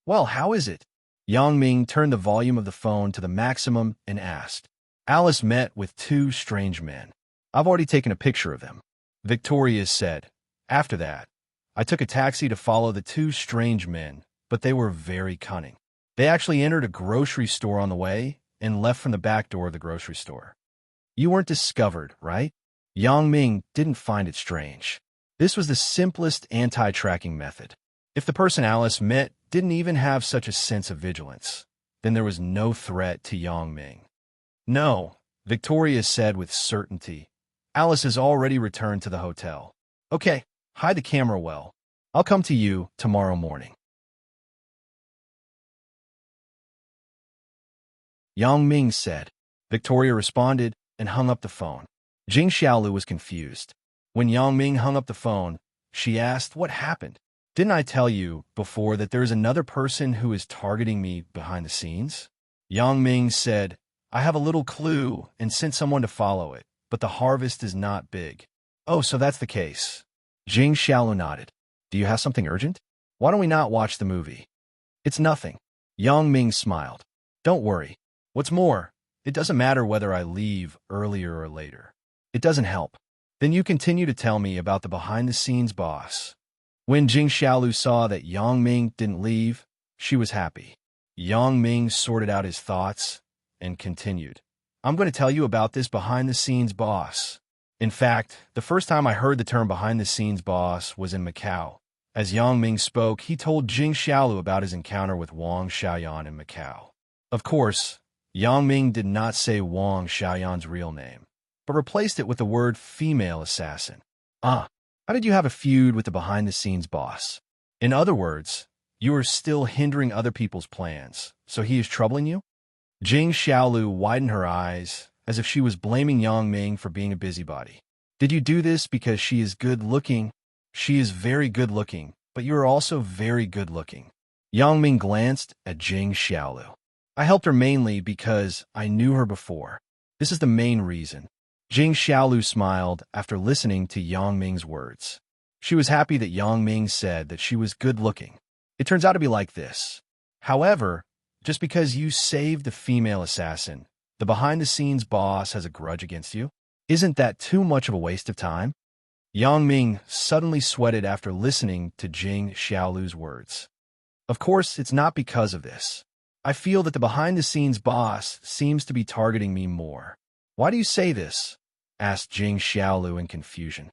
Well, how is it? Yang Ming turned the volume of the phone to the maximum and asked. Alice met with two strange men. I've already taken a picture of them. Victoria said. After that, I took a taxi to follow the two strange men, but they were very cunning. They actually entered a grocery store on the way and left from the back door of the grocery store. You weren't discovered, right? Yang Ming didn't find it strange. This was the simplest anti-tracking method. If the person Alice met didn't even have such a sense of vigilance, then there was no threat to Yang Ming. No, Victoria said with certainty. Alice has already returned to the hotel. Okay, hide the camera well. I'll come to you tomorrow morning. Yang Ming said. Victoria responded and hung up the phone. Jing Xiaolu was confused. When Yang Ming hung up the phone, she asked, what happened? Didn't I tell you before that there is another person who is targeting me behind the scenes? Yang Ming said, I have a little clue and sent someone to follow it, but the harvest is not big. Oh, so that's the case. Jing Xiaolu nodded. Do you have something urgent? Why don't we not watch the movie? It's nothing. Yang Ming smiled. Don't worry. What's more, it doesn't matter whether I leave earlier or later. It doesn't help. Then you continue to tell me about the behind-the-scenes boss. When Jing Xiaolu saw that Yang Ming didn't leave, she was happy. Yang Ming sorted out his thoughts and continued. I'm going to tell you about this behind-the-scenes boss. In fact, the first time I heard the term behind-the-scenes boss was in Macau. As Yang Ming spoke, he told Jing Xiaolu about his encounter with Wang Xiaoyan in Macau. Of course, Yang Ming did not say Wang Xiaoyan's real name, but replaced it with the word female assassin. How did you have a feud with the behind-the-scenes boss? In other words, you are still hindering other people's plans, so he is troubling you? Jing Xiaolu widened her eyes, as if she was blaming Yang Ming for being a busybody. Did you do this because she is good-looking? She is very good-looking, but you are also very good-looking. Yang Ming glanced at Jing Xiaolu. I helped her mainly because I knew her before. This is the main reason. Jing Xiaolu smiled after listening to Yang Ming's words. She was happy that Yang Ming said that she was good-looking. It turns out to be like this. However, just because you saved the female assassin, the behind-the-scenes boss has a grudge against you? Isn't that too much of a waste of time? Yang Ming suddenly sweated after listening to Jing Xiaolu's words. Of course, it's not because of this. I feel that the behind-the-scenes boss seems to be targeting me more. Why do you say this? Asked Jing Xiaolu in confusion.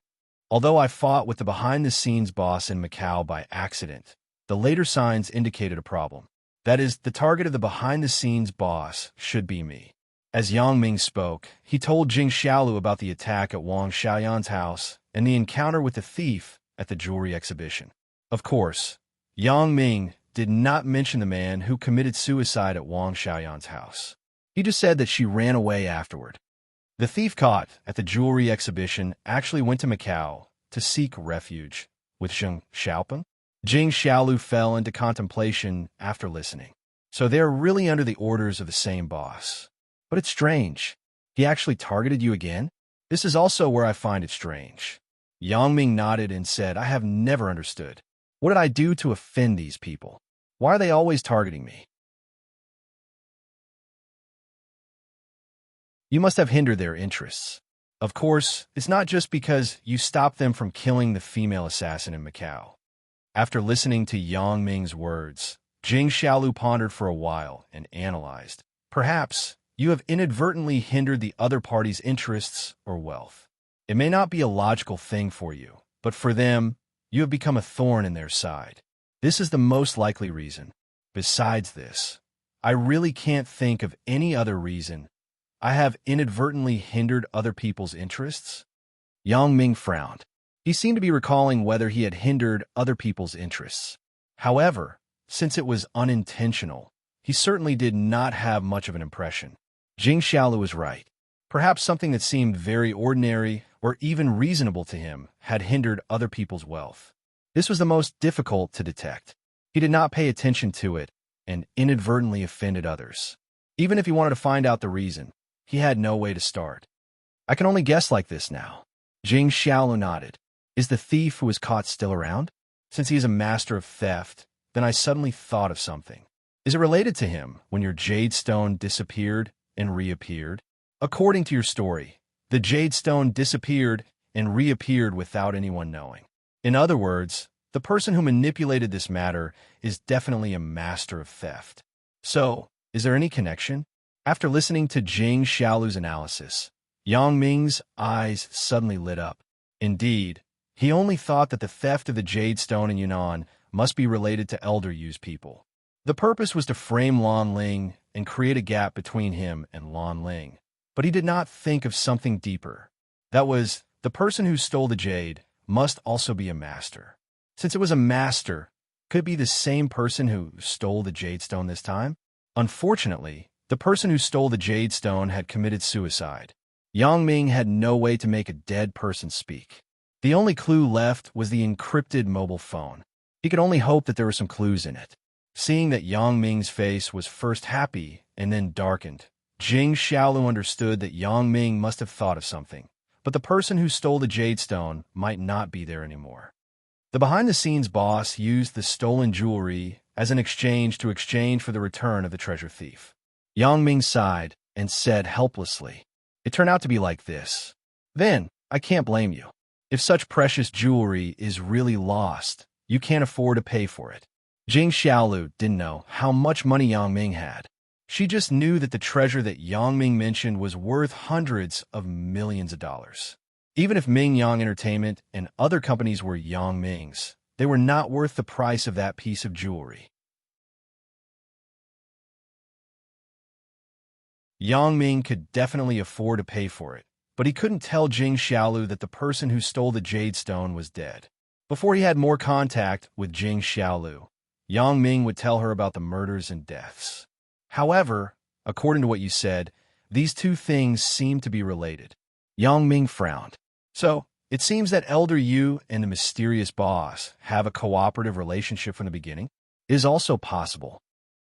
Although I fought with the behind-the-scenes boss in Macau by accident, the later signs indicated a problem. That is, the target of the behind-the-scenes boss should be me. As Yang Ming spoke, he told Jing Xiaolu about the attack at Wang Xiaoyan's house and the encounter with the thief at the jewelry exhibition. Of course, Yang Ming did not mention the man who committed suicide at Wang Xiaoyan's house. He just said that she ran away afterward. The thief caught at the jewelry exhibition actually went to Macau to seek refuge with Zheng Xiaopeng. Jing Xiaolu fell into contemplation after listening. So they're really under the orders of the same boss. But it's strange. He actually targeted you again? This is also where I find it strange. Yang Ming nodded and said, I have never understood. What did I do to offend these people? Why are they always targeting me? You must have hindered their interests. Of course, it's not just because you stopped them from killing the female assassin in Macau. After listening to Yang Ming's words, Jing Xiaolu pondered for a while and analyzed. Perhaps you have inadvertently hindered the other party's interests or wealth. It may not be a logical thing for you, but for them, you have become a thorn in their side. This is the most likely reason. Besides this, I really can't think of any other reason I have inadvertently hindered other people's interests. Yang Ming frowned. He seemed to be recalling whether he had hindered other people's interests. However, since it was unintentional, he certainly did not have much of an impression. Jing Xiaolu was right. Perhaps something that seemed very ordinary or even reasonable to him had hindered other people's wealth. This was the most difficult to detect. He did not pay attention to it and inadvertently offended others. Even if he wanted to find out the reason, he had no way to start. I can only guess like this now. Jing Xiaolu nodded. Is the thief who was caught still around? Since he is a master of theft, then I suddenly thought of something. Is it related to him when your jade stone disappeared and reappeared? According to your story, the jade stone disappeared and reappeared without anyone knowing. In other words, the person who manipulated this matter is definitely a master of theft. So, is there any connection? After listening to Jing Xiaolu's analysis, Yang Ming's eyes suddenly lit up. Indeed, he only thought that the theft of the jade stone in Yunnan must be related to Elder Yu's people. The purpose was to frame Lan Ling and create a gap between him and Lan Ling. But he did not think of something deeper. That was, the person who stole the jade must also be a master. Since it was a master, could it be the same person who stole the jade stone this time? Unfortunately, the person who stole the jade stone had committed suicide. Yang Ming had no way to make a dead person speak. The only clue left was the encrypted mobile phone. He could only hope that there were some clues in it. Seeing that Yang Ming's face was first happy and then darkened, Jing Xiaolu understood that Yang Ming must have thought of something, but the person who stole the jade stone might not be there anymore. The behind-the-scenes boss used the stolen jewelry as an exchange for the return of the treasure thief. Yang Ming sighed and said helplessly, "It turned out to be like this. Then, I can't blame you. If such precious jewelry is really lost, you can't afford to pay for it." Jing Xiaolu didn't know how much money Yang Ming had. She just knew that the treasure that Yang Ming mentioned was worth hundreds of millions of dollars. Even if Ming Yang Entertainment and other companies were Yang Ming's, they were not worth the price of that piece of jewelry. Yang Ming could definitely afford to pay for it, but he couldn't tell Jing Xiaolu that the person who stole the jade stone was dead. Before he had more contact with Jing Xiaolu, Yang Ming would tell her about the murders and deaths. However, according to what you said, these two things seem to be related. Yang Ming frowned. So, it seems that Elder Yu and the mysterious boss have a cooperative relationship from the beginning? It is also possible.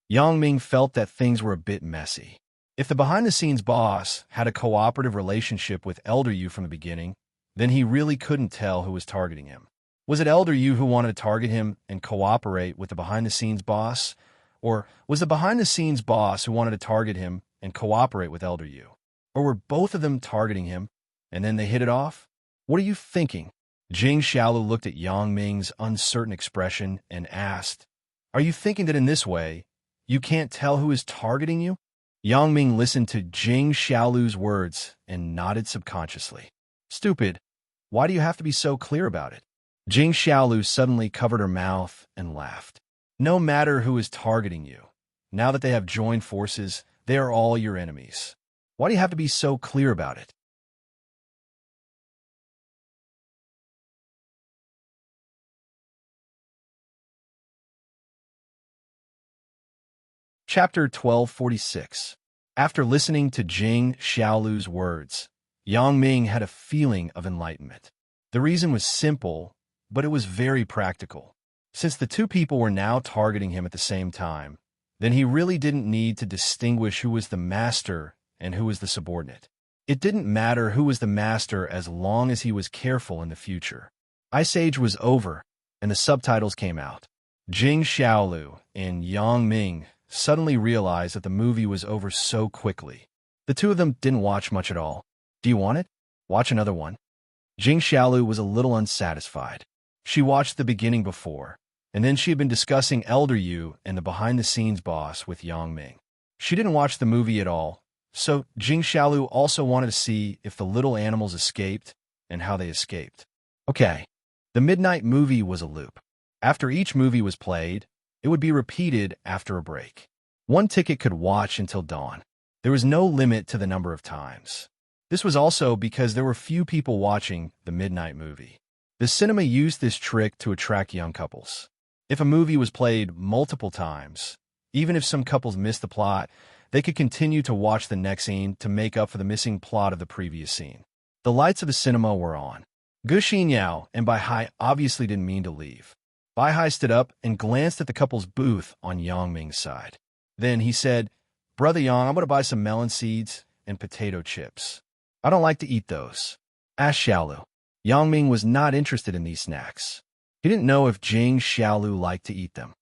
Yang Ming felt that things were a bit messy. If the behind-the-scenes boss had a cooperative relationship with Elder Yu from the beginning, then he really couldn't tell who was targeting him. Was it Elder Yu who wanted to target him and cooperate with the behind-the-scenes boss? Or was the behind-the-scenes boss who wanted to target him and cooperate with Elder Yu? Or were both of them targeting him, and then they hit it off? What are you thinking? Jing Xiaolu looked at Yang Ming's uncertain expression and asked, "Are you thinking that in this way, you can't tell who is targeting you?" Yang Ming listened to Jing Xiaolu's words and nodded subconsciously. "Stupid. Why do you have to be so clear about it?" Jing Xiaolu suddenly covered her mouth and laughed. "No matter who is targeting you, now that they have joined forces, they are all your enemies. Why do you have to be so clear about it? Chapter 1246. After listening to Jing Xiaolu's words, Yang Ming had a feeling of enlightenment. The reason was simple, but it was very practical. Since the two people were now targeting him at the same time, then he really didn't need to distinguish who was the master and who was the subordinate. It didn't matter who was the master as long as he was careful in the future. Ice Age was over, and the subtitles came out. Jing Xiaolu and Yang Ming suddenly realized that the movie was over so quickly. The two of them didn't watch much at all. Do you want it? Watch another one. Jing Xiaolu was a little unsatisfied. She watched the beginning before, and then she had been discussing Elder Yu and the behind-the-scenes boss with Yang Ming. She didn't watch the movie at all, so Jing Xiaolu also wanted to see if the little animals escaped and how they escaped. Okay, the midnight movie was a loop. After each movie was played, it would be repeated after a break. One ticket could watch until dawn. There was no limit to the number of times. This was also because there were few people watching the midnight movie. The cinema used this trick to attract young couples. If a movie was played multiple times, even if some couples missed the plot, they could continue to watch the next scene to make up for the missing plot of the previous scene. The lights of the cinema were on. Gu Xinyao and Bai Hai obviously didn't mean to leave. Bai Hai stood up and glanced at the couple's booth on Yang Ming's side. Then he said, "Brother Yang, I'm going to buy some melon seeds and potato chips. I don't like to eat those." Asked Xiaolu. Yang Ming was not interested in these snacks. He didn't know if Jing Xiaolu liked to eat them.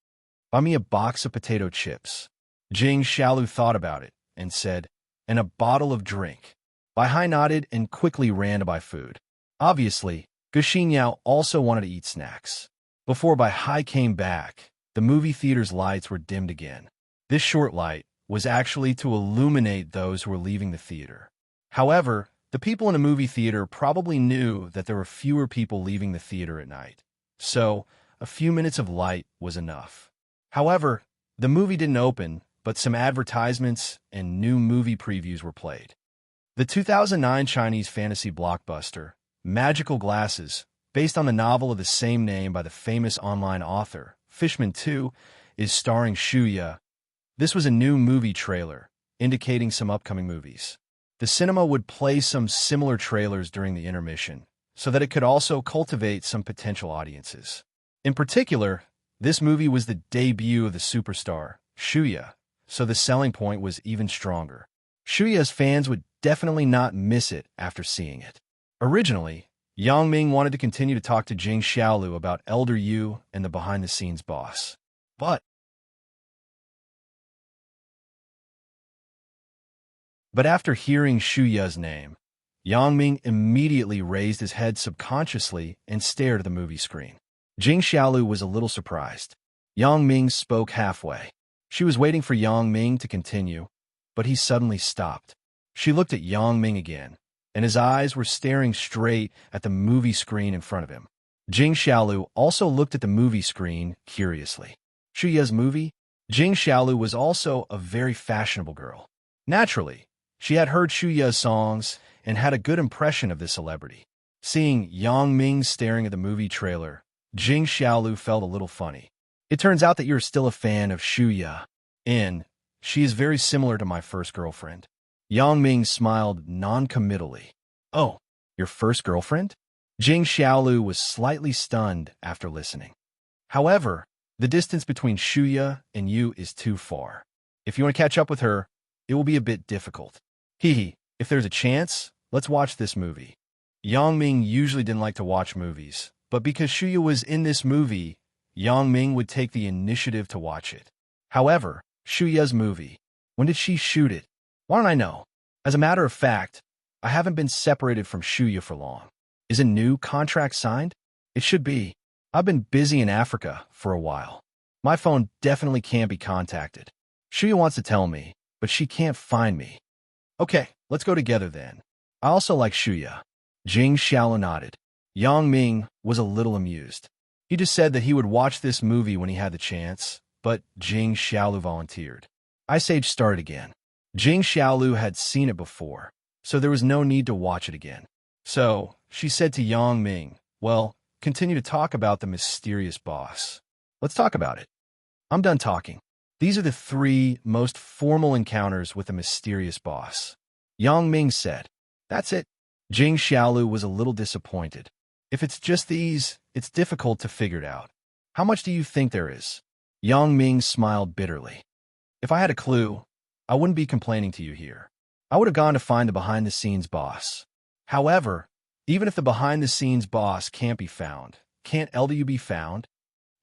"Buy me a box of potato chips." Jing Xiaolu thought about it and said, "And a bottle of drink." Bai Hai nodded and quickly ran to buy food. Obviously, Gu Xinyao also wanted to eat snacks. Before Bai Hai came back, the movie theater's lights were dimmed again. This short light was actually to illuminate those who were leaving the theater. However, the people in a movie theater probably knew that there were fewer people leaving the theater at night, so a few minutes of light was enough. However, the movie didn't open, but some advertisements and new movie previews were played. The 2009 Chinese fantasy blockbuster, Magical Glasses, based on the novel of the same name by the famous online author, Fishman 2, is starring Shuya. This was a new movie trailer, indicating some upcoming movies. The cinema would play some similar trailers during the intermission, so that it could also cultivate some potential audiences. In particular, this movie was the debut of the superstar, Shuya, so the selling point was even stronger. Shuya's fans would definitely not miss it after seeing it. Originally, Yang Ming wanted to continue to talk to Jing Xiaolu about Elder Yu and the behind-the-scenes boss. But after hearing Shuya's name, Yang Ming immediately raised his head subconsciously and stared at the movie screen. Jing Xiaolu was a little surprised. Yang Ming spoke halfway. She was waiting for Yang Ming to continue, but he suddenly stopped. She looked at Yang Ming again, and his eyes were staring straight at the movie screen in front of him. Jing Xiaolu also looked at the movie screen curiously. Shuya's movie? Jing Xiaolu was also a very fashionable girl. Naturally, she had heard Shuya's songs and had a good impression of this celebrity. Seeing Yang Ming staring at the movie trailer, Jing Xiaolu felt a little funny. "It turns out that you're still a fan of Shuya, and she is very similar to my first girlfriend." Yang Ming smiled non-committally. "Oh, your first girlfriend?" Jing Xiaolu was slightly stunned after listening. "However, the distance between Shuya and you is too far. If you want to catch up with her, it will be a bit difficult. Hee, if there's a chance, let's watch this movie." Yang Ming usually didn't like to watch movies, but because Shuya was in this movie, Yang Ming would take the initiative to watch it. However, Shuya's movie, when did she shoot it? Why don't I know? As a matter of fact, I haven't been separated from Shuya for long. Is a new contract signed? It should be. I've been busy in Africa for a while. My phone definitely can't be contacted. Shuya wants to tell me, but she can't find me. Okay, let's go together then. I also like Shuya. Jing Xiaolu nodded. Yang Ming was a little amused. He just said that he would watch this movie when he had the chance, but Jing Xiaolu volunteered. Ice Age started again. Jing Xiaolu had seen it before, so there was no need to watch it again. So, she said to Yang Ming, well, continue to talk about the mysterious boss. Let's talk about it. I'm done talking. These are the 3 most formal encounters with the mysterious boss. Yang Ming said. That's it. Jing Xiaolu was a little disappointed. If it's just these, it's difficult to figure it out. How much do you think there is? Yang Ming smiled bitterly. If I had a clue, I wouldn't be complaining to you here. I would have gone to find the behind-the-scenes boss. However, even if the behind-the-scenes boss can't be found, can't Elder Yu be found?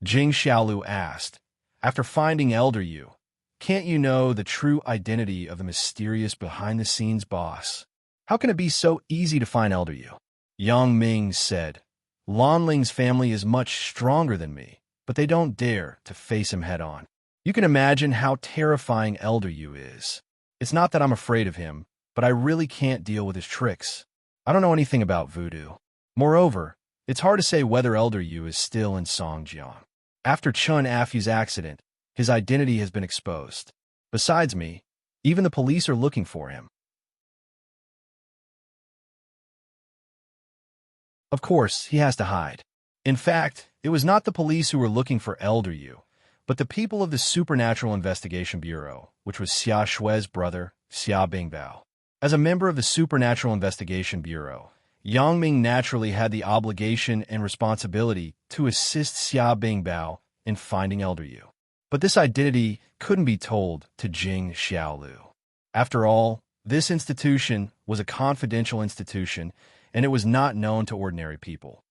Jing Xiaolu asked. After finding Elder Yu, can't you know the true identity of the mysterious behind-the-scenes boss? How can it be so easy to find Elder Yu? Yang Ming said, Lan Ling's family is much stronger than me, but they don't dare to face him head-on. You can imagine how terrifying Elder Yu is. It's not that I'm afraid of him, but I really can't deal with his tricks. I don't know anything about voodoo. Moreover, it's hard to say whether Elder Yu is still in Songjiang. After Chun Afyu's accident, his identity has been exposed. Besides me, even the police are looking for him. Of course, he has to hide. In fact, it was not the police who were looking for Elder Yu, but the people of the Supernatural Investigation Bureau, which was Xia Shui's brother, Xia Bingbao. As a member of the Supernatural Investigation Bureau, Yang Ming naturally had the obligation and responsibility to assist Xia Bingbao in finding Elder Yu. But this identity couldn't be told to Jing Xiaolu. After all, this institution was a confidential institution, and it was not known to ordinary people.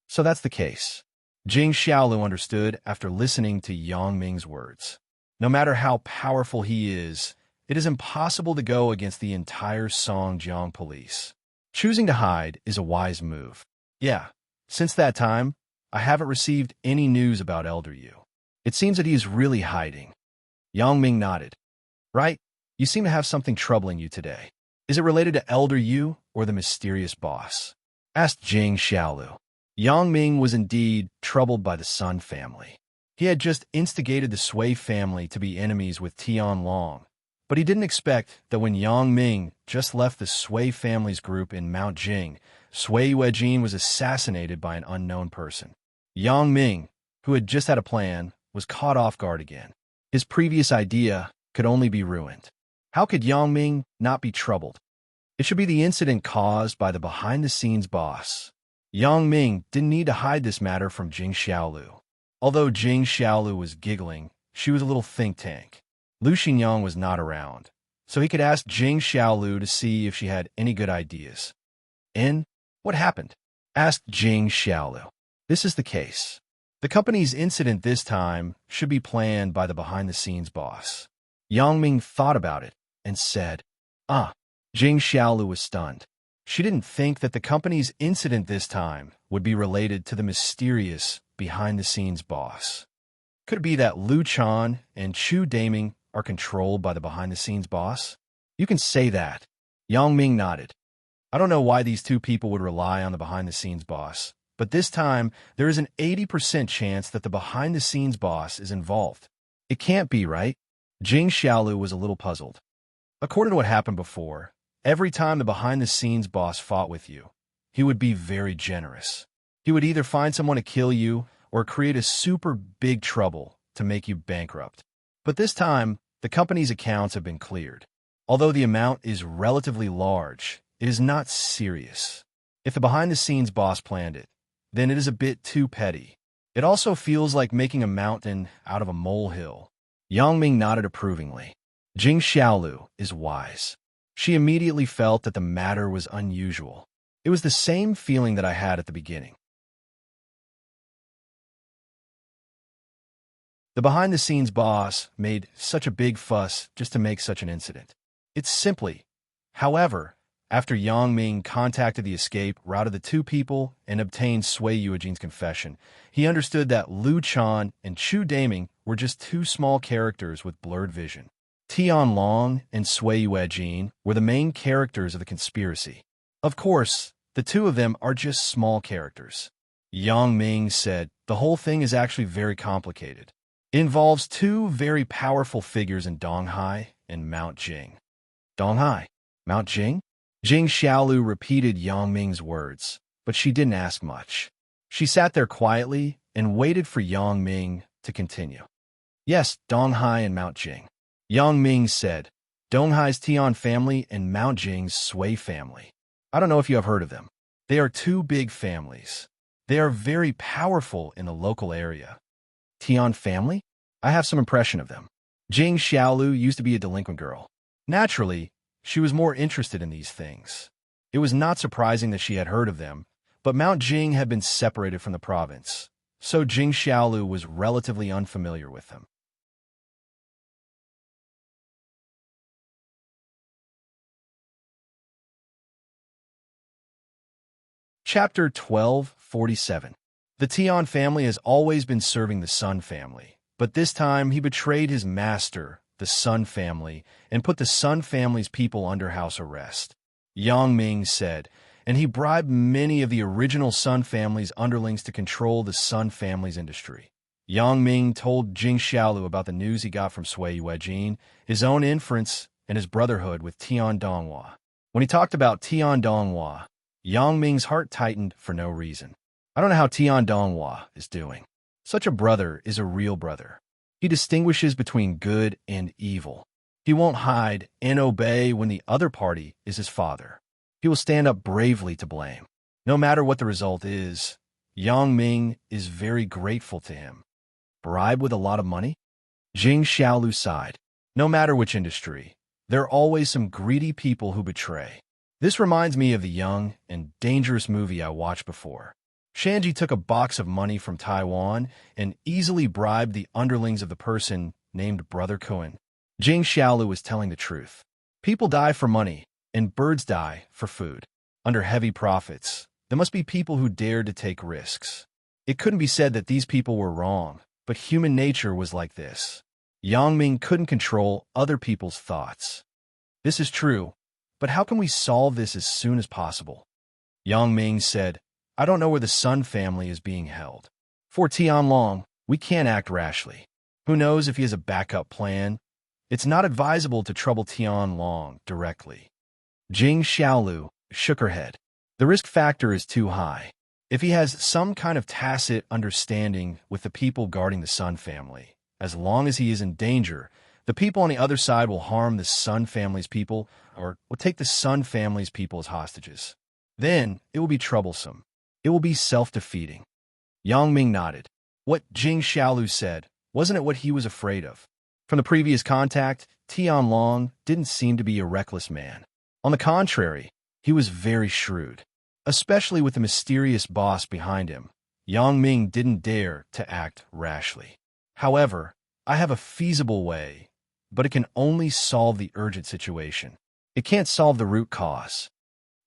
So that's the case. Jing Xiaolu understood after listening to Yang Ming's words. No matter how powerful he is, it is impossible to go against the entire Songjiang police. Choosing to hide is a wise move. Yeah, since that time, I haven't received any news about Elder Yu. It seems that he is really hiding. Yang Ming nodded. Right? You seem to have something troubling you today. Is it related to Elder Yu or the mysterious boss? Asked Jing Xiaolu. Yang Ming was indeed troubled by the Sun family. He had just instigated the Sui family to be enemies with Tianlong, but he didn't expect that when Yang Ming just left the Sui family's group in Mount Jing, Sui Yuejin was assassinated by an unknown person. Yang Ming, who had just had a plan, was caught off guard again. His previous idea could only be ruined. How could Yang Ming not be troubled? It should be the incident caused by the behind-the-scenes boss. Yang Ming didn't need to hide this matter from Jing Xiaolu. Although Jing Xiaolu was giggling, she was a little think tank. Lu Xinyang was not around, so he could ask Jing Xiaolu to see if she had any good ideas. "In? What happened?" asked Jing Xiaolu. "This is the case. The company's incident this time should be planned by the behind-the-scenes boss." Yang Ming thought about it and said, Jing Xiaolu was stunned. She didn't think that the company's incident this time would be related to the mysterious behind-the-scenes boss. Could it be that Lu Chan and Chu Daming are controlled by the behind-the-scenes boss? You can say that. Yang Ming nodded. I don't know why these two people would rely on the behind-the-scenes boss, but this time there is an 80% chance that the behind-the-scenes boss is involved. It can't be, right? Jing Xiaolu was a little puzzled. According to what happened before, every time the behind-the-scenes boss fought with you, he would be very generous. He would either find someone to kill you or create a super big trouble to make you bankrupt. But this time, the company's accounts have been cleared. Although the amount is relatively large, it is not serious. If the behind-the-scenes boss planned it, then it is a bit too petty. It also feels like making a mountain out of a molehill. Yang Ming nodded approvingly. Jing Xiaolu is wise. She immediately felt that the matter was unusual. It was the same feeling that I had at the beginning. The behind-the-scenes boss made such a big fuss just to make such an incident. It's simply. However, after Yang Ming contacted the escape route of the two people and obtained Sui Yuejin's confession, he understood that Lu Chan and Chu Daming were just two small characters with blurred vision. Tianlong and Sui Yuejin were the main characters of the conspiracy. Of course, the two of them are just small characters. Yang Ming said, the whole thing is actually very complicated. It involves two very powerful figures in Donghai and Mount Jing. Donghai, Mount Jing? Jing Xiaolu repeated Yang Ming's words, but she didn't ask much. She sat there quietly and waited for Yang Ming to continue. Yes, Donghai and Mount Jing. Yang Ming said, Donghai's Tian family and Mount Jing's Sui family. I don't know if you have heard of them. They are two big families. They are very powerful in the local area. Tian family? I have some impression of them. Jing Xiaolu used to be a delinquent girl. Naturally, she was more interested in these things. It was not surprising that she had heard of them, but Mount Jing had been separated from the province, so Jing Xiaolu was relatively unfamiliar with them. Chapter 1247. The Tian family has always been serving the Sun family, but this time he betrayed his master, the Sun family, and put the Sun family's people under house arrest. Yang Ming said, and he bribed many of the original Sun family's underlings to control the Sun family's industry. Yang Ming told Jing Xiaolu about the news he got from Sui Yuejin, his own inference, and his brotherhood with Tian Donghua. When he talked about Tian Donghua, Yang Ming's heart tightened for no reason. I don't know how Tian Donghua is doing. Such a brother is a real brother. He distinguishes between good and evil. He won't hide and obey when the other party is his father. He will stand up bravely to blame. No matter what the result is, Yang Ming is very grateful to him. Bribe with a lot of money? Jing Xiaolu sighed. No matter which industry, there are always some greedy people who betray. This reminds me of the young and dangerous movie I watched before. Shanji took a box of money from Taiwan and easily bribed the underlings of the person named Brother Kun. Jing Xiaolu was telling the truth. People die for money, and birds die for food. Under heavy profits, there must be people who dared to take risks. It couldn't be said that these people were wrong, but human nature was like this. Yang Ming couldn't control other people's thoughts. This is true, but how can we solve this as soon as possible? Yang Ming said, I don't know where the Sun family is being held. For Tianlong, we can't act rashly. Who knows if he has a backup plan? It's not advisable to trouble Tianlong directly. Jing Xiaolu shook her head. The risk factor is too high. If he has some kind of tacit understanding with the people guarding the Sun family, as long as he is in danger, the people on the other side will harm the Sun family's people or will take the Sun family's people as hostages. Then it will be troublesome. It will be self-defeating. Yang Ming nodded. What Jing Xiaolu said, wasn't it what he was afraid of? From the previous contact, Tianlong didn't seem to be a reckless man. On the contrary, he was very shrewd. Especially with the mysterious boss behind him, Yang Ming didn't dare to act rashly. However, I have a feasible way, but it can only solve the urgent situation. It can't solve the root cause.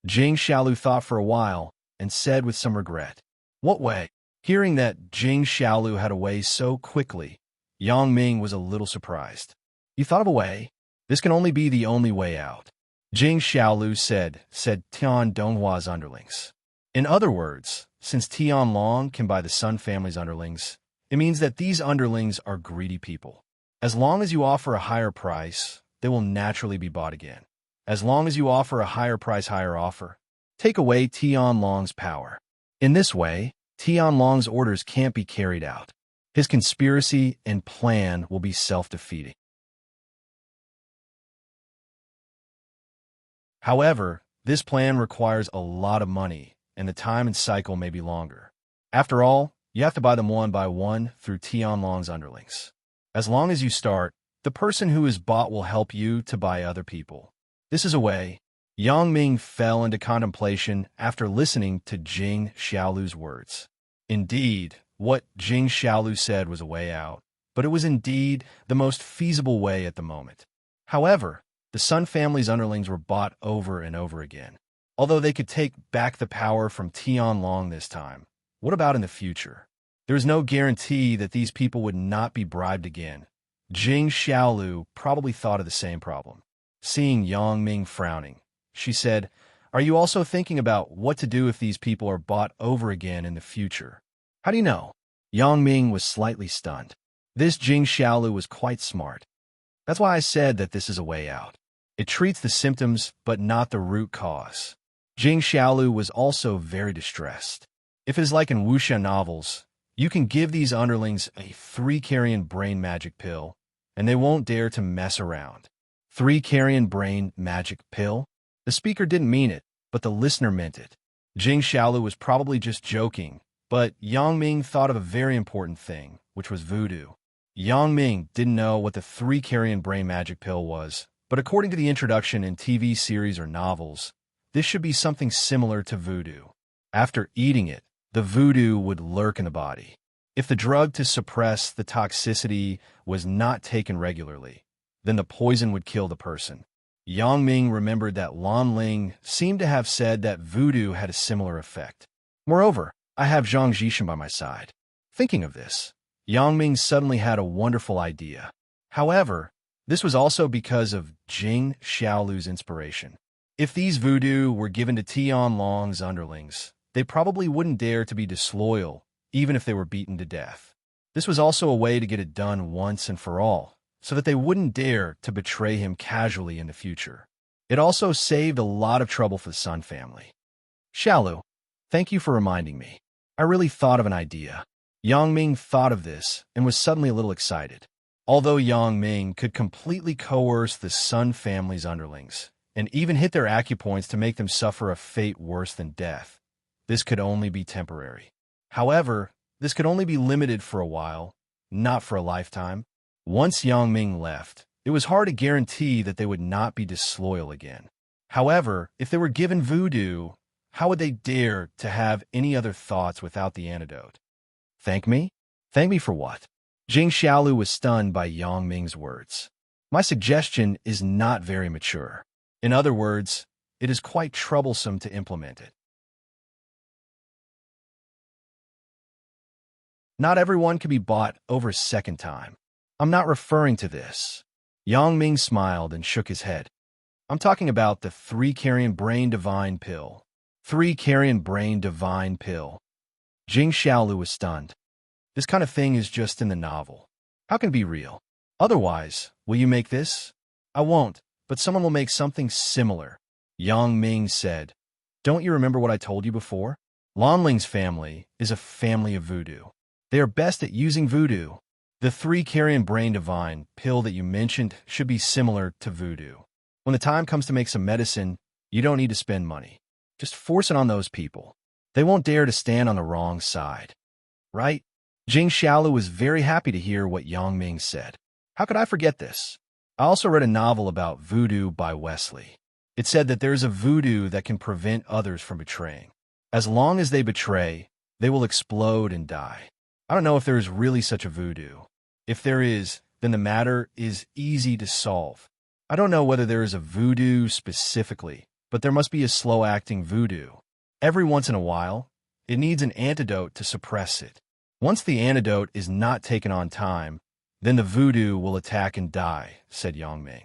Jing Xiaolu thought for a while and said with some regret, What way? Hearing that Jing Xiaolu had a way so quickly, Yang Ming was a little surprised. You thought of a way? This can only be the only way out. Jing Xiaolu said Tian Donghua's underlings. In other words, since Tianlong can buy the Sun family's underlings, it means that these underlings are greedy people. As long as you offer a higher price, they will naturally be bought again. As long as you offer a higher price, higher offer, take away Tianlong's power. In this way, Tianlong's orders can't be carried out. His conspiracy and plan will be self-defeating. However, this plan requires a lot of money, and the time and cycle may be longer. After all, you have to buy them one by one through Tianlong's underlings. As long as you start, the person who is bought will help you to buy other people. This is a way. Yang Ming fell into contemplation after listening to Jing Xiaolu's words. Indeed, what Jing Xiaolu said was a way out, but it was indeed the most feasible way at the moment. However, the Sun family's underlings were bought over and over again. Although they could take back the power from Tianlong this time, what about in the future? There is no guarantee that these people would not be bribed again. Jing Xiaolu probably thought of the same problem. Seeing Yang Ming frowning, she said, Are you also thinking about what to do if these people are bought over again in the future? How do you know? Yang Ming was slightly stunned. This Jing Xiaolu was quite smart. That's why I said that this is a way out. It treats the symptoms, but not the root cause. Jing Xiaolu was also very distressed. If it is like in wuxia novels, you can give these underlings a 3-carrion brain magic pill, and they won't dare to mess around. 3-carrion brain magic pill? The speaker didn't mean it, but the listener meant it. Jing Xiaolu was probably just joking, but Yang Ming thought of a very important thing, which was voodoo. Yang Ming didn't know what the 3-carrion brain magic pill was, but according to the introduction in TV series or novels, this should be something similar to voodoo. After eating it, the voodoo would lurk in the body. If the drug to suppress the toxicity was not taken regularly, then the poison would kill the person. Yang Ming remembered that Lan Ling seemed to have said that voodoo had a similar effect. Moreover, I have Zhang Jishan by my side. Thinking of this, Yang Ming suddenly had a wonderful idea. However, this was also because of Jing Xiaolu's inspiration. If these voodoo were given to Tian Long's underlings, they probably wouldn't dare to be disloyal, even if they were beaten to death. This was also a way to get it done once and for all, so that they wouldn't dare to betray him casually in the future. It also saved a lot of trouble for the Sun family. Xiaolu, thank you for reminding me. I really thought of an idea. Yang Ming thought of this and was suddenly a little excited. Although Yang Ming could completely coerce the Sun family's underlings, and even hit their acupoints to make them suffer a fate worse than death, this could only be temporary. However, this could only be limited for a while, not for a lifetime. Once Yang Ming left, it was hard to guarantee that they would not be disloyal again. However, if they were given voodoo, how would they dare to have any other thoughts without the antidote? Thank me? Thank me for what? Jing Xiaolu was stunned by Yang Ming's words. My suggestion is not very mature. In other words, it is quite troublesome to implement it. Not everyone can be bought over a second time. I'm not referring to this. Yang Ming smiled and shook his head. I'm talking about the 3-carrion brain divine pill. 3-carrion brain divine pill. Jing Xiaolu was stunned. This kind of thing is just in the novel. How can it be real? Otherwise, will you make this? I won't, but someone will make something similar. Yang Ming said. Don't you remember what I told you before? Lan Ling's family is a family of voodoo. They are best at using voodoo. The 3-carrion brain divine pill that you mentioned should be similar to voodoo. When the time comes to make some medicine, you don't need to spend money. Just force it on those people. They won't dare to stand on the wrong side. Right? Jing Xiaolu was very happy to hear what Yang Ming said. How could I forget this? I also read a novel about voodoo by Wesley. It said that there's a voodoo that can prevent others from betraying. As long as they betray, they will explode and die. I don't know if there is really such a voodoo. If there is, then the matter is easy to solve. I don't know whether there is a voodoo specifically, but there must be a slow-acting voodoo. Every once in a while, it needs an antidote to suppress it. Once the antidote is not taken on time, then the voodoo will attack and die, said Yang Ming.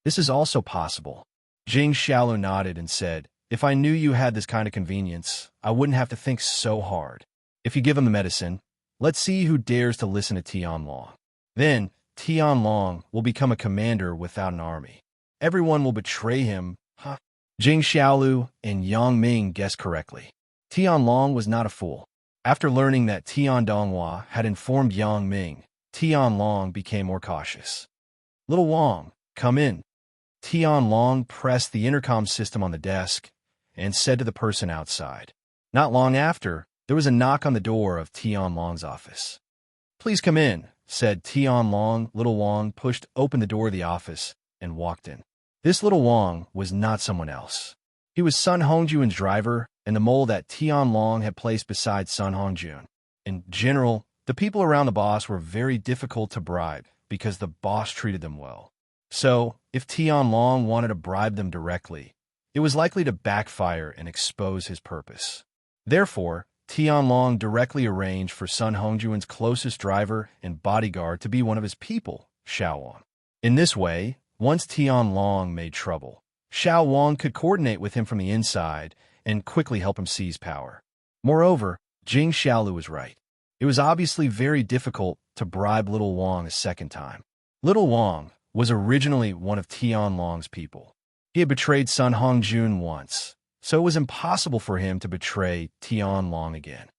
This is also possible. Jing Xiaolu nodded and said, if I knew you had this kind of convenience, I wouldn't have to think so hard. If you give him the medicine, let's see who dares to listen to Tian Long. Then, Tian Long will become a commander without an army. Everyone will betray him, huh? Jing Xiaolu and Yang Ming guessed correctly. Tian Long was not a fool. After learning that Tian Donghua had informed Yang Ming, Tian Long became more cautious. Little Wang, come in. Tian Long pressed the intercom system on the desk and said to the person outside. Not long after, there was a knock on the door of Tian Long's office. Please come in, said Tian Long. Little Wang pushed open the door of the office and walked in. This Little Wang was not someone else. He was Sun Hongjuan's driver and the mole that Tian Long had placed beside Sun Hongjun. In general, the people around the boss were very difficult to bribe because the boss treated them well. So, if Tian Long wanted to bribe them directly, it was likely to backfire and expose his purpose. Therefore, Tian Long directly arranged for Sun Hongjuan's closest driver and bodyguard to be one of his people, Xiao Wang. In this way, once Tian Long made trouble, Xiao Wang could coordinate with him from the inside and quickly help him seize power. Moreover, Jing Xiaolu was right. It was obviously very difficult to bribe Little Wang a second time. Little Wang was originally one of Tianlong's people. He had betrayed Sun Hongjun once, so it was impossible for him to betray Tianlong again.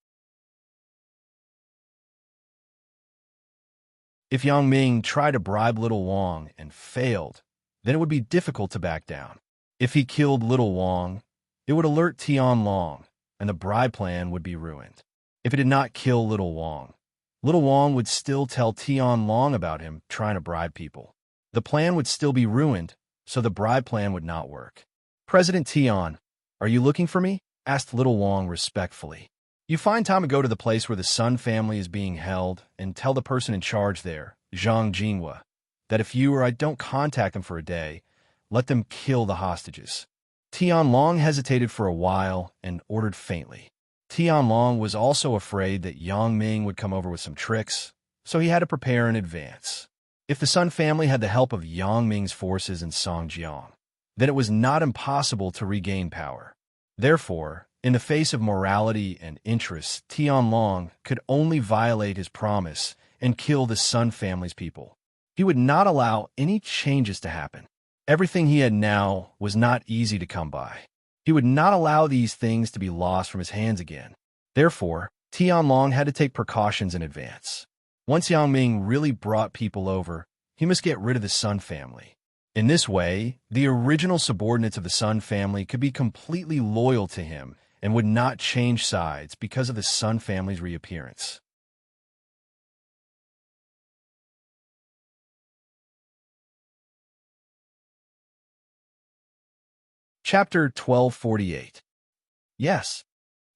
If Yang Ming tried to bribe Little Wang and failed, then it would be difficult to back down. If he killed Little Wang, it would alert Tianlong, and the bribe plan would be ruined. If he did not kill Little Wang would still tell Tianlong about him trying to bribe people. The plan would still be ruined, so the bribe plan would not work. "President Tian, are you looking for me?" asked Little Wang respectfully. "You find time to go to the place where the Sun family is being held and tell the person in charge there, Zhang Jinhua, that if you or I don't contact them for a day, let them kill the hostages." Tianlong hesitated for a while and ordered faintly. Tianlong was also afraid that Yang Ming would come over with some tricks, so he had to prepare in advance. If the Sun family had the help of Yang Ming's forces in Songjiang, then it was not impossible to regain power. Therefore, in the face of morality and interests, Tianlong could only violate his promise and kill the Sun family's people. He would not allow any changes to happen. Everything he had now was not easy to come by. He would not allow these things to be lost from his hands again. Therefore, Tianlong had to take precautions in advance. Once Yang Ming really brought people over, he must get rid of the Sun family. In this way, the original subordinates of the Sun family could be completely loyal to him and would not change sides because of the Sun family's reappearance. Chapter 1248. Yes.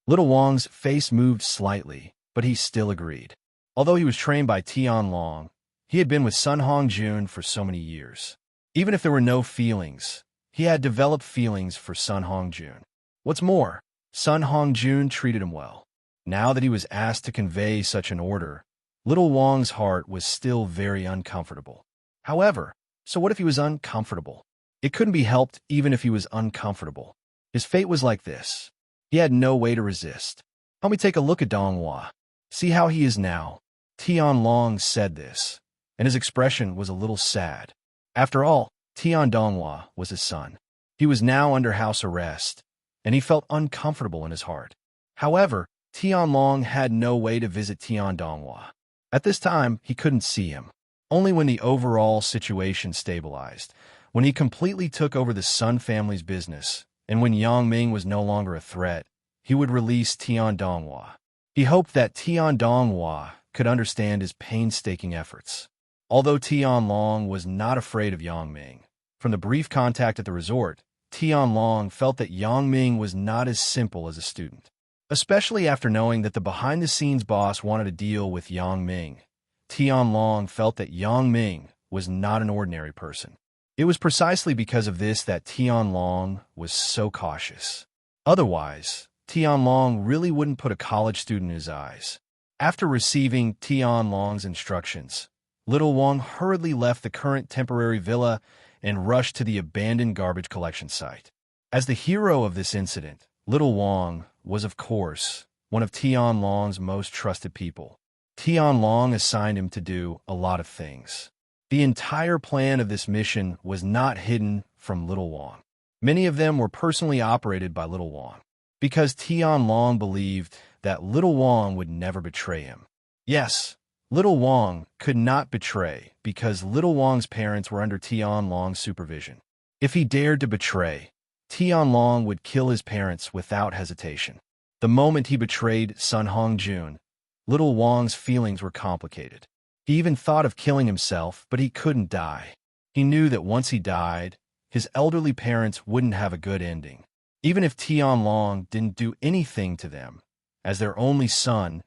Little Wang's face moved slightly, but he still agreed. Although he was trained by Tianlong, he had been with Sun Hongjun for so many years. Even if there were no feelings, he had developed feelings for Sun Hongjun. What's more, Sun Hongjun treated him well. Now that he was asked to convey such an order, Little Wang's heart was still very uncomfortable. However, so what if he was uncomfortable? It couldn't be helped even if he was uncomfortable. His fate was like this. He had no way to resist. "Help me take a look at Donghua. See how he is now." Tianlong said this, and his expression was a little sad. After all, Tian Donghua was his son. He was now under house arrest, and he felt uncomfortable in his heart. However, Tianlong had no way to visit Tian Donghua. At this time, he couldn't see him. Only when the overall situation stabilized, when he completely took over the Sun family's business, and when Yang Ming was no longer a threat, he would release Tian Donghua. He hoped that Tian Donghua could understand his painstaking efforts. Although Tianlong was not afraid of Yang Ming, from the brief contact at the resort, Tianlong felt that Yang Ming was not as simple as a student. Especially after knowing that the behind-the-scenes boss wanted to deal with Yang Ming, Tianlong felt that Yang Ming was not an ordinary person. It was precisely because of this that Tianlong was so cautious. Otherwise, Tianlong really wouldn't put a college student in his eyes. After receiving Tianlong's instructions, Little Wang hurriedly left the current temporary villa and rushed to the abandoned garbage collection site. As the hero of this incident, Little Wang was, of course, one of Tianlong's most trusted people. Tianlong assigned him to do a lot of things. The entire plan of this mission was not hidden from Little Wang. Many of them were personally operated by Little Wang, because Tianlong believed that Little Wang would never betray him. Yes, Little Wang could not betray because Little Wang's parents were under Tianlong's supervision. If he dared to betray, Tianlong would kill his parents without hesitation. The moment he betrayed Sun Hongjun, Little Wang's feelings were complicated. He even thought of killing himself, but he couldn't die. He knew that once he died, his elderly parents wouldn't have a good ending. Even if Tianlong didn't do anything to them, as their only son,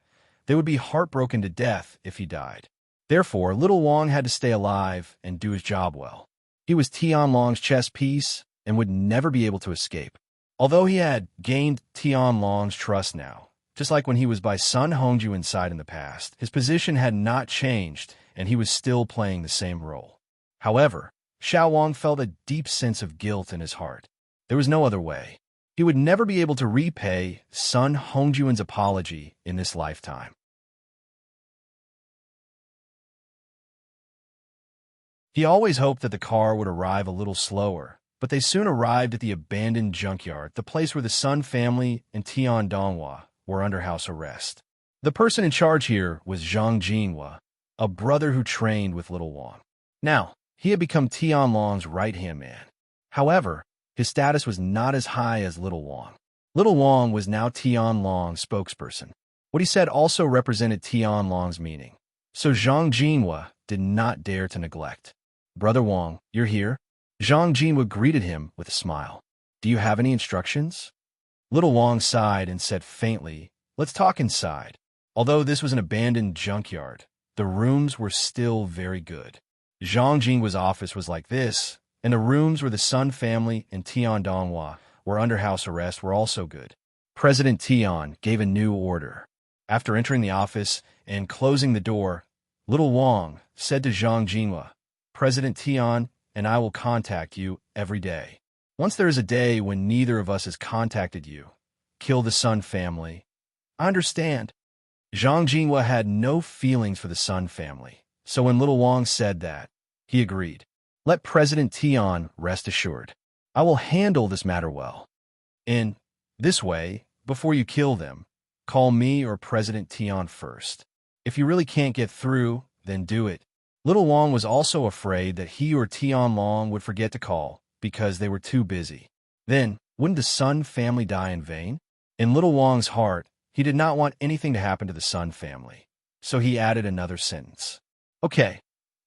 they would be heartbroken to death if he died. Therefore, Little Wang had to stay alive and do his job well. He was Tianlong's chess piece and would never be able to escape. Although he had gained Tianlong's trust now, just like when he was by Sun Hongjun's side in the past, his position had not changed and he was still playing the same role. However, Xiao Wang felt a deep sense of guilt in his heart. There was no other way. He would never be able to repay Sun Hongjun's apology in this lifetime. He always hoped that the car would arrive a little slower, but they soon arrived at the abandoned junkyard, the place where the Sun family and Tian Donghua were under house arrest. The person in charge here was Zhang Jinhua, a brother who trained with Little Wang. Now, he had become Tian Long's right-hand man. However, his status was not as high as Little Wang. Little Wang was now Tian Long's spokesperson. What he said also represented Tian Long's meaning. So Zhang Jinhua did not dare to neglect. "Brother Wang, you're here?" Zhang Jinhua greeted him with a smile. "Do you have any instructions?" Little Wang sighed and said faintly, "Let's talk inside." Although this was an abandoned junkyard, the rooms were still very good. Zhang Jinhua's office was like this, and the rooms where the Sun family and Tian Donghua were under house arrest were also good. President Tian gave a new order. After entering the office and closing the door, Little Wang said to Zhang Jinhua, "President Tian and I will contact you every day. Once there is a day when neither of us has contacted you, kill the Sun family." "I understand." Zhang Jinhua had no feelings for the Sun family, so when Little Wang said that, he agreed. "Let President Tian rest assured. I will handle this matter well. In this way, before you kill them, call me or President Tian first. If you really can't get through, then do it." Little Wang was also afraid that he or Tian Long would forget to call because they were too busy. Then, wouldn't the Sun family die in vain? In Little Wang's heart, he did not want anything to happen to the Sun family, so he added another sentence. "Okay,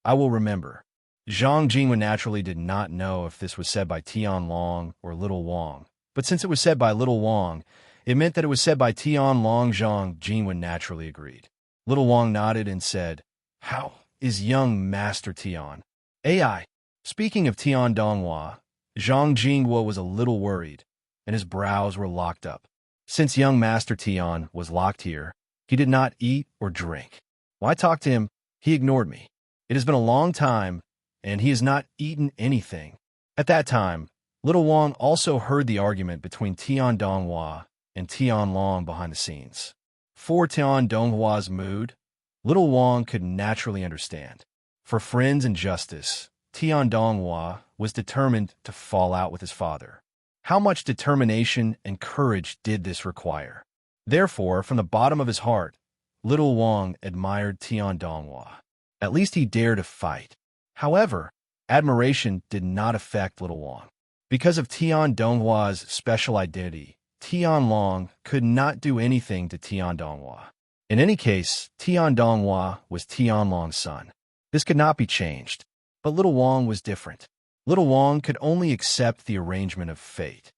I will remember." Zhang Jinhua naturally did not know if this was said by Tian Long or Little Wang, but since it was said by Little Wang, it meant that it was said by Tian Long. Zhang Jinhua naturally agreed. Little Wang nodded and said, "How is young Master Tian?" "AI." Speaking of Tian Donghua, Zhang Jinhua was a little worried, and his brows were locked up. Since young Master Tian was locked here, he did not eat or drink. When I talked to him, he ignored me. It has been a long time, and he has not eaten anything. At that time, Little Wang also heard the argument between Tian Donghua and Tian Long behind the scenes. For Tian Donghua's mood, Little Wang could naturally understand. For friends and justice, Tian Donghua was determined to fall out with his father. How much determination and courage did this require? Therefore, from the bottom of his heart, Little Wang admired Tian Donghua. At least he dared to fight. However, admiration did not affect Little Wang. Because of Tian Donghua's special identity, Tian Long could not do anything to Tian Donghua. In any case, Tian Donghua was Tian Long's son. This could not be changed. But Little Wang was different. Little Wang could only accept the arrangement of fate.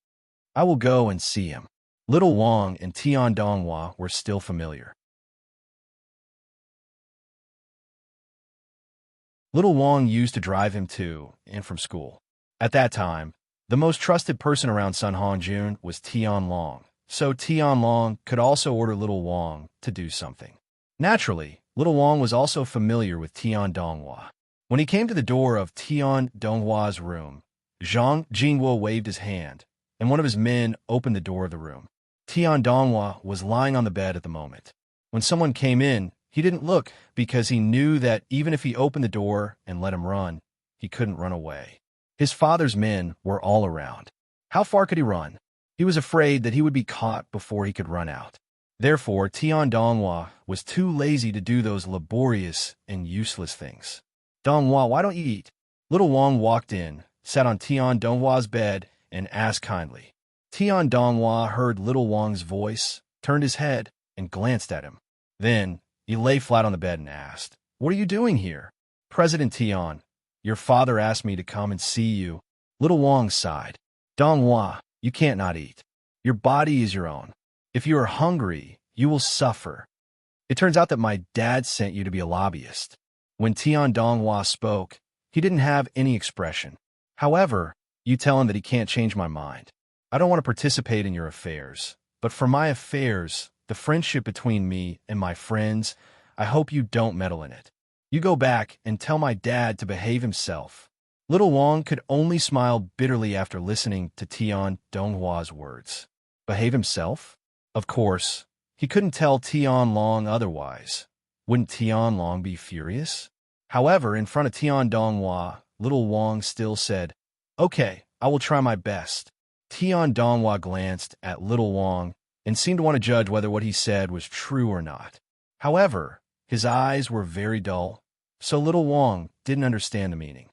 "I will go and see him." Little Wang and Tian Donghua were still familiar. Little Wang used to drive him to and from school. At that time, the most trusted person around Sun Hongjun was Tian Long, so Tian Long could also order Little Wang to do something. Naturally, Little Wang was also familiar with Tian Donghua. When he came to the door of Tian Donghua's room, Zhang Jinhua waved his hand, and one of his men opened the door of the room. Tian Donghua was lying on the bed at the moment. When someone came in, he didn't look because he knew that even if he opened the door and let him run, he couldn't run away. His father's men were all around. How far could he run? He was afraid that he would be caught before he could run out. Therefore, Tian Donghua was too lazy to do those laborious and useless things. "Donghua, why don't you eat?" Little Wang walked in, sat on Tian Donghua's bed, and asked kindly. Tian Donghua heard Little Wang's voice, turned his head, and glanced at him. Then, he lay flat on the bed and asked, "What are you doing here?" "President Tian, your father asked me to come and see you." Little Wang sighed. "Donghua, you can't not eat. Your body is your own. If you are hungry, you will suffer. It turns out that my dad sent you to be a lobbyist." When Tian Donghua spoke, he didn't have any expression. "However, you tell him that he can't change my mind. I don't want to participate in your affairs, but for my affairs, the friendship between me and my friends, I hope you don't meddle in it. You go back and tell my dad to behave himself." Little Wang could only smile bitterly after listening to Tian Donghua's words. Behave himself? Of course, he couldn't tell Tian Long otherwise. Wouldn't Tian Long be furious? However, in front of Tian Donghua, Little Wang still said, "Okay, I will try my best." Tian Donghua glanced at Little Wang and seemed to want to judge whether what he said was true or not. However, his eyes were very dull, so Little Wang didn't understand the meaning.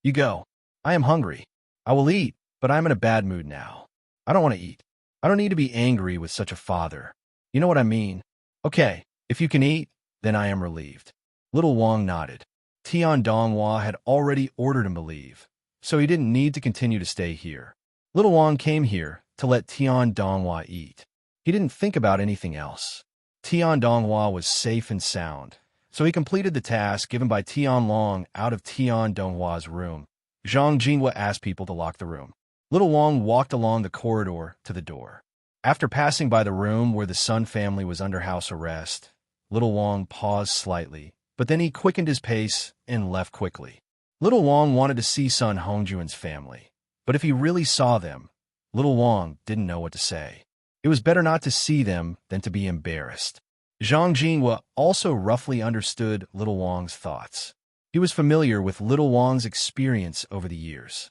"You go. I am hungry. I will eat, but I am in a bad mood now. I don't want to eat. I don't need to be angry with such a father. You know what I mean? Okay, if you can eat, then I am relieved." Little Wang nodded. Tian Donghua had already ordered him to leave, so he didn't need to continue to stay here. Little Wang came here to let Tian Donghua eat. He didn't think about anything else. Tian Donghua was safe and sound, so he completed the task given by Tian Long out of Tian Donghua's room. Zhang Jinghua asked people to lock the room. Little Wang walked along the corridor to the door. After passing by the room where the Sun family was under house arrest, Little Wang paused slightly, but then he quickened his pace and left quickly. Little Wang wanted to see Sun Hongjuan's family, but if he really saw them, Little Wang didn't know what to say. It was better not to see them than to be embarrassed. Zhang Jinghua also roughly understood Little Wang's thoughts. He was familiar with Little Wang's experience over the years.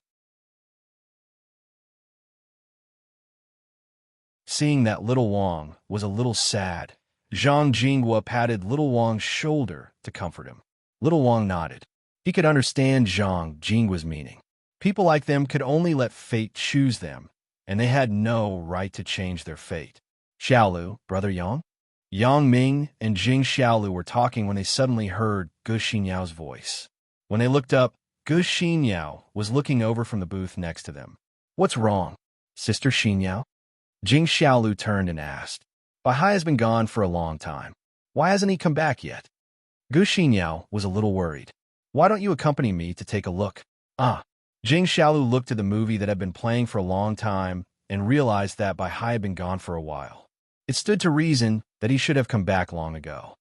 Seeing that Little Wang was a little sad, Zhang Jinghua patted Little Wang's shoulder to comfort him. Little Wang nodded. He could understand Zhang Jinghua's meaning. People like them could only let fate choose them, and they had no right to change their fate. "Xiaolu, brother Yang?" Yang Ming and Jing Xiaolu were talking when they suddenly heard Gu Xinyao's voice. When they looked up, Gu Xinyao was looking over from the booth next to them. "What's wrong, Sister Xinyao?" Jing Xiaolu turned and asked. "Baihai has been gone for a long time. Why hasn't he come back yet?" Gu Xinyao was a little worried. "Why don't you accompany me to take a look?" "Ah." Jing Xiaolu looked at the movie that had been playing for a long time and realized that Baihai had been gone for a while. It stood to reason that he should have come back long ago.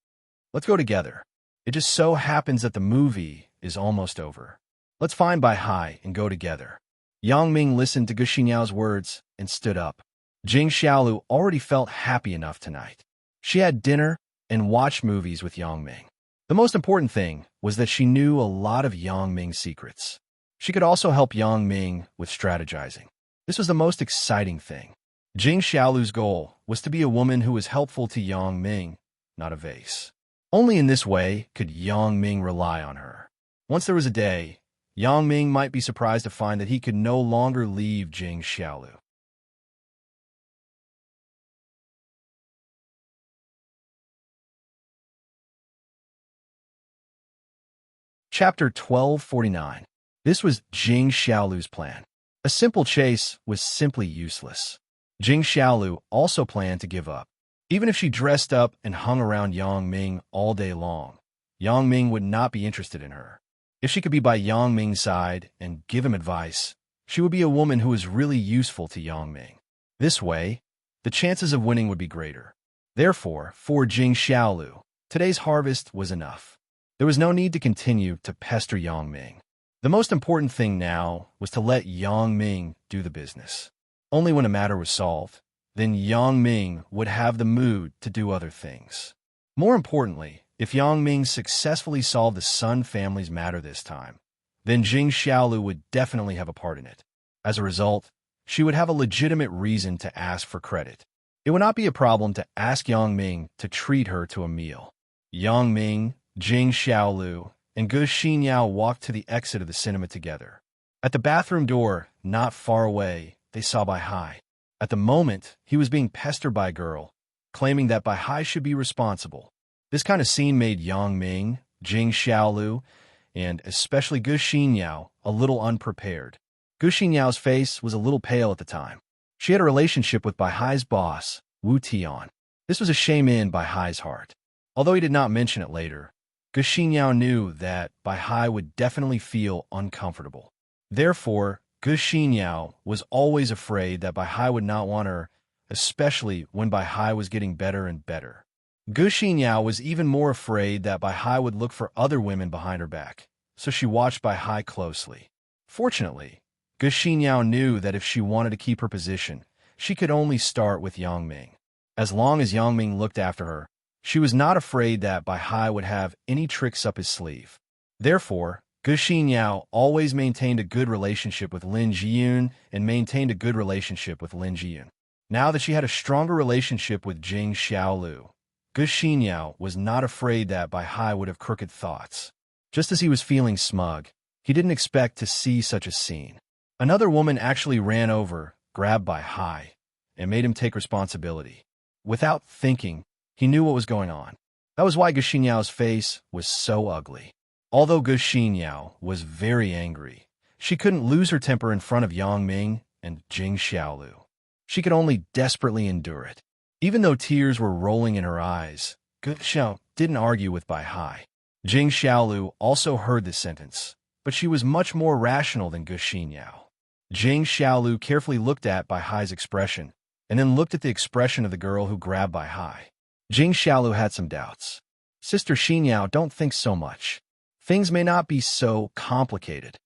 "Let's go together. It just so happens that the movie is almost over. Let's find Baihai and go together." Yang Ming listened to Gu Xinyao's words and stood up. Jing Xiaolu already felt happy enough tonight. She had dinner and watched movies with Yang Ming. The most important thing was that she knew a lot of Yang Ming's secrets. She could also help Yang Ming with strategizing. This was the most exciting thing. Jing Xiaolu's goal was to be a woman who was helpful to Yang Ming, not a vase. Only in this way could Yang Ming rely on her. Once there was a day, Yang Ming might be surprised to find that he could no longer leave Jing Xiaolu. Chapter 1249. This was Jing Xiaolu's plan. A simple chase was simply useless. Jing Xiaolu also planned to give up. Even if she dressed up and hung around Yang Ming all day long, Yang Ming would not be interested in her. If she could be by Yang Ming's side and give him advice, she would be a woman who was really useful to Yang Ming. This way, the chances of winning would be greater. Therefore, for Jing Xiaolu, today's harvest was enough. There was no need to continue to pester Yang Ming. The most important thing now was to let Yang Ming do the business. Only when a matter was solved, then Yang Ming would have the mood to do other things. More importantly, if Yang Ming successfully solved the Sun family's matter this time, then Jing Xiaolu would definitely have a part in it. As a result, she would have a legitimate reason to ask for credit. It would not be a problem to ask Yang Ming to treat her to a meal. Yang Ming, Jing Xiaolu, and Gu Xinyao walked to the exit of the cinema together. At the bathroom door, not far away, they saw Baihai. At the moment, he was being pestered by a girl, claiming that Baihai should be responsible. This kind of scene made Yang Ming, Jing Xiaolu, and especially Gu Xinyao a little unprepared. Gu Xinyao's face was a little pale at the time. She had a relationship with Baihai's boss, Wu Tian. This was a shame in Baihai's heart. Although he did not mention it later, Gu Xinyao knew that Baihai would definitely feel uncomfortable. Therefore, Gu Xinyao was always afraid that Baihai would not want her, especially when Baihai was getting better and better. Gu Xinyao was even more afraid that Baihai would look for other women behind her back, so she watched Baihai closely. Fortunately, Gu Xinyao knew that if she wanted to keep her position, she could only start with Yang Ming. As long as Yang Ming looked after her, she was not afraid that Baihai would have any tricks up his sleeve. Therefore, Gu Xinyao always maintained a good relationship with Lin Jiyun and maintained a good relationship with Lin Jiyun. Now that she had a stronger relationship with Jing Xiaolu, Gu Xinyao was not afraid that Bai Hai would have crooked thoughts. Just as he was feeling smug, he didn't expect to see such a scene. Another woman actually ran over, grabbed Bai Hai, and made him take responsibility. Without thinking, he knew what was going on. That was why Gu Xinyao's face was so ugly. Although Gu Xinyao was very angry, she couldn't lose her temper in front of Yang Ming and Jing Xiaolu. She could only desperately endure it. Even though tears were rolling in her eyes, Gu Xiao didn't argue with Bai Hai. Jing Xiaolu also heard this sentence, but she was much more rational than Gu Xinyao. Jing Xiaolu carefully looked at Bai Hai's expression, and then looked at the expression of the girl who grabbed Bai Hai. Jing Xiaolu had some doubts. Sister Xinyao, don't think so much. Things may not be so complicated.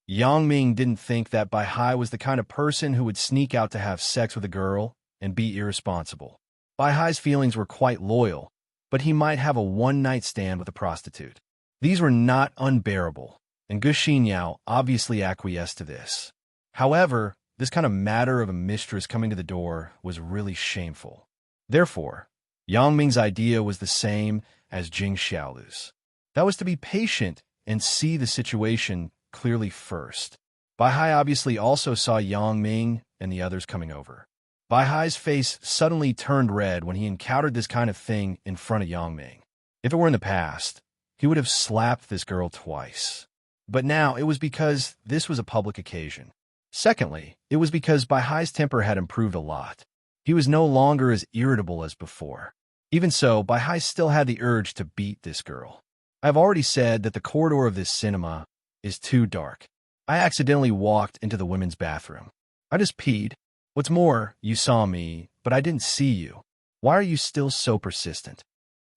Yang Ming didn't think that Bai Hai was the kind of person who would sneak out to have sex with a girl and be irresponsible. Bai Hai's feelings were quite loyal, but he might have a one-night stand with a prostitute. These were not unbearable, and Gu Xinyao obviously acquiesced to this. However, this kind of matter of a mistress coming to the door was really shameful. Therefore, Yang Ming's idea was the same as Jing Xiaolu's. That was to be patient and see the situation clearly first. Bai Hai obviously also saw Yang Ming and the others coming over. Bai Hai's face suddenly turned red when he encountered this kind of thing in front of Yang Ming. If it were in the past, he would have slapped this girl twice. But now it was because this was a public occasion. Secondly, it was because Bai Hai's temper had improved a lot. He was no longer as irritable as before. Even so, Bai Hai still had the urge to beat this girl. I've already said that the corridor of this cinema is too dark. I accidentally walked into the women's bathroom. I just peed. What's more, you saw me, but I didn't see you. Why are you still so persistent?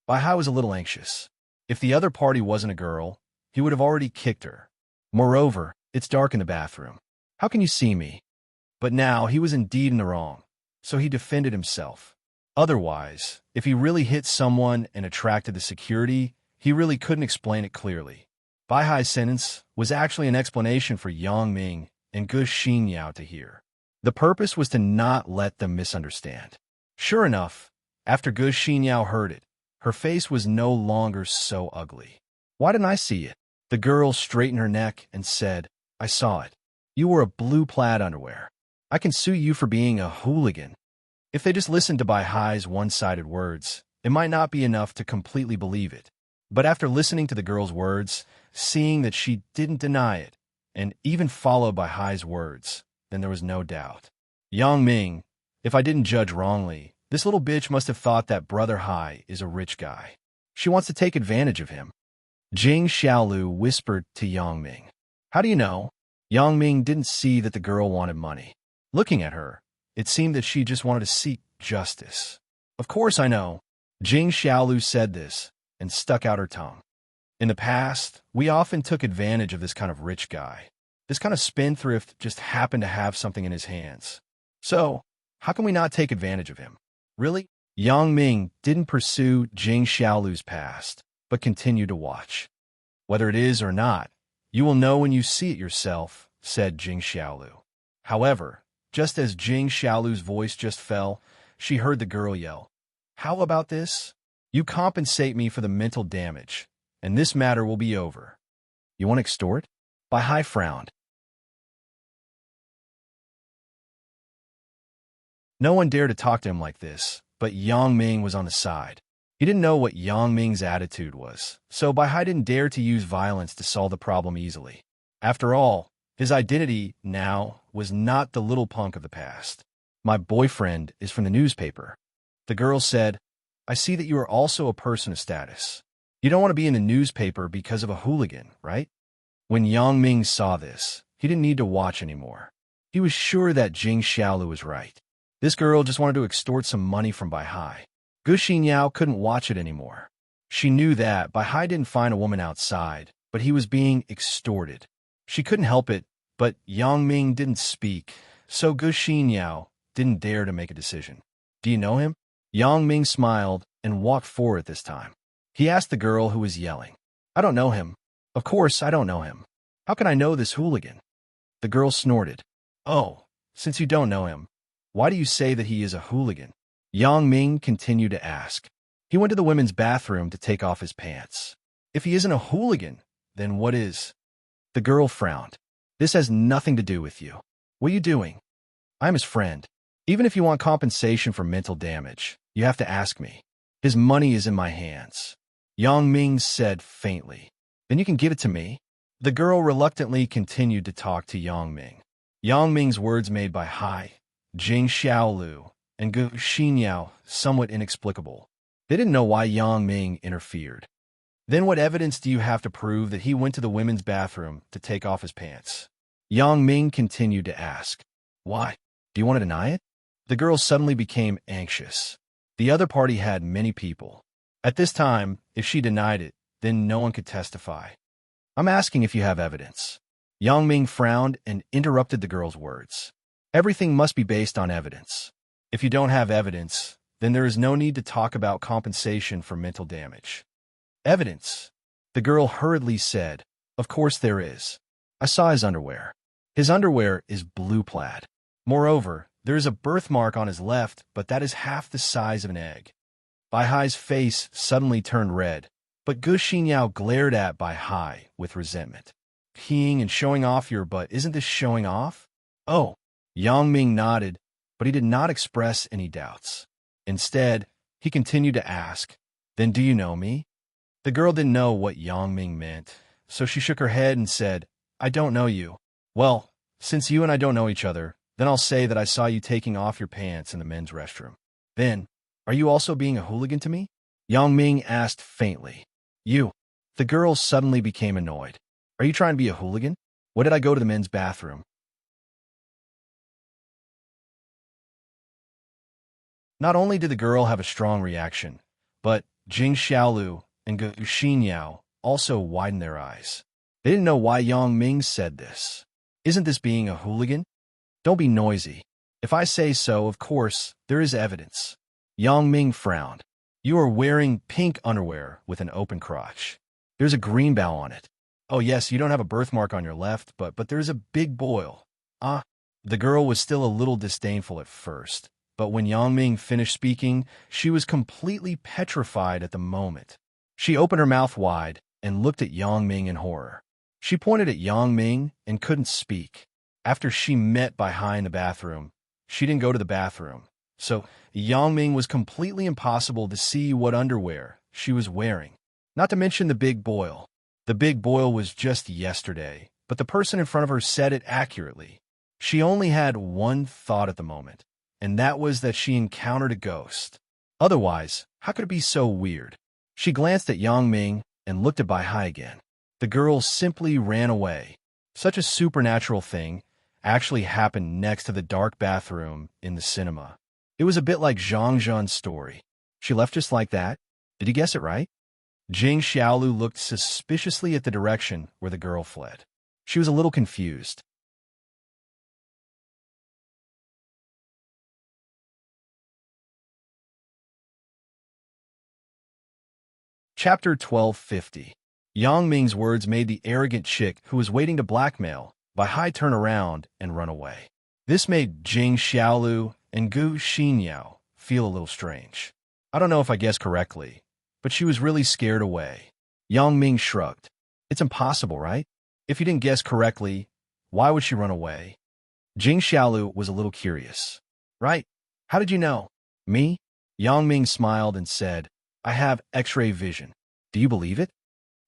Bai Hai was a little anxious. If the other party wasn't a girl, he would have already kicked her. Moreover, it's dark in the bathroom. How can you see me? But now he was indeed in the wrong, so he defended himself. Otherwise, if he really hit someone and attracted the security, he really couldn't explain it clearly. Bai Hai's sentence was actually an explanation for Yang Ming and Gu Xinyao to hear. The purpose was to not let them misunderstand. Sure enough, after Gu Xinyao heard it, her face was no longer so ugly. Why didn't I see it? The girl straightened her neck and said, I saw it. You wore a blue plaid underwear. I can sue you for being a hooligan. If they just listened to Bai Hai's one-sided words, it might not be enough to completely believe it. But after listening to the girl's words, seeing that she didn't deny it, and even followed Bai Hai's words, then there was no doubt. Yang Ming, if I didn't judge wrongly, this little bitch must have thought that Brother Hai is a rich guy. She wants to take advantage of him. Jing Xiaolu whispered to Yang Ming. How do you know? Yang Ming didn't see that the girl wanted money. Looking at her, it seemed that she just wanted to seek justice. Of course I know. Jing Xiaolu said this and stuck out her tongue. In the past, we often took advantage of this kind of rich guy. This kind of spendthrift just happened to have something in his hands. So, how can we not take advantage of him? Really? Yang Ming didn't pursue Jing Xiaolu's past, but continued to watch. Whether it is or not, you will know when you see it yourself, said Jing Xiaolu. However, just as Jing Xiaolu's voice just fell, she heard the girl yell, How about this? You compensate me for the mental damage, and this matter will be over. You want to extort? Bai Hai frowned. No one dared to talk to him like this, but Yang Ming was on the side. He didn't know what Yang Ming's attitude was, so Bai Hai didn't dare to use violence to solve the problem easily. After all, his identity now was not the little punk of the past. My boyfriend is from the newspaper. The girl said, I see that you are also a person of status. You don't want to be in the newspaper because of a hooligan, right? When Yang Ming saw this, he didn't need to watch anymore. He was sure that Jing Xiaolu was right. This girl just wanted to extort some money from Bai Hai. Gu Xinyao couldn't watch it anymore. She knew that Bai Hai didn't find a woman outside, but he was being extorted. She couldn't help it, but Yang Ming didn't speak, so Gu Xinyao didn't dare to make a decision. Do you know him? Yang Ming smiled and walked forward this time. He asked the girl who was yelling, "I don't know him. Of course I don't know him. How can I know this hooligan?" The girl snorted. "Oh, since you don't know him, why do you say that he is a hooligan?" Yang Ming continued to ask. "He went to the women's bathroom to take off his pants. If he isn't a hooligan, then what is?" The girl frowned. "This has nothing to do with you. What are you doing? I'm his friend. Even if you want compensation for mental damage, you have to ask me. His money is in my hands." Yang Ming said faintly. "Then you can give it to me." The girl reluctantly continued to talk to Yang Ming. Yang Ming's words made by Hai, Jing Xiaolu, and Gu Xinyao somewhat inexplicable. They didn't know why Yang Ming interfered. "Then what evidence do you have to prove that he went to the women's bathroom to take off his pants?" Yang Ming continued to ask. "Why? Do you want to deny it?" The girl suddenly became anxious. The other party had many people. At this time, if she denied it, then no one could testify. "I'm asking if you have evidence." Yang Ming frowned and interrupted the girl's words. "Everything must be based on evidence. If you don't have evidence, then there is no need to talk about compensation for mental damage." "Evidence?" The girl hurriedly said. "Of course there is. I saw his underwear. His underwear is blue plaid. Moreover, there is a birthmark on his left, but that is half the size of an egg." Bai Hai's face suddenly turned red, but Gu Xinyao glared at Bai Hai with resentment. "Peeing and showing off your butt, isn't this showing off?" "Oh." Yang Ming nodded, but he did not express any doubts. Instead, he continued to ask, "Then do you know me?" The girl didn't know what Yang Ming meant, so she shook her head and said, "I don't know you." "Well, since you and I don't know each other, then I'll say that I saw you taking off your pants in the men's restroom." "Then, are you also being a hooligan to me?" Yang Ming asked faintly. "You." The girl suddenly became annoyed. "Are you trying to be a hooligan? What did I go to the men's bathroom?" Not only did the girl have a strong reaction, but Jing Xiaolu and Gu Xinyao also widened their eyes. They didn't know why Yang Ming said this. "Isn't this being a hooligan?" "Don't be noisy. If I say so, of course, there is evidence." Yang Ming frowned. "You are wearing pink underwear with an open crotch. There's a green bow on it. Oh yes, you don't have a birthmark on your left, but there's a big boil." "Ah." The girl was still a little disdainful at first, but when Yang Ming finished speaking, she was completely petrified at the moment. She opened her mouth wide and looked at Yang Ming in horror. She pointed at Yang Ming and couldn't speak. After she met Bai Hai in the bathroom, she didn't go to the bathroom, so Yang Ming was completely impossible to see what underwear she was wearing. Not to mention the big boil. The big boil was just yesterday, but the person in front of her said it accurately. She only had one thought at the moment, and that was that she encountered a ghost. Otherwise, how could it be so weird? She glanced at Yang Ming and looked at Bai Hai again. The girl simply ran away. Such a supernatural thing actually happened next to the dark bathroom in the cinema. It was a bit like Zhang Zhan's story. She left just like that? Did you guess it right? Jing Xiaolu looked suspiciously at the direction where the girl fled. She was a little confused. Chapter 1250. Yang Ming's words made the arrogant chick who was waiting to blackmail Bai Hai turn around and run away. This made Jing Xiaolu and Gu Xinyao feel a little strange. I don't know if I guessed correctly, but she was really scared away. Yang Ming shrugged. "It's impossible, right? If you didn't guess correctly, why would she run away?" Jing Xiaolu was a little curious. "Right? How did you know?" "Me?" Yang Ming smiled and said, "I have X-ray vision. Do you believe it?"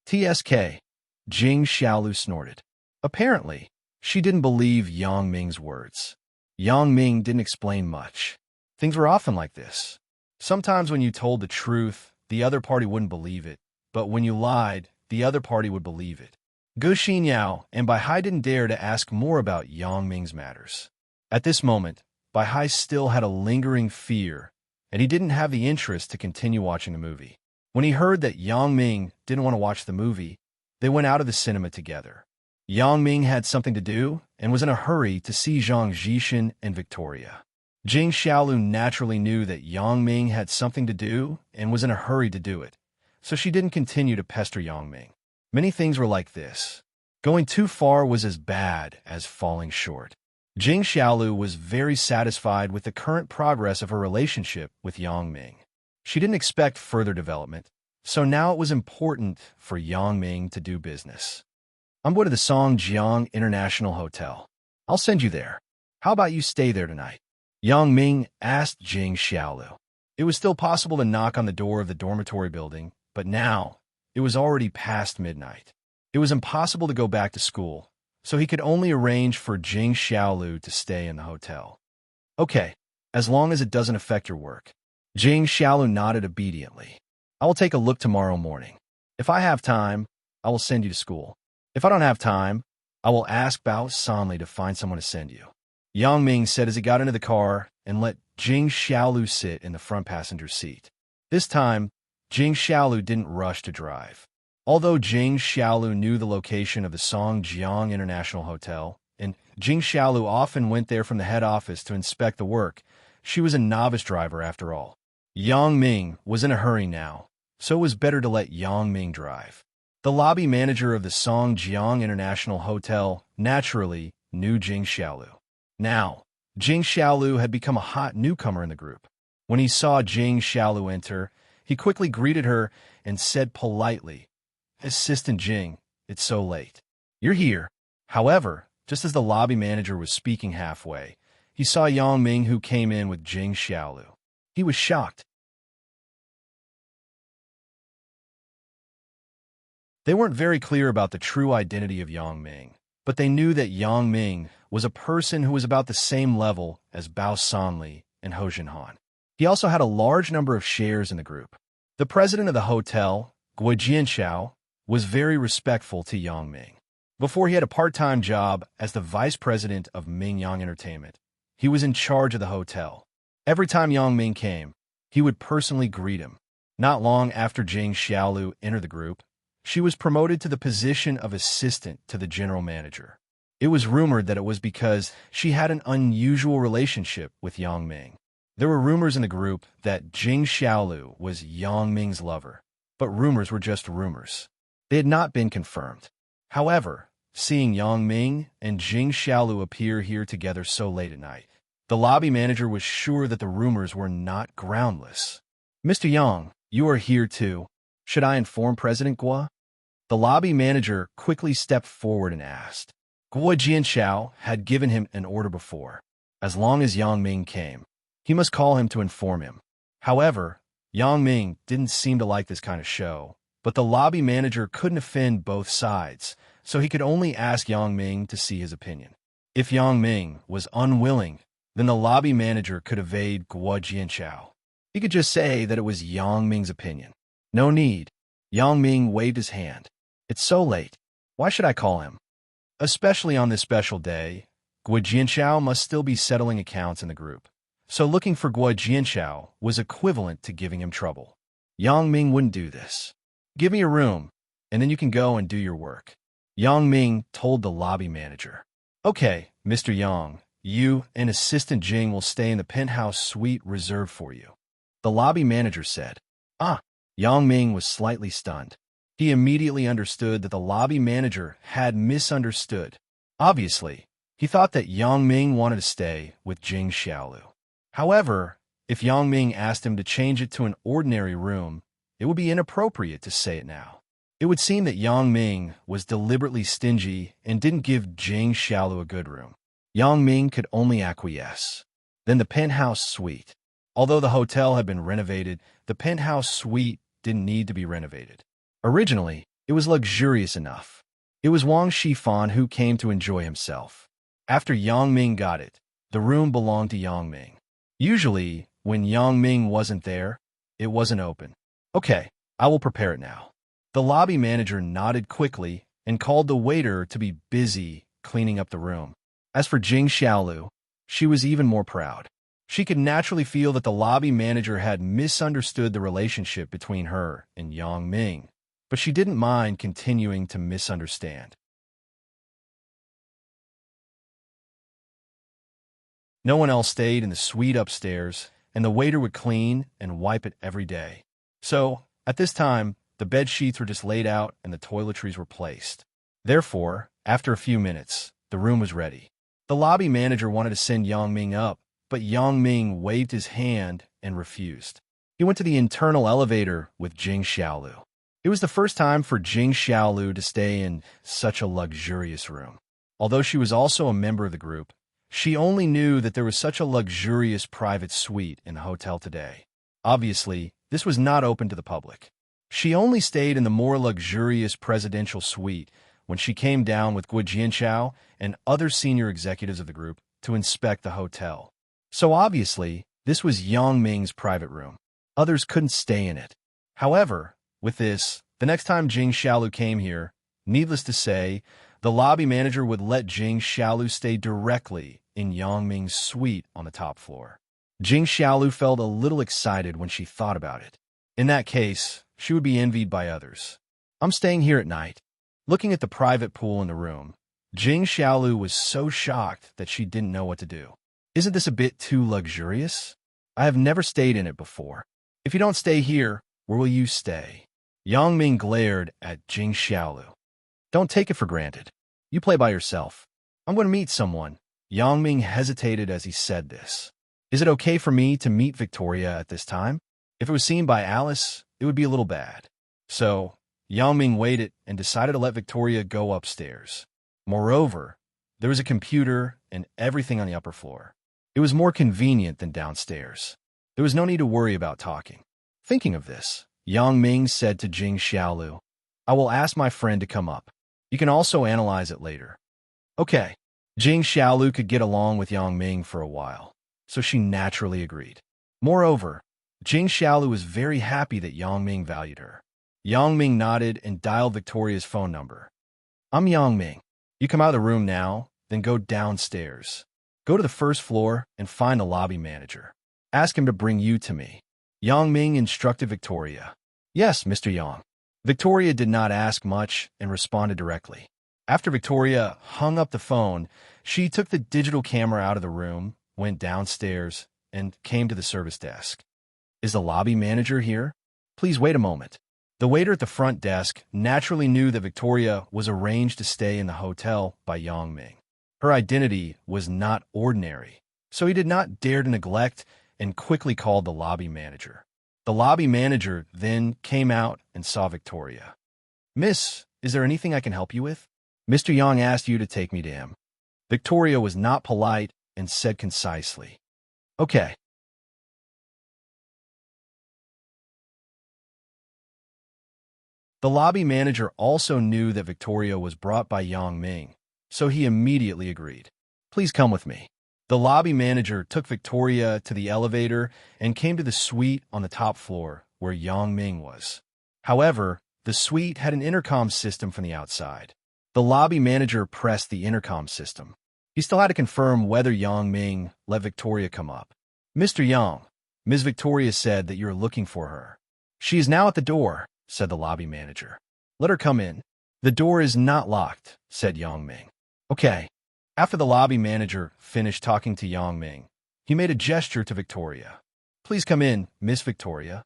"TSK." Jing Xiaolu snorted. Apparently, she didn't believe Yang Ming's words. Yang Ming didn't explain much. Things were often like this. Sometimes when you told the truth, the other party wouldn't believe it, but when you lied, the other party would believe it. Gu Xinyao and Bai Hai didn't dare to ask more about Yang Ming's matters. At this moment, Bai Hai still had a lingering fear, and he didn't have the interest to continue watching the movie. When he heard that Yang Ming didn't want to watch the movie, they went out of the cinema together. Yang Ming had something to do and was in a hurry to see Zhang Zhishan and Victoria. Jing Xiaolu naturally knew that Yang Ming had something to do and was in a hurry to do it, so she didn't continue to pester Yang Ming. Many things were like this. Going too far was as bad as falling short. Jing Xiaolu was very satisfied with the current progress of her relationship with Yang Ming. She didn't expect further development, so now it was important for Yang Ming to do business. I'm going to the Songjiang International Hotel. I'll send you there. How about you stay there tonight? Yang Ming asked Jing Xiaolu. It was still possible to knock on the door of the dormitory building, but now it was already past midnight. It was impossible to go back to school, so he could only arrange for Jing Xiaolu to stay in the hotel. Okay, as long as it doesn't affect your work. Jing Xiaolu nodded obediently. I will take a look tomorrow morning. If I have time, I will send you to school. If I don't have time, I will ask Bao Sanli to find someone to send you. Yang Ming said as he got into the car and let Jing Xiaolu sit in the front passenger seat. This time, Jing Xiaolu didn't rush to drive. Although Jing Xiaolu knew the location of the Songjiang International Hotel, and Jing Xiaolu often went there from the head office to inspect the work, she was a novice driver after all. Yang Ming was in a hurry now, so it was better to let Yang Ming drive. The lobby manager of the Songjiang International Hotel naturally knew Jing Xiaolu. Now, Jing Xiaolu had become a hot newcomer in the group. When he saw Jing Xiaolu enter, he quickly greeted her and said politely, "Assistant Jing, it's so late. You're here." However, just as the lobby manager was speaking halfway, he saw Yang Ming who came in with Jing Xiaolu. He was shocked. They weren't very clear about the true identity of Yang Ming, but they knew that Yang Ming was a person who was about the same level as Bao Sanli and Ho Jinhan. He also had a large number of shares in the group. The president of the hotel, Guo Jianxiao, was very respectful to Yang Ming. Before he had a part-time job as the vice president of Mingyang Entertainment, he was in charge of the hotel. Every time Yang Ming came, he would personally greet him. Not long after Jing Xiaolu entered the group, she was promoted to the position of assistant to the general manager. It was rumored that it was because she had an unusual relationship with Yang Ming. There were rumors in the group that Jing Xiaolu was Yang Ming's lover, but rumors were just rumors. They had not been confirmed. However, seeing Yang Ming and Jing Xiaolu appear here together so late at night, the lobby manager was sure that the rumors were not groundless. "Mr. Yang, you are here too. Should I inform President Guo?" The lobby manager quickly stepped forward and asked. Guo Jianxiao had given him an order before. As long as Yang Ming came, he must call him to inform him. However, Yang Ming didn't seem to like this kind of show, but the lobby manager couldn't offend both sides, so he could only ask Yang Ming to see his opinion. If Yang Ming was unwilling, then the lobby manager could evade Guo Jianxiao. He could just say that it was Yang Ming's opinion. No need. Yang Ming waved his hand. "It's so late. Why should I call him?" Especially on this special day, Guo Jianxiao must still be settling accounts in the group. So looking for Guo Jianxiao was equivalent to giving him trouble. Yang Ming wouldn't do this. "Give me a room, and then you can go and do your work," Yang Ming told the lobby manager. "Okay, Mr. Yang, you and Assistant Jing will stay in the penthouse suite reserved for you," the lobby manager said. Yang Ming was slightly stunned. He immediately understood that the lobby manager had misunderstood. Obviously, he thought that Yang Ming wanted to stay with Jing Xiaolu. However, if Yang Ming asked him to change it to an ordinary room, it would be inappropriate to say it now. It would seem that Yang Ming was deliberately stingy and didn't give Jing Xiaolu a good room. Yang Ming could only acquiesce. Then the penthouse suite. Although the hotel had been renovated, the penthouse suite didn't need to be renovated. Originally, it was luxurious enough. It was Wang Shifan who came to enjoy himself. After Yang Ming got it, the room belonged to Yang Ming. Usually, when Yang Ming wasn't there, it wasn't open. "Okay, I will prepare it now." The lobby manager nodded quickly and called the waiter to be busy cleaning up the room. As for Jing Xiaolu, she was even more proud. She could naturally feel that the lobby manager had misunderstood the relationship between her and Yang Ming, but she didn't mind continuing to misunderstand. No one else stayed in the suite upstairs, and the waiter would clean and wipe it every day. So, at this time, the bed sheets were just laid out and the toiletries were placed. Therefore, after a few minutes, the room was ready. The lobby manager wanted to send Yang Ming up, but Yang Ming waved his hand and refused. He went to the internal elevator with Jing Xiaolu. It was the first time for Jing Xiaolu to stay in such a luxurious room. Although she was also a member of the group, she only knew that there was such a luxurious private suite in the hotel today. Obviously, this was not open to the public. She only stayed in the more luxurious presidential suite when she came down with Guo Jianchao and other senior executives of the group to inspect the hotel. So obviously, this was Yang Ming's private room. Others couldn't stay in it. However, with this, the next time Jing Xiaolu came here, needless to say, the lobby manager would let Jing Xiaolu stay directly in Yang Ming's suite on the top floor. Jing Xiaolu felt a little excited when she thought about it. In that case, she would be envied by others. I'm staying here at night. Looking at the private pool in the room, Jing Xiaolu was so shocked that she didn't know what to do. Isn't this a bit too luxurious? I have never stayed in it before. If you don't stay here, where will you stay? Yang Ming glared at Jing Xiaolu. Don't take it for granted. You play by yourself. I'm going to meet someone. Yang Ming hesitated as he said this. Is it okay for me to meet Victoria at this time? If it was seen by Alice, it would be a little bad. So, Yang Ming waited and decided to let Victoria go upstairs. Moreover, there was a computer and everything on the upper floor. It was more convenient than downstairs. There was no need to worry about talking. Thinking of this, Yang Ming said to Jing Xiaolu, I will ask my friend to come up. You can also analyze it later. Okay. Jing Xiaolu could get along with Yang Ming for a while, so she naturally agreed. Moreover, Jing Xiaolu was very happy that Yang Ming valued her. Yang Ming nodded and dialed Victoria's phone number. I'm Yang Ming. You come out of the room now, then go downstairs. Go to the first floor and find the lobby manager. Ask him to bring you to me. Yang Ming instructed Victoria. Yes, Mr. Yang. Victoria did not ask much and responded directly. After Victoria hung up the phone, she took the digital camera out of the room, went downstairs, and came to the service desk. Is the lobby manager here? Please wait a moment. The waiter at the front desk naturally knew that Victoria was arranged to stay in the hotel by Yang Ming. Her identity was not ordinary, so he did not dare to neglect and quickly called the lobby manager. The lobby manager then came out and saw Victoria. Miss, is there anything I can help you with? Mr. Yang asked you to take me to him. Victoria was not polite and said concisely, Okay. The lobby manager also knew that Victoria was brought by Yang Ming, so he immediately agreed. Please come with me. The lobby manager took Victoria to the elevator and came to the suite on the top floor where Yang Ming was. However, the suite had an intercom system from the outside. The lobby manager pressed the intercom system. He still had to confirm whether Yang Ming let Victoria come up. Mr. Yang, Ms. Victoria said that you're looking for her. She is now at the door, said the lobby manager. Let her come in. The door is not locked, said Yang Ming. Okay. After the lobby manager finished talking to Yang Ming, he made a gesture to Victoria. Please come in, Miss Victoria.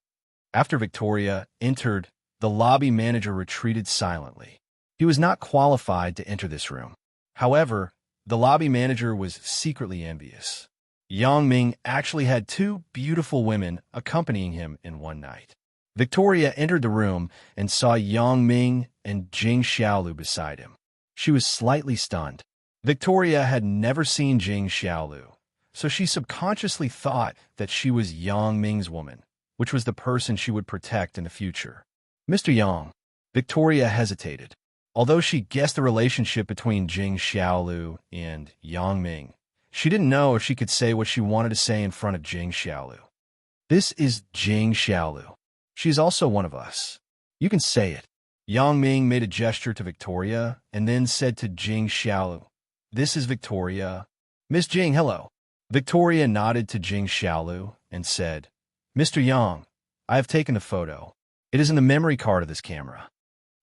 After Victoria entered, the lobby manager retreated silently. He was not qualified to enter this room. However, the lobby manager was secretly envious. Yang Ming actually had two beautiful women accompanying him in one night. Victoria entered the room and saw Yang Ming and Jing Xiaolu beside him. She was slightly stunned. Victoria had never seen Jing Xiaolu, so she subconsciously thought that she was Yang Ming's woman, which was the person she would protect in the future. Mr. Yang, Victoria hesitated. Although she guessed the relationship between Jing Xiaolu and Yang Ming, she didn't know if she could say what she wanted to say in front of Jing Xiaolu. This is Jing Xiaolu. She is also one of us. You can say it. Yang Ming made a gesture to Victoria and then said to Jing Xiaolu, This is Victoria. Miss Jing, hello. Victoria nodded to Jing Xiaolu and said, Mr. Yang, I have taken the photo. It is in the memory card of this camera.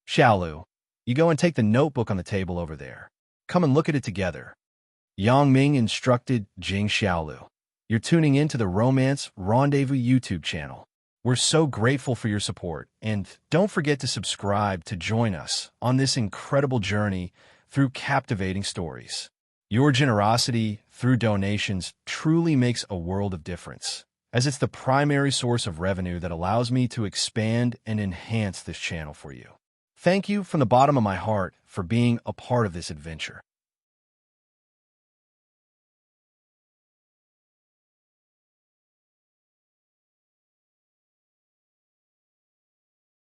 Xiaolu, you go and take the notebook on the table over there. Come and look at it together. Yang Ming instructed Jing Xiaolu. You're tuning in to the Romance Rendezvous YouTube channel. We're so grateful for your support, and don't forget to subscribe to join us on this incredible journey through captivating stories. Your generosity through donations truly makes a world of difference, as it's the primary source of revenue that allows me to expand and enhance this channel for you. Thank you from the bottom of my heart for being a part of this adventure.